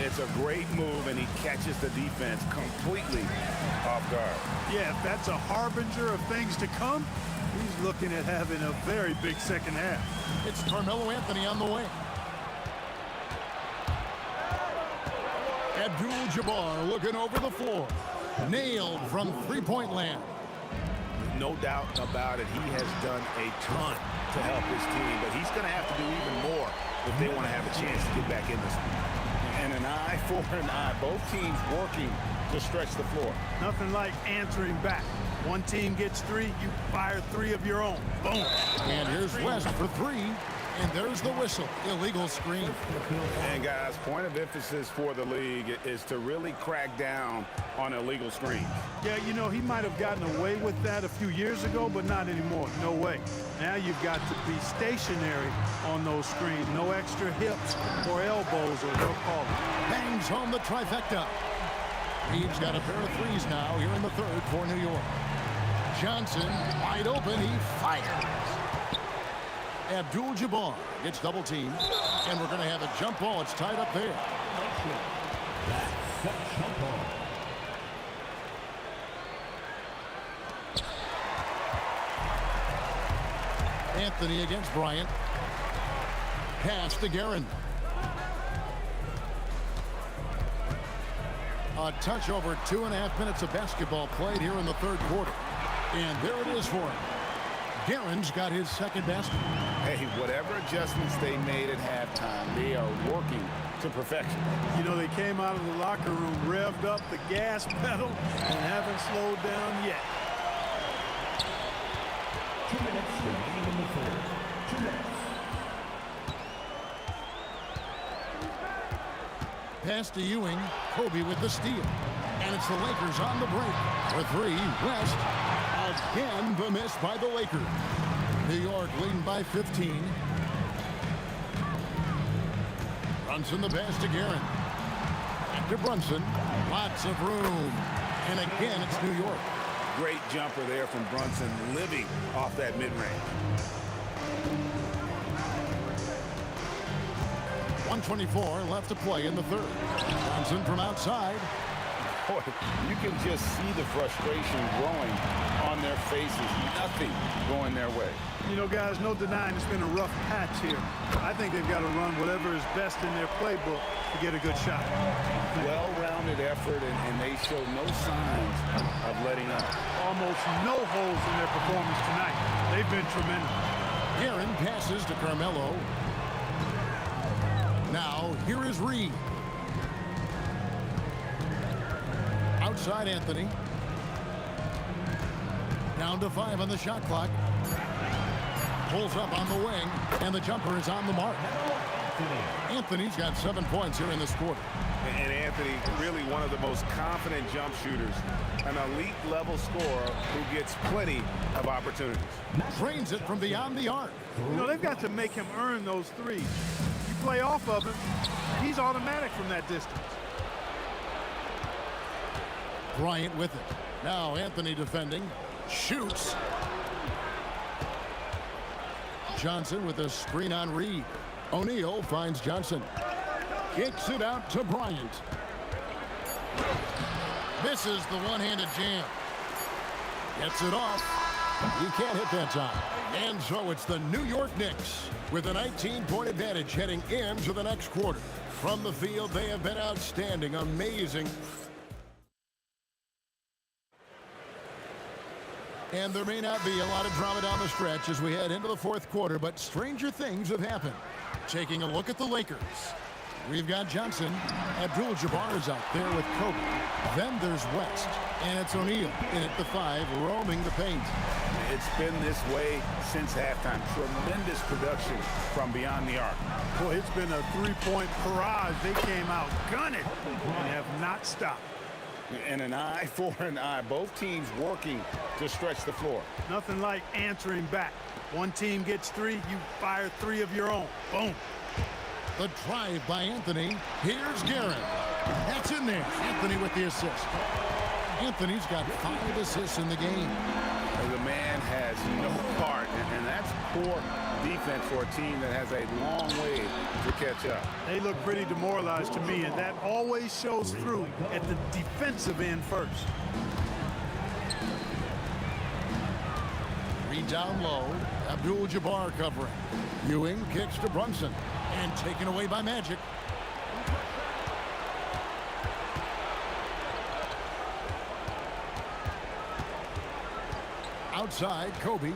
It's a great move, and he catches the defense completely off guard. Yeah, if that's a harbinger of things to come, he's looking at having a very big second half. It's Carmelo Anthony on the way. Abdul-Jabbar looking over the floor. Nailed from three-point land. No doubt about it, he has done a ton to help his team, but he's going to have to do even more if they want to have a chance to get back in this one. And an eye for an eye. Both teams working to stretch the floor. Nothing like answering back. One team gets three, you fire three of your own. Boom. And here's West for three. And there's the whistle. Illegal screen. And guys, point of emphasis for the league is to really crack down on illegal screens. Yeah, you know, he might have gotten away with that a few years ago, but not anymore. No way. Now you've got to be stationary on those screens. No extra hips or elbows, or they'll call it. Bangs home the trifecta. Reed's got a pair of threes now here in the third for New York. Johnson, wide open, he fires. Abdul-Jabbar gets double teamed, and we're going to have a jump ball. It's tied up there. Anthony against Bryant. Pass to Guerin. A touch over 2.5 minutes of basketball played here in the third quarter. And there it is for him. Guerin's got his second basket. Hey, whatever adjustments they made at halftime, they are working to perfection. You know, they came out of the locker room, revved up the gas pedal, and haven't slowed down yet. 2 minutes remaining in the third. 2 minutes. Pass to Ewing. Kobe with the steal. And it's the Lakers on the break. For three, West. Again, the miss by the Lakers. New York leading by 15. Brunson the pass to Guerin. Back to Brunson. Lots of room. And again, it's New York. Great jumper there from Brunson, living off that mid-range. 1:24 left to play in the third. Brunson from outside. Boy, you can just see the frustration growing on their faces. Nothing going their way. You know, guys, no denying it's been a rough patch here. I think they've got to run whatever is best in their playbook to get a good shot. Well-rounded effort, and they show no signs of letting up. Almost no holes in their performance tonight. They've been tremendous. Guerin passes to Carmelo. Now, here is Reed. Outside Anthony. Down to 5 on the shot clock. Pulls up on the wing, and the jumper is on the mark. Anthony's got 7 points here in this quarter. And Anthony, really one of the most confident jump shooters, an elite level scorer who gets plenty of opportunities. Drains it from beyond the arc. You know, they've got to make him earn those threes. You play off of him, he's automatic from that distance. Bryant with it. Now Anthony defending. Shoots. Johnson with a screen on Reed. O'Neal finds Johnson. Kicks it out to Bryant. This is the one-handed jam. Gets it off. You can't hit that time. And so it's the New York Knicks with a 19-point advantage heading into the next quarter. From the field, they have been outstanding, amazing. And there may not be a lot of drama down the stretch as we head into the fourth quarter, but stranger things have happened. Taking a look at the Lakers. We've got Johnson. Abdul-Jabbar is out there with Kobe. Then there's West. And it's O'Neal in at the 5, roaming the paint. It's been this way since halftime. Tremendous production from beyond the arc. Boy, it's been a three-point barrage. They came out gunning and have not stopped. And an eye for an eye. Both teams working to stretch the floor. Nothing like answering back. One team gets 3, you fire 3 of your own. Boom. The drive by Anthony. Here's Garrett. That's in there. Anthony with the assist. Anthony's got 5 assists in the game. The man has no heart, and that's poor defense for a team that has a long way to catch up. They look pretty demoralized to me, and that always shows through at the defensive end first. Reed down low. Abdul-Jabbar covering. Ewing kicks to Brunson. And taken away by Magic. Outside, Kobe.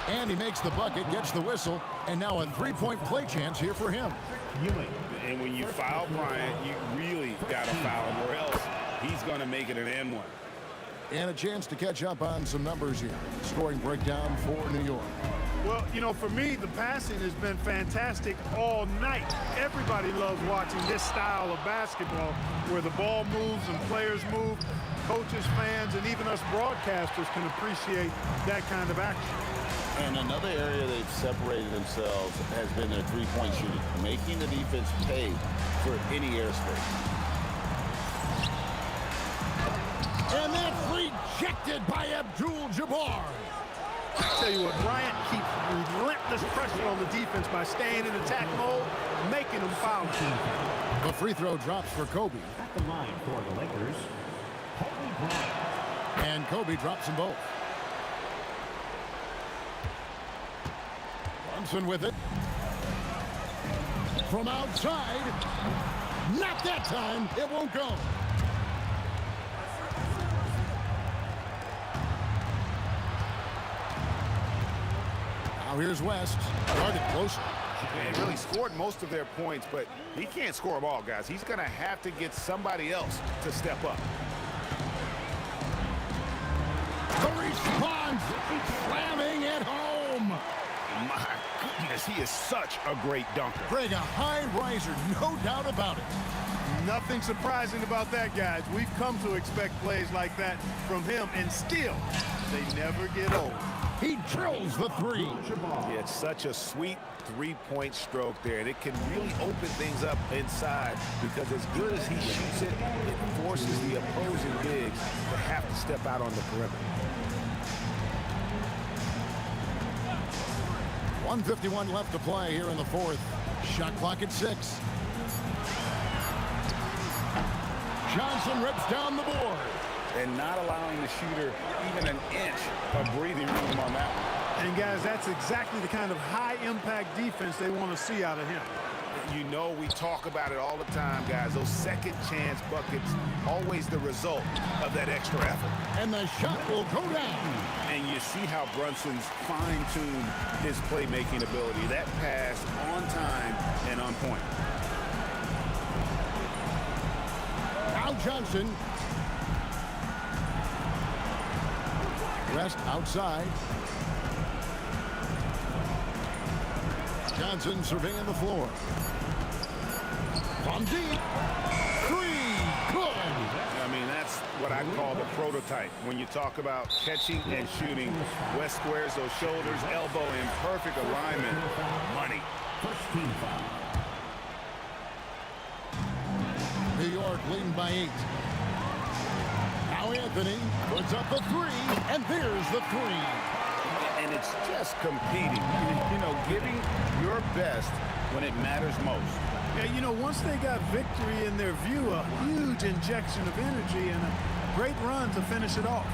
And he makes the bucket, gets the whistle, and now a three-point play chance here for him. And when you foul Bryant, you really got to foul him, or else he's going to make it an N1. And a chance to catch up on some numbers here. Scoring breakdown for New York. Well, you know, for me, the passing has been fantastic all night. Everybody loves watching this style of basketball where the ball moves and players move. Coaches, fans, and even us broadcasters can appreciate that kind of action. And another area they've separated themselves has been their three-point shooting, making the defense pay for any airspace. And that's rejected by Abdul-Jabbar. I tell you what, Bryant keeps relentless pressure on the defense by staying in attack mode, making them foul. The free throw drops for Kobe. At the line for the Lakers, Kobe Bryant. And Kobe drops them both. Brunson with it. From outside. Not that time. It won't go. Now here's West. Guarded close. He really scored most of their points, but he can't score them all, guys. He's going to have to get somebody else to step up. The response. Slamming it home. My goodness, he is such a great dunker. Greg, a high riser, no doubt about it. Nothing surprising about that, guys. We've come to expect plays like that from him, and still, they never get old. He drills the three. Yeah, it's such a sweet three-point stroke there, and it can really open things up inside because as good as he shoots it, it forces the opposing bigs to have to step out on the perimeter. 1:51 left to play here in the fourth. Shot clock at 6. Johnson rips down the board. And not allowing the shooter even an inch of breathing room on that one. And, guys, that's exactly the kind of high-impact defense they want to see out of him. You know, we talk about it all the time, guys. Those second-chance buckets, always the result of that extra effort. And the shot will go down. And you see how Brunson's fine-tuned his playmaking ability. That pass on time and on point. Now Johnson. West outside. Johnson surveying the floor. From deep. 3. Good. I mean, that's what I call the prototype. When you talk about catching and shooting, West squares those shoulders, elbow in perfect alignment. Money. First team foul. New York leading by 8. Now Anthony puts up the 3, and there's the 3. And it's just competing, you know, giving your best when it matters most. Yeah, you know, once they got victory in their view, a huge injection of energy and a great run to finish it off.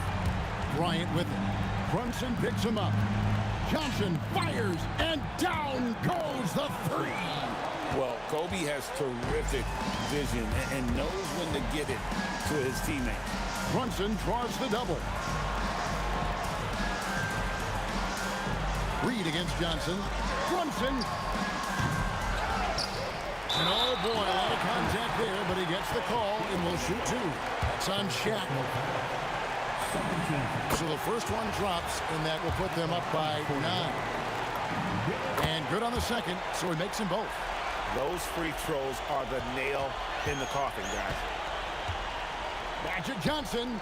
Bryant with it. Brunson picks him up. Johnson fires, and down goes the 3. Well, Kobe has terrific vision and knows when to get it to his teammates. Brunson draws the double. speed against Johnson. Brunson. And oh boy, a lot of contact there, but he gets the call and will shoot two. That's on Shaq. So the first one drops, and that will put them up by 9. And good on the second, so he makes them both. Those free throws are the nail in the coffin, guys. Magic Johnson.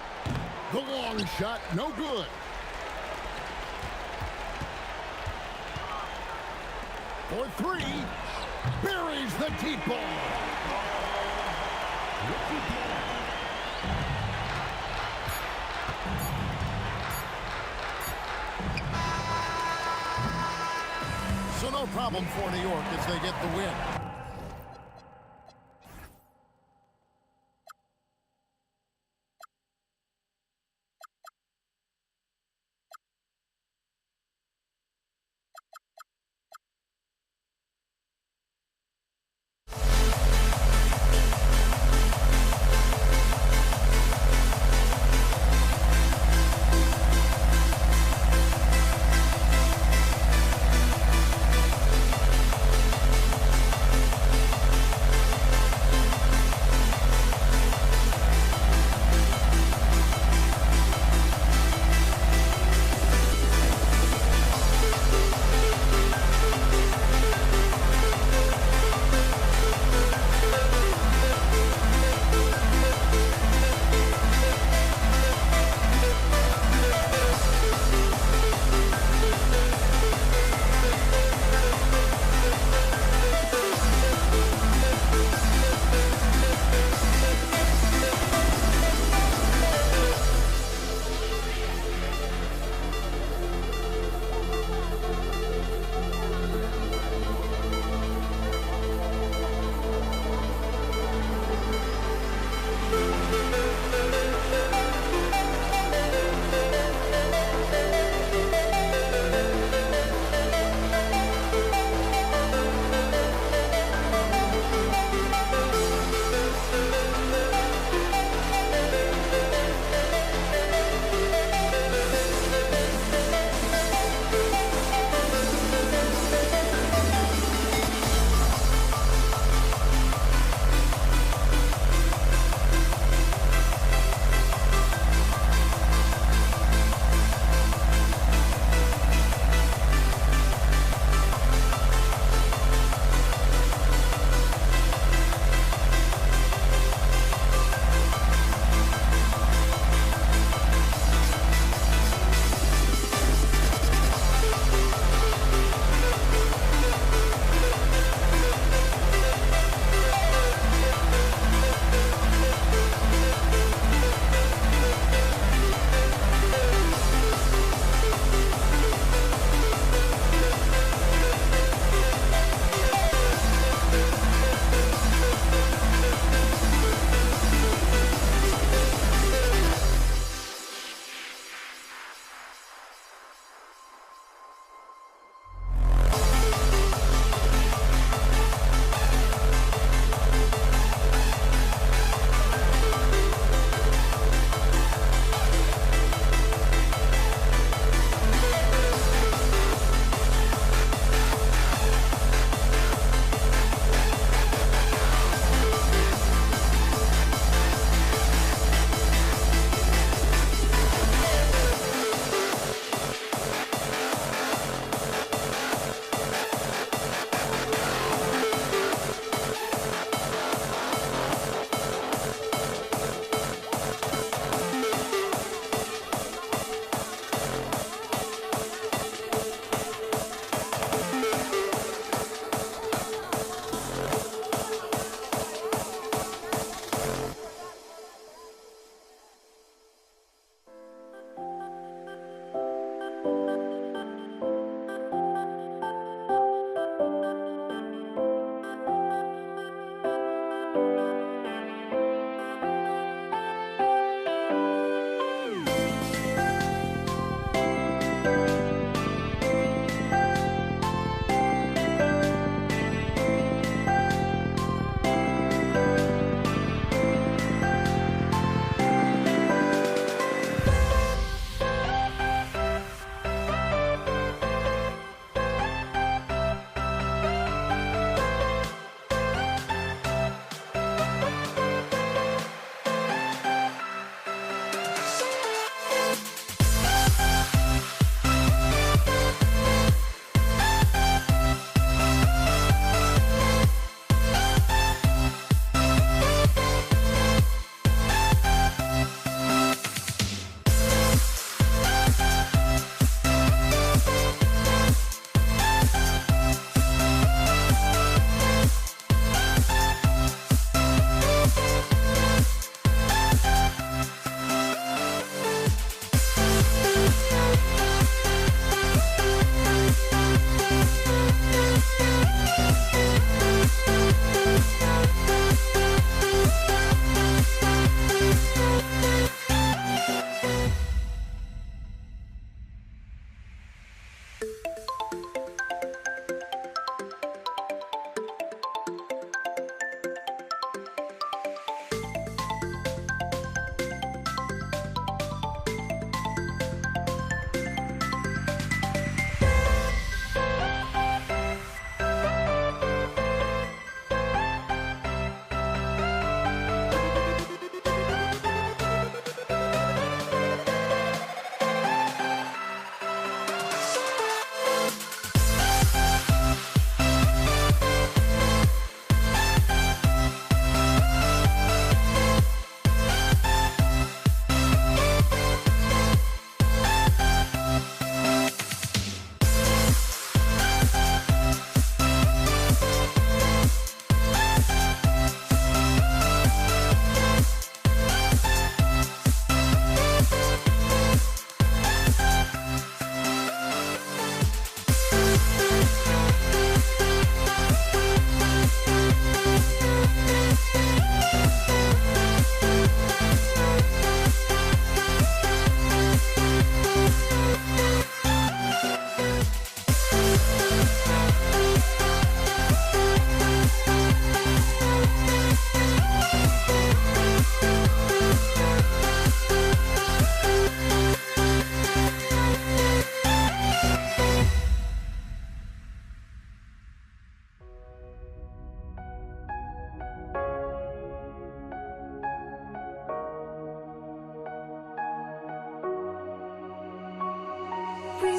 The long shot, no good. For three. Buries the deep ball. So no problem for New York as they get the win.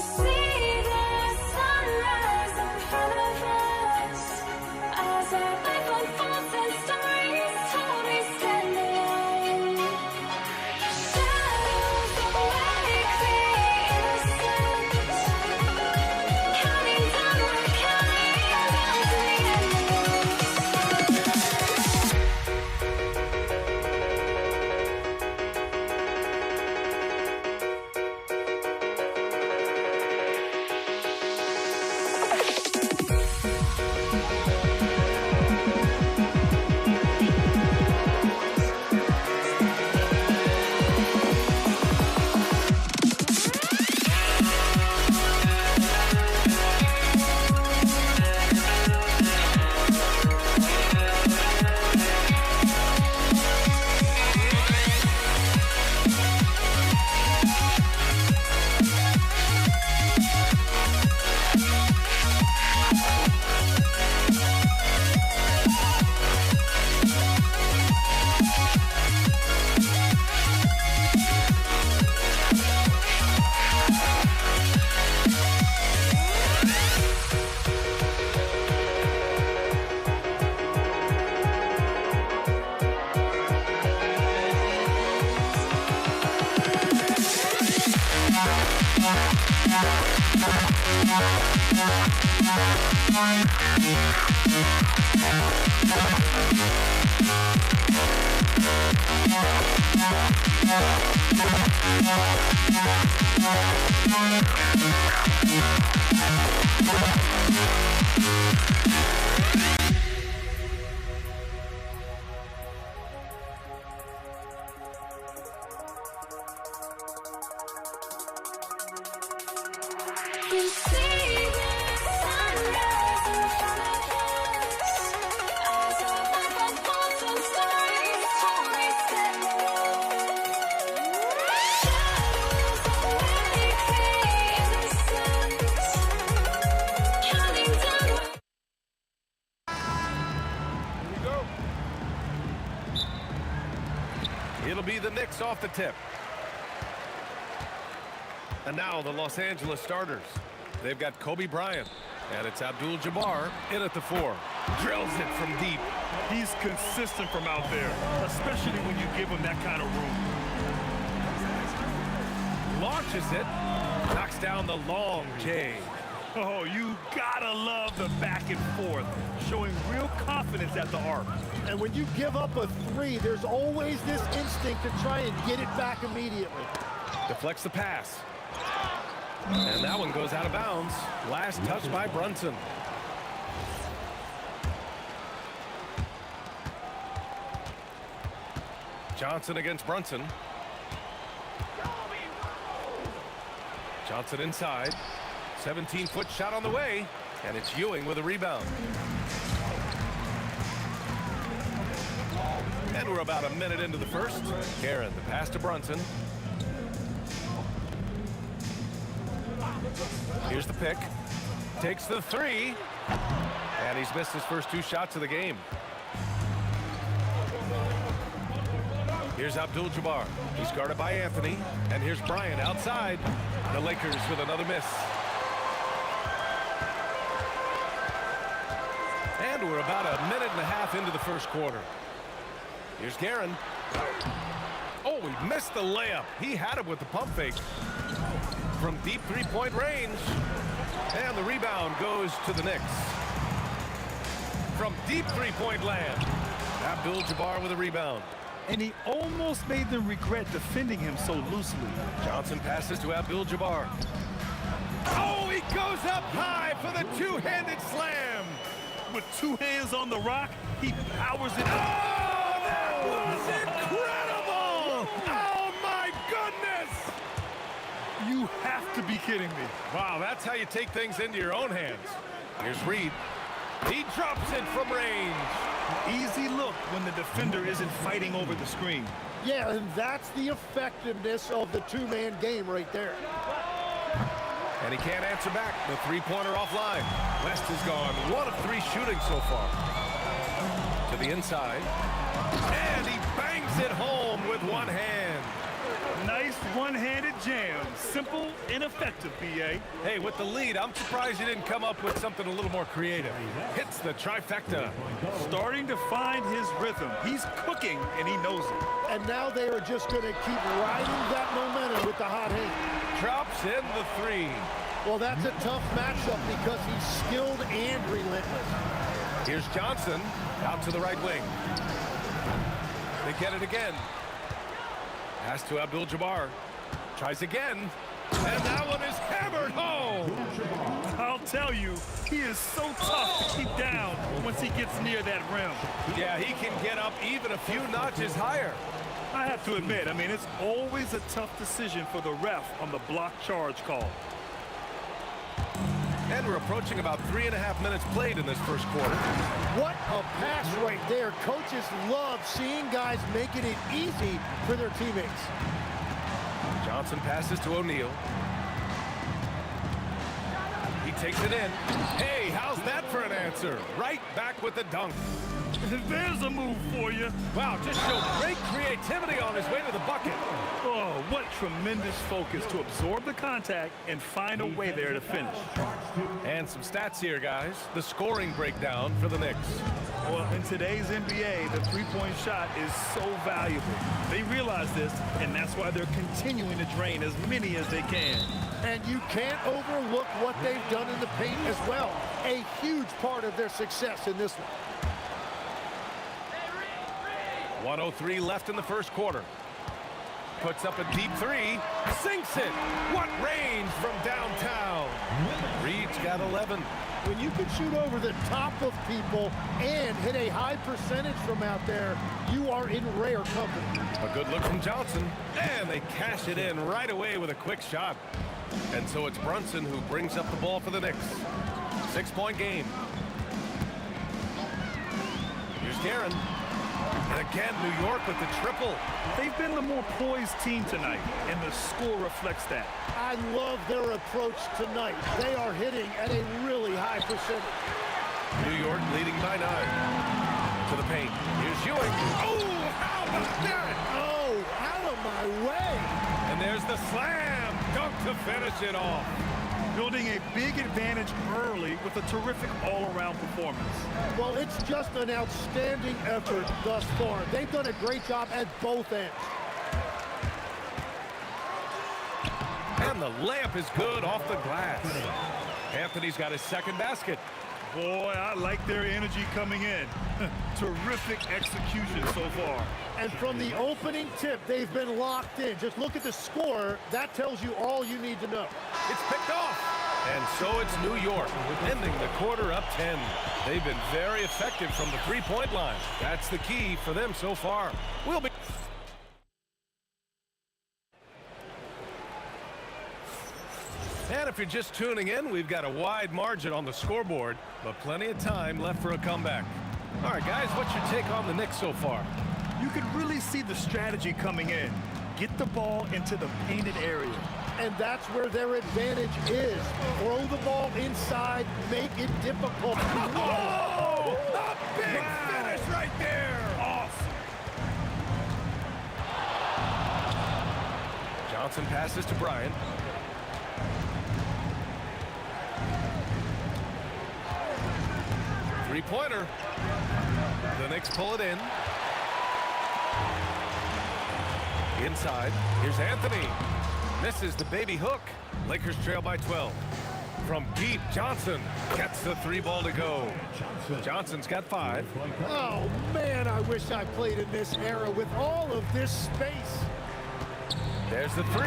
see the sunrise in front of us as our life unfolds and stories told we stand alone. Shadows awake the innocence, counting down, we're counting down to the end. We see the sunrise in front of us as our life unfolds and stories told we stand alone. Shadows awake the innocence, counting down. Here we go. It'll be the Knicks off the tip. And now the Los Angeles starters. They've got Kobe Bryant, and it's Abdul-Jabbar in at the 4. Drills it from deep. He's consistent from out there, especially when you give him that kind of room. Launches it. Knocks down the long J. Oh, you gotta love the back and forth, showing real confidence at the arc. And when you give up a 3, there's always this instinct to try and get it back immediately. Deflects the pass. And that one goes out of bounds. Last touch by Brunson. Johnson against Brunson. Johnson inside. 17-foot shot on the way. And it's Ewing with a rebound. And we're about a minute into the first. Garrett, the pass to Brunson. Here's the pick. Takes the 3. And he's missed his first 2 shots of the game. Here's Abdul-Jabbar. He's guarded by Anthony. And here's Bryant outside. The Lakers with another miss. And we're about a minute and a half into the first quarter. Here's Guerin. Oh, he missed the layup. He had it with the pump fake. From deep 3-point range. And the rebound goes to the Knicks. From deep 3-point land. Abdul-Jabbar with a rebound. And he almost made them regret defending him so loosely. Johnson passes to Abdul-Jabbar. Oh, he goes up high for the two-handed slam. With 2 hands on the rock, he powers it. Oh, that was incredible! Oh, my goodness! You have to be kidding me. Wow, that's how you take things into your own hands. Here's Reed. He drops it from range. Easy look when the defender isn't fighting over the screen. Yeah, and that's the effectiveness of the 2-man game right there. And he can't answer back. The 3-pointer offline. West has gone 1 of 3 shooting so far. To the inside. And he bangs it home with one hand. Nice one-handed jam. Simple and effective, B.A. Hey, with the lead, I'm surprised he didn't come up with something a little more creative. Hits the trifecta. Starting to find his rhythm. He's cooking, and he knows it. And now they are just going to keep riding that momentum with the hot hand. Drops in the 3. Well, that's a tough matchup because he's skilled and relentless. Here's Johnson out to the right wing. They get it again. Pass to Abdul-Jabbar. Tries again. And that one is hammered home. I'll tell you, he is so tough to keep down once he gets near that rim. Yeah, he can get up even a few notches higher. I have to admit, I mean, it's always a tough decision for the ref on the block charge call. And we're approaching about 3.5 minutes played in this first quarter. What a pass right there. Coaches love seeing guys making it easy for their teammates. Johnson passes to O'Neal. He takes it in. Hey, how's that for an answer? Right back with the dunk. There's a move for you. Wow, just showed great creativity on his way to the bucket. Oh, what tremendous focus to absorb the contact and find a way there to finish. And some stats here, guys. The scoring breakdown for the Knicks. Well, in today's NBA, the three-point shot is so valuable. They realize this, and that's why they're continuing to drain as many as they can. And you can't overlook what they've done in the paint as well. A huge part of their success in this one. 1:03 left in the first quarter. Puts up a deep 3. Sinks it. What range from downtown. Reed's got 11. When you can shoot over the top of people and hit a high percentage from out there, you are in rare company. A good look from Johnson. And they cash it in right away with a quick shot. And so it's Brunson who brings up the ball for the Knicks. 6-point game. Here's Guerin. And again, New York with the triple. They've been the more poised team tonight, and the score reflects that. I love their approach tonight. They are hitting at a really high percentage. New York leading by 9. To the paint. Here's Ewing. Oh, how about that? Oh, out of my way. And there's the slam. Dunk to finish it off. Building a big advantage early with a terrific all-around performance. Well, it's just an outstanding effort thus far. They've done a great job at both ends. And the layup is good off the glass. Anthony's got his second basket. Boy, I like their energy coming in. Terrific execution so far. And from the opening tip, they've been locked in. Just look at the score. That tells you all you need to know. It's picked off. And so it's New York, ending the quarter up 10. They've been very effective from the three-point line. That's the key for them so far. We'll be... And if you're just tuning in, we've got a wide margin on the scoreboard, but plenty of time left for a comeback. All right, guys, what's your take on the Knicks so far? You can really see the strategy coming in. Get the ball into the painted area. And that's where their advantage is. Throw the ball inside, make it difficult. Oh, a big finish right there. Awesome. Johnson passes to Bryant. Three-pointer. The Knicks pull it in. Inside. Here's Anthony. Misses the baby hook. Lakers trail by 12. From deep, Johnson gets the 3 ball to go. Johnson's got 5. Oh, man, I wish I played in this era with all of this space. There's the 3.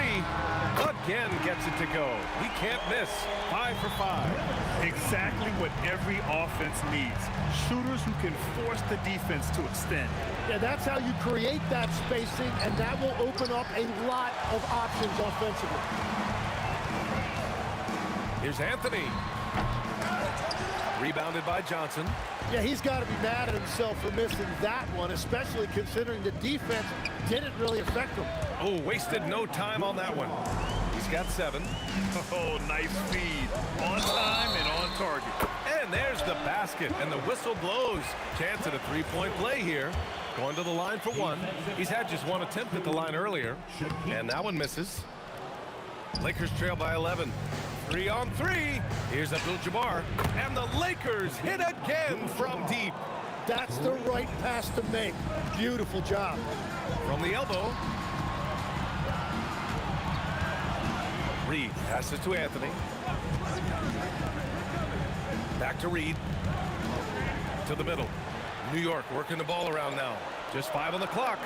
Again gets it to go. He can't miss. 5 for 5. Exactly what every offense needs. Shooters who can force the defense to extend. Yeah, that's how you create that spacing, and that will open up a lot of options offensively. Here's Anthony. Rebounded by Johnson. Yeah, he's got to be mad at himself for missing that one, especially considering the defense didn't really affect him. Oh, wasted no time on that one. He's got 7. Oh, nice feed. On time and on target. And there's the basket, and the whistle blows. Chance at a three-point play here. Going to the line for one. He's had just one attempt at the line earlier, and that one misses. Lakers trail by 11. 3 on 3. Here's Abdul-Jabbar, and the Lakers hit again from deep. That's the right pass to make. Beautiful job. From the elbow. Reed passes to Anthony. Back to Reed. To the middle. New York working the ball around now. Just 5 on the clock.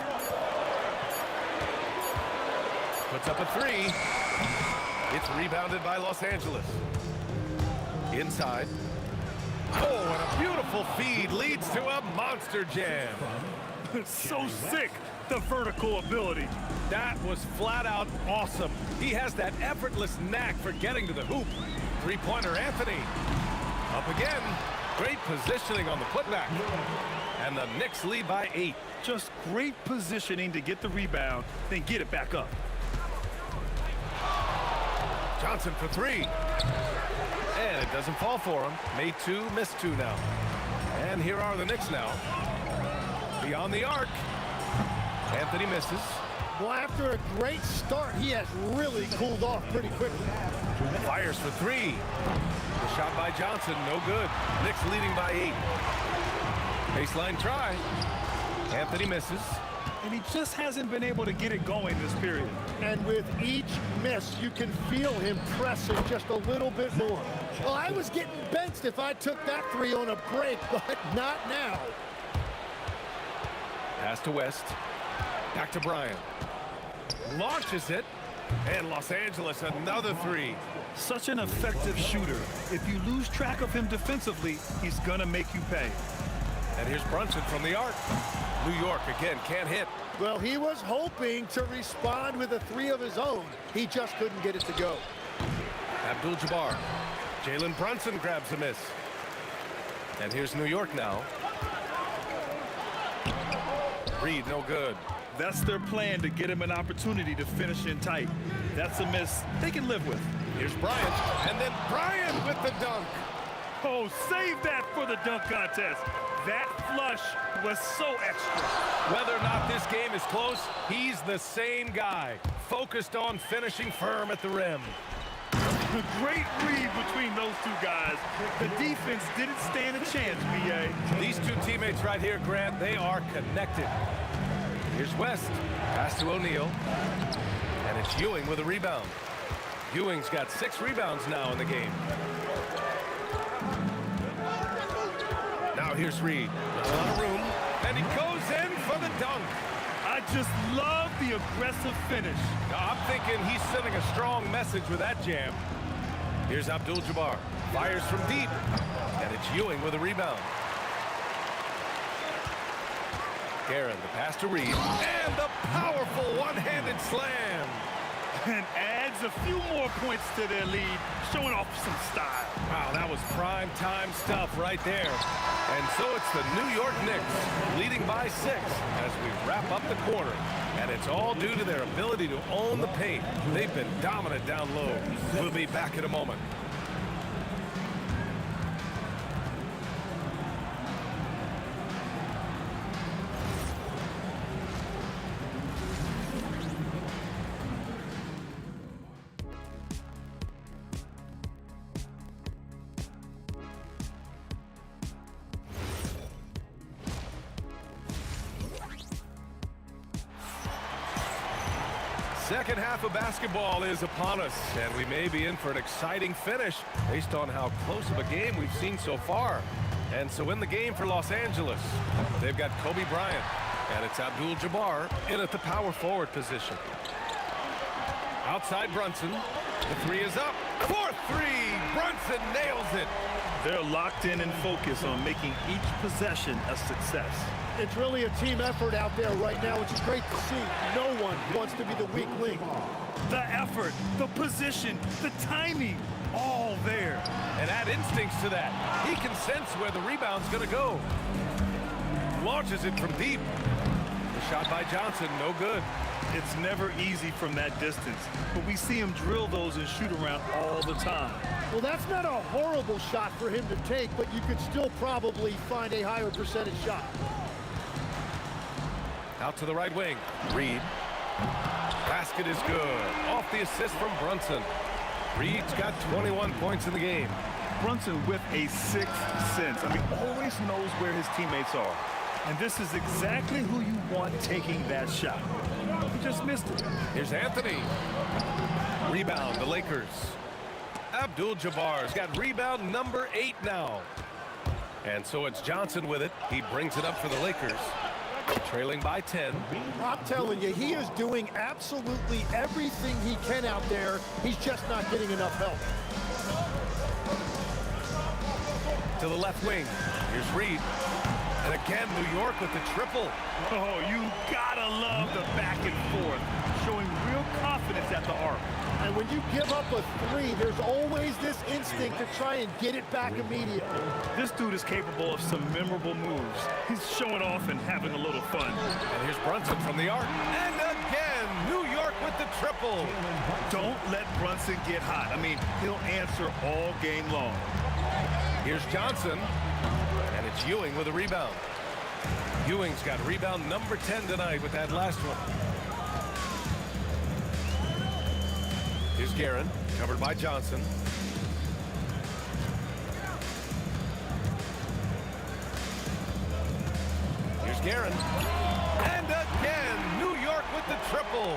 Puts up a 3. It's rebounded by Los Angeles. Inside. Oh, and a beautiful feed leads to a monster jam. So sick, the vertical ability. That was flat out awesome. He has that effortless knack for getting to the hoop. Three-pointer Anthony. Up again. Great positioning on the putback. And the Knicks lead by 8. Just great positioning to get the rebound, then get it back up. Johnson for 3. And it doesn't fall for him. Made 2, missed 2 now. And here are the Knicks now. Beyond the arc. Anthony misses. Well, after a great start, he has really cooled off pretty quickly. Fires for 3. The shot by Johnson, no good. Knicks leading by 8. Baseline try. Anthony misses. And he just hasn't been able to get it going this period. And with each miss, you can feel him pressing just a little bit more. Well, I was getting benched if I took that 3 on a break, but not now. Pass to West. Back to Bryant. Launches it. And Los Angeles, another 3. Such an effective shooter. If you lose track of him defensively, he's gonna make you pay. And here's Brunson from the arc. New York again can't hit. Well, he was hoping to respond with a 3 of his own. He just couldn't get it to go. Abdul-Jabbar. Jalen Brunson grabs a miss. And here's New York now. Reed, no good. That's their plan, to get him an opportunity to finish in tight. That's a miss they can live with. Here's Bryant, and then Bryant with the dunk. Oh, save that for the dunk contest. That flush was so extra. Whether or not this game is close, he's the same guy, focused on finishing firm at the rim. A great read between those two guys. The defense didn't stand a chance, B.A. These two teammates right here, Grant, they are connected. Here's West. Pass to O'Neal. And it's Ewing with a rebound. Ewing's got 6 rebounds now in the game. Now here's Reed. There's a lot of room. And he goes in for the dunk. I just love the aggressive finish. Now, I'm thinking he's sending a strong message with that jam. Here's Abdul-Jabbar. Fires from deep. And it's Ewing with a rebound. Guerin, the pass to Reed. And the powerful one-handed slam. And adds a few more points to their lead, showing off some style. Wow, that was prime time stuff right there. And so it's the New York Knicks leading by 6 as we wrap up the quarter. And it's all due to their ability to own the paint. They've been dominant down low. We'll be back in a moment. Second half of basketball is upon us, and we may be in for an exciting finish based on how close of a game we've seen so far. And so in the game for Los Angeles, they've got Kobe Bryant, and it's Abdul-Jabbar in at the power forward position. Outside Brunson, the 3 is up. 4-3, Brunson nails it. They're locked in and focused on making each possession a success. It's really a team effort out there right now, which is great to see. No one wants to be the weak link. The effort, the position, the timing, all there. And add instincts to that. He can sense where the rebound's going to go. Launches it from deep. The shot by Johnson, no good. It's never easy from that distance, but we see him drill those and shoot around all the time. Well, that's not a horrible shot for him to take, but you could still probably find a higher percentage shot. Out to the right wing. Reed. Basket is good. Off the assist from Brunson. Reed's got 21 points in the game. Brunson with a sixth sense. I mean, always knows where his teammates are. And this is exactly who you want taking that shot. He just missed it. Here's Anthony. Rebound, the Lakers. Abdul-Jabbar's got rebound number 8 now. And so it's Johnson with it. He brings it up for the Lakers. Trailing by 10. I'm telling you, he is doing absolutely everything he can out there. He's just not getting enough help. To the left wing. Here's Reed. And again, New York with the triple. Oh, you gotta love the back and forth, showing real confidence at the arc. And when you give up a three, there's always this instinct to try and get it back immediately. This dude is capable of some memorable moves. He's showing off and having a little fun. And here's Brunson from the arc. And again, New York with the triple. Don't let Brunson get hot. I mean, he'll answer all game long. Here's Johnson. And it's Ewing with a rebound. Ewing's got rebound number 10 tonight with that last one. Here's Guerin, covered by Johnson. Here's Guerin. And again, New York with the triple.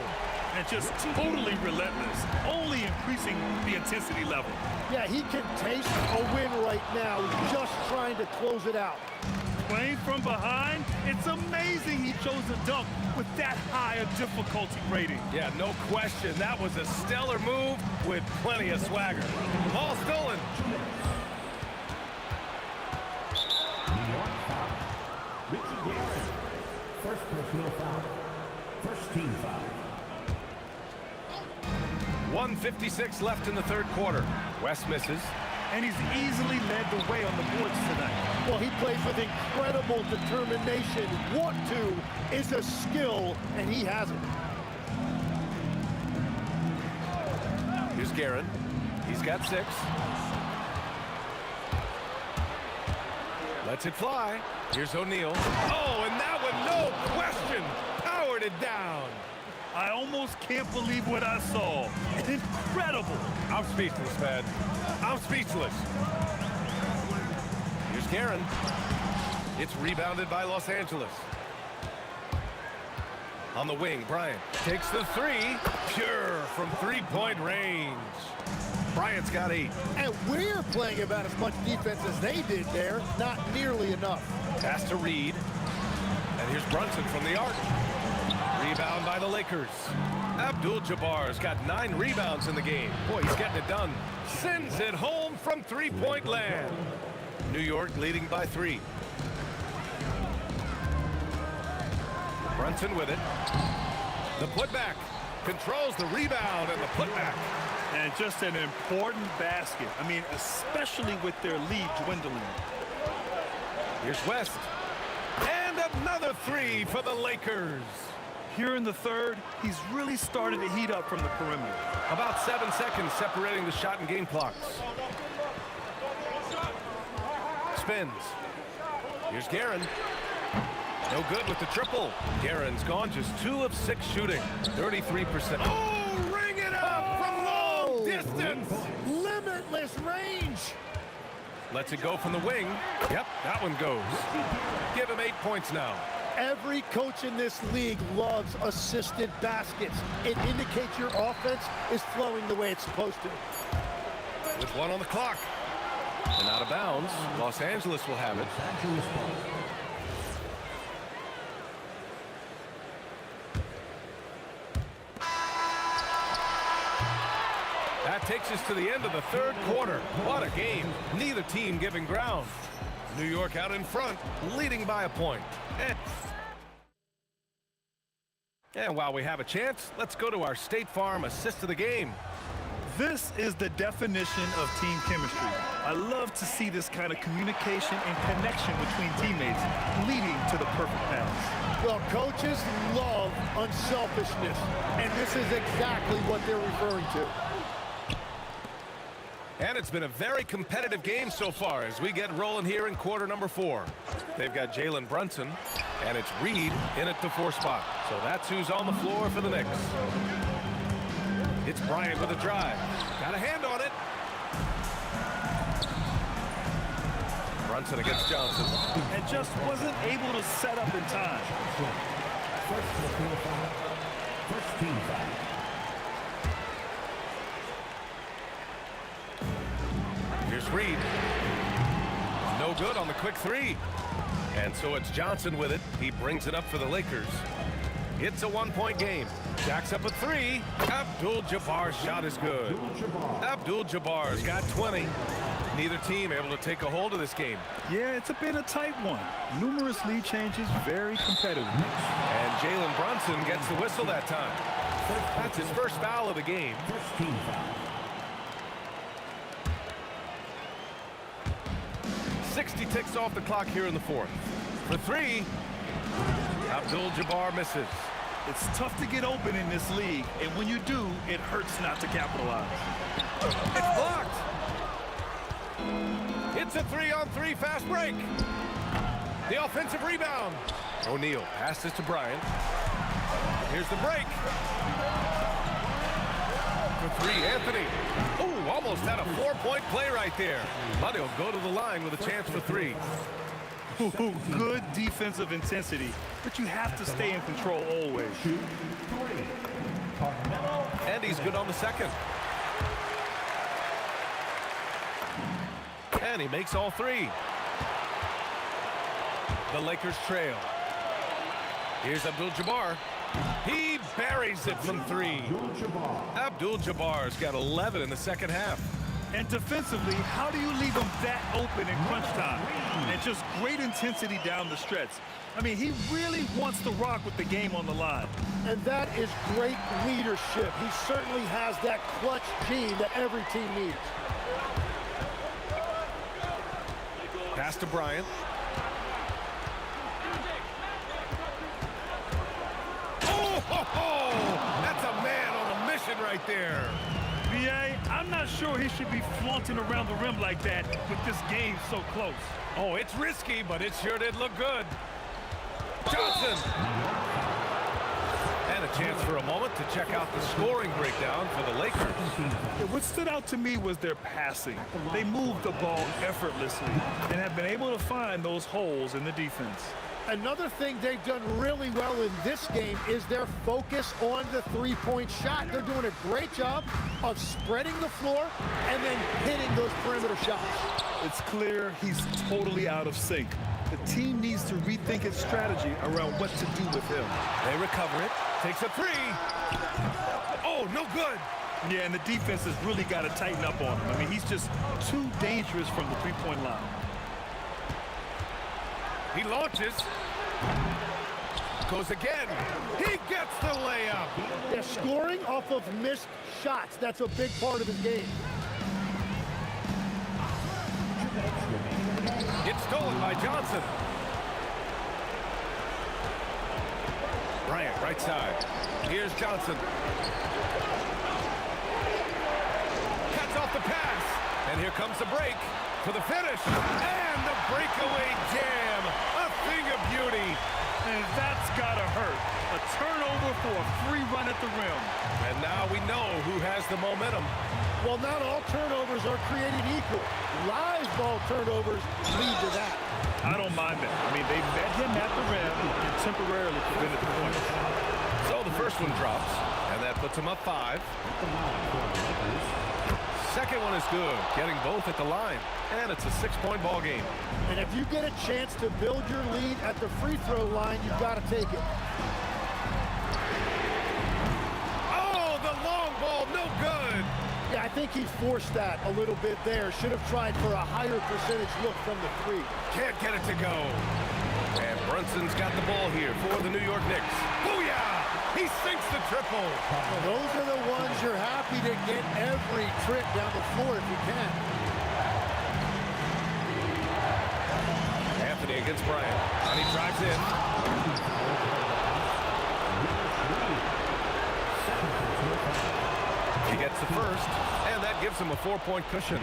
And just totally relentless, only increasing the intensity level. Yeah, he can taste a win right now, just trying to close it out. Playing from behind, it's amazing he chose a dunk with that high a difficulty rating. Yeah, no question. That was a stellar move with plenty of swagger. Ball stolen. New York foul. Richie Garrison. First personal foul. First team foul. 1:56 left in the third quarter. West misses. And he's easily led the way on the boards tonight. Well, he plays with incredible determination. Want to is a skill, and he has it. Here's Guerin. He's got 6. Lets it fly. Here's O'Neal. Oh, and that one, no question, powered it down. I almost can't believe what I saw. Incredible. I'm speechless, man. I'm speechless. Here's Guerin. It's rebounded by Los Angeles. On the wing, Bryant takes the 3. Pure from three-point range. Bryant's got 8. And we're playing about as much defense as they did there. Not nearly enough. Pass to Reed. And here's Brunson from the arc. Rebound by the Lakers. Abdul-Jabbar's got 9 rebounds in the game. Boy, he's getting it done. Sends it home from three-point land. New York leading by 3. Brunson with it. The putback. Controls the rebound and the putback. And just an important basket. I mean, especially with their lead dwindling. Here's West. And another 3 for the Lakers. Here in the third, he's really started to heat up from the perimeter. About 7 seconds separating the shot and game clocks. Spins. Here's Guerin. No good with the triple. Guerin's gone just 2 of 6 shooting. 33%. Oh, ring it up from long distance. Limitless range. Lets it go from the wing. Yep, that one goes. Give him 8 points now. Every coach in this league loves assisted baskets. It indicates your offense is flowing the way it's supposed to. With 1 on the clock. And out of bounds, Los Angeles will have it. That takes us to the end of the third quarter. What a game. Neither team giving ground. New York out in front, leading by a point. And while we have a chance, let's go to our State Farm assist of the game. This is the definition of team chemistry. I love to see this kind of communication and connection between teammates leading to the perfect pass. Well, coaches love unselfishness, and this is exactly what they're referring to. And it's been a very competitive game so far as we get rolling here in quarter number 4. They've got Jalen Brunson, and it's Reed in at the 4 spot. So that's who's on the floor for the Knicks. It's Bryant with a drive. Got a hand on it. Brunson against Johnson. And just wasn't able to set up in time. First team foul. Here's Reed. No good on the quick 3. And so it's Johnson with it. He brings it up for the Lakers. It's a 1-point game. Jacks up a 3. Abdul-Jabbar's shot is good. Abdul-Jabbar's got 20. Neither team able to take a hold of this game. Yeah, it's been a tight one. Numerous lead changes, very competitive. And Jalen Brunson gets the whistle that time. That's his first foul of the game. First team foul. 60 ticks off the clock here in the 4th. For 3, Abdul-Jabbar misses. It's tough to get open in this league, and when you do, it hurts not to capitalize. It's blocked. It's a 3-on-3 fast break. The offensive rebound. O'Neal passes to Bryant. Here's the break. For 3, Anthony. Oh, almost had a 4-point play right there. But he'll go to the line with a chance for 3. Good defensive intensity, but you have to stay in control always. 2, 3. And he's good on the second. And he makes all 3. The Lakers trail. Here's Abdul-Jabbar. He buries it from 3. Abdul-Jabbar's got 11 in the second half. And defensively, how do you leave him that open in crunch time? And just great intensity down the stretch. I mean, he really wants to rock with the game on the line. And that is great leadership. He certainly has that clutch gene that every team needs. Pass to Bryant. Oh, that's a man on a mission right there. B.A., I'm not sure he should be flaunting around the rim like that with this game so close. Oh, it's risky, but it sure did look good. Johnson. And a chance for a moment to check out the scoring breakdown for the Lakers. What stood out to me was their passing. They moved the ball effortlessly and have been able to find those holes in the defense. Another thing they've done really well in this game is their focus on the three-point shot. They're doing a great job of spreading the floor and then hitting those perimeter shots. It's clear he's totally out of sync. The team needs to rethink its strategy around what to do with him. They recover it. Takes a 3. Oh, no good. Yeah, and the defense has really got to tighten up on him. I mean, he's just too dangerous from the three-point line. He launches. Goes again. He gets the layup. They're scoring off of missed shots. That's a big part of his game. It's stolen by Johnson. Bryant, right side. Here's Johnson. Cuts off the pass. And here comes the break for the finish. And the breakaway jam. A thing of beauty. And that's gotta hurt. A turnover for a free run at the rim. And now we know who has the momentum. Well, not all turnovers are created equal. Live ball turnovers lead to that. I don't mind that. I mean, they met him at the rim and temporarily prevented the point. So the first one drops, and that puts him up 5. Second one is good, getting both at the line. And it's a 6-point ball game. And if you get a chance to build your lead at the free throw line, you've got to take it. Oh, the long ball, no good. Yeah, I think he forced that a little bit there. Should have tried for a higher percentage look from the 3. Can't get it to go. And Brunson's got the ball here for the New York Knicks. Booyah! He sinks the triple. Well, those are the ones you're happy to get every trip down the floor if you can. Anthony against Bryant. And he drives in. gives them a 4-point cushion.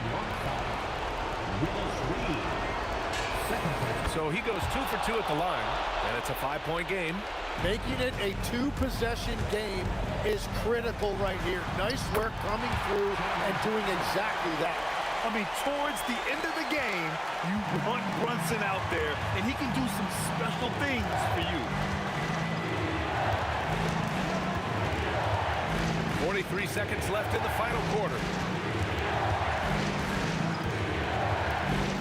So he goes 2 for 2 at the line, and it's a 5-point game. Making it a 2-possession game is critical right here. Nice work coming through and doing exactly that. I mean, towards the end of the game, you want Brunson out there, and he can do some special things for you. 43 seconds left in the final quarter.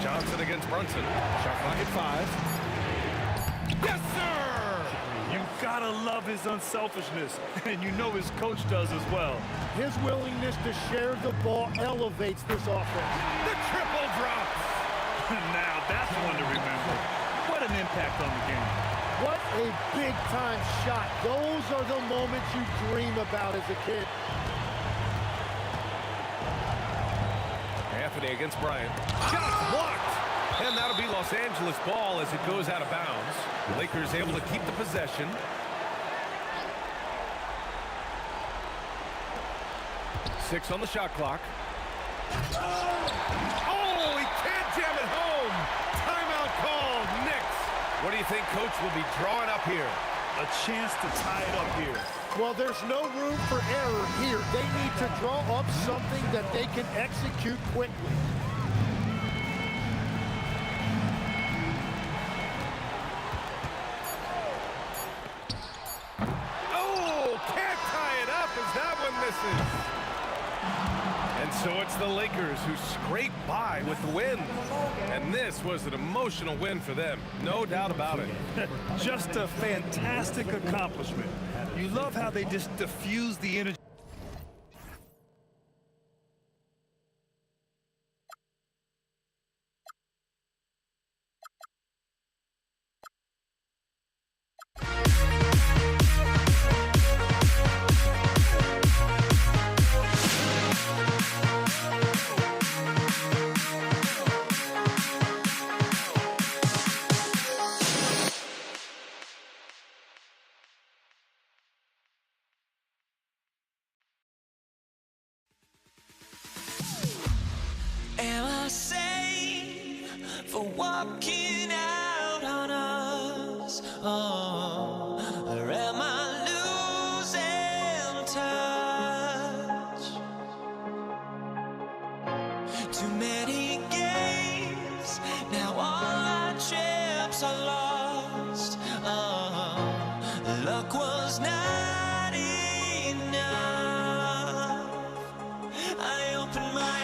Johnson against Brunson. Shot clock at 5. Yes, sir! You gotta love his unselfishness, and you know his coach does as well. His willingness to share the ball elevates this offense. The triple drops! Now, that's one to remember. What an impact on the game. What a big-time shot. Those are the moments you dream about as a kid. Anthony against Bryant. Shot blocked! And that'll be Los Angeles ball as it goes out of bounds. Lakers able to keep the possession. Six on the shot clock. Oh, he can't jam it home! Timeout called, Knicks. What do you think Coach will be drawing up here? A chance to tie it up here. Well, there's no room for error here. They need to draw up something that they can execute quickly. Oh, can't tie it up as that one misses. And so it's the Lakers who scrape by with the win. And this was an emotional win for them, no doubt about it. Just a fantastic accomplishment. You love how they just diffuse the energy. Am I sane for walking out on us? Oh, or am I losing touch? Too many games, now all our chips are lost. Oh, luck was not enough. I opened my eyes.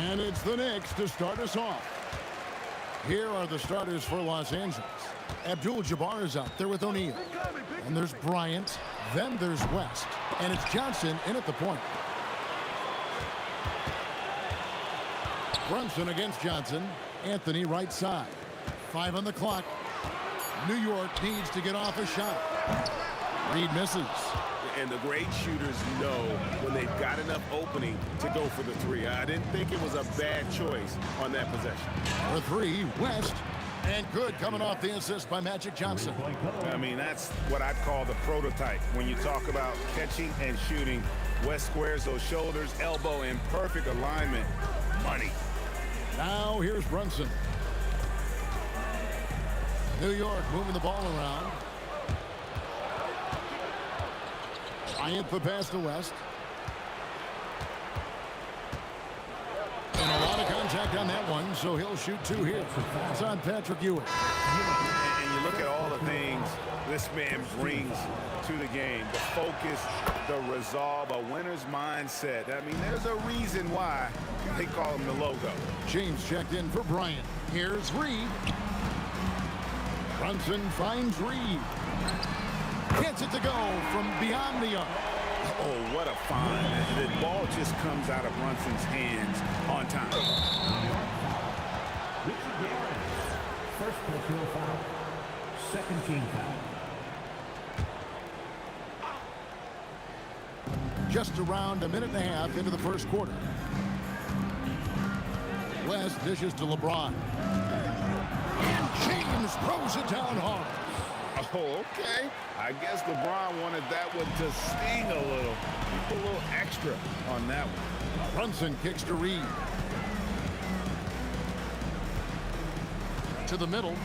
And it's the Knicks to start us off. Here are the starters for Los Angeles. Abdul-Jabbar is out there with O'Neal. And there's Bryant. Then there's West. And it's Johnson in at the point. Brunson against Johnson. Anthony right side. 5 on the clock. New York needs to get off a shot. Reed misses. And the great shooters know when they've got enough opening to go for the three. I didn't think it was a bad choice on that possession. For 3, West. And good coming off the assist by Magic Johnson. I mean, that's what I'd call the prototype. When you talk about catching and shooting, West squares those shoulders, elbow in perfect alignment. Money. Now here's Brunson. New York moving the ball around. Bryant the pass to West. And a lot of contact on that one, so he'll shoot 2 here. It's on Patrick Ewing. And you look at all the things this man brings to the game. The focus, the resolve, a winner's mindset. I mean, there's a reason why they call him the logo. James checked in for Bryant. Here's Reed. Brunson finds Reed. Gets it to go from beyond the arc. Oh, what a find. The ball just comes out of Brunson's hands on time. First personal foul. Second team foul. Just around a minute and a half into the first quarter. West dishes to LeBron. And James throws it down hard. Oh, okay. I guess LeBron wanted that one to sting a little. Put a little extra on that one. Brunson kicks to Reed. To the middle.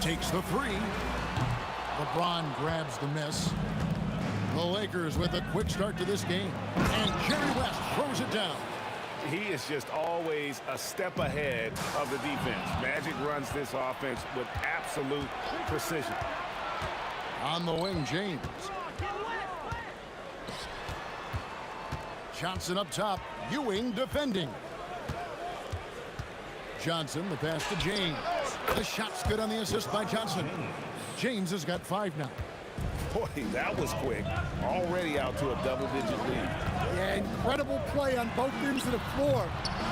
Takes the 3. LeBron grabs the miss. The Lakers with a quick start to this game. And Jerry West throws it down. He is just always a step ahead of the defense. Magic runs this offense with absolute precision. On the wing, James. Johnson up top. Ewing defending. Johnson, the pass to James. The shot's good on the assist by Johnson. James has got 5 now. Boy, that was quick. Already out to a double-digit lead. Yeah, incredible play on both ends of the floor.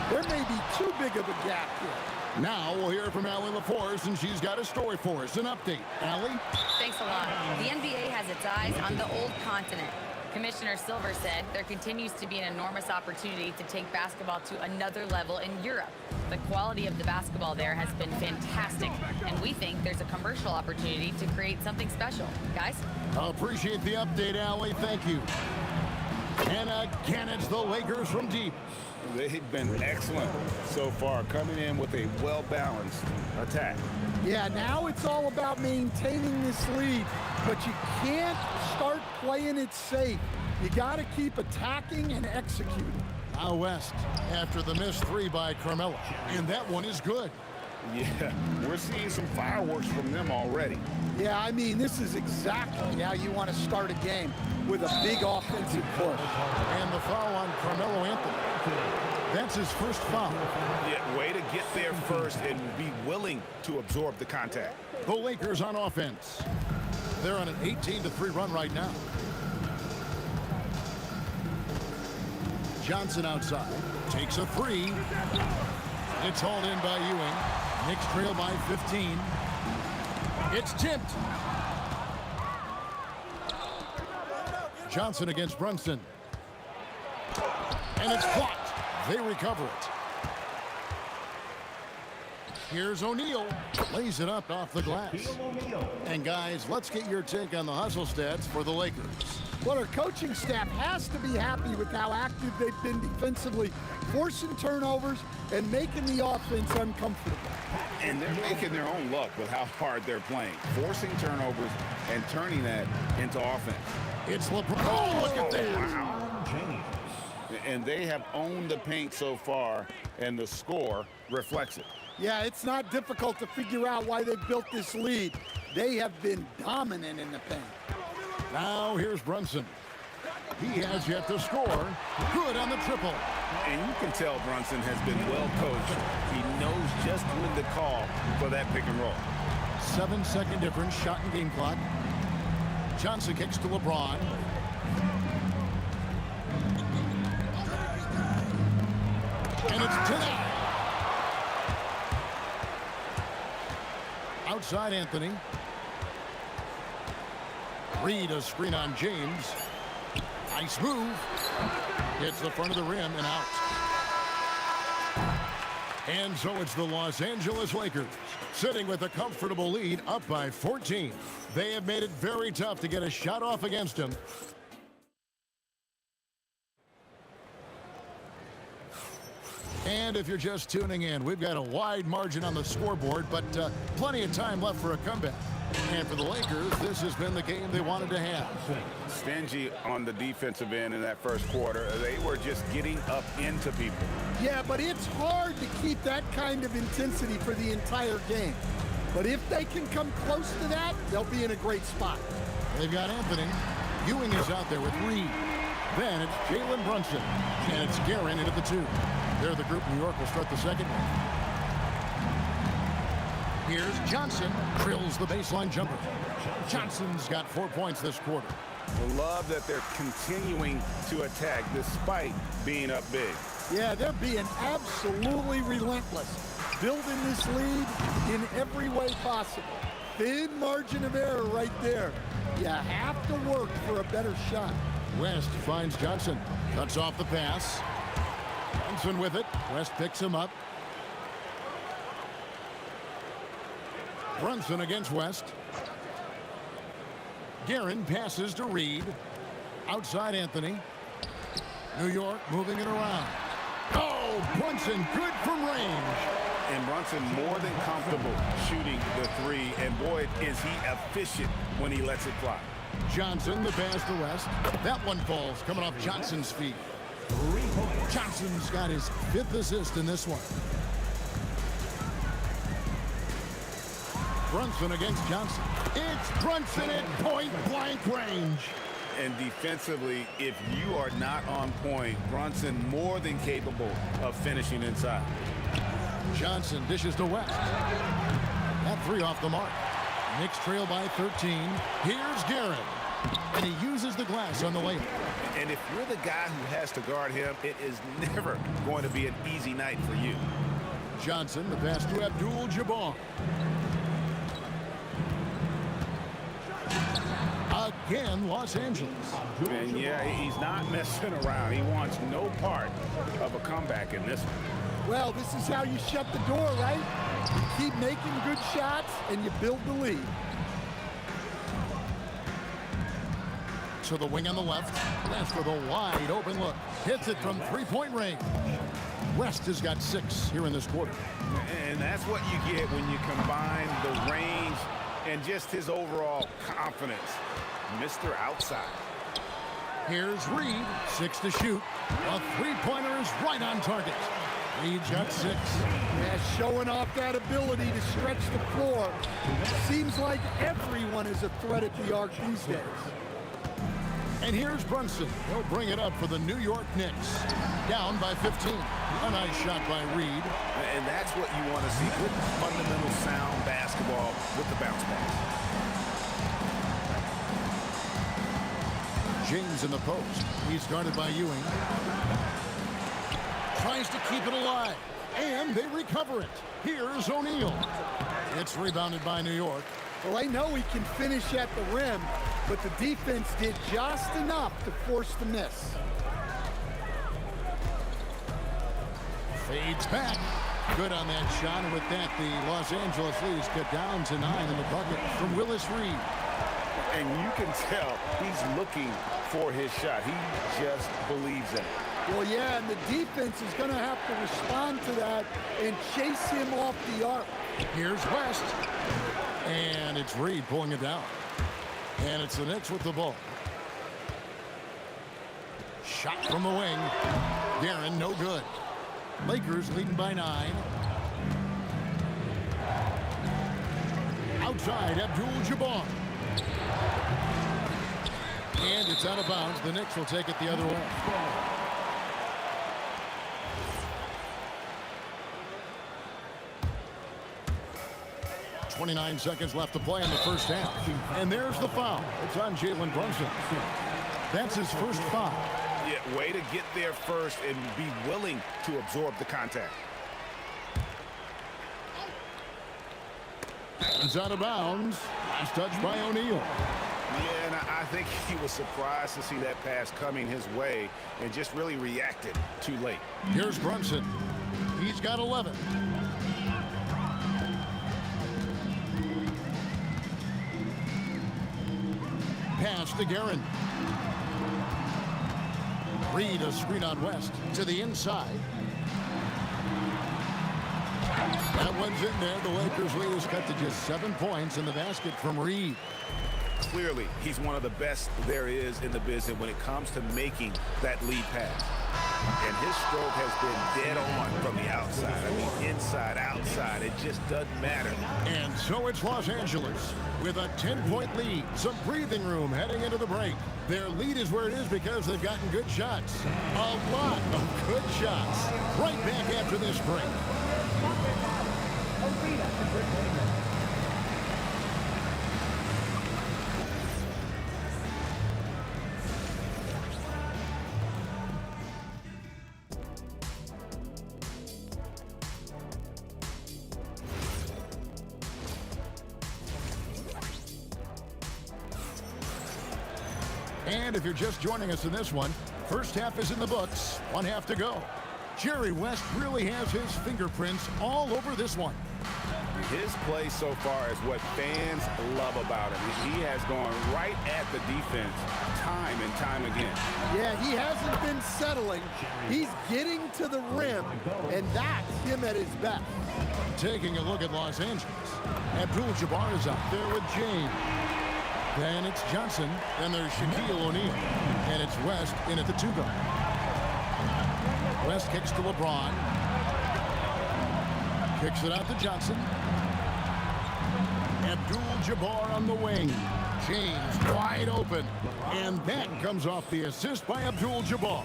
There may be too big of a gap here. Now we'll hear from Allie LaForce, and she's got a story for us. An update. Allie? Thanks a lot. The NBA has its eyes on the old continent. Commissioner Silver said there continues to be an enormous opportunity to take basketball to another level in Europe. The quality of the basketball there has been fantastic, and we think there's a commercial opportunity to create something special. Guys? I appreciate the update, Allie. Thank you. And again, it's the Lakers from deep. They've been excellent so far, coming in with a well-balanced attack. Yeah, now it's all about maintaining this lead, but you can't start playing it safe. You got to keep attacking and executing. Now West, after the missed 3 by Carmelo, and that one is good. Yeah, we're seeing some fireworks from them already. Yeah, I mean, this is exactly how you want to start a game, with a big offensive push. And the foul on Carmelo Anthony. That's his first foul. Yeah, way to get there first and be willing to absorb the contact. The Lakers on offense. They're on an 18-3 run right now. Johnson outside. Takes a 3. It's hauled in by Ewing. Knicks trail by 15. It's tipped. Johnson against Brunson. And it's blocked. They recover it. Here's O'Neal. Lays it up off the glass. And guys, let's get your take on the hustle stats for the Lakers. Well, our coaching staff has to be happy with how active they've been defensively, forcing turnovers and making the offense uncomfortable. And they're making their own luck with how hard they're playing, forcing turnovers and turning that into offense. It's LeBron. Oh, look at that. Wow. And they have owned the paint so far, and the score reflects it. Yeah, it's not difficult to figure out why they built this lead. They have been dominant in the paint. Now here's Brunson. He has yet to score. Good on the triple. And you can tell Brunson has been well coached. He knows just when to call for that pick and roll. 7-second difference, shot and game clock. Johnson kicks to LeBron. And it's tipped. Outside Anthony. Reed a screen on James. Nice move. Hits the front of the rim and out. And so it's the Los Angeles Lakers sitting with a comfortable lead up by 14. They have made it very tough to get a shot off against them. And if you're just tuning in, we've got a wide margin on the scoreboard, but plenty of time left for a comeback. And for the Lakers, this has been the game they wanted to have. Stingy on the defensive end in that first quarter. They were just getting up into people. Yeah, but it's hard to keep that kind of intensity for the entire game. But if they can come close to that, they'll be in a great spot. They've got Anthony. Ewing is out there with Reed. Then it's Jalen Brunson. And it's Guerin into the 2. They're the group New York will start the second one. Here's Johnson. Drills the baseline jumper. Johnson's got 4 points this quarter. I love that they're continuing to attack despite being up big. Yeah, they're being absolutely relentless. Building this lead in every way possible. Thin margin of error right there. You have to work for a better shot. West finds Johnson. Cuts off the pass. Johnson with it. West picks him up. Brunson against West. Guerin passes to Reed. Outside Anthony. New York moving it around. Oh, Brunson good from range. And Brunson more than comfortable shooting the 3. And boy, is he efficient when he lets it fly. Johnson, the pass to West. That one falls coming off Johnson's feet. 3 points. Johnson's got his 5th assist in this one. Brunson against Johnson. It's Brunson at point-blank range. And defensively, if you are not on point, Brunson more than capable of finishing inside. Johnson dishes to West. That 3 off the mark. Knicks trail by 13. Here's Garrett. And he uses the glass on the layup. And if you're the guy who has to guard him, it is never going to be an easy night for you. Johnson, the pass to Abdul-Jabbar. Again, Los Angeles. And yeah, he's not messing around. He wants no part of a comeback in this one. Well, this is how you shut the door, right? You keep making good shots, and you build the lead. To the wing on the left. That's for the wide open look. Hits it from 3-point range. West has got 6 here in this quarter. And that's what you get when you combine the range and just his overall confidence. Mr. Outside. Here's Reed, 6 to shoot. A 3-pointer is right on target. Reed's got 6. Yeah, showing off that ability to stretch the floor. Seems like everyone is a threat at the arc these days. And here's Brunson. He'll bring it up for the New York Knicks. Down by 15. A nice shot by Reed. And that's what you want to see. Good fundamental sound basketball with the bounce ball. James in the post. He's guarded by Ewing. Tries to keep it alive. And they recover it. Here's O'Neal. It's rebounded by New York. Well, I know he can finish at the rim, but the defense did just enough to force the miss. Fades back. Good on that shot. And with that, the Los Angeles leads cut down to 9 in the bucket from Willis Reed. And you can tell he's looking for his shot. He just believes in it. Well, yeah, and the defense is going to have to respond to that and chase him off the arc. Here's West. And it's Reed pulling it down. And it's the Knicks with the ball. Shot from the wing. Darren, no good. Lakers leading by 9. Outside, Abdul-Jabbar. And it's out of bounds. The Knicks will take it the other way. 29 seconds left to play in the first half. And there's the foul. It's on Jalen Brunson. That's his first foul. Yeah, way to get there first and be willing to absorb the contact. It's out of bounds. It's touched by O'Neal. Yeah, and I think he was surprised to see that pass coming his way and just really reacted too late. Here's Brunson. He's got 11. Pass to Guerin. Reed, a screen on West to the inside. That one's in there. The Lakers lead is cut to just 7 points in the basket from Reed. Clearly, he's one of the best there is in the business when it comes to making that lead pass. And his stroke has been dead on from the outside. I mean, inside, outside, it just doesn't matter. And so it's Los Angeles with a 10-point lead. Some breathing room heading into the break. Their lead is where it is because they've gotten good shots. A lot of good shots. Right back after this break. And if you're just joining us in this one, first half is in the books, 1 half to go. Jerry West really has his fingerprints all over this one. His play so far is what fans love about him. He has gone right at the defense time and time again. Yeah, he hasn't been settling. He's getting to the rim, and that's him at his best. Taking a look at Los Angeles. Abdul-Jabbar is out there with James. Then it's Johnson, then there's Shaquille O'Neal, and it's West in at the 2 guard. West kicks to LeBron. Kicks it out to Johnson. Abdul-Jabbar on the wing. James wide open. And that comes off the assist by Abdul-Jabbar.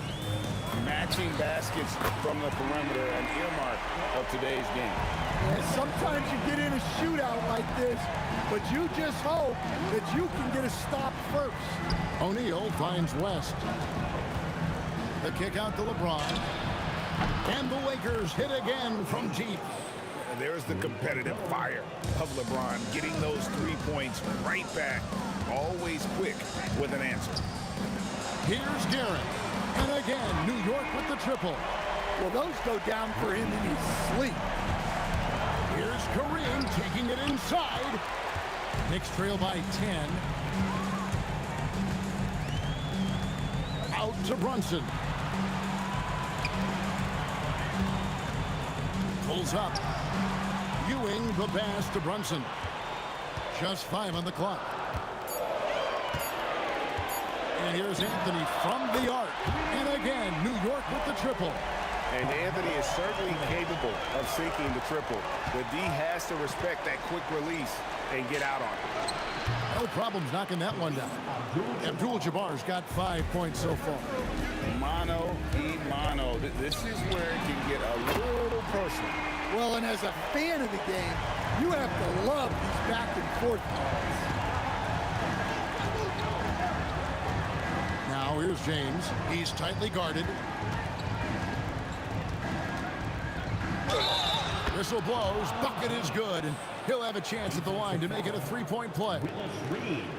Matching baskets from the perimeter, an earmark of today's game. Yeah, sometimes you get in a shootout like this, but you just hope that you can get a stop first. O'Neal finds West. The kick out to LeBron. And the Lakers hit again from deep. There's the competitive fire of LeBron, getting those 3 points right back. Always quick with an answer. Here's Garrett. And again, New York with the triple. Well, those go down for him in his sleep. Here's Kareem taking it inside. Knicks trail by 10. Out to Brunson. Pulls up. Ewing the pass to Brunson. Just 5 on the clock. And here's Anthony from the arc. And again, New York with the triple. And Anthony is certainly capable of sinking the triple. The D has to respect that quick release and get out on it. No problems knocking that one down. Abdul-Jabbar's got 5 points so far. Mano y mano. This is where it can get a little personal. Well, and as a fan of the game, you have to love these back and forth calls. Now here's James. He's tightly guarded. Whistle blows. Bucket is good. And he'll have a chance at the line to make it a 3-point play.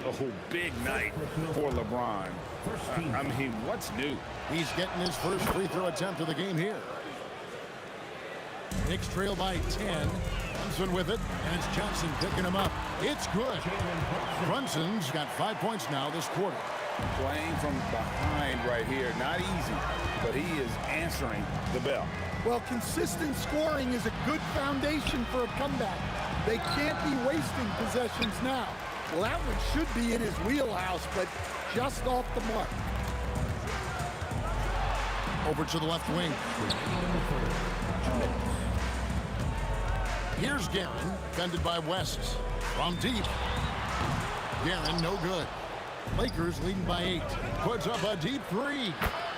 Oh, big night for LeBron. I mean, what's new? He's getting his first free throw attempt of the game here. Knicks trail by 10. Brunson with it, and it's Johnson picking him up. It's good. Brunson's got 5 points now this quarter. Playing from behind right here. Not easy, but he is answering the bell. Well, consistent scoring is a good foundation for a comeback. They can't be wasting possessions now. Well, that one should be in his wheelhouse, but just off the mark. Over to the left wing. Here's Guerin, defended by West. From deep. Guerin, no good. Lakers leading by 8. Puts up a deep 3.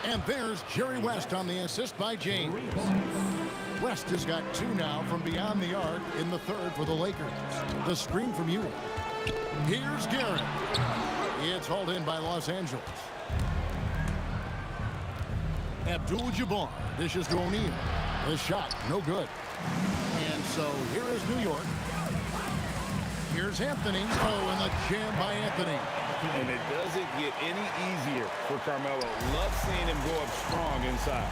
And there's Jerry West on the assist by James. West has got 2 now from beyond the arc in the third for the Lakers. The screen from Ewing. Here's Guerin. It's hauled in by Los Angeles. Abdul-Jabbar dishes to O'Neal. The shot, no good. And so here is New York. Here's Anthony. Oh, and the jam by Anthony. And it doesn't get any easier for Carmelo. Love seeing him go up strong inside.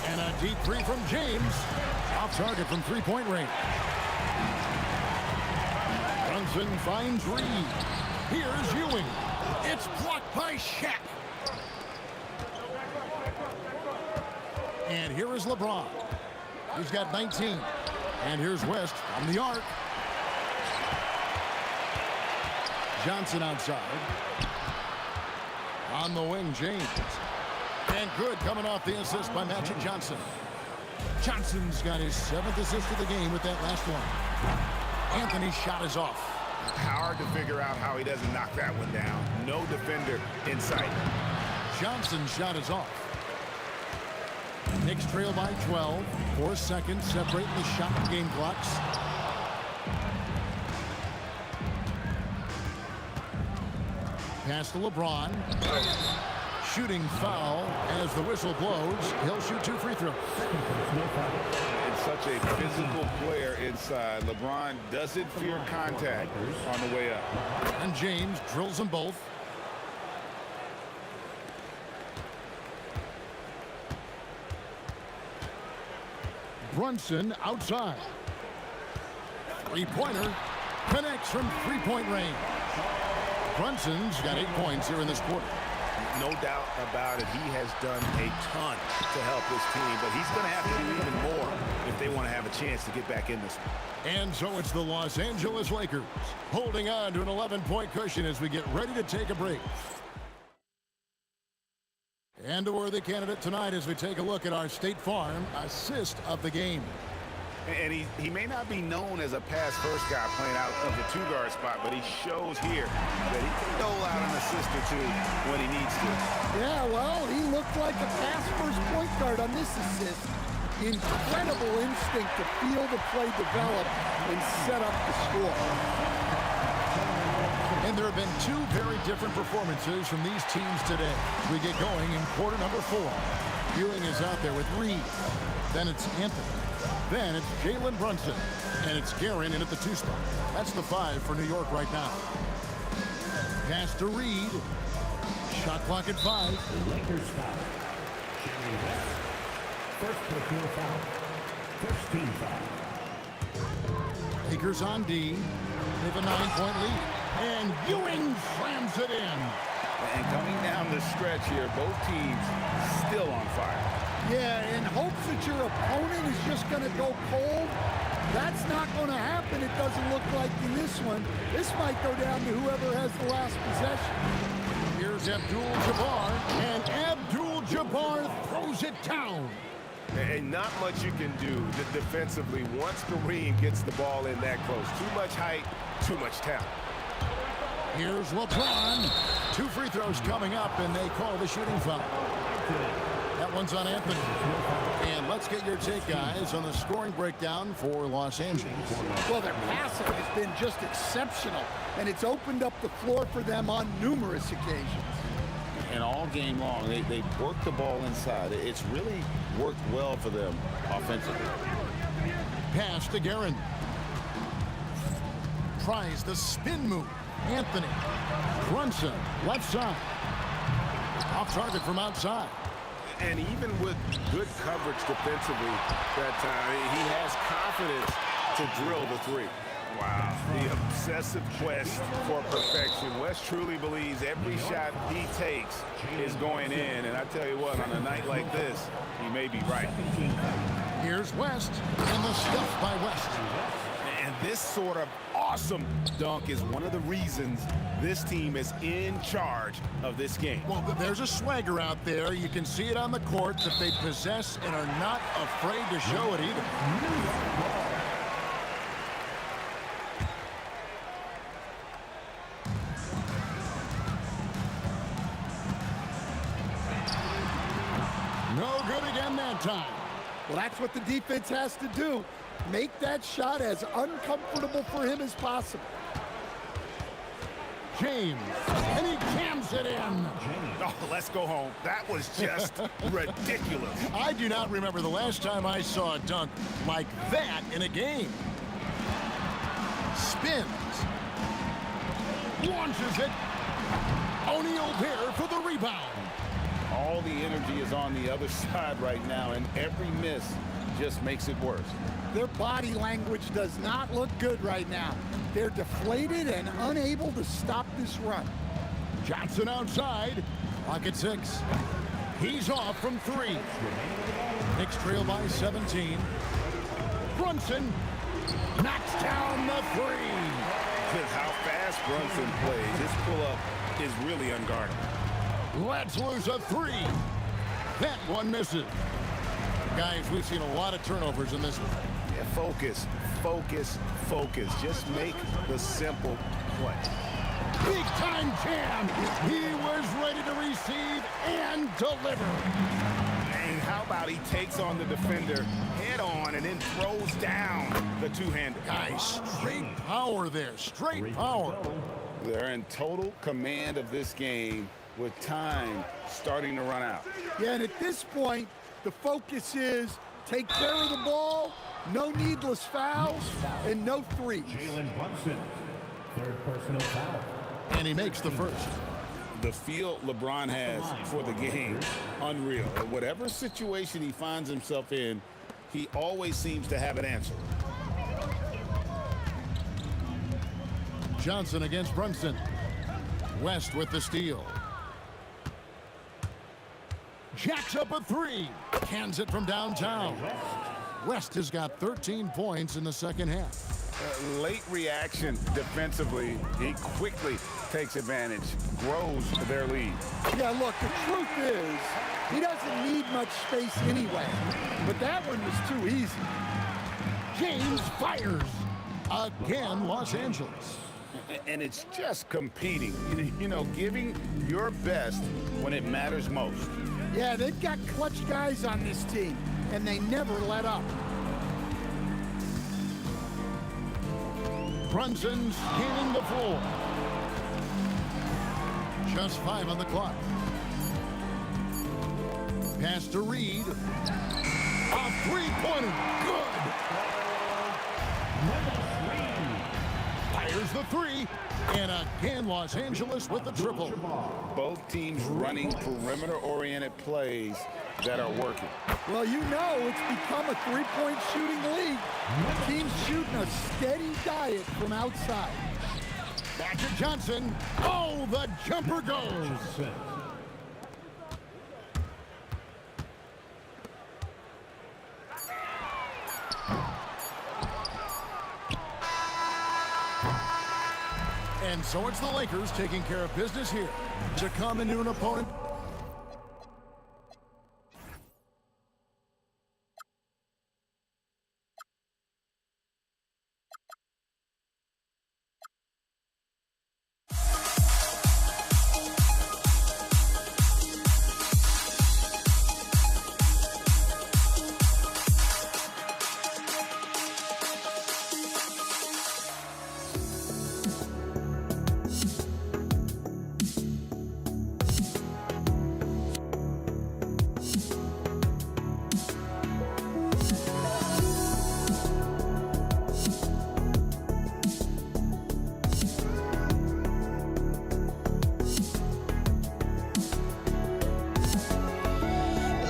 And a deep 3 from James. Off target from 3-point range. Brunson finds Reed. Here's Ewing. It's blocked by Shaq. And here is LeBron. He's got 19. And here's West from the arc. Johnson outside. On the wing, James. And good coming off the assist by Magic Johnson. Johnson's got his 7th assist of the game with that last one. Anthony's shot is off. Hard to figure out how he doesn't knock that one down. No defender in sight. Johnson's shot is off. Knicks trail by 12. 4 seconds separating the shot and game clocks. Pass to LeBron. Shooting foul as the whistle blows. He'll shoot 2 free throws. It's such a physical player inside. LeBron doesn't fear contact on the way up. And James drills them both. Brunson outside. 3-pointer connects from 3-point range. Brunson's got 8 points here in this quarter. No doubt about it. He has done a ton to help this team, but he's going to have to do even more if they want to have a chance to get back in this one. And so it's the Los Angeles Lakers holding on to an 11-point cushion as we get ready to take a break. And a worthy candidate tonight as we take a look at our State Farm assist of the game. And he may not be known as a pass-first guy playing out of the two-guard spot, but he shows here that he can dole out an assist or two when he needs to. Yeah, well, he looked like a pass-first point guard on this assist. Incredible instinct to feel the play develop and set up the score. And there have been two very different performances from these teams today. We get going in quarter number 4. Ewing is out there with Reed. Then it's Anthony. Then it's Jalen Brunson. And it's Guerin in at the 2 spot. That's the 5 for New York right now. Pass to Reed. Shot clock at 5. The Lakers foul. Jerry West. First personal foul. First team foul. Lakers on D. They have a 9-point lead. And Ewing slams it in. And coming down the stretch here, both teams still on fire. Yeah, in hopes that your opponent is just going to go cold. That's not going to happen, it doesn't look like in this one. This might go down to whoever has the last possession. Here's Abdul-Jabbar, and Abdul-Jabbar throws it down. And not much you can do defensively once Kareem gets the ball in that close. Too much height, too much talent. Here's LeBron. 2 free throws coming up, and they call the shooting foul. That one's on Anthony. And let's get your take, guys, on the scoring breakdown for Los Angeles. Well, their passing has been just exceptional, and it's opened up the floor for them on numerous occasions. And all game long, they work the ball inside. It's really worked well for them offensively. Pass to Guerin. Tries the spin move. Anthony. Brunson, left side. Off target from outside. And even with good coverage defensively that time, he has confidence to drill the 3. Wow. The obsessive quest for perfection. West truly believes every shot he takes is going in. And I tell you what, on a night like this, he may be right. Here's West, and the stuff by West. And this sort of awesome dunk is one of the reasons this team is in charge of this game. Well, there's a swagger out there. You can see it on the court that they possess and are not afraid to show it either. No good again that time. Well, that's what the defense has to do. Make that shot as uncomfortable for him as possible. James, and he jams it in. Oh, let's go home. That was just ridiculous. I do not remember the last time I saw a dunk like that in a game. Spins. Launches it. O'Neal there for the rebound. All the energy is on the other side right now, and every miss just makes it worse. Their body language does not look good right now. They're deflated and unable to stop this run. Johnson outside. Pocket 6. He's off from 3. Knicks trail by 17. Brunson knocks down the 3. Just how fast Brunson plays. His pull-up is really unguardable. Let's lose a 3. That one misses. Guys, we've seen a lot of turnovers in this one. Yeah, focus, focus, focus. Just make the simple play. Big time jam. He was ready to receive and deliver. And how about he takes on the defender head on and then throws down the two-hander. Guys, straight power there. Straight power. They're in total command of this game with time starting to run out. Yeah, and at this point, the focus is take care of the ball, no needless fouls, and no threes. Jalen Brunson, 3rd personal foul. And he makes the first. The feel LeBron has for the game, unreal. In whatever situation he finds himself in, he always seems to have an answer. Johnson against Brunson. West with the steal. Jacks up a 3. Hands it from downtown. West has got 13 points in the second half. Late reaction defensively. He quickly takes advantage, grows their lead. Yeah, look, the truth is, he doesn't need much space anyway. But that one was too easy. James fires. Again, Los Angeles. And it's just competing, you know, giving your best when it matters most. Yeah, they've got clutch guys on this team, and they never let up. Brunson scanning the floor. Just 5 on the clock. Pass to Reed. A three-pointer. Good. Fires the three. And again, Los Angeles with the triple. Both teams running perimeter-oriented plays that are working. Well, you know it's become a three-point shooting league. Teams shooting a steady diet from outside. Back to Johnson. Oh, the jumper goes. And so it's the Lakers taking care of business here to come into an opponent.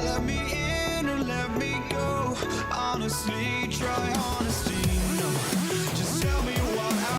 Let me in or let me go. Honestly, try honesty.